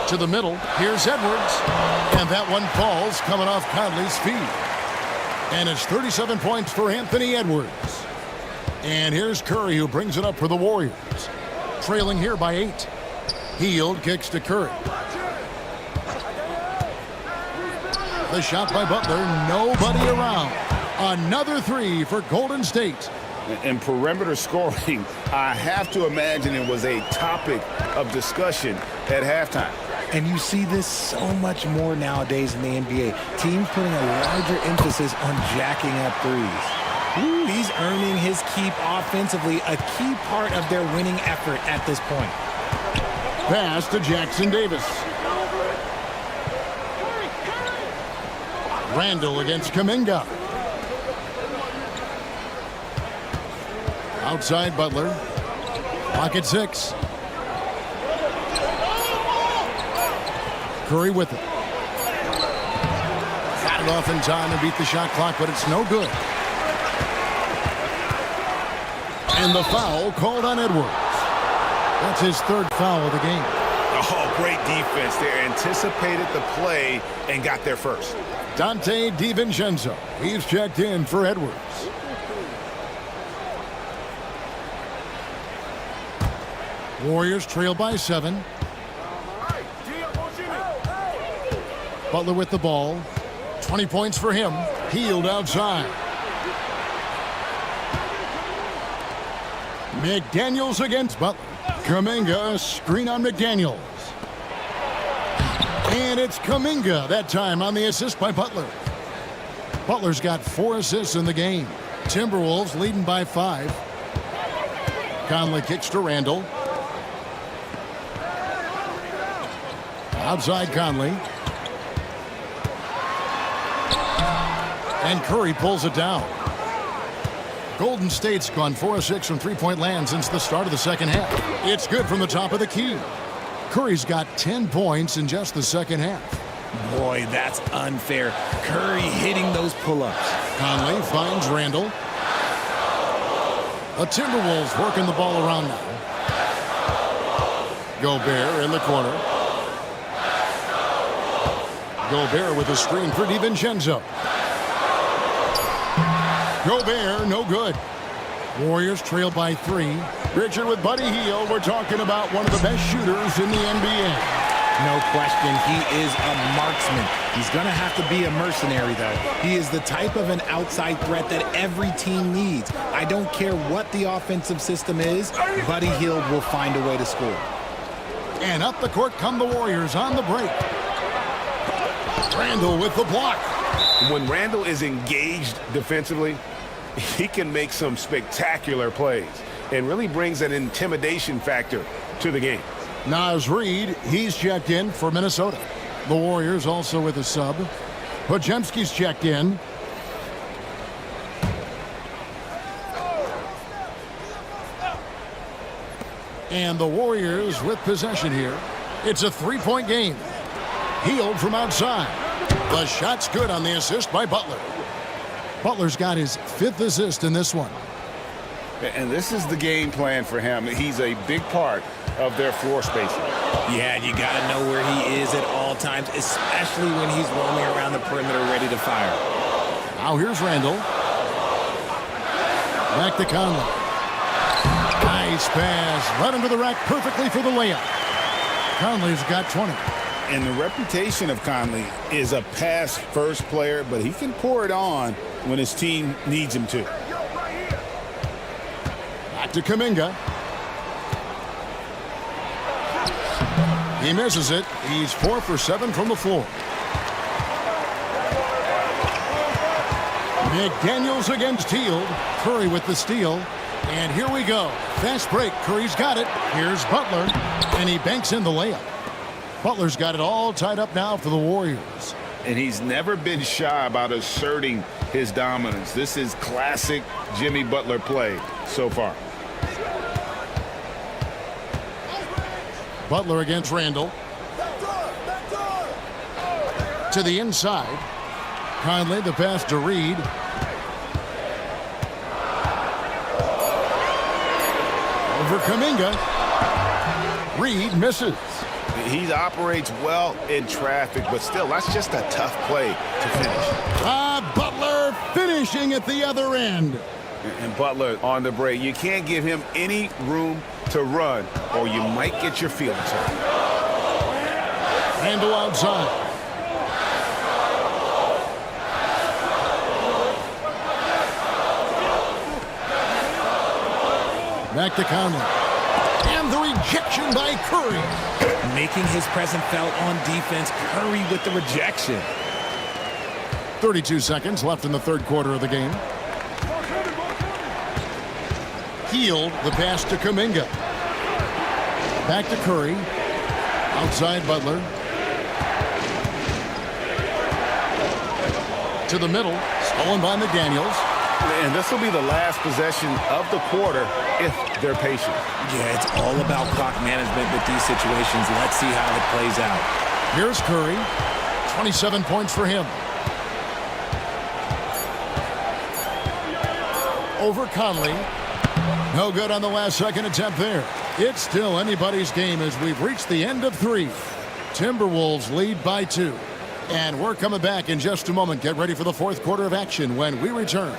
To the middle. Here's Edwards. And that one falls coming off Conley's feet. And it's 37 points for Anthony Edwards. And here's Curry, who brings it up for the Warriors. Trailing here by 8. Hield kicks to Curry. The shot by Butler. Nobody around. Another 3 for Golden State. And perimeter scoring, I have to imagine it was a topic of discussion at halftime. And you see this so much more nowadays in the NBA. Teams putting a larger emphasis on jacking up threes. He's earning his keep offensively, a key part of their winning effort at this point. Pass to Jackson Davis. Randall against Kuminga. Outside Butler. Pocket 6. Curry with it. Got it off in time and beat the shot clock, but it's no good. And the foul called on Edwards. That's his 3rd foul of the game. Oh, great defense there. Anticipated the play and got there first. Dante DiVincenzo. He's checked in for Edwards. Warriors trail by 7. Butler with the ball. 20 points for him. Hield outside. McDaniels against Butler. Kuminga, screen on McDaniels. And it's Kuminga that time on the assist by Butler. Butler's got 4 assists in the game. Timberwolves leading by 5. Conley kicks to Randall. Outside Conley. And Curry pulls it down. Golden State's gone 4 of 6 from three-point land since the start of the second half. It's good from the top of the key. Curry's got 10 points in just the second half. Boy, that's unfair. Curry hitting those pull-ups. Conley finds Randall. The Timberwolves working the ball around now. Gobert in the corner. Gobert with a screen for DiVincenzo. Gobert, no good. Warriors trail by 3. Richard with Buddy Hield. We're talking about one of the best shooters in the NBA. No question, he is a marksman. He's going to have to be a mercenary, though. He is the type of an outside threat that every team needs. I don't care what the offensive system is, Buddy Hield will find a way to score. And up the court come the Warriors on the break. Randall with the block. When Randall is engaged defensively, he can make some spectacular plays and really brings an intimidation factor to the game. Naz Reid, he's checked in for Minnesota. The Warriors also with a sub. Podziemski's checked in. And the Warriors with possession here. It's a 3-point game. Hield from outside. The shot's good on the assist by Butler. Butler's got his 5th assist in this one. And this is the game plan for him. He's a big part of their floor spacing. Yeah, you got to know where he is at all times, especially when he's roaming around the perimeter ready to fire. Now here's Randall. Back to Conley. Nice pass. Right under the rack perfectly for the layup. Conley's got 20. And the reputation of Conley is a pass-first player, but he can pour it on when his team needs him to. Back to Kuminga. He misses it. He's 4 for 7 from the floor. McDaniels against Hield. Curry with the steal. And here we go. Fast break. Curry's got it. Here's Butler. And he banks in the layup. Butler's got it all tied up now for the Warriors. And he's never been shy about asserting his dominance. This is classic Jimmy Butler play so far. Butler against Randall. To the inside. Conley, the pass to Reed. Over Kuminga. Reed misses. He operates well in traffic, but still, that's just a tough play to finish. Butler finishing at the other end. And Butler on the break. You can't give him any room to run, or you might get your feelings hurt. Randall outside. Back to Conley. And the rejection by Curry. Making his presence felt on defense. Curry with the rejection. 32 seconds left in the third quarter of the game. Hield, the pass to Kuminga. Back to Curry. Outside Butler. To the middle. Stolen by McDaniels. And this will be the last possession of the quarter if they're patient. Yeah, it's all about clock management with these situations. Let's see how it plays out. Here's Curry. 27 points for him. Over Conley. No good on the last second attempt there. It's still anybody's game as we've reached the end of 3. Timberwolves lead by 2. And we're coming back in just a moment. Get ready for the fourth quarter of action when we return.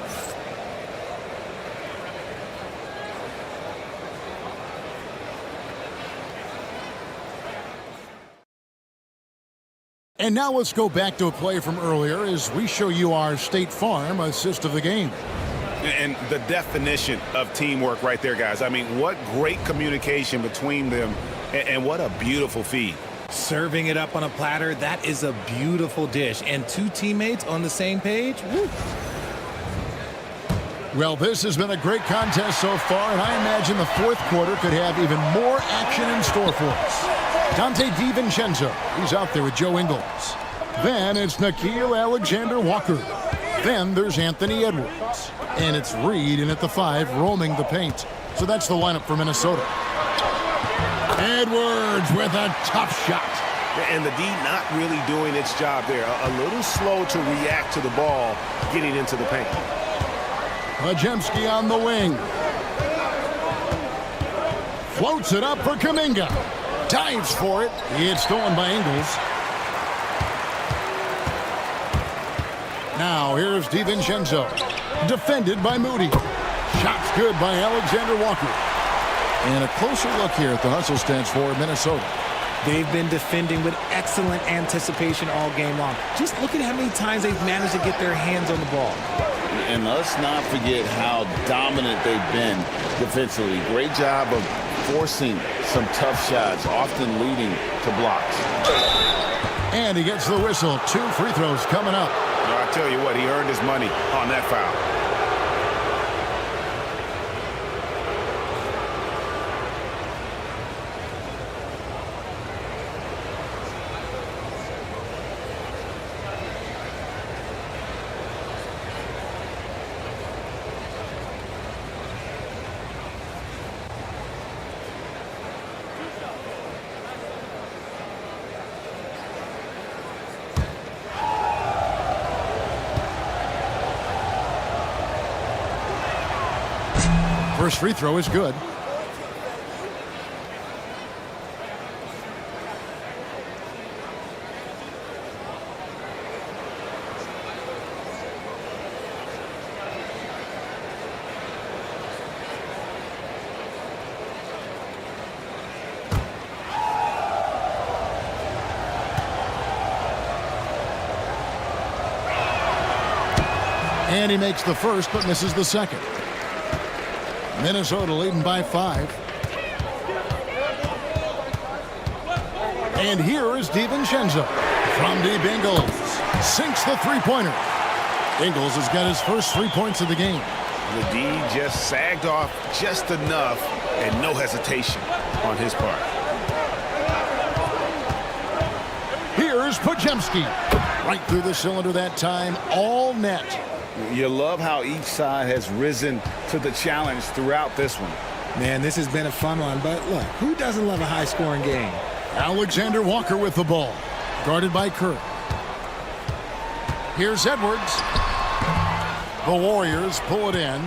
And now let's go back to a play from earlier as we show you our State Farm assist of the game. And the definition of teamwork right there, guys. I mean, what great communication between them, and what a beautiful feed. Serving it up on a platter, that is a beautiful dish. And 2 teammates on the same page. Woo. Well, this has been a great contest so far, and I imagine the fourth quarter could have even more action in store for us. Dante DiVincenzo, he's out there with Joe Ingles. Then it's Nickeil Alexander-Walker. Then there's Anthony Edwards. And it's Reed in at the 5, roaming the paint. So that's the lineup for Minnesota. Edwards with a tough shot. And the D not really doing its job there. A little slow to react to the ball getting into the paint. Majemski on the wing. Floats it up for Kuminga. Dives for it. It's stolen by Ingles. Now here's DiVincenzo. Defended by Moody. Shots good by Alexander Walker. And a closer look here at the hustle stance for Minnesota. They've been defending with excellent anticipation all game long. Just look at how many times they've managed to get their hands on the ball. And let's not forget how dominant they've been defensively. Great job of forcing some tough shots, often leading to blocks. And he gets the whistle. 2 free throws coming up. I tell you what, he earned his money on that foul. First free throw is good. And he makes the first, but misses the second. Minnesota leading by 5. And here is DiVincenzo from deep. Ingles sinks the three-pointer. Ingles has got his first 3 points of the game. The D just sagged off just enough, and no hesitation on his part. Here's Podziemski. Right through the cylinder that time, all net. You love how each side has risen to the challenge throughout this one. Man, this has been a fun one, but look, who doesn't love a high-scoring game? Alexander Walker with the ball, guarded by Kerr. Here's Edwards. The Warriors pull it in.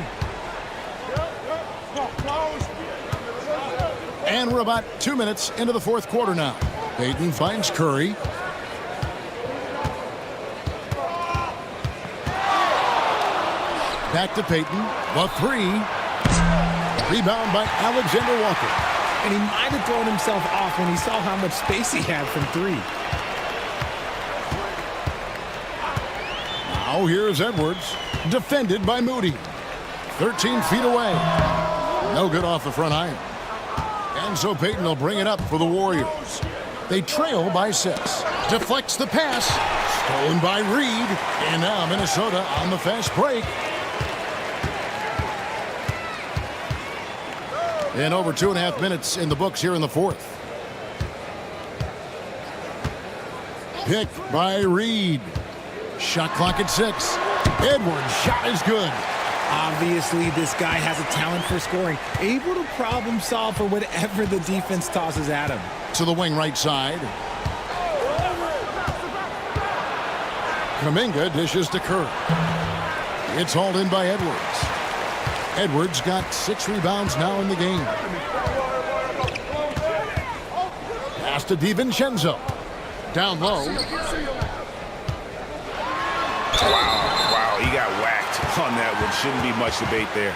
And we're about 2 minutes into the fourth quarter now. Payton finds Curry. Back to Payton. The three. Rebound by Alexander Walker. And he might have thrown himself off when he saw how much space he had from 3. Now here's Edwards. Defended by Moody. 13 feet away. No good off the front iron. And so Payton will bring it up for the Warriors. They trail by 6. Deflects the pass. Stolen by Reed. And now Minnesota on the fast break. And over 2.5 minutes in the books here in the fourth. Picked by Reed. Shot clock at 6. Edwards' shot is good. Obviously, this guy has a talent for scoring. Able to problem solve for whatever the defense tosses at him. To the wing right side. Kuminga dishes to Kerr. It's hauled in by Edwards. Edwards got 6 rebounds now in the game. Pass to DiVincenzo. Down low. Wow, he got whacked on that one. Shouldn't be much debate there.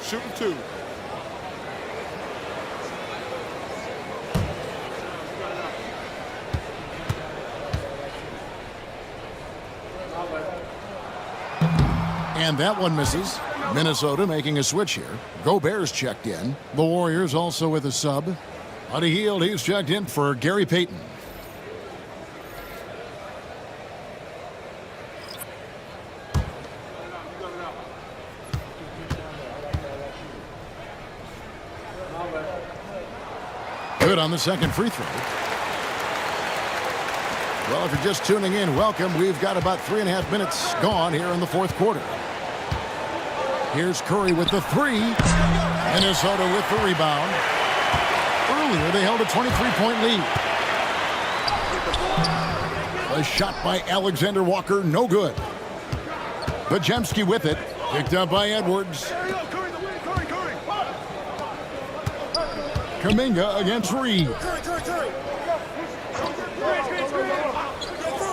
Shooting 2. And that one misses. Minnesota making a switch here. Gobert's checked in. The Warriors also with a sub. Buddy Hield, he's checked in for Gary Payton. Good on the second free throw. Well, if you're just tuning in, welcome. We've got about 3.5 minutes gone here in the fourth quarter. Here's Curry with the 3. Minnesota with the rebound. Earlier, they held a 23-point lead. A shot by Alexander Walker, no good. Podziemski with it. Picked up by Edwards. Kuminga against Reed.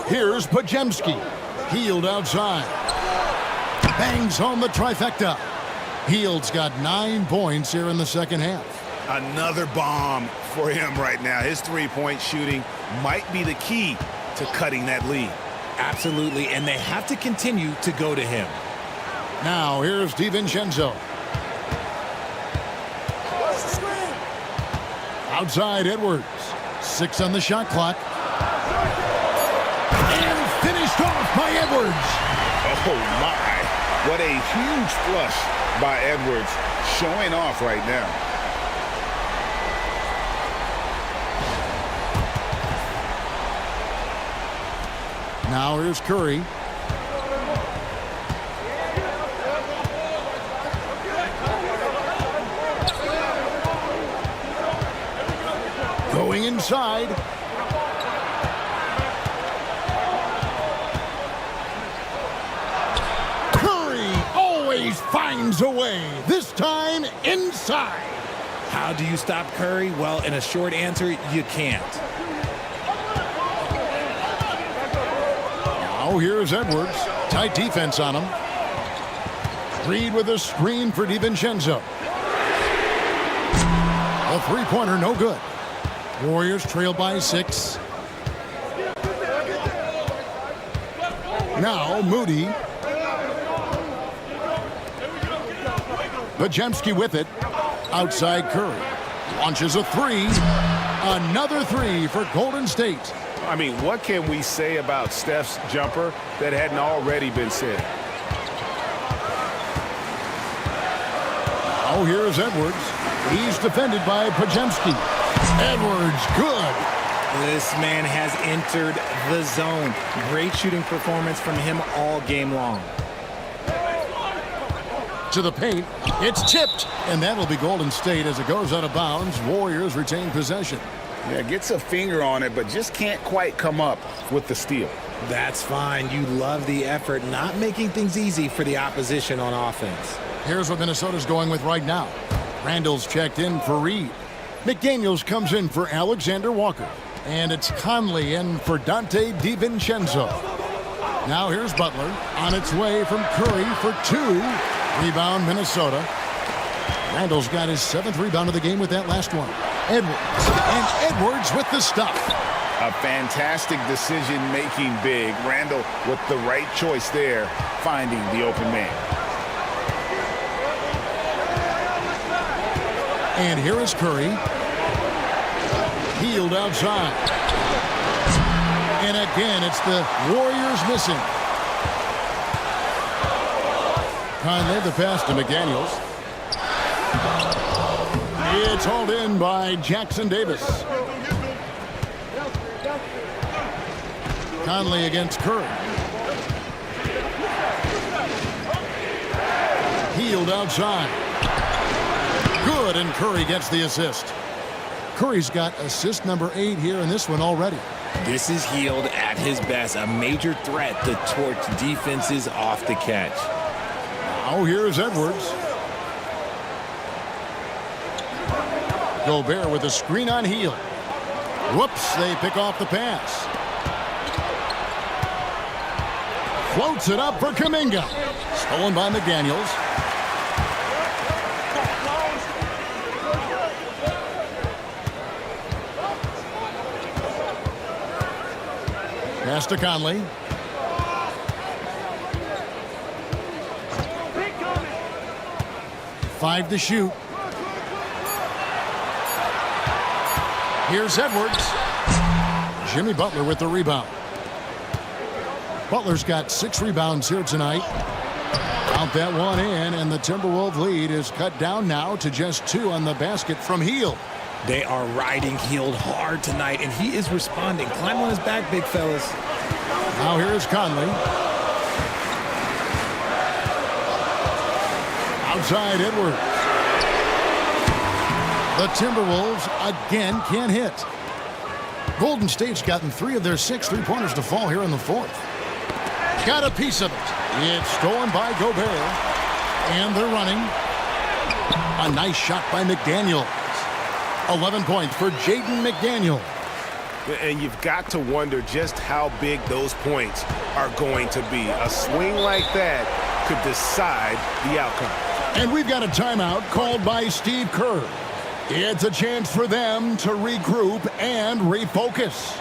Here's Podziemski. Hield outside. Bangs home the trifecta. Hield's got 9 points here in the second half. Another bomb for him right now. His three-point shooting might be the key to cutting that lead. Absolutely, and they have to continue to go to him. Now here's DiVincenzo. Outside Edwards. 6 on the shot clock. And finished off by Edwards. Oh, my. What a huge flush by Edwards, showing off right now. Now here's Curry. Going inside. Curry always finds a way, this time inside. How do you stop Curry? Well, in a short answer, you can't. Now here's Edwards. Tight defense on him. Reed with a screen for DiVincenzo. A three-pointer, no good. Warriors trail by 6. Now Moody. Bajemski with it. Outside Curry. Launches a three. Another three for Golden State. I mean, what can we say about Steph's jumper that hadn't already been said? Oh, here's Edwards. He's defended by Bajemski. Edwards, good. This man has entered the zone. Great shooting performance from him all game long. To the paint. It's tipped. And that'll be Golden State as it goes out of bounds. Warriors retain possession. Yeah, gets a finger on it, but just can't quite come up with the steal. That's fine. You love the effort, not making things easy for the opposition on offense. Here's what Minnesota's going with right now. Randall's checked in for Reed. McDaniels comes in for Alexander Walker. And it's Conley in for Dante DiVincenzo. Now here's Butler on its way from Curry for 2. Rebound Minnesota. Randall's got his 7th rebound of the game with that last one. Edwards. And Edwards with the stuff. A fantastic decision-making big. Randall with the right choice there, finding the open man. And here is Curry. Healed outside. And again, it's the Warriors missing. Conley the pass to McDaniels. It's hauled in by Jackson Davis. Conley against Curry. Healed outside. Good, and Curry gets the assist. Curry's got assist number 8 here in this one already. This is Hield at his best, a major threat to torch defenses off the catch. Now here's Edwards. Gobert with a screen on Hield. Whoops, they pick off the pass. Floats it up for Kuminga. Stolen by McDaniels. Pass to Conley. Five to shoot. Here's Edwards. Jimmy Butler with the rebound. Butler's got 6 rebounds here tonight. Count that one in, and the Timberwolves lead is cut down now to just 2 on the basket from Hield. They are riding Hield hard tonight, and he is responding. Climb on his back, big fellas. Now here's Conley. Outside Edwards. The Timberwolves again can't hit. Golden State's gotten 3 of their 6 three-pointers to fall here in the 4th. Got a piece of it. It's stolen by Gobert. And they're running. A nice shot by McDaniels. 11 points for Jaden McDaniels. And you've got to wonder just how big those points are going to be. A swing like that could decide the outcome. And we've got a timeout called by Steve Kerr. It's a chance for them to regroup and refocus.